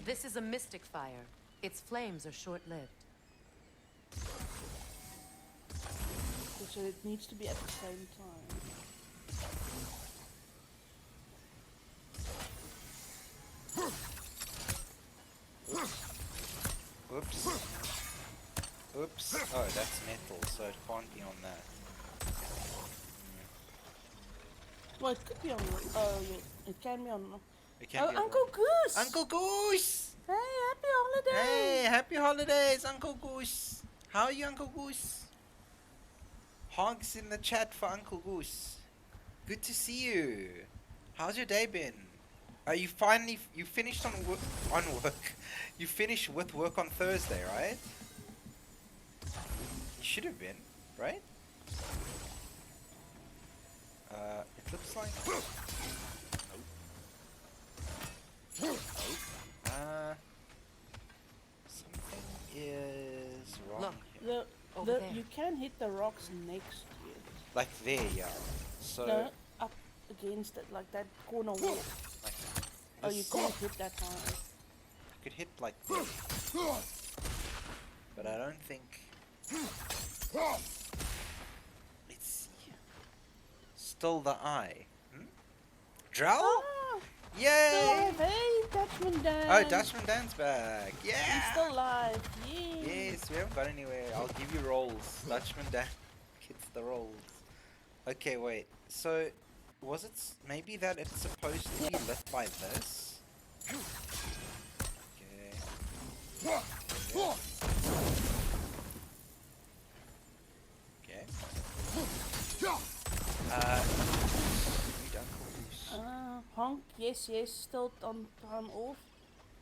This is a mystic fire. Its flames are short-lived. So it needs to be at the same time. Oops. Oops. Oh, that's metal, so it can't be on that. Well, it could be on... Oh, yeah, it can be on... It can Oh, be on Uncle Goose! Uncle Goose! Hey, happy holidays! Hey, happy holidays, Uncle Goose! How are you, Uncle Goose? Honks in the chat for Uncle Goose. Good to see you. How's your day been? You finally... You finished on work. You finished with work on Thursday, right? You should have been, right? It looks like... Nope. Something is wrong Look. here. Over there. You can hit the rocks next to it. Like there, yeah. So... No, up against it, like that corner wall. Like Oh, you this. can't hit that high. I could hit like this. But I don't think... Let's see. Still the eye. Hmm? Drow? Ah, Yay! still, hey, Dutchman Dan! Oh, Dutchman Dan's back. He's Yeah! still alive. Yay! Yes, we haven't got anywhere. I'll give you rolls. Dutchman Dan gets the rolls. Okay, wait. So, was it maybe that it's supposed to be lit by this? Okay. Okay. We done cool. Honk, yes, still on time off.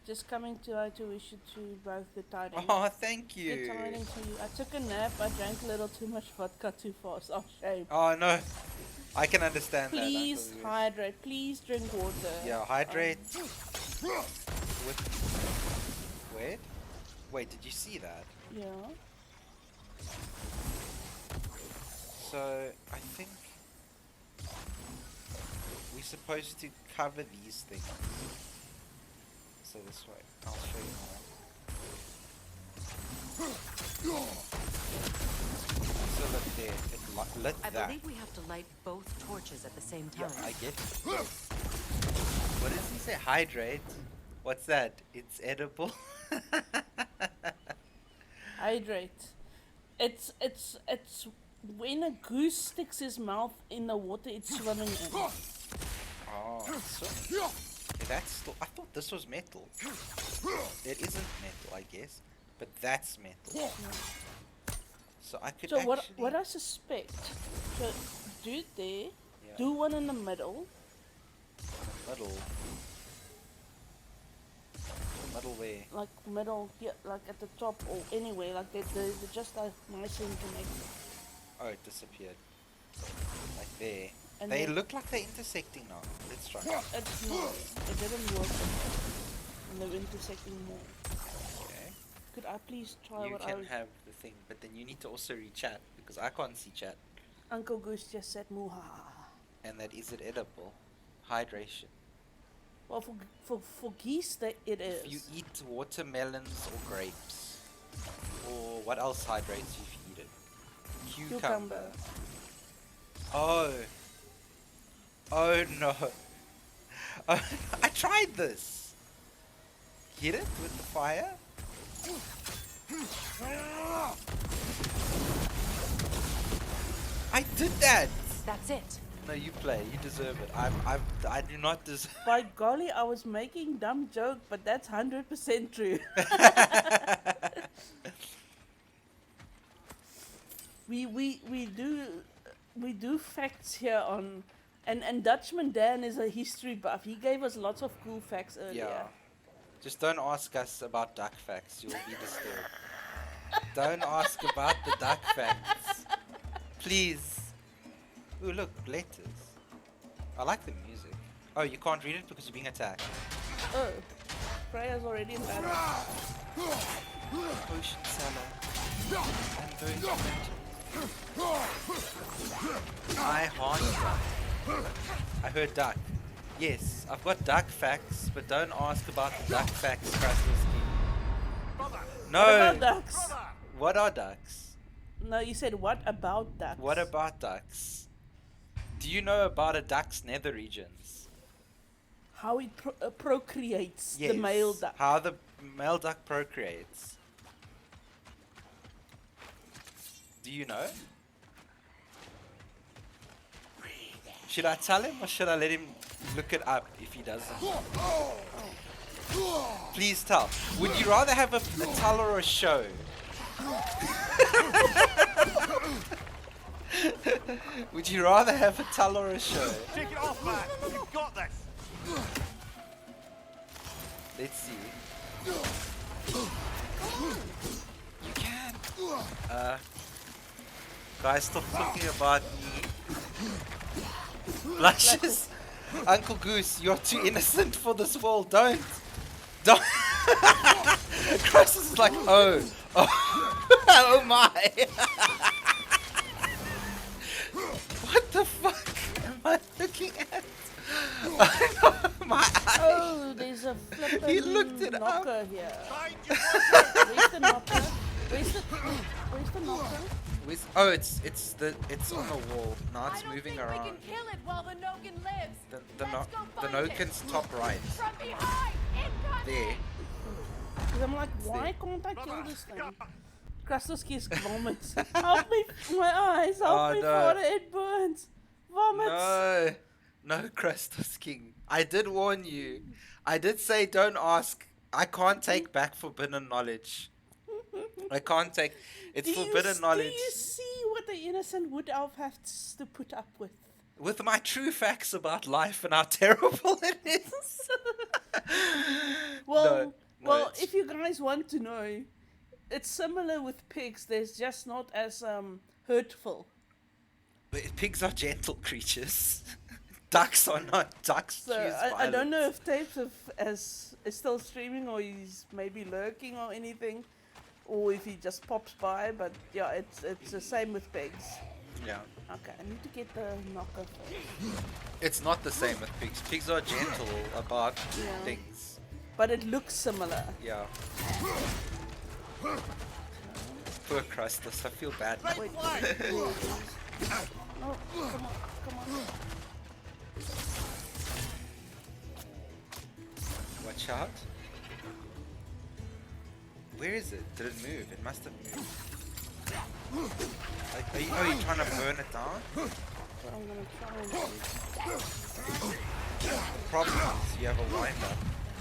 Just coming to wish you to both the tidings. Oh, thank Good you. tidings to you. I took a nap, I drank a little too much vodka too fast. Oh, shame. Oh no, I can understand Please that. hydrate, please drink water. Yeah, hydrate. With... Wait, did you see that? Yeah. So, I think we're supposed to cover these things. So this way, I'll show you how. So look there, it lit I that. believe we have to light both torches at the same Yeah, time. I get it. What does he say? Hydrate? What's that? It's edible? Hydrate. It's when a goose sticks his mouth in the water it's swimming in. Oh, so okay, that's still, I thought this was metal. It isn't metal, I guess, but that's metal. So I could So actually... what I suspect, so do it there, Yeah. do one in the middle, Middle. Middle way. Like middle, yeah, like at the top or anywhere, like they're just like nicely connected. Oh, it disappeared. Like there. And They then- look like they're intersecting now. Let's try. It's not. It didn't work. And they're intersecting more. Okay. Could I please try You what can have the thing, but then you need to also read chat because I can't see chat. Uncle Goose just said muhaha. And that is it edible? Hydration. Well, for geese, it is. If you eat watermelons or grapes, or what else hydrates you if you eat it? Cucumber. Oh. Oh no. Oh, I tried this. Hit it with the fire. I did that. That's it. No, you play. You deserve it. I do not deserve. By golly, I was making dumb joke, but that's 100% true. we do facts here on, and Dutchman Dan is a history buff. He gave us lots of cool facts earlier. Yeah. Just don't ask us about duck facts. You'll be disturbed. Don't ask about the duck facts. Please. Ooh, look, letters. I like the music. Oh, you can't read it because you're being attacked. Oh, Freya's already in battle. Ocean salad. I'm going to I haunt. I heard duck. Yes, I've got duck facts, but don't ask about the duck facts, Krasnowski. No. What about ducks? What are ducks? No, you said what about ducks? What about ducks? Do you know about a duck's nether regions? How it procreates, Yes. the male duck. How the male duck procreates. Do you know? Should I tell him or should I let him look it up if he doesn't? Please tell. Would you rather have a tell or a show? Would you rather have a tell or a show? Take it off, man. You've got this. Let's see. You can. Guys, stop talking about me. Blushes. Uncle Goose, you're too innocent for this world. Don't. Cross is like, oh, oh my. What the fuck am I looking at? My eyes. Oh, there's a flippin' He looked it up. knocker here. Where's the knocker? Where's the knocker? Oh, it's on the wall. Now it's I don't moving think around. we can kill it while the Nogan lives. The Let's go the find it. Noken's top right. From behind. Incoming. There. Because I'm like, why can't I kill this thing? Krasnowski's vomits. Help me, my eyes. Help Oh, me, no. Father, it burns. Vomits. No, no, Krastos King. I did warn you. I did say don't ask. I can't take back forbidden knowledge. I can't take. It's forbidden knowledge. Do you see what the innocent wood elf has to put up with? With my true facts about life and how terrible it is. Well, No, it's- if you guys want to know, it's similar with pigs. There's just not as hurtful. Pigs are gentle creatures. Ducks are not. Ducks So choose I don't know violence. if Tapes is still streaming or he's maybe lurking or anything, or if he just pops by. But yeah, it's the same with pigs. Yeah. Okay, I need to get the knocker first. It's not the same with pigs. Pigs are gentle about Yeah. things. But it looks similar. Yeah. Poor Krustus, I feel bad. Wait. No, come on. Watch out. Where is it? Did it move? It must have moved. Like, are you trying to burn it down? So I'm gonna try and The problem is you have a wind up.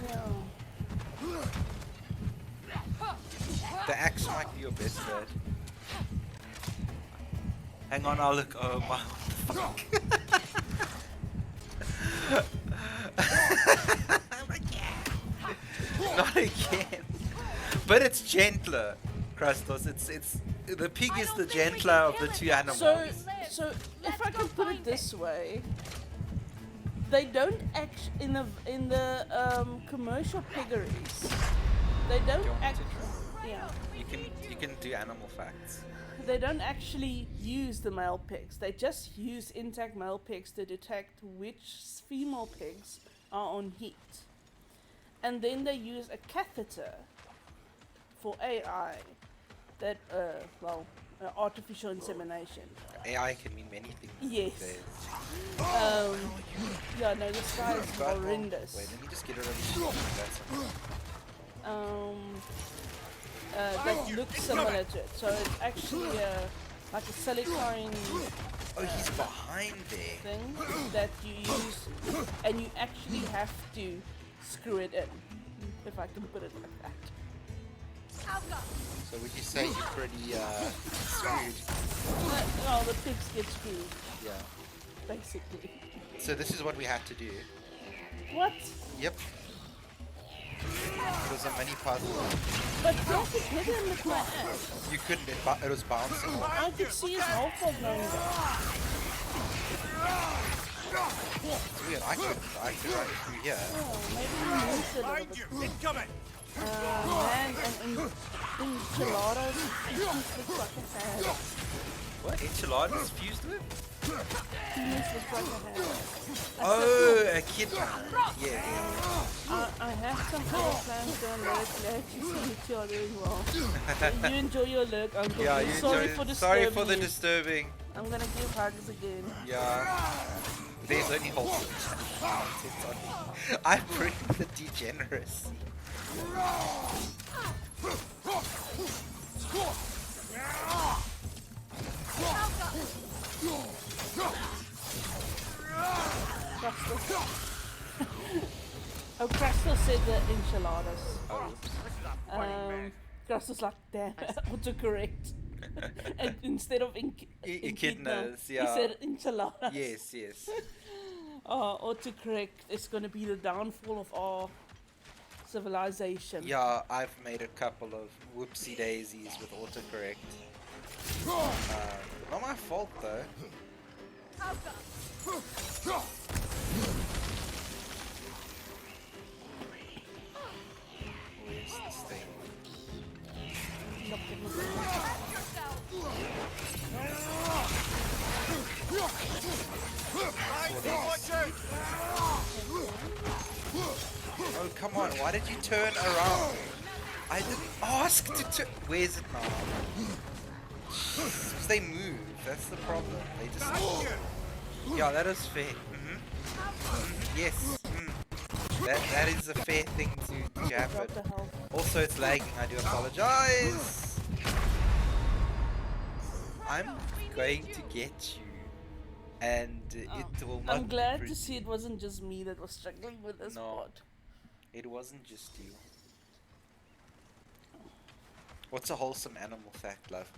yeah. The axe might be your best bet. Hang on, I'll look. Oh my. Fuck. Not again. But it's gentler, Krastos. It's the pig is the gentler of the two animals. So if I can put it this way, they don't act in the commercial piggeries. They don't act. Yeah. You can do animal facts. They don't actually use the male pigs. They just use intact male pigs to detect which female pigs are on heat. And then they use a catheter for AI that, artificial insemination. AI can mean many things. Yes. these days. Yeah, no, this guy is horrendous. Wait, let me just get rid of this. That looks similar to it. So it's actually like a silicone Oh, he's behind there. thing that you use, and you actually have to screw it in, if I can put it like that. So would you say you're pretty screwed? No, the pigs get screwed, Yeah. basically. So this is what we had to do. What? Yep. It was a mini puzzle. But don't hit him with my axe. You couldn't. It was bouncing. I could see his whole fault going down. It's weird. I could run through here. Oh, maybe he moved a little bit. Incoming! Man, and enchiladas looks like a hand. What? Enchiladas fused with? Penis looks like a hand. Oh, a kid. Yeah. I have some other plans going lurk. Glad to see that you are doing well. You enjoy your lurk, Uncle. Yeah, you Sorry enjoy for it. disturbing Sorry for the you. disturbing. I'm gonna give hugs again. Yeah. There's only wholesome content on me. I bring the degeneracy. Oh, Crystal said the enchiladas. Oh, Crystal's like, damn, autocorrect. And instead of echidnas, yeah. he said enchiladas. Yes, yes. Autocorrect is going to be the downfall of our civilization. Yeah, I've made a couple of whoopsie daisies with autocorrect. Not my fault though. Where's this thing? Oh, come on, why did you turn around? I didn't ask to turn. Where's it now? Because they move, that's the problem. They just. Yeah, that is fair. Yes. That is a fair thing to happen. Also, it's lagging, I do apologize. I'm going to get you. And it will not I'm glad be to see it wasn't just me that was struggling with this part. It wasn't just you. What's a wholesome animal fact, love?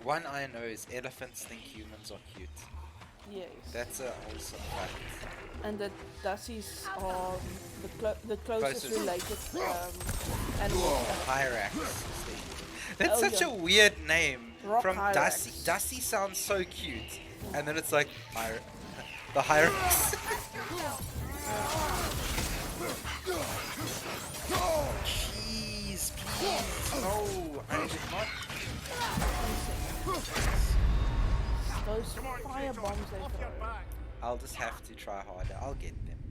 One I know is elephants think humans are cute. Yes. That's a wholesome fact. And that dassies are the closest related animal. Hyrax. That's such a weird name. From Dusty. Dusty sounds so cute. And then it's like the Hyrax. Jeez, please. No, I did not. Those fire bombs they throw. I'll just have to try harder. I'll get them.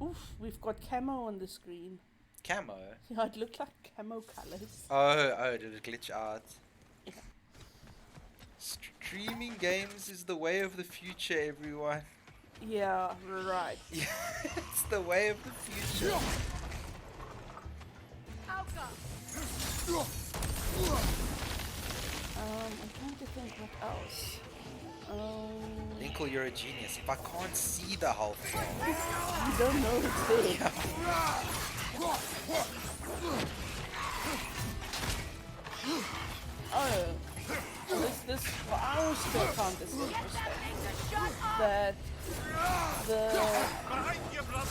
Oof, we've got camo on the screen. Camo? Yeah, it looked like camo colors. Oh, did it glitch out? Yeah. Streaming games is the way of the future, everyone. Yeah, right. Yeah, it's the way of the future. I'm trying to think what else. Ninkle, you're a genius. If I can't see the health bar, you don't know it's there. Well, I always still found this interesting. That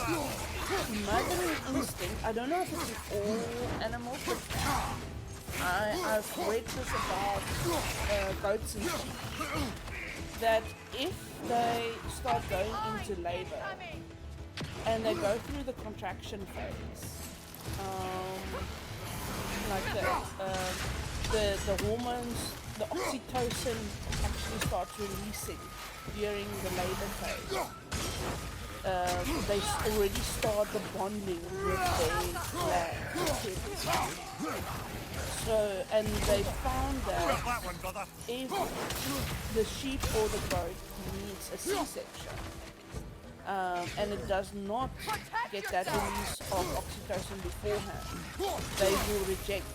mothering instinct, I don't know if it's with all animals, but I've read this about goats and sheep, that if they start going into labor and they go through the contraction phase, like the hormones, the oxytocin actually starts releasing during the labor phase. They already start the bonding with their lamb. So, and they found that if the sheep or the goat needs a C-section, and it does not get that release of oxytocin beforehand, they will reject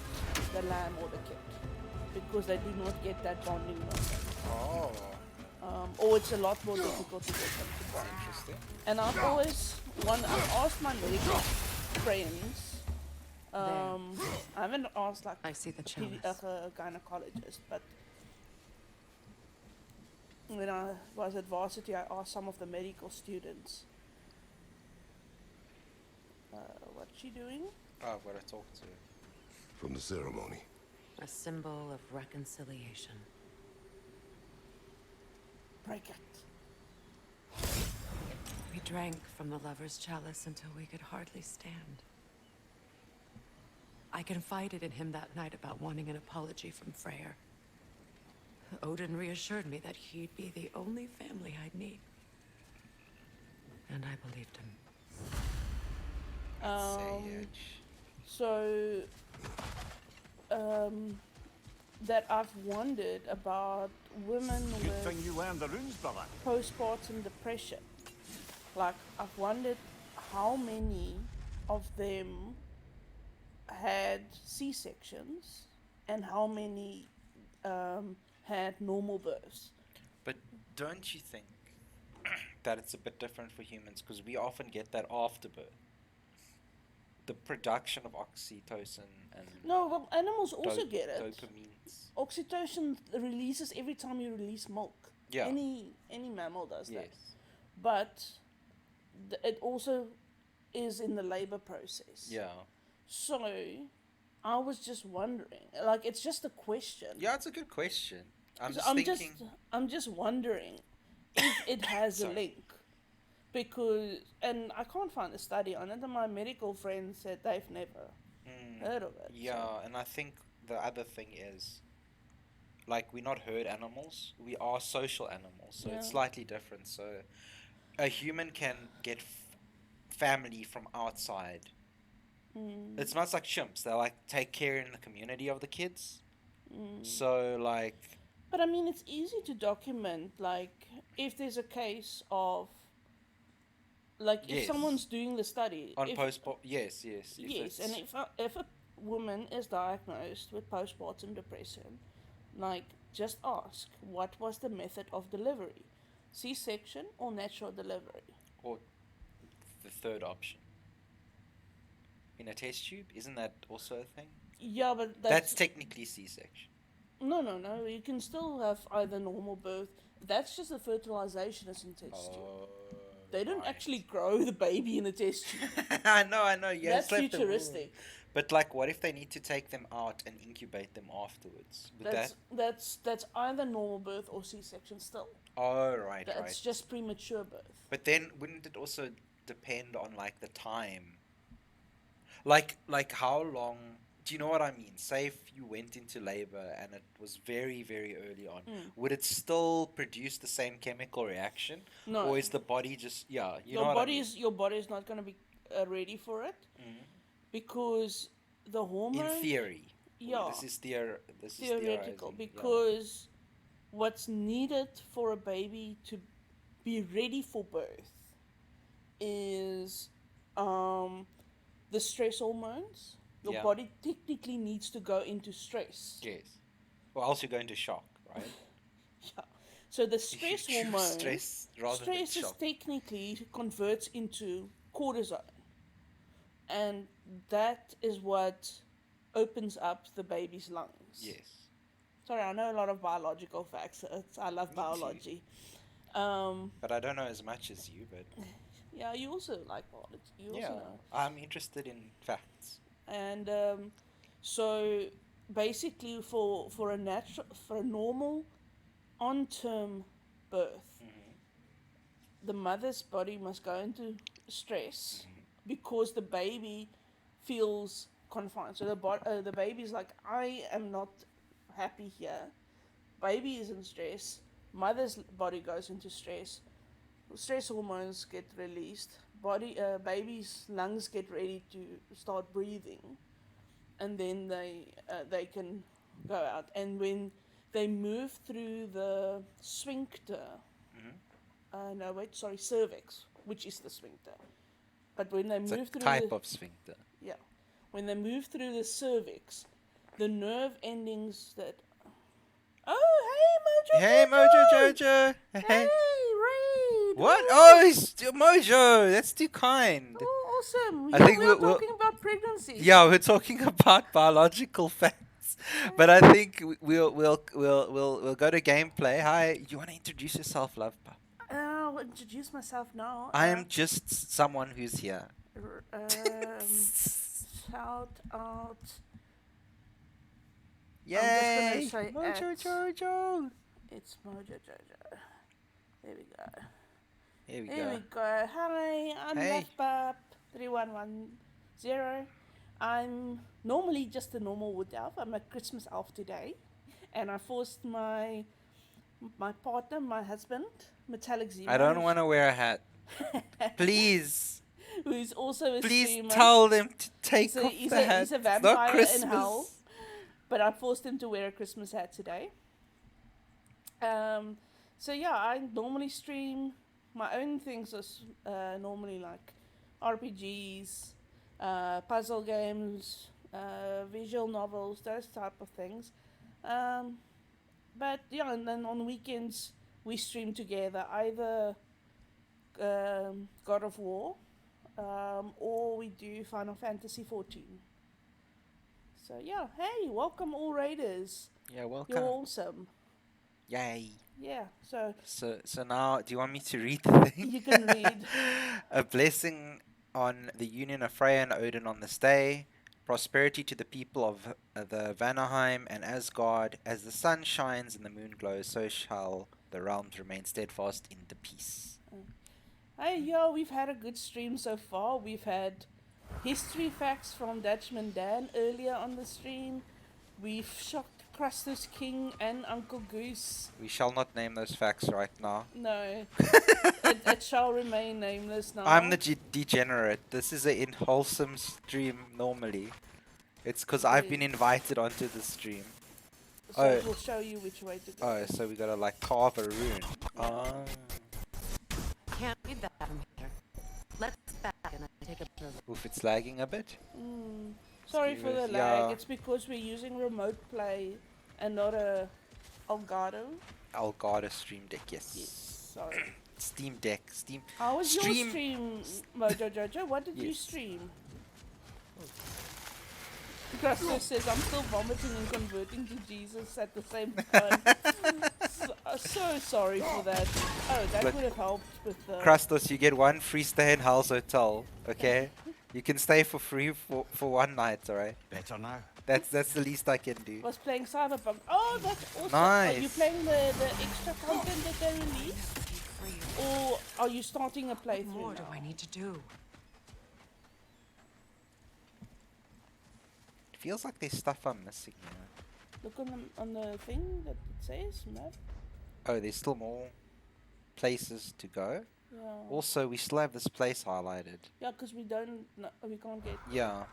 the lamb or the kid because they do not get that bonding moment. Oh. Or it's a lot more difficult to get them to bond. Interesting. And I've asked my medical friends. I haven't asked like I see the a gynecologist, but when I was at varsity, I asked some of the medical students, "What's she doing?" Oh, I've got to talk to her. From the ceremony. A symbol of reconciliation. Break it. We drank from the lover's chalice until we could hardly stand. I confided in him that night about wanting an apology from Freyr. Odin reassured me that he'd be the only family I'd need. And I believed him. So, that I've wondered about women Good thing with you learned the runes, brother. postpartum depression. Like, I've wondered how many of them had C-sections and how many had normal births. But don't you think that it's a bit different for humans because we often get that after birth? The production of oxytocin and No, well, animals also get it. dopamines. Oxytocin releases every time you release milk. Yeah. Any mammal does that. Yes. But it also is in the labor process. Yeah. So I was just wondering, like, it's just a question. Yeah, it's a good question. I'm just wondering if it has a link. Because, and I can't find a study on it, and my medical friends said they've never heard of it. Yeah, so. and I think the other thing is, like, we're not herd animals, we are social animals, so it's slightly different. So a human can get family from outside. It's not like chimps, they like take care in the community of the kids. So like... But I mean, it's easy to document, like, if there's a case of, like, if someone's doing the study. On yes. Yes, and if a woman is diagnosed with postpartum depression, like, just ask, what was the method of delivery? C-section or natural delivery? Or the third option. In a test tube? Isn't that also a thing? Yeah, but that's technically C-section. No. You can still have either normal birth. That's just the fertilization is in test tube. They don't actually grow the baby in a test tube. I know. Yeah, that's futuristic. But like, what if they need to take them out and incubate them afterwards? That's either normal birth or C-section still. Oh, right. That's just premature birth. But then, wouldn't it also depend on like the time? Like how long? Do you know what I mean? Say if you went into labor and it was very, very early on, would it still produce the same chemical reaction? No. Or is the body just your body is not going to be ready for it because the hormone. In theory. Yeah. This is theoretical because what's needed for a baby to be ready for birth is the stress hormones. Your body technically needs to go into stress. Yes. Or else you're going to shock, right? Yeah. So the stress hormone... Stress is technically converts into cortisol. And that is what opens up the baby's lungs. Yes. Sorry, I know a lot of biological facts. I love biology. But I don't know as much as you, but... Yeah, you also like biology. You also know. I'm interested in facts. And so basically, for a normal on-term birth, the mother's body must go into stress because the baby feels confined. So the baby's like, I am not happy here. Baby is in stress. Mother's body goes into stress. Stress hormones get released. Baby's lungs get ready to start breathing, and then they can go out. And when they move through the sphincter, no wait, sorry, cervix, which is the sphincter. But when they It's move a through type of sphincter. yeah, when they move through the cervix, the nerve endings that. Oh, hey, Mojo! Hey, Jojo! Mojo Jojo! Hey, Reed! What? Oh, it's Mojo! That's too kind. Oh, awesome! I Yeah, think we were we'll- talking about pregnancy. Yeah, we're talking about biological facts, but I think we'll go to gameplay. Hi, you want to introduce yourself, love? I'll introduce myself now. I am just someone who's here. Shout out. Yay! Say Mojo Jojo! It's Mojo Jojo. There we go. Here we Here go. we go. Hi, I'm Hey. LeftBub3110. I'm normally just a normal wood elf. I'm a Christmas elf today. And I forced my partner, my husband, MetallicZman. I don't want to wear a hat. Please. Who's also a Please streamer. tell them to take He's a- off he's the a- hat. he's a It's not vampire in Christmas. hell. But I forced him to wear a Christmas hat today. So yeah, I normally stream my own things as normally like RPGs, puzzle games, visual novels, those type of things. But yeah, and then on weekends we stream together either God of War or we do Final Fantasy 14. So yeah, hey, welcome all raiders. Yeah, welcome. You're awesome. Yay. Yeah, so So now, do you want me to read the thing? you can read. A blessing on the union of Freya and Odin on this day. Prosperity to the people of the Vanaheim and Asgard. As the sun shines and the moon glows, so shall the realms remain steadfast in the peace. Hey, yo, we've had a good stream so far. We've had history facts from Dutchman Dan earlier on the stream. We've shocked Crustus King and Uncle Goose. We shall not name those facts right now. No, it shall remain nameless now. I'm the degenerate. This is a wholesome stream normally. It's because I've been invited onto the stream. So it will show you which way to go. Oh, so we gotta like carve a rune. Oh. Can't read that from here. Let's back and I take a picture of it. Oof, it's lagging a bit. Sorry Excuse for the us, lag. yeah. It's because we're using remote play and not a Elgato. Elgato Stream Deck, yes. Yes, sorry. Steam Deck, Steam. How was your stream, Mojo Jojo? What did you Yes. stream? Crustus says, I'm still vomiting and converting to Jesus at the same time. so sorry for that. Oh, that Look, would have helped with the... Krastos, you get one free stay in Hell's Hotel, okay? You can stay for free for 1 night, alright? Better now. That's the least I can do. Was playing Cyberpunk. Oh, that's awesome. Nice. Are you playing the extra content that they released? Or are you starting a playthrough What more do now? I need to do? It feels like there's stuff I'm missing, you know? Look on the thing that it says, map. Oh, there's still more places to go. Yeah. Also, we still have this place highlighted. Yeah, because we can't get... Yeah.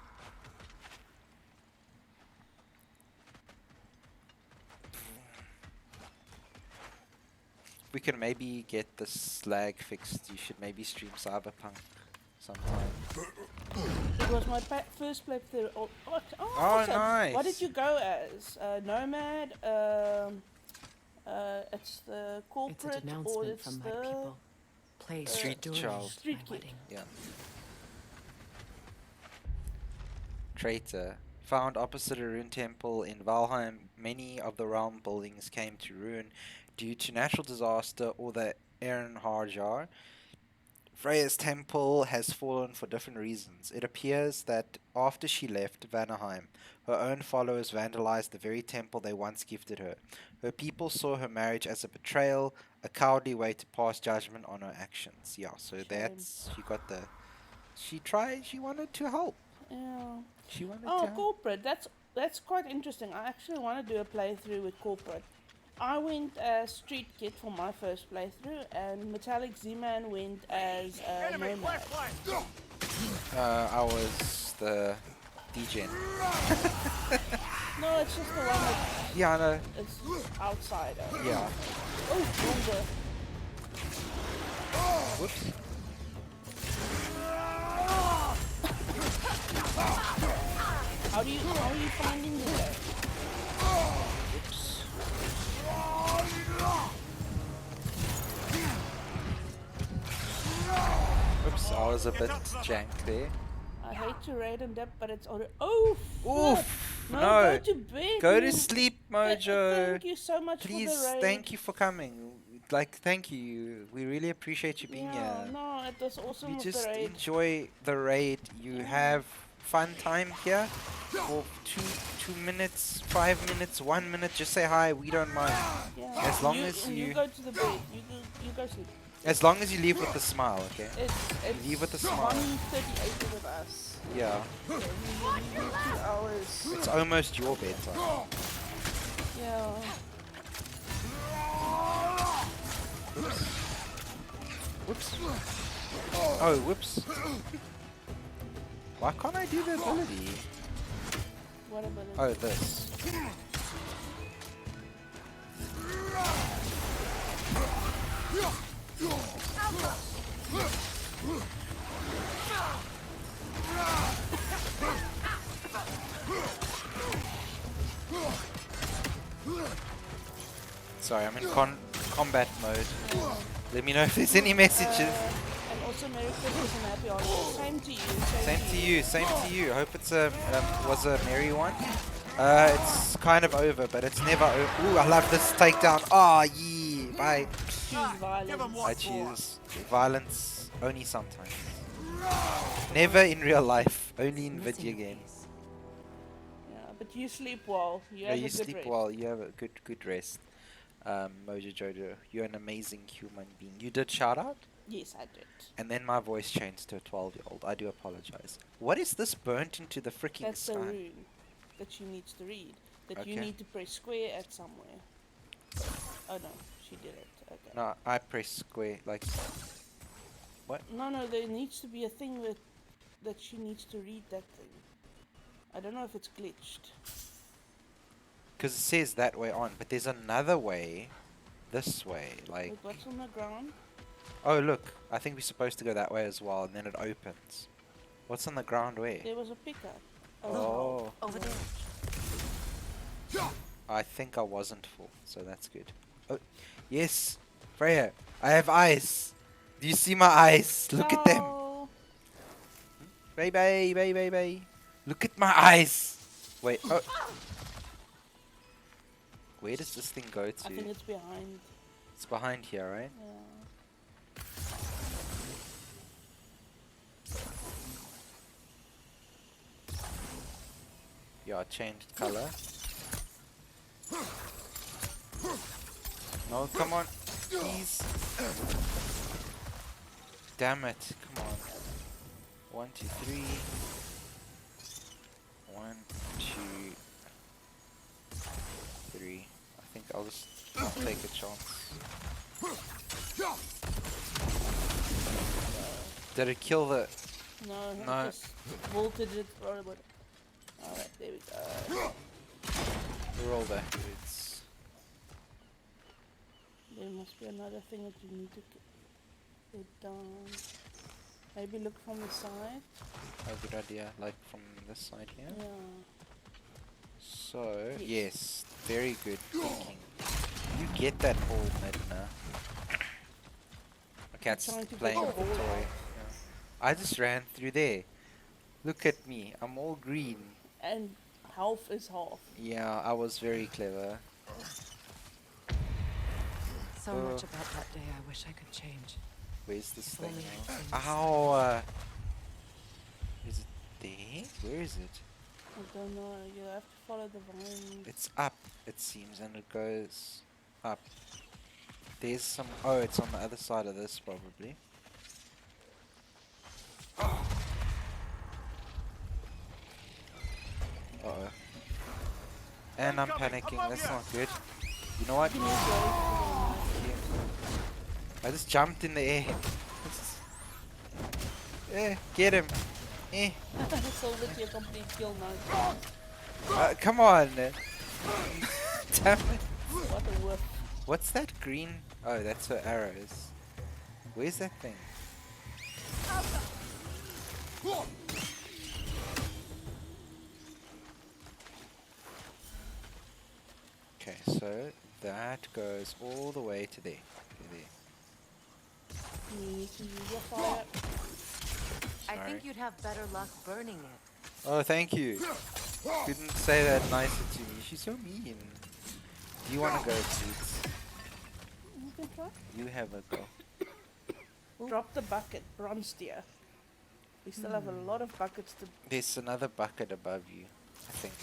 We can maybe get this lag fixed. You should maybe stream Cyberpunk sometime. It was my first playthrough. Oh, Oh, awesome. nice. What did you go as? Nomad? It's the It's corporate a denouncement or it's from the... my people. Place Street during child. Street my kid. wedding. Yeah. Traitor. Found opposite a rune temple in Valheim. Many of the realm buildings came to ruin due to natural disaster or the Aaron Harjar. Freya's temple has fallen for different reasons. It appears that after she left Vanaheim, her own followers vandalized the very temple they once gifted her. Her people saw her marriage as a betrayal, a cowardly way to pass judgment on her actions. Yeah, so that's she got the. She tried. She wanted to help. Yeah. She wanted to Oh, help. corporate. That's quite interesting. I actually want to do a playthrough with corporate. I went as Street Kid for my first playthrough, and MetallicZman went as Nomad. I was the DJ. No, it's just the one that Yeah, I know. is outsider. Yeah. Oh, Bomber. Whoops. How are you finding the way? Whoops. Oops, I was a bit jank there. I hate to raid and dip, but it's already. Oh, Oof! no, No. go to bed. Go to man. sleep, Mojo. Thank you so much Please, for the raid. thank you for coming. Like, thank you. We really appreciate you being Yeah, here. no, it was awesome We with just the raid. enjoy the raid. You have fun time here for 2 minutes, 5 minutes, 1 minute. Just say hi. We don't mind. Yeah. As long as you go to the bed. You go sleep. As long as you leave with a smile, okay? It's Leave with a smile. 1:38 with us. Yeah. So we 2 hours. It's almost your bedtime. Yeah. Whoops. Oh, whoops. Why can't I do the ability? What ability? Oh, this. Sorry, I'm in combat mode. Let me know if there's any messages. And also Merry Christmas and Happy Holidays. Same to you. Same to you, same to you. Hope it's was a merry one. It's kind of over, but it's never over. Ooh, I love this takedown. Ah, yeah. Bye. Choose violence. I choose violence only sometimes. Never in real life, only in video games. Yeah, but you sleep well. You Yeah, have you a good sleep rest. well. You have a good rest. Mojo Jojo, you're an amazing human being. You did shout out, Yes, I did. and then my voice changed to a 12-year-old. I do apologize. What is this burnt into the freaking That's sky? the rune that she needs to read. That you Okay. need to press square at somewhere. Oh no, she did it. Okay. No, I press square like. No, there needs to be a thing that she needs to read that thing. I don't know if it's glitched. Because it says that way on, but there's another way, this way, like. Wait, what's on the ground? Oh look, I think we're supposed to go that way as well, and then it opens. What's on the ground where? There was a pickup. Oh. Over there. I think I wasn't full, so that's good. Oh, yes, Freya, I have eyes. Do you see my eyes? Look at them. No. Baby. Look at my eyes. Wait, oh. Where does this thing go to? I think it's behind. It's behind here, right? Yeah. Yeah, changed color. No, come on. Please. Damn it. Come on. 1, 2, 3. 1, 2, 3. I think I'll just take a chance. Did it kill the... No, No. just vaulted it forward. Alright, there we go. Roll backwards. There must be another thing that you need to get down. Maybe look from the side. Oh, good idea. Like from this side here. Yeah. So, Yes. yes. Very good thinking. You get that ball, Medina. Okay, it's trying to get playing the with the ball toy. out. Yeah. I just ran through there. Look at me. I'm all green. And half is half. Yeah, I was very clever. So much about that day I wish I could change. Where's this thing Only now? it's Ow! Is it there? Where is it? I don't know. You have to follow the vine. It's up, it seems, and it goes up. There's some... Oh, it's on the other side of this, probably. Uh-oh. And I'm panicking, that's not good. You know what? I just jumped in the air. Get him. Solve it to your complete kill now. Come on. Damn it. What a whiff. What's that green? Oh, that's her arrows. Where's that thing? Okay, so that goes all the way to there. To there. You need to use your fire. I think you'd have better luck burning it. Oh, thank you. Couldn't say that nicer to me. She's so mean. Do you want to go, Sweets? You can try. You have a go. Drop the bucket, bronze deer. We still have a lot of buckets to... There's another bucket above you, I think.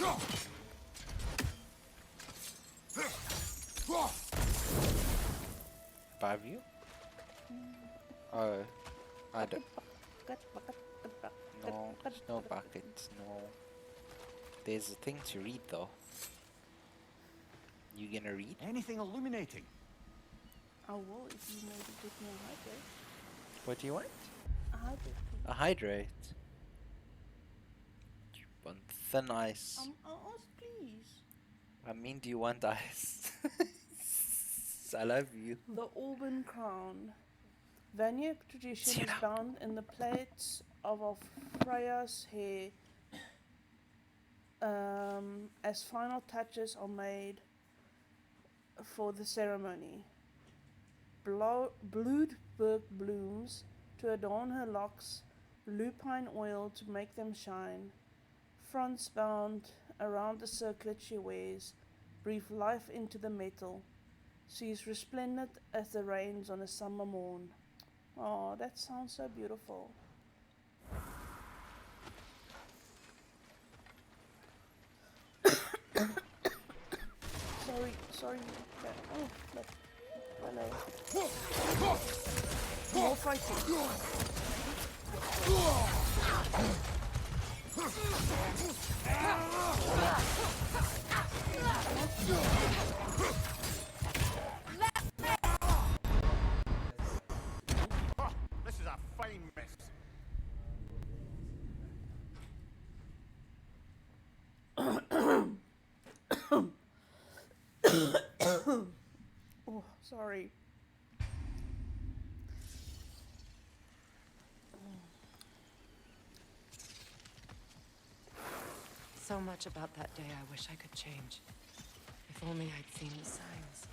Above you? Oh, I don't... No, there's no bucket, no. There's a thing to read though. You gonna read? Anything illuminating? I will if you maybe give me a hydrate. What do you want? A hydrate. A hydrate. Do you want thin ice? I'll ask please. I mean, do you want ice? I love you. The Auburn crown. Vanier tradition is bound in the plaits of Freya's hair as final touches are made for the ceremony. Bloodberg blooms to adorn her locks, lupine oil to make them shine, fronds bound around the circlet she wears, breathe life into the metal. She is resplendent as the rains on a summer morn. Oh, that sounds so beautiful. Sorry. Oh, look. Hello. More fighting. This is a fine mess. Oh, sorry. So much about that day I wish I could change. If only I'd seen the signs.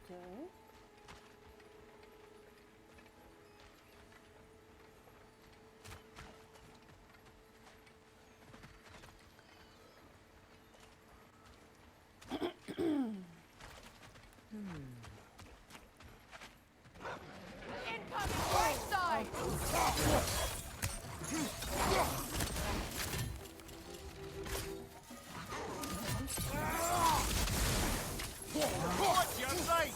Okay. Incoming right side! What's your sight?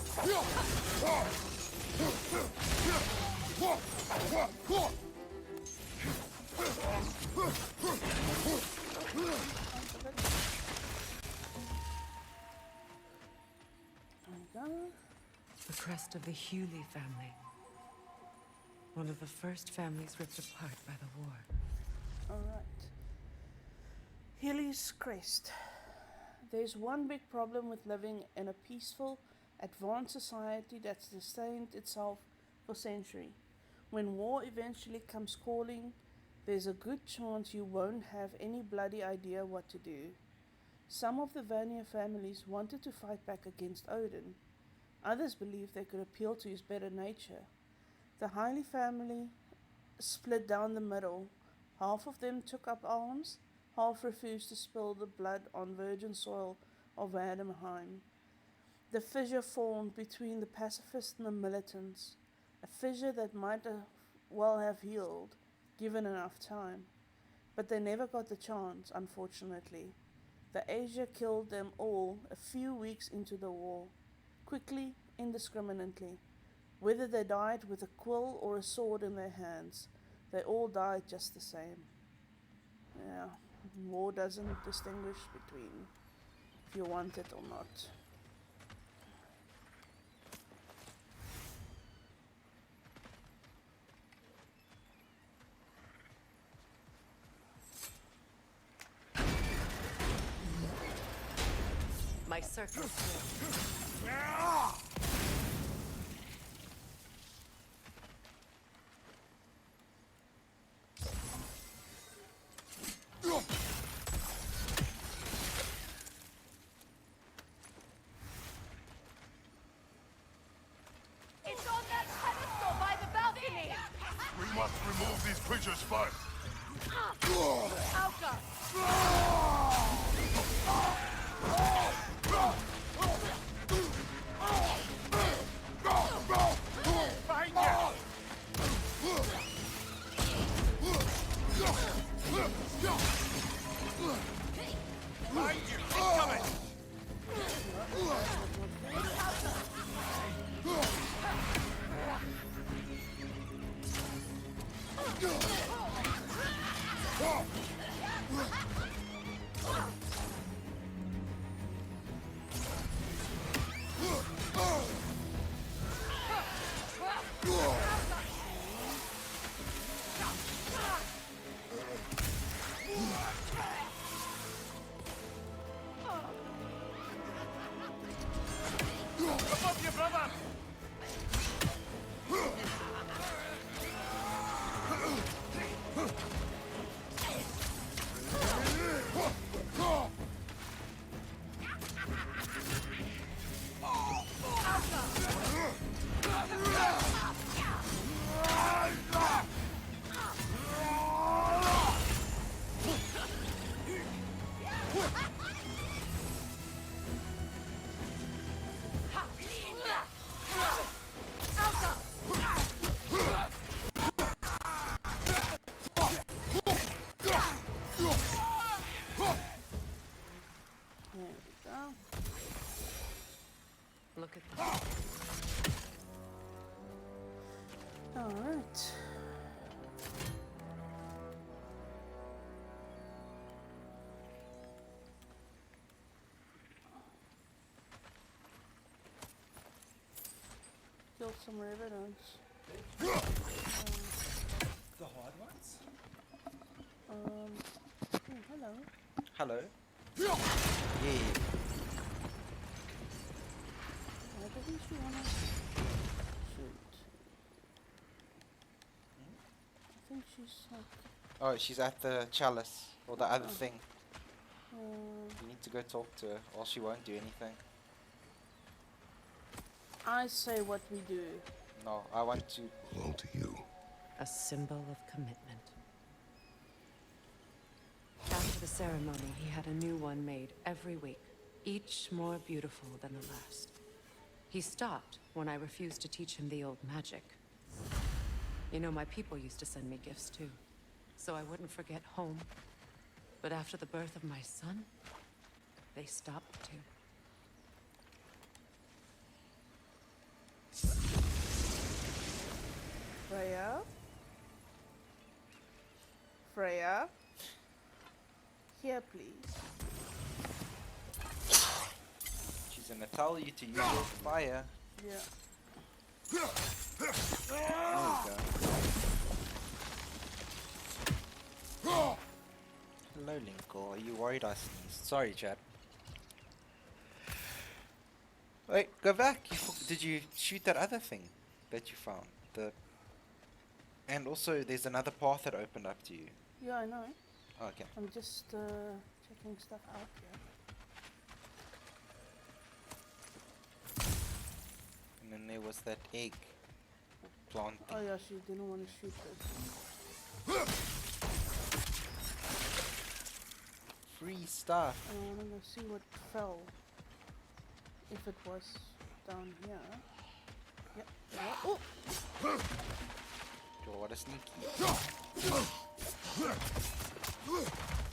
The crest of the Hewley family. One of the first families ripped apart by the war. Alright. Healy's crest. There's one big problem with living in a peaceful, advanced society that's sustained itself for centuries. When war eventually comes calling, there's a good chance you won't have any bloody idea what to do. Some of the Vanir families wanted to fight back against Odin. Others believed they could appeal to his better nature. The Haile family split down the middle. Half of them took up arms, half refused to spill the blood on virgin soil of Vademheim. The fissure formed between the pacifists and the militants, a fissure that might well have healed, given enough time. But they never got the chance, unfortunately. The Asia killed them all a few weeks into the war, quickly, indiscriminately. Whether they died with a quill or a sword in their hands, they all died just the same. Yeah, war doesn't distinguish between if you want it or not. My circle's clear. It's on that pedestal by the balcony! We must remove these creatures first. Alka! Behind you! Behind you! Incoming! Above you, brother! There we go. Look at that. Alright. Kill some revenants. The hard ones? Oh, hello. Hello? Yeah. Why doesn't she wanna shoot? I think she's like, Oh, she's at the chalice, or the other thing. uh, You need to go talk to her, or she won't do anything. I say what we do. No, I want to... Belong to you. A symbol of commitment. After the ceremony, he had a new one made every week, each more beautiful than the last. He stopped when I refused to teach him the old magic. You know, my people used to send me gifts too, so I wouldn't forget home. But after the birth of my son, they stopped too. Freya? Freya? Here, please. She's gonna tell you to use your fire. Yeah. There you go. Hello, Linkle. Are you worried I sneezed? Sorry, Chad. Wait, go back. Did you shoot that other thing that you found? And also, there's another path that opened up to you. Yeah, I know. Okay. I'm just checking stuff out here. And then there was that egg planting. Oh yeah, she didn't want to shoot this. Free stuff. I want to go see what fell. If it was down here. Yep. Oh! Oh, what a sneaky.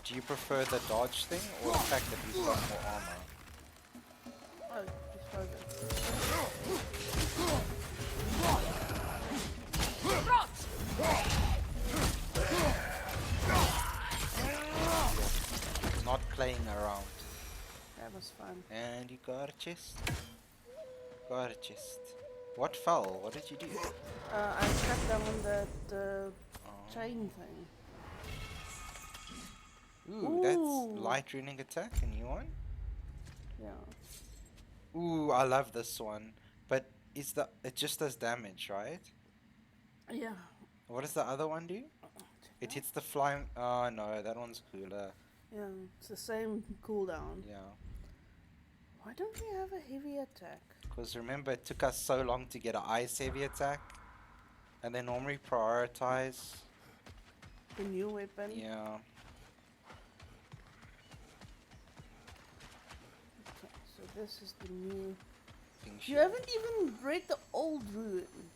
Do you prefer the dodge thing or the fact that he's got more armor? Oh, he's frozen. Not playing around. That was fun. And you got a chest. Got a chest. What fell? What did you do? I stuck down that chain thing. Ooh, that's light running attack, a new one. Yeah. Ooh, I love this one. But it just does damage, right? Yeah. What does the other one do? It hits the flying. Oh no, that one's cooler. Yeah, it's the same cooldown. Yeah. Why don't we have a heavy attack? Because remember, it took us so long to get an ice heavy attack. And they normally prioritize. The new weapon? Yeah. Okay, so this is the new... Pink You shield. haven't even read the old rune.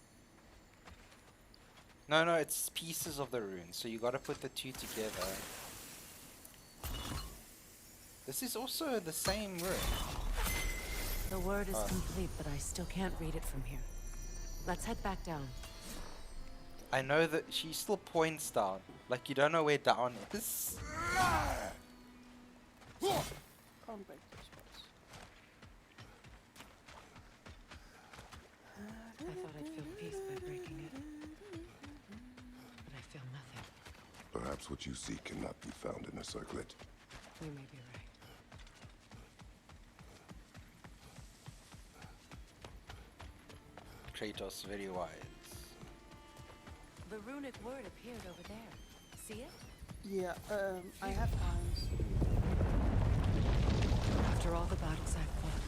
No, it's pieces of the rune. So you gotta put the two together. This is also the same rune. The word is complete, but I still can't read it from here. Let's head back down. I know that she still points down. Like you don't know where down is. Can't break this box. I thought I'd feel peace by breaking it. But I feel nothing. Perhaps what you seek cannot be found in a circlet. You may be right. Kratos very wise. The runic word appeared over there. See it? Yeah, I have eyes. After all the battles I've fought,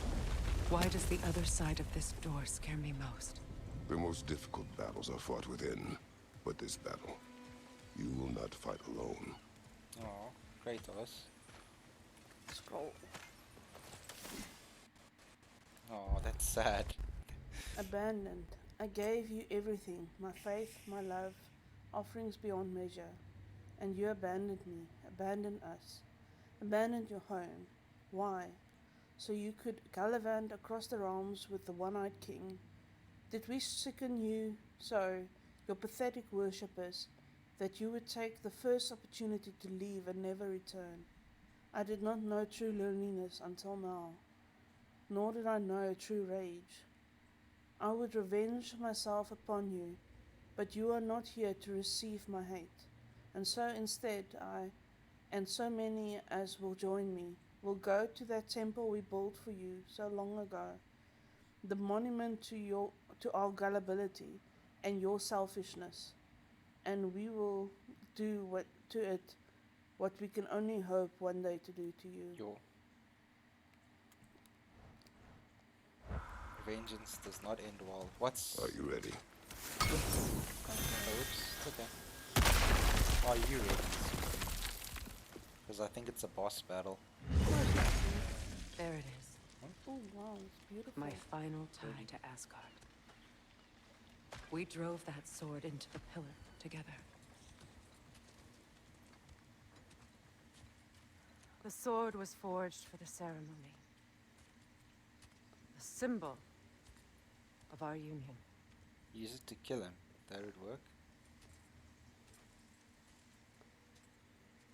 why does the other side of this door scare me most? The most difficult battles are fought within. But this battle, you will not fight alone. Oh, Kratos. Scroll. Oh, that's sad. Abandoned. I gave you everything. My faith, my love, offerings beyond measure. And you abandoned me. Abandoned us. Abandoned your home. Why? So you could gallivant across the realms with the one-eyed king. Did we sicken you so, your pathetic worshippers, that you would take the first opportunity to leave and never return? I did not know true loneliness until now, nor did I know true rage. I would revenge myself upon you, but you are not here to receive my hate, and so instead I, and so many as will join me, will go to that temple we built for you so long ago, the monument to our gullibility and your selfishness, and we will do what we can only hope one day to do to you. Vengeance does not end well. What's... Are you ready? Oops, it's okay. Are you ready? Because I think it's a boss battle. There it is. Oh wow, it's beautiful. My final tie to Asgard. We drove that sword into the pillar together. The sword was forged for the ceremony. The symbol of our union. Use it to kill him. That would work.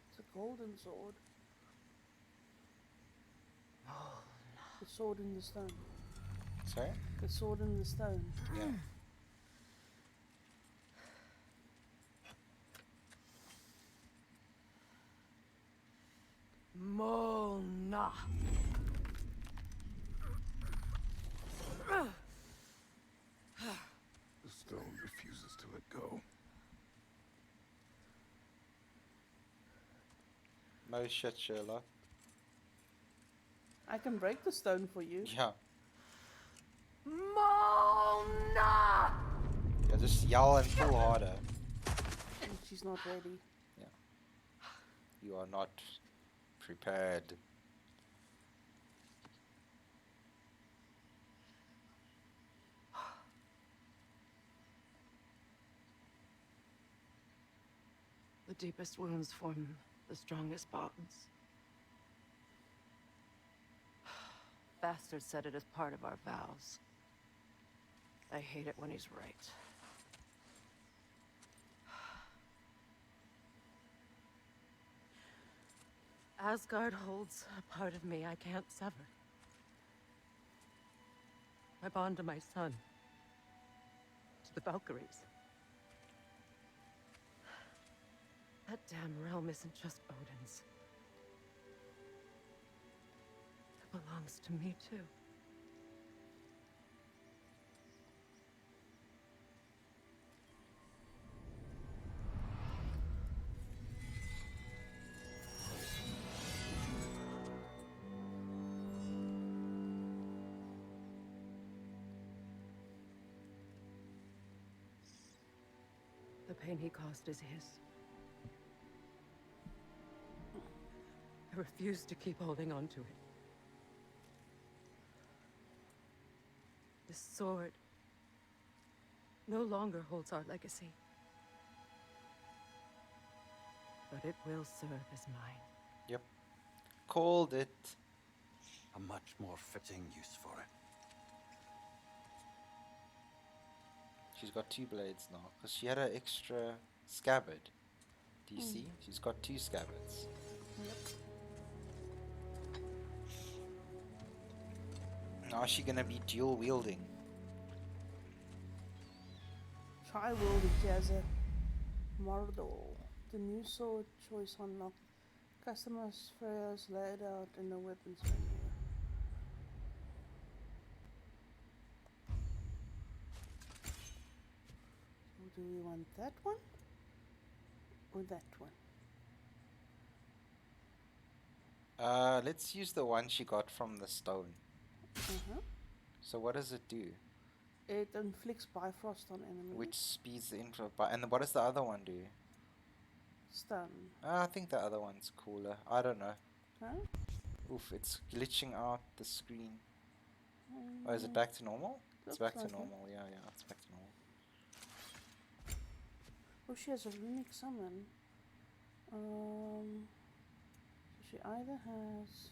It's a golden sword. The sword in the stone. Sorry? The sword in the stone. Yeah. Mona. The stone refuses to let go. No shit, Sherlock. I can break the stone for you. Yeah. Mona! Yeah, just yell and pull harder. And she's not ready. Yeah. You are not prepared. The deepest wounds form the strongest bonds. Bastard said it as part of our vows. I hate it when he's right. Asgard holds a part of me I can't sever. My bond to my son. To the Valkyries. That damn realm isn't just Odin's. It belongs to me too. The pain he caused is his. I refuse to keep holding on to it. This sword no longer holds our legacy. But it will serve as mine. Yep. Called it. A much more fitting use for it. She's got 2 blades now, because she had an extra scabbard. Do you see? She's got 2 scabbards. Yep. Now is she gonna be dual wielding? Try wielding as a Mordor. The new sword choice unlocked. Customize Freya's laid out in the weapons menu. Do we want that one? Or that one? Let's use the one she got from the stone. So what does it do? It inflicts Bifrost on enemies. Which speeds the intro and what does the other one do? Stun. I think the other one's cooler. I don't know. Huh? Oof, it's glitching out the screen. Oh, is it back to normal? It's back to normal, yeah, it's back to normal. Oh, she has a runic summon. She either has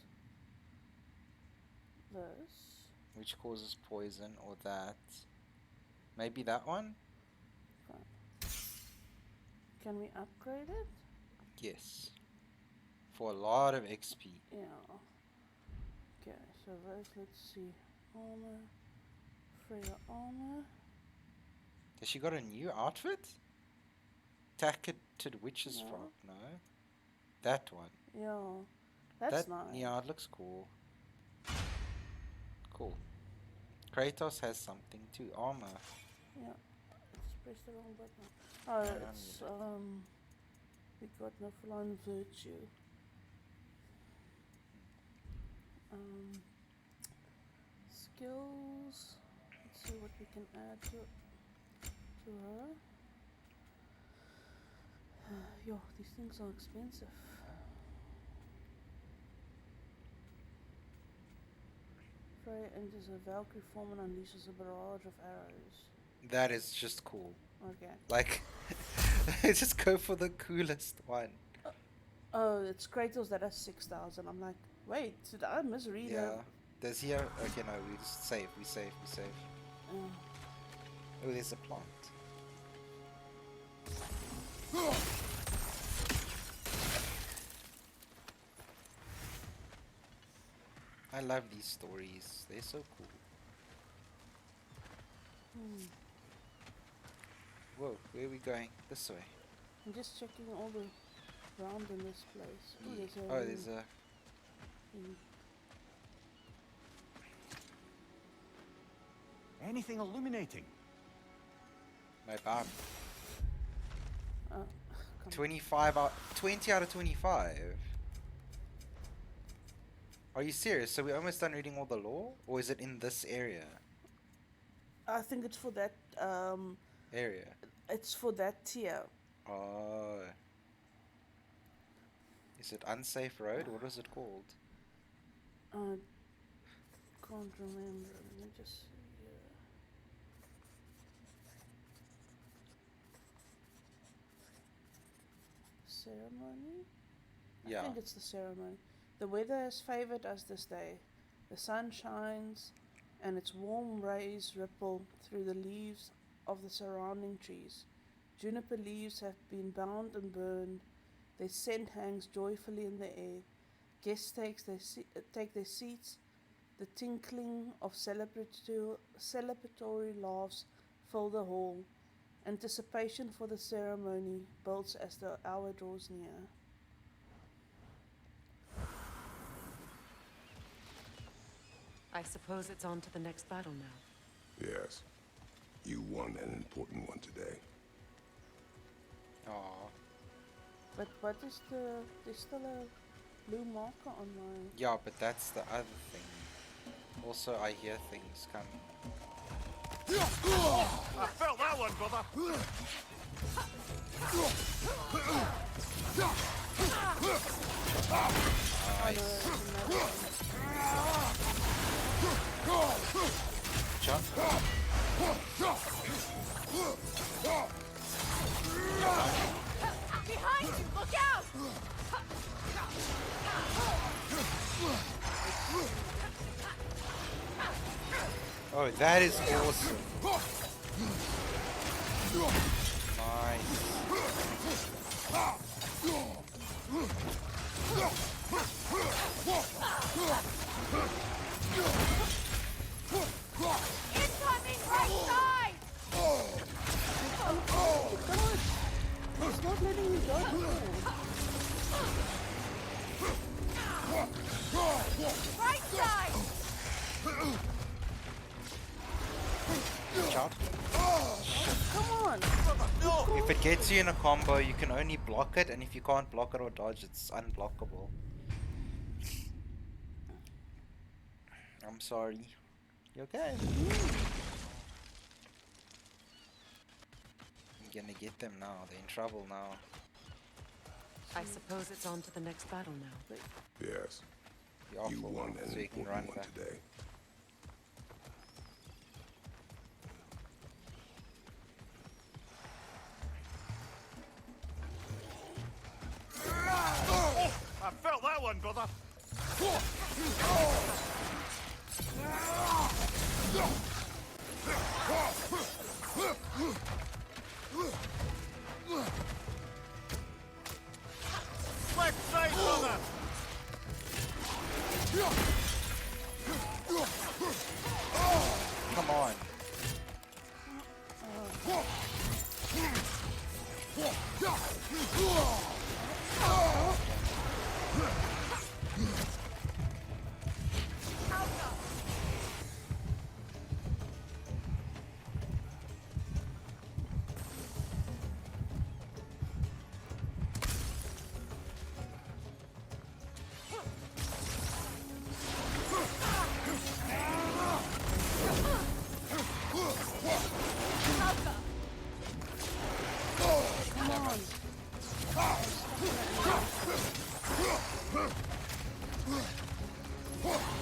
this. Which causes poison, or that. Maybe that one? Can we upgrade it? Yes. For a lot of XP. Yeah. Okay, so let's see. Armor. Freya armor. Has she got a new outfit? Tacketed Witch's Frock, no? That one. Yeah. That's nice. Yeah, it looks cool. Cool. Kratos has something too. Armor. Yeah. Let's press the wrong button. Oh, it's we got no flying virtue. Skills. Let's see what we can add to her. Yo, these things are expensive. Freya enters a Valkyrie form and unleashes a barrage of arrows. That is just cool. Okay. Like, just go for the coolest one. Oh, it's Kratos that has 6,000. I'm like, wait, did I misread Yeah. it? Does he have... Okay, no, we just save. We save. Oh, there's a plant. I love these stories. They're so cool. Whoa, where are we going? This way. I'm just checking all the ground in this place. Yeah. Oh, There's a... Anything illuminating? My bomb. 20 out of 25. Are you serious? So we're almost done reading all the lore? Or is it in this area? I think it's for that area? It's for that tier. Oh. Is it unsafe road? What is it called? Can't remember. Let me just see here. Ceremony? Yeah. I think it's the ceremony. The weather has favored us this day. The sun shines, and its warm rays ripple through the leaves of the surrounding trees. Juniper leaves have been bound and burned. Their scent hangs joyfully in the air. Guests take their seats. The tinkling of celebratory laughs fill the hall. Anticipation for the ceremony builds as the hour draws near. I suppose it's on to the next battle now. Yes. You won an important one today. Aw. But what is there's still a blue marker on mine. Yeah, but that's the other thing. Also, I hear things coming. I felt that one, brother. Jump. Behind you! Look out! Oh, that is awesome. Nice. Incoming right side! It's not letting me go. Right side! Jump. Come on! If it gets you in a combo, you can only block it, and if you can't block it or dodge, it's unblockable. I'm sorry. You okay? I'm gonna get them now. They're in trouble now. I suppose it's on to the next battle now. Yes. Be awful, You won an so you can run important one back. today. I felt that one, brother. Left side, brother. Come on.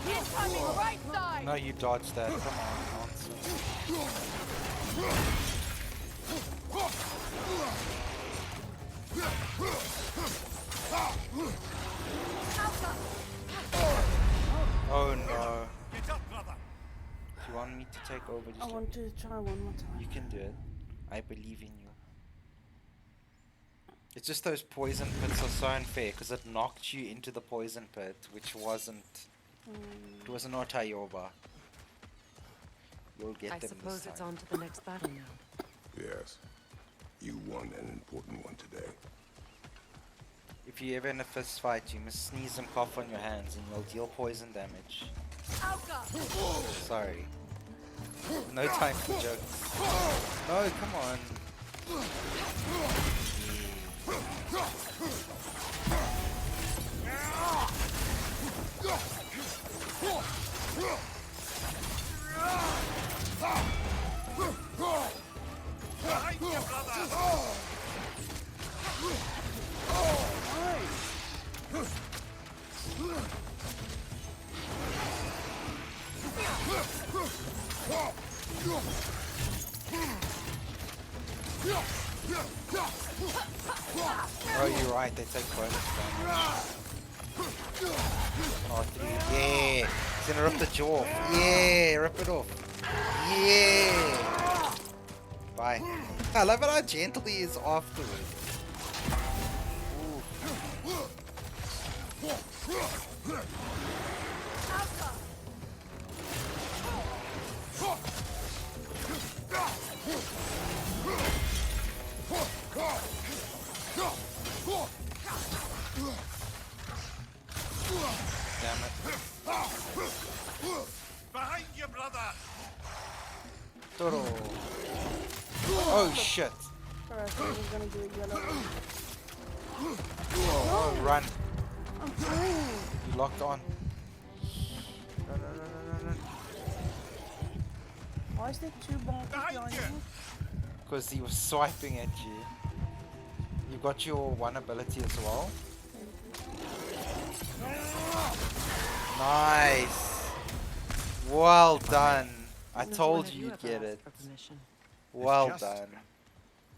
Incoming right side! No, you dodged that. Come on, nonsense. Oh no. Get up, brother. If you want me to take over, I just want to try one more time. you can do it. I believe in you. It's just those poison pits are so unfair because it knocked you into the poison pit, which wasn't. It was an Otayoba. You'll get I them suppose this it's time. on to the next battle now. Yes. You won an important one today. If you're ever in a fist fight, you must sneeze and cough on your hands and you'll deal poison damage. Sorry. No time for jokes. No, come on. you're right, they take bonus damage. Oh, 3. Yeah! He's gonna rip the jaw off. Yeah! Rip it off. Yeah! Bye. I love it how gentle he is afterwards. Damn it. Behind you, brother! Toro. Oh shit. Alright, so we're gonna do a yellow one. Oh, run. I'm trying. You locked on. Run. Why is there 2 bombs behind you? Because he was swiping at you. You got your one ability as well. Nice. Well done. I told you you'd get it. Well It's just- done.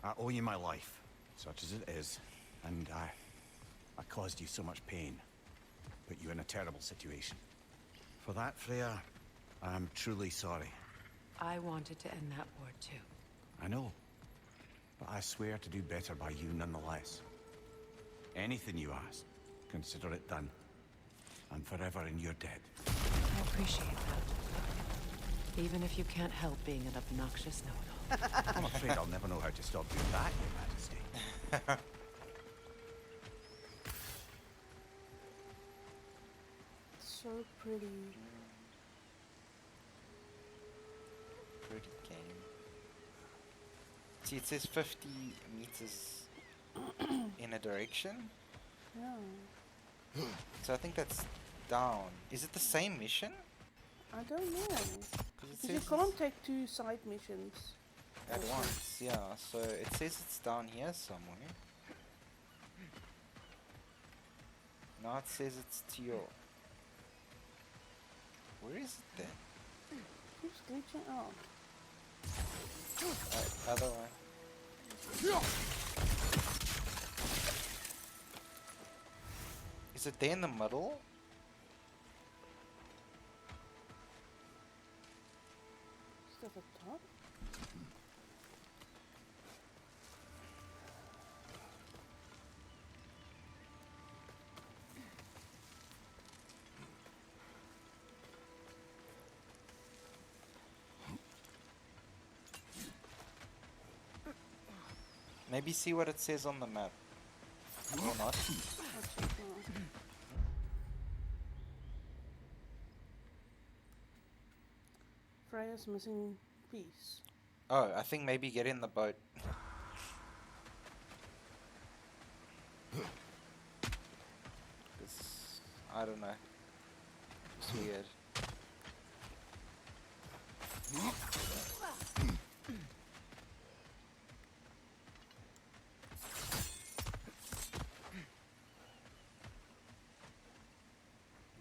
I owe you my life, such as it is, and I caused you so much pain, put you in a terrible situation. For that, Freya, I'm truly sorry. I wanted to end that war too. I know, but I swear to do better by you nonetheless. Anything you ask, consider it done. I'm forever in your debt. I appreciate that. Even if you can't help being an obnoxious know-it-all. I'm afraid I'll never know how to stop doing that, Your Majesty. So pretty. Pretty game. See, it says 50 meters in a direction. Yeah. So I think that's down. Is it the same mission? I don't know. Because Because you can't take 2 side missions at once, yeah. So it says it's down here somewhere. Now it says it's to your... Where is it then? Keeps glitching out. Other one. Is it there in the middle? Is that the top? Maybe see what it says on the map. Or not. Freya's missing piece. Oh, I think maybe get in the boat. I don't know. It's weird.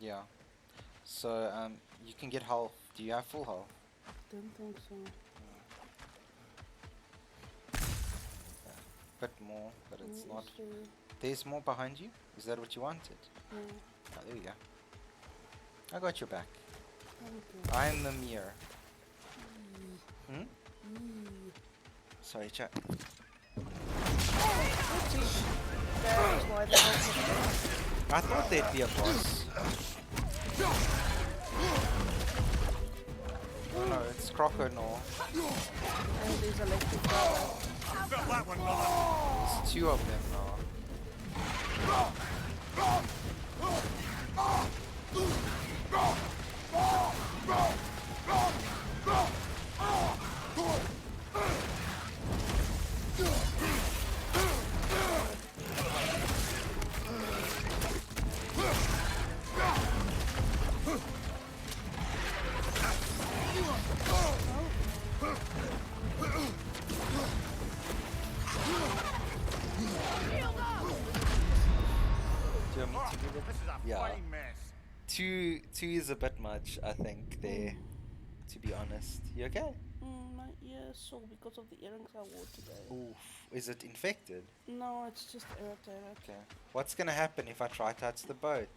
Yeah. So, you can get health. Do you have full health? Don't think so. Bit more, but it's not. There. There's more behind you? Is that what you wanted? Yeah. Oh, there we go. I got your back. Thank you. I'm the mirror. Sorry, chat. That is why they don't I thought there'd be a boss. Oh no, it's Crocodile. And there's electric power. There's 2 of them now. Do you want me to give it? This is a Yeah. fine mess. 2 is a bit much, I think, there. To be honest. You okay? My ear sore because of the earrings I wore today. Oof. Is it infected? No, it's just irritated. Okay. What's gonna happen if I try to touch the boat?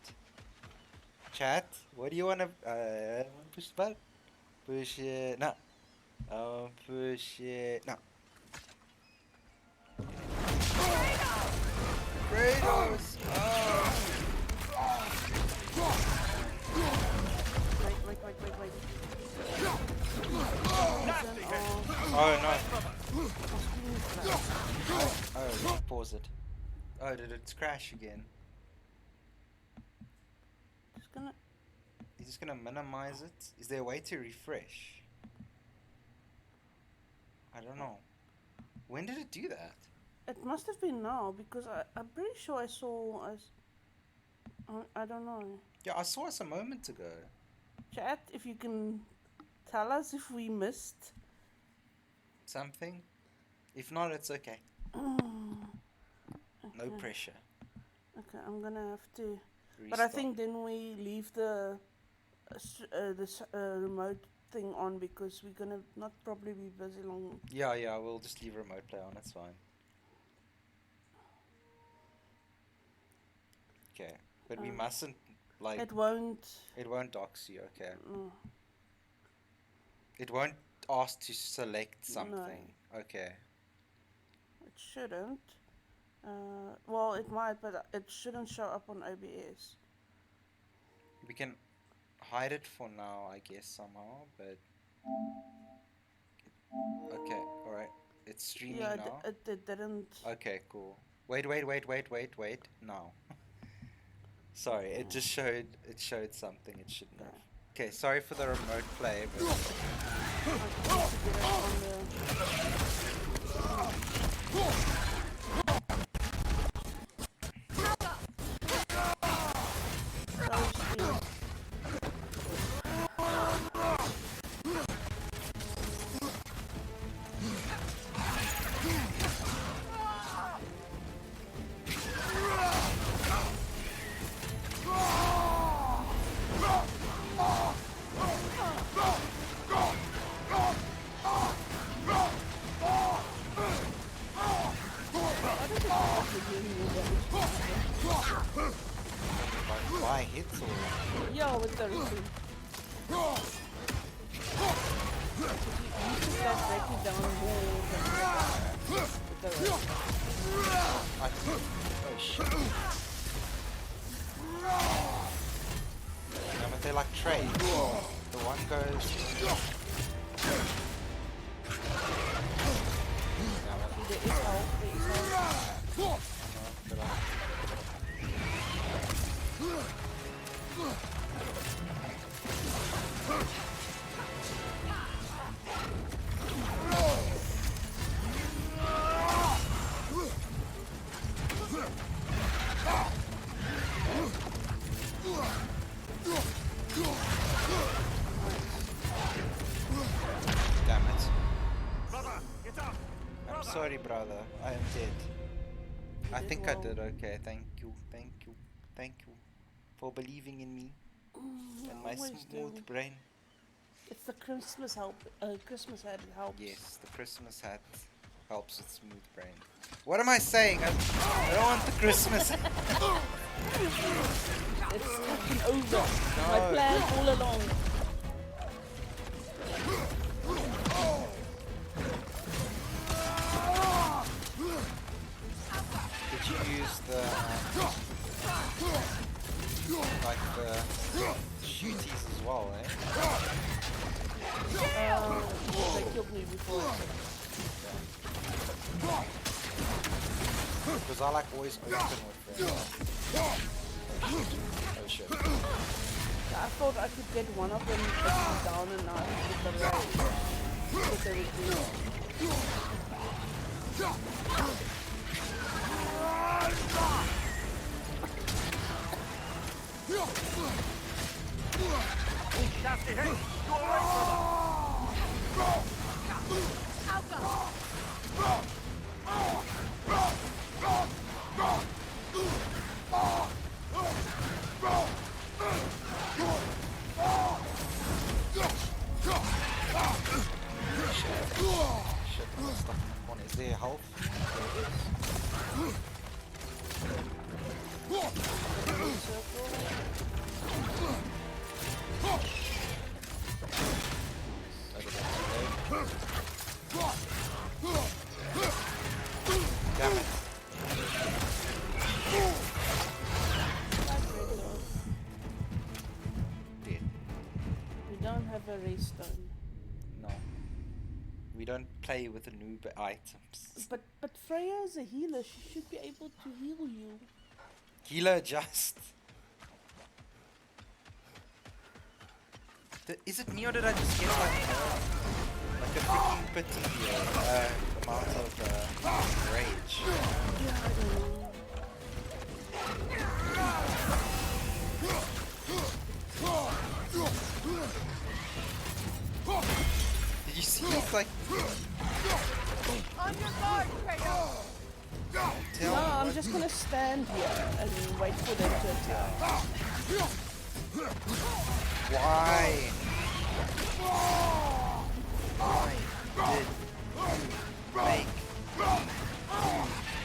Chat, what do you wanna push the button? Push it. No. Push it. No. Kratos! Oh. Wait. Oh no. Oh, pause it. Oh, did it crash again? Just gonna. You're just gonna minimize it? Is there a way to refresh? I don't know. When did it do that? It must have been now because I'm pretty sure I saw us. I don't know. Yeah, I saw us a moment ago. Chat, if you can tell us if we missed Something? If not, it's okay. No Okay. pressure. Okay, I'm gonna have to. Restart. But I think then we leave the remote thing on because we're gonna not probably be busy long. Yeah, we'll just leave remote play on, it's fine. Okay, but we mustn't, like... It won't. It won't dox you, okay. No. It won't ask to select something. Okay. It shouldn't. Well, it might, but it shouldn't show up on OBS. We can hide it for now, I guess, somehow, but... Okay, alright. It's streaming Yeah, now. it didn't. Okay, cool. Wait. Now. Sorry, it just showed something it shouldn't have. Okay, sorry for the remote play, but... Why hits or... Yeah, with the recruit. You should start breaking down more with the Oh shit. Yeah, but they like trade. The one goes... There is help, Damn it. Brother, get up! I'm sorry, brother. I am dead. I did think well. I did okay. Thank you for believing in me and my always smooth do. brain. It's the Christmas Christmas hat helps. Yes, the Christmas hat helps with smooth brain. What am I saying? I don't want the Christmas hat. It's fucking over. No. My plan all along. Did you use the like the shooties as well, eh? They killed me before. Because I like always open with them. Oh shit. I thought I could get one of them down and now I can get the right. But they would Nasty, hey! You alright, brother? a raystone. No. We don't play with the noob items. But Freya is a healer. She should be able to heal you. Healer just. Is it me or did I just get like a freaking pity amount of rage? Yeah, I don't know. Did you see it's like On your guard, Kratos! No, I'm just gonna stand here and wait for them to attack. why? Why did you make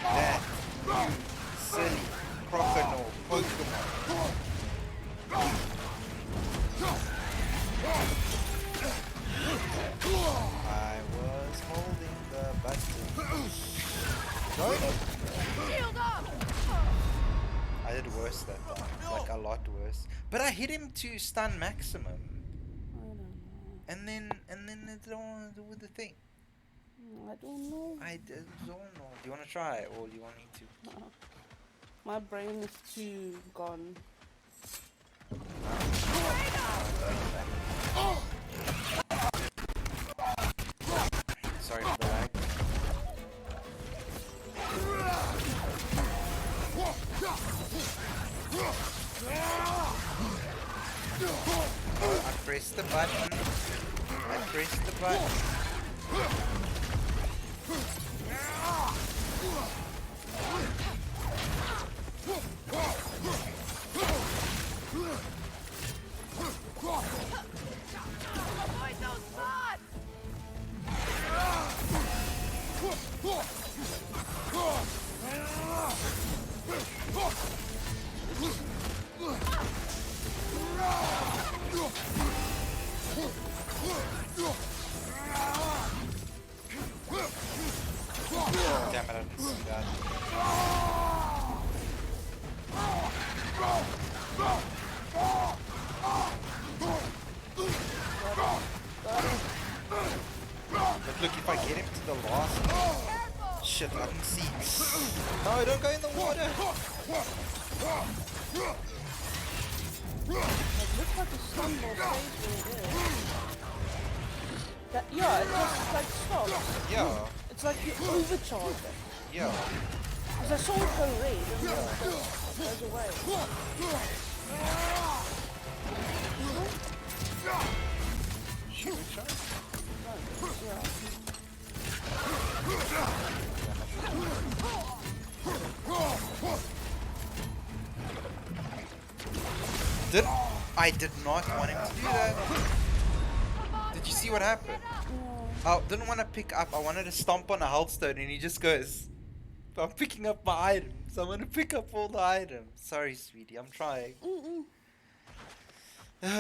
that silly crocodile Pokemon? I was holding the button. Shield up! I did worse that time, like a lot worse. But I hit him to stun maximum. I don't know. And then it don't do the thing. I don't know. I don't know. Do you want to try or do you want me to? My brain is too gone. Sorry for the lag. Oh, I pressed the button. I pressed the button. Avoid those spots! Damn it, I didn't see that. But look, if I get him to the last... Shit, I didn't see. No, don't go in the water! It looks like a stun more phase than it is. That, yeah, it just like stops. Yeah, It's like you overcharge it. yeah. Because I saw it go red and then it goes away. Should we try? Yeah. I did not want him to do that. Did you see what happened? I didn't want to pick up. I wanted to stomp on a health stone, and he just goes, "I'm picking up my items. I'm gonna pick up all the items." Sorry, sweetie. I'm trying.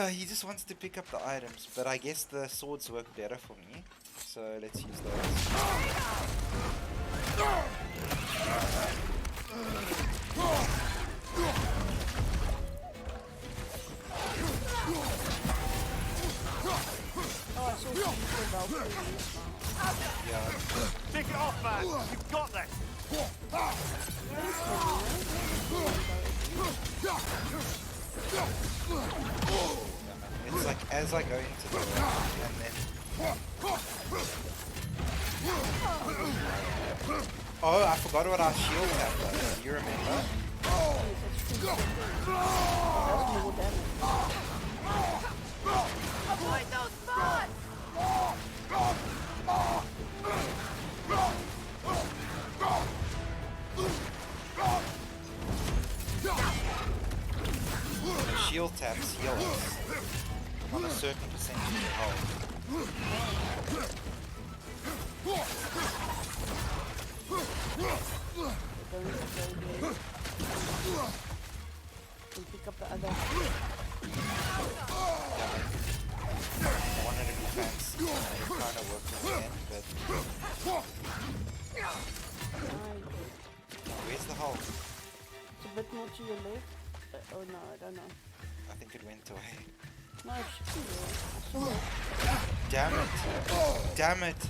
He just wants to pick up the items, but I guess the swords work better for me. So let's use those. Oh, I saw some Valkyrie. Yeah. Take it off, man. You've got this. It's like as I go into the round, and then... Oh, I forgot what our shield had though. Do you remember? That's more damage. Avoid those spots! The shield taps heal us on a certain percentage of health. And pick up the other. I wanted to be fancy. It kind of worked in the end, but... Where's the hole? It's a bit more to your left. Oh no, I don't know. I think it went away. No, it should be there. I saw it. Damn it. Damn it.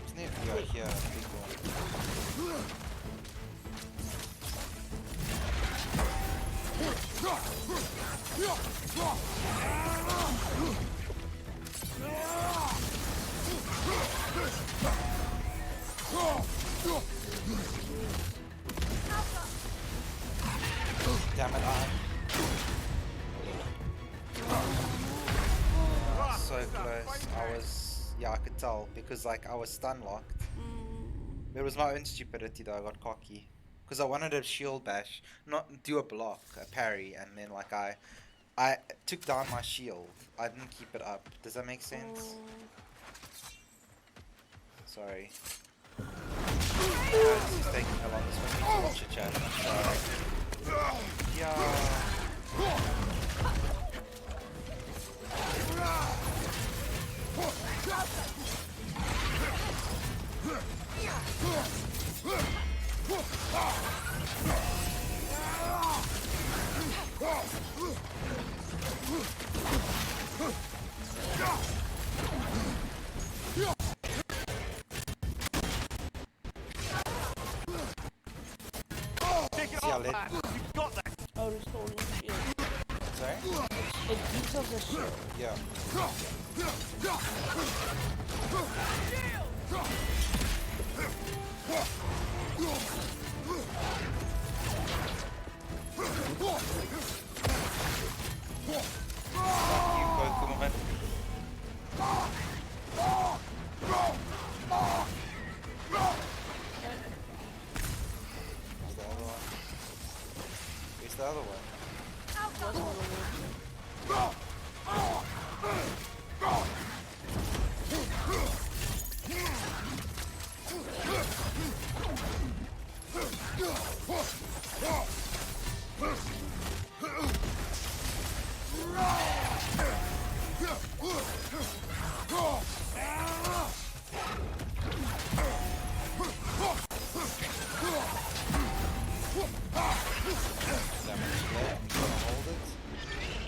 Isn't it? Yeah, here. Big one. Damn it, so close. Yeah, I could tell because like I was stun locked. It was my own stupidity though. I got cocky because I wanted a shield bash, not do a block, a parry, and then like I took down my shield. I didn't keep it up. Does that make sense? Sorry. This is taking a long time to watch a chat. I'm sorry. Yeah. Oh, restoring shield. Sorry? It gives us a shield. Yeah. Fuck you, Pokemon. Where's the other one?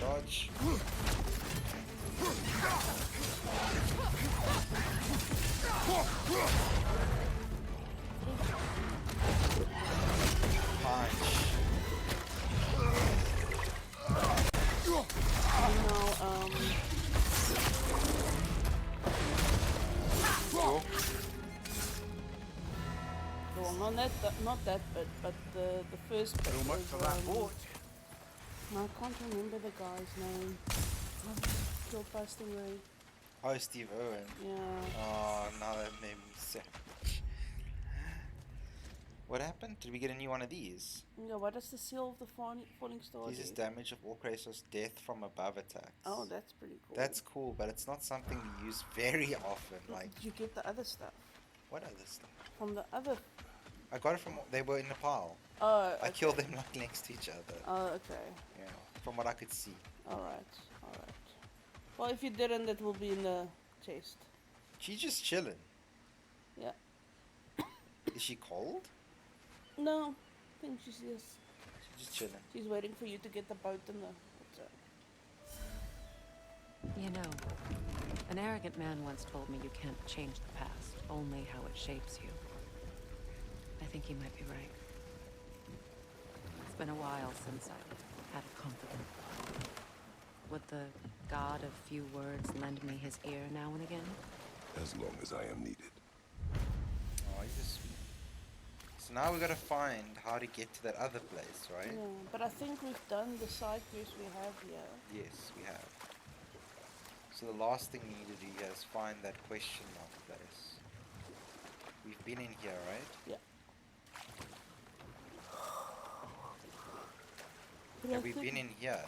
Dodge. Well, not that bit, but the first bit. So much for that boat. I can't remember the guy's name. Killed by Stingray. Oh, Steve Owen. Yeah. Oh, now that made me sick. What happened? Did we get a new one of these? Yeah, what does the seal of the falling star This is do? damage of all Kratos, death from above attacks. Oh, that's pretty cool. That's cool, but it's not something we use very often. Like, did you get the other stuff? What other stuff? From the other... I got it from... They were in Nepal. Oh, okay. I killed them like next to each other. Oh, okay. Yeah, from what I could see. Alright, alright. Well, if you didn't, it will be in the chest. She's just chilling. Yeah. Is she cold? No, I think she's just chilling. She's waiting for you to get the boat in the... You know, an arrogant man once told me you can't change the past, only how it shapes you. I think he might be right. It's been a while since I had a confidant. Would the god of few words lend me his ear now and again? As long as I am needed. Oh, you just... So now we gotta find how to get to that other place, right? Yeah, but I think we've done the side quest we have here. Yes, we have. So the last thing we need to do here is find that question mark place. We've been in here, right? Yeah. Have we been in here?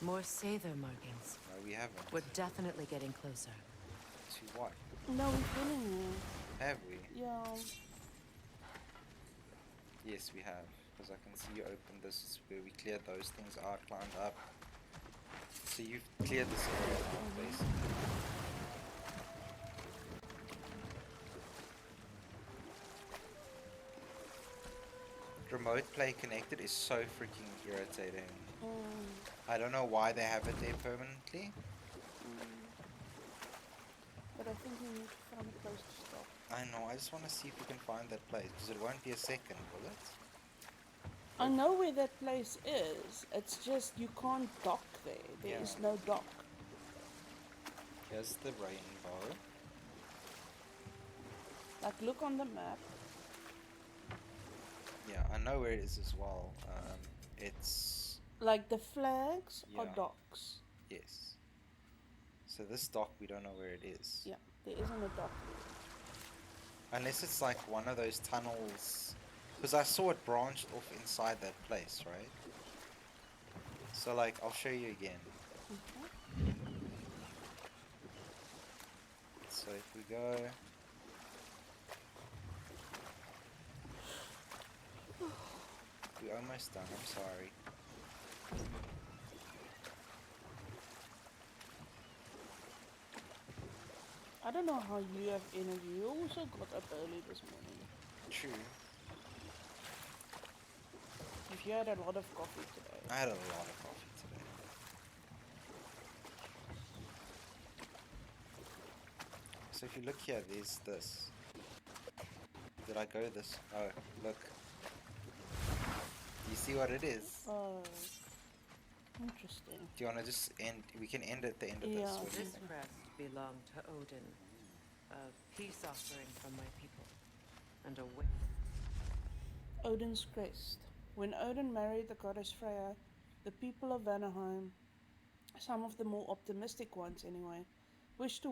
More Sather markings. No, we haven't. We're definitely getting closer. To what? No, we've been in here. Have we? Yeah. Yes, we have. Because I can see you open this. Is where we cleared those things out, climbed up. So you've cleared this area, basically. remote play connected is so freaking irritating. I don't know why they have it there permanently. But I think we need to find a place to stop. I know, I just want to see if we can find that place, because it won't be a second, will it? I know where that place is. It's just you can't dock there. There is no dock. Here's the rainbow. Like, look on the map. Yeah, I know where it is as well. It's... Like, the flags are Yeah. docks. Yes. So this dock, we don't know where it is. Yeah, there isn't a dock. Unless it's like one of those tunnels. Because I saw it branched off inside that place, right? So like, I'll show you again. So if we go... We're almost done, I'm sorry. I don't know how you have energy. You also got up early this morning. True. If you had a lot of coffee today. I had a lot of coffee today. So if you look here, there's this. Did I go this? Oh, look. You see what it is? Oh, interesting. Do you want to just end? We can end at the end of this. Yeah. What do you This think? crest belonged to Odin, a peace offering from my people, and a wish. Odin's crest. When Odin married the goddess Freya, the people of Vanaheim, some of the more optimistic ones anyway, wished to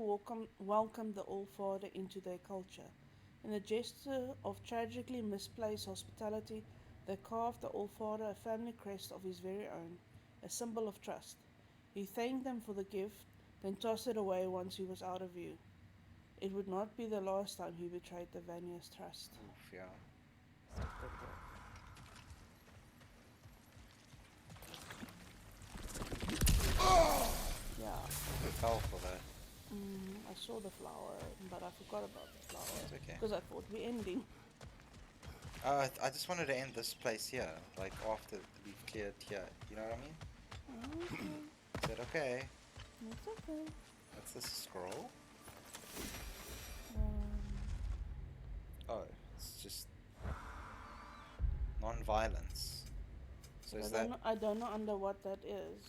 welcome the All-Father into their culture. In a gesture of tragically misplaced hospitality, they carved the All-Father a family crest of his very own, a symbol of trust. He thanked them for the gift, then tossed it away once he was out of view. It would not be the last time he betrayed the Vanir's trust. Oof, yeah. Good work. Yeah, We fell for that. I saw the flower, but I forgot about the flower. It's okay. Because I thought we're ending. I just wanted to end this place here, like after we've cleared here. You know what I mean? Okay, Is that okay? it's okay. What's this scroll? Um, Oh, it's just non-violence. So is I that? don't know, I don't know under what that is.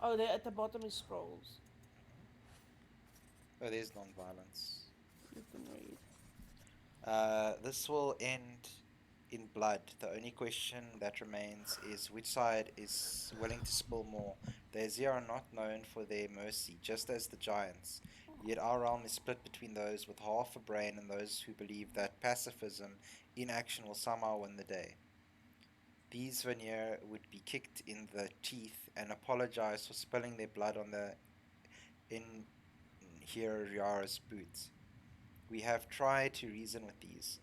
Oh, there at the bottom is scrolls. Oh, there's non-violence. You can read. This will end in blood. The only question that remains is which side is willing to spill more. The Aesir are not known for their mercy, just as the giants. Yet our realm is split between those with half a brain and those who believe that pacifism in action will somehow win the day. These Vanir would be kicked in the teeth and apologize for spilling their blood on the Inheriar's boots. We have tried to reason with these.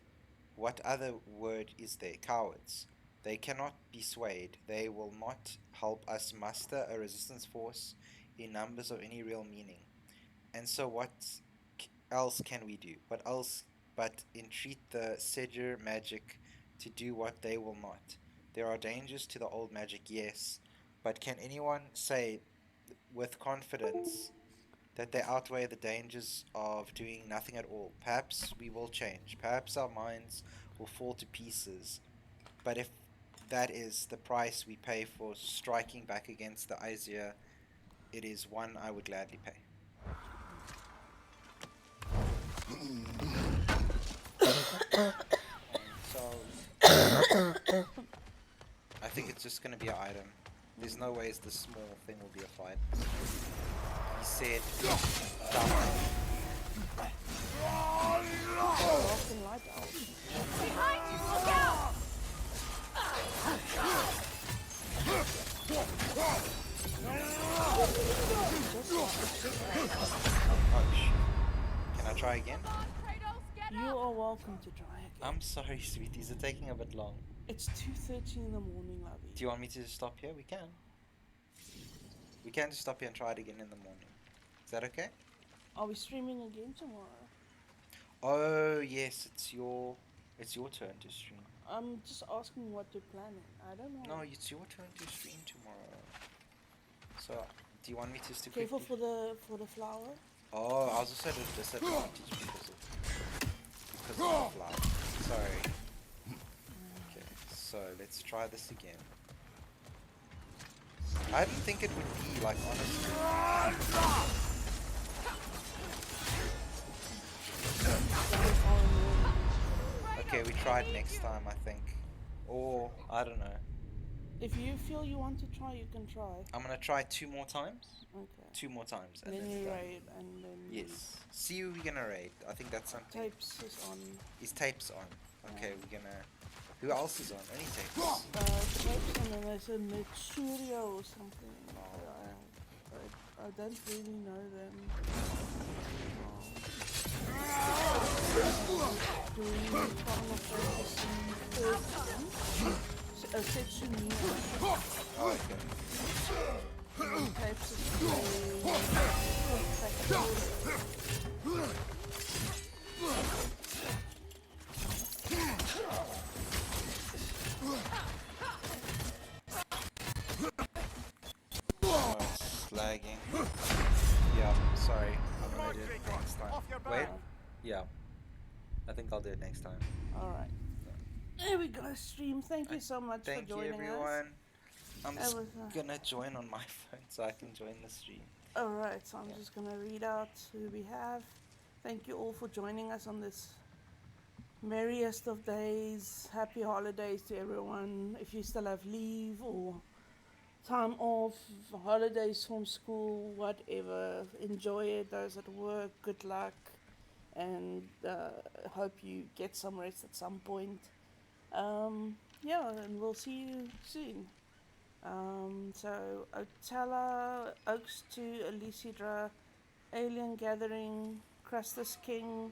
What other word is there? Cowards. They cannot be swayed. They will not help us muster a resistance force in numbers of any real meaning. And so what else can we do? What else but entreat the Sedger magic to do what they will not? There are dangers to the old magic, yes, but can anyone say with confidence that they outweigh the dangers of doing nothing at all? Perhaps we will change. Perhaps our minds will fall to pieces. But if that is the price we pay for striking back against the Aesir, it is one I would gladly pay. So I think it's just gonna be an item. There's no ways this small thing will be a fight. He said, Often light out. Behind you! Look out! Can I try again? Come on, Kratos, get You up! are welcome to try again. I'm sorry, sweeties, it's taking a bit long. It's 2:30 in the morning, lovey. Do you want me to just stop here? We can. We can just stop here and try it again in the morning. Is that okay? Are we streaming again tomorrow? Oh yes, It's your turn to stream. I'm just asking what you're planning. I don't know. No, it's your turn to stream tomorrow. So, do you want me to stick Careful quickly? for the flower. Oh, I was also at a disadvantage because of the flower. Sorry. Okay, so let's try this again. I didn't think it would be like honestly. Okay, we tried next time, I think. Or, I don't know. If you feel you want to try, you can try. I'm gonna try 2 more times. Okay. 2 more times. And then you raid, and then... Yes. See who we're gonna raid. I think that's something. Tapes is on. His tapes on. Okay, we're gonna... Who else is on? Any tapes? Tapes, and then there's a Metsuria or something. I don't really know them. Doing Final Fantasy 13. Setsunia. Oh, okay. Tapes is Oh, it's lagging. Yeah, sorry. I'm gonna do it next time. Wait. Yeah. I think I'll do it next time. Alright. There we go, stream. Thank you so much for joining us. Thank you, everyone. I'm just was, gonna join on my phone so I can join the stream. Alright, so I'm just gonna read out who we have. Thank you all for joining us on this merriest of days. Happy holidays to everyone. If you still have leave or time off, holidays from school, whatever, enjoy it. Those at work, good luck, and hope you get some rest at some point. Yeah, and we'll see you soon. So Otala, Oaks 2, Elisidra, Alien Gathering, Crustus King,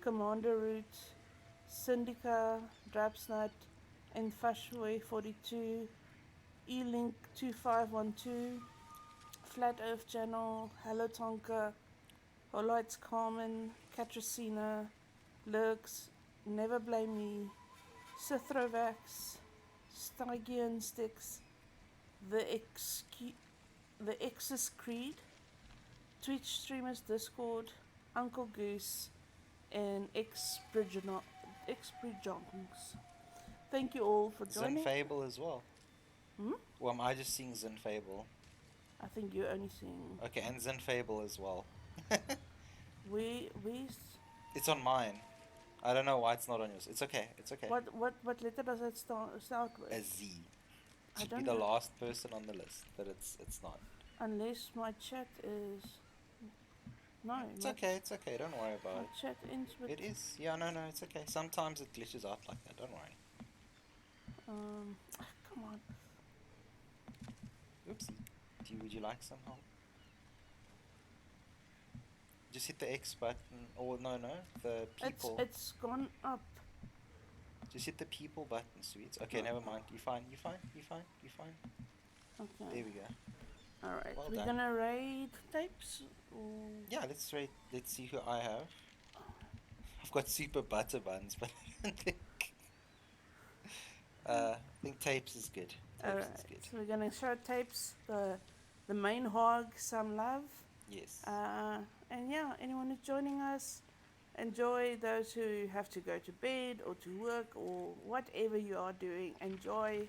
Commander Root, Syndica, Drapsnut, Enfashway 42, E-Link 2512, Flat Earth Channel, Hello Tonka, Holites Carmen, Katracina, Lurks, Never Blame Me, Sithrovax, Stygian Sticks, The Exus Creed, Twitch Streamers Discord, Uncle Goose, and X-Bridjongs. Thank you all for joining. Zinfable as well. Hmm? Well, am I just seeing Zinfable? I think you're only seeing... Okay, and Zinfable as well. We... It's on mine. I don't know why it's not on yours. It's okay. It's okay. What letter does it start with? A Z. I Should be don't the know. last person on the list, but it's not. Unless my chat is... No. It's okay. It's okay. Don't worry about My it. chat ends with... It is. Yeah, no, it's okay. Sometimes it glitches out like that. Don't worry. Come on. Oopsie. Would you like some help? Just hit the X button, or no, the people. It's gone up. Just hit the people button, sweets. Okay, never mind. You fine. Okay. There we go. Alright, Well we're done. gonna raid tapes? Or... Yeah, let's see who I have. I've got super butter buns, but I think tapes is good. Alright, so we're gonna show tapes, the main hog, some love. Yes. And yeah, anyone who's joining us, enjoy. Those who have to go to bed or to work or whatever you are doing, enjoy.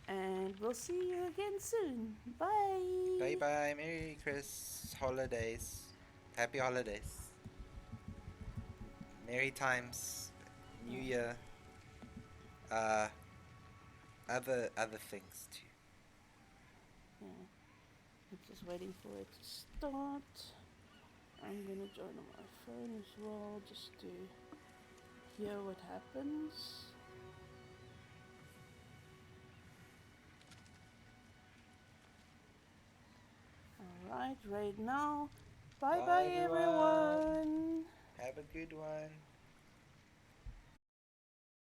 And we'll see you again soon. Bye. Bye bye. Merry Christmas holidays. Happy holidays. Merry times. New Year. Other things too. Yeah. I'm just waiting for it to start. I'm gonna join on my phone as well just to hear what happens. Alright, right now. Bye bye everyone. Have a good one.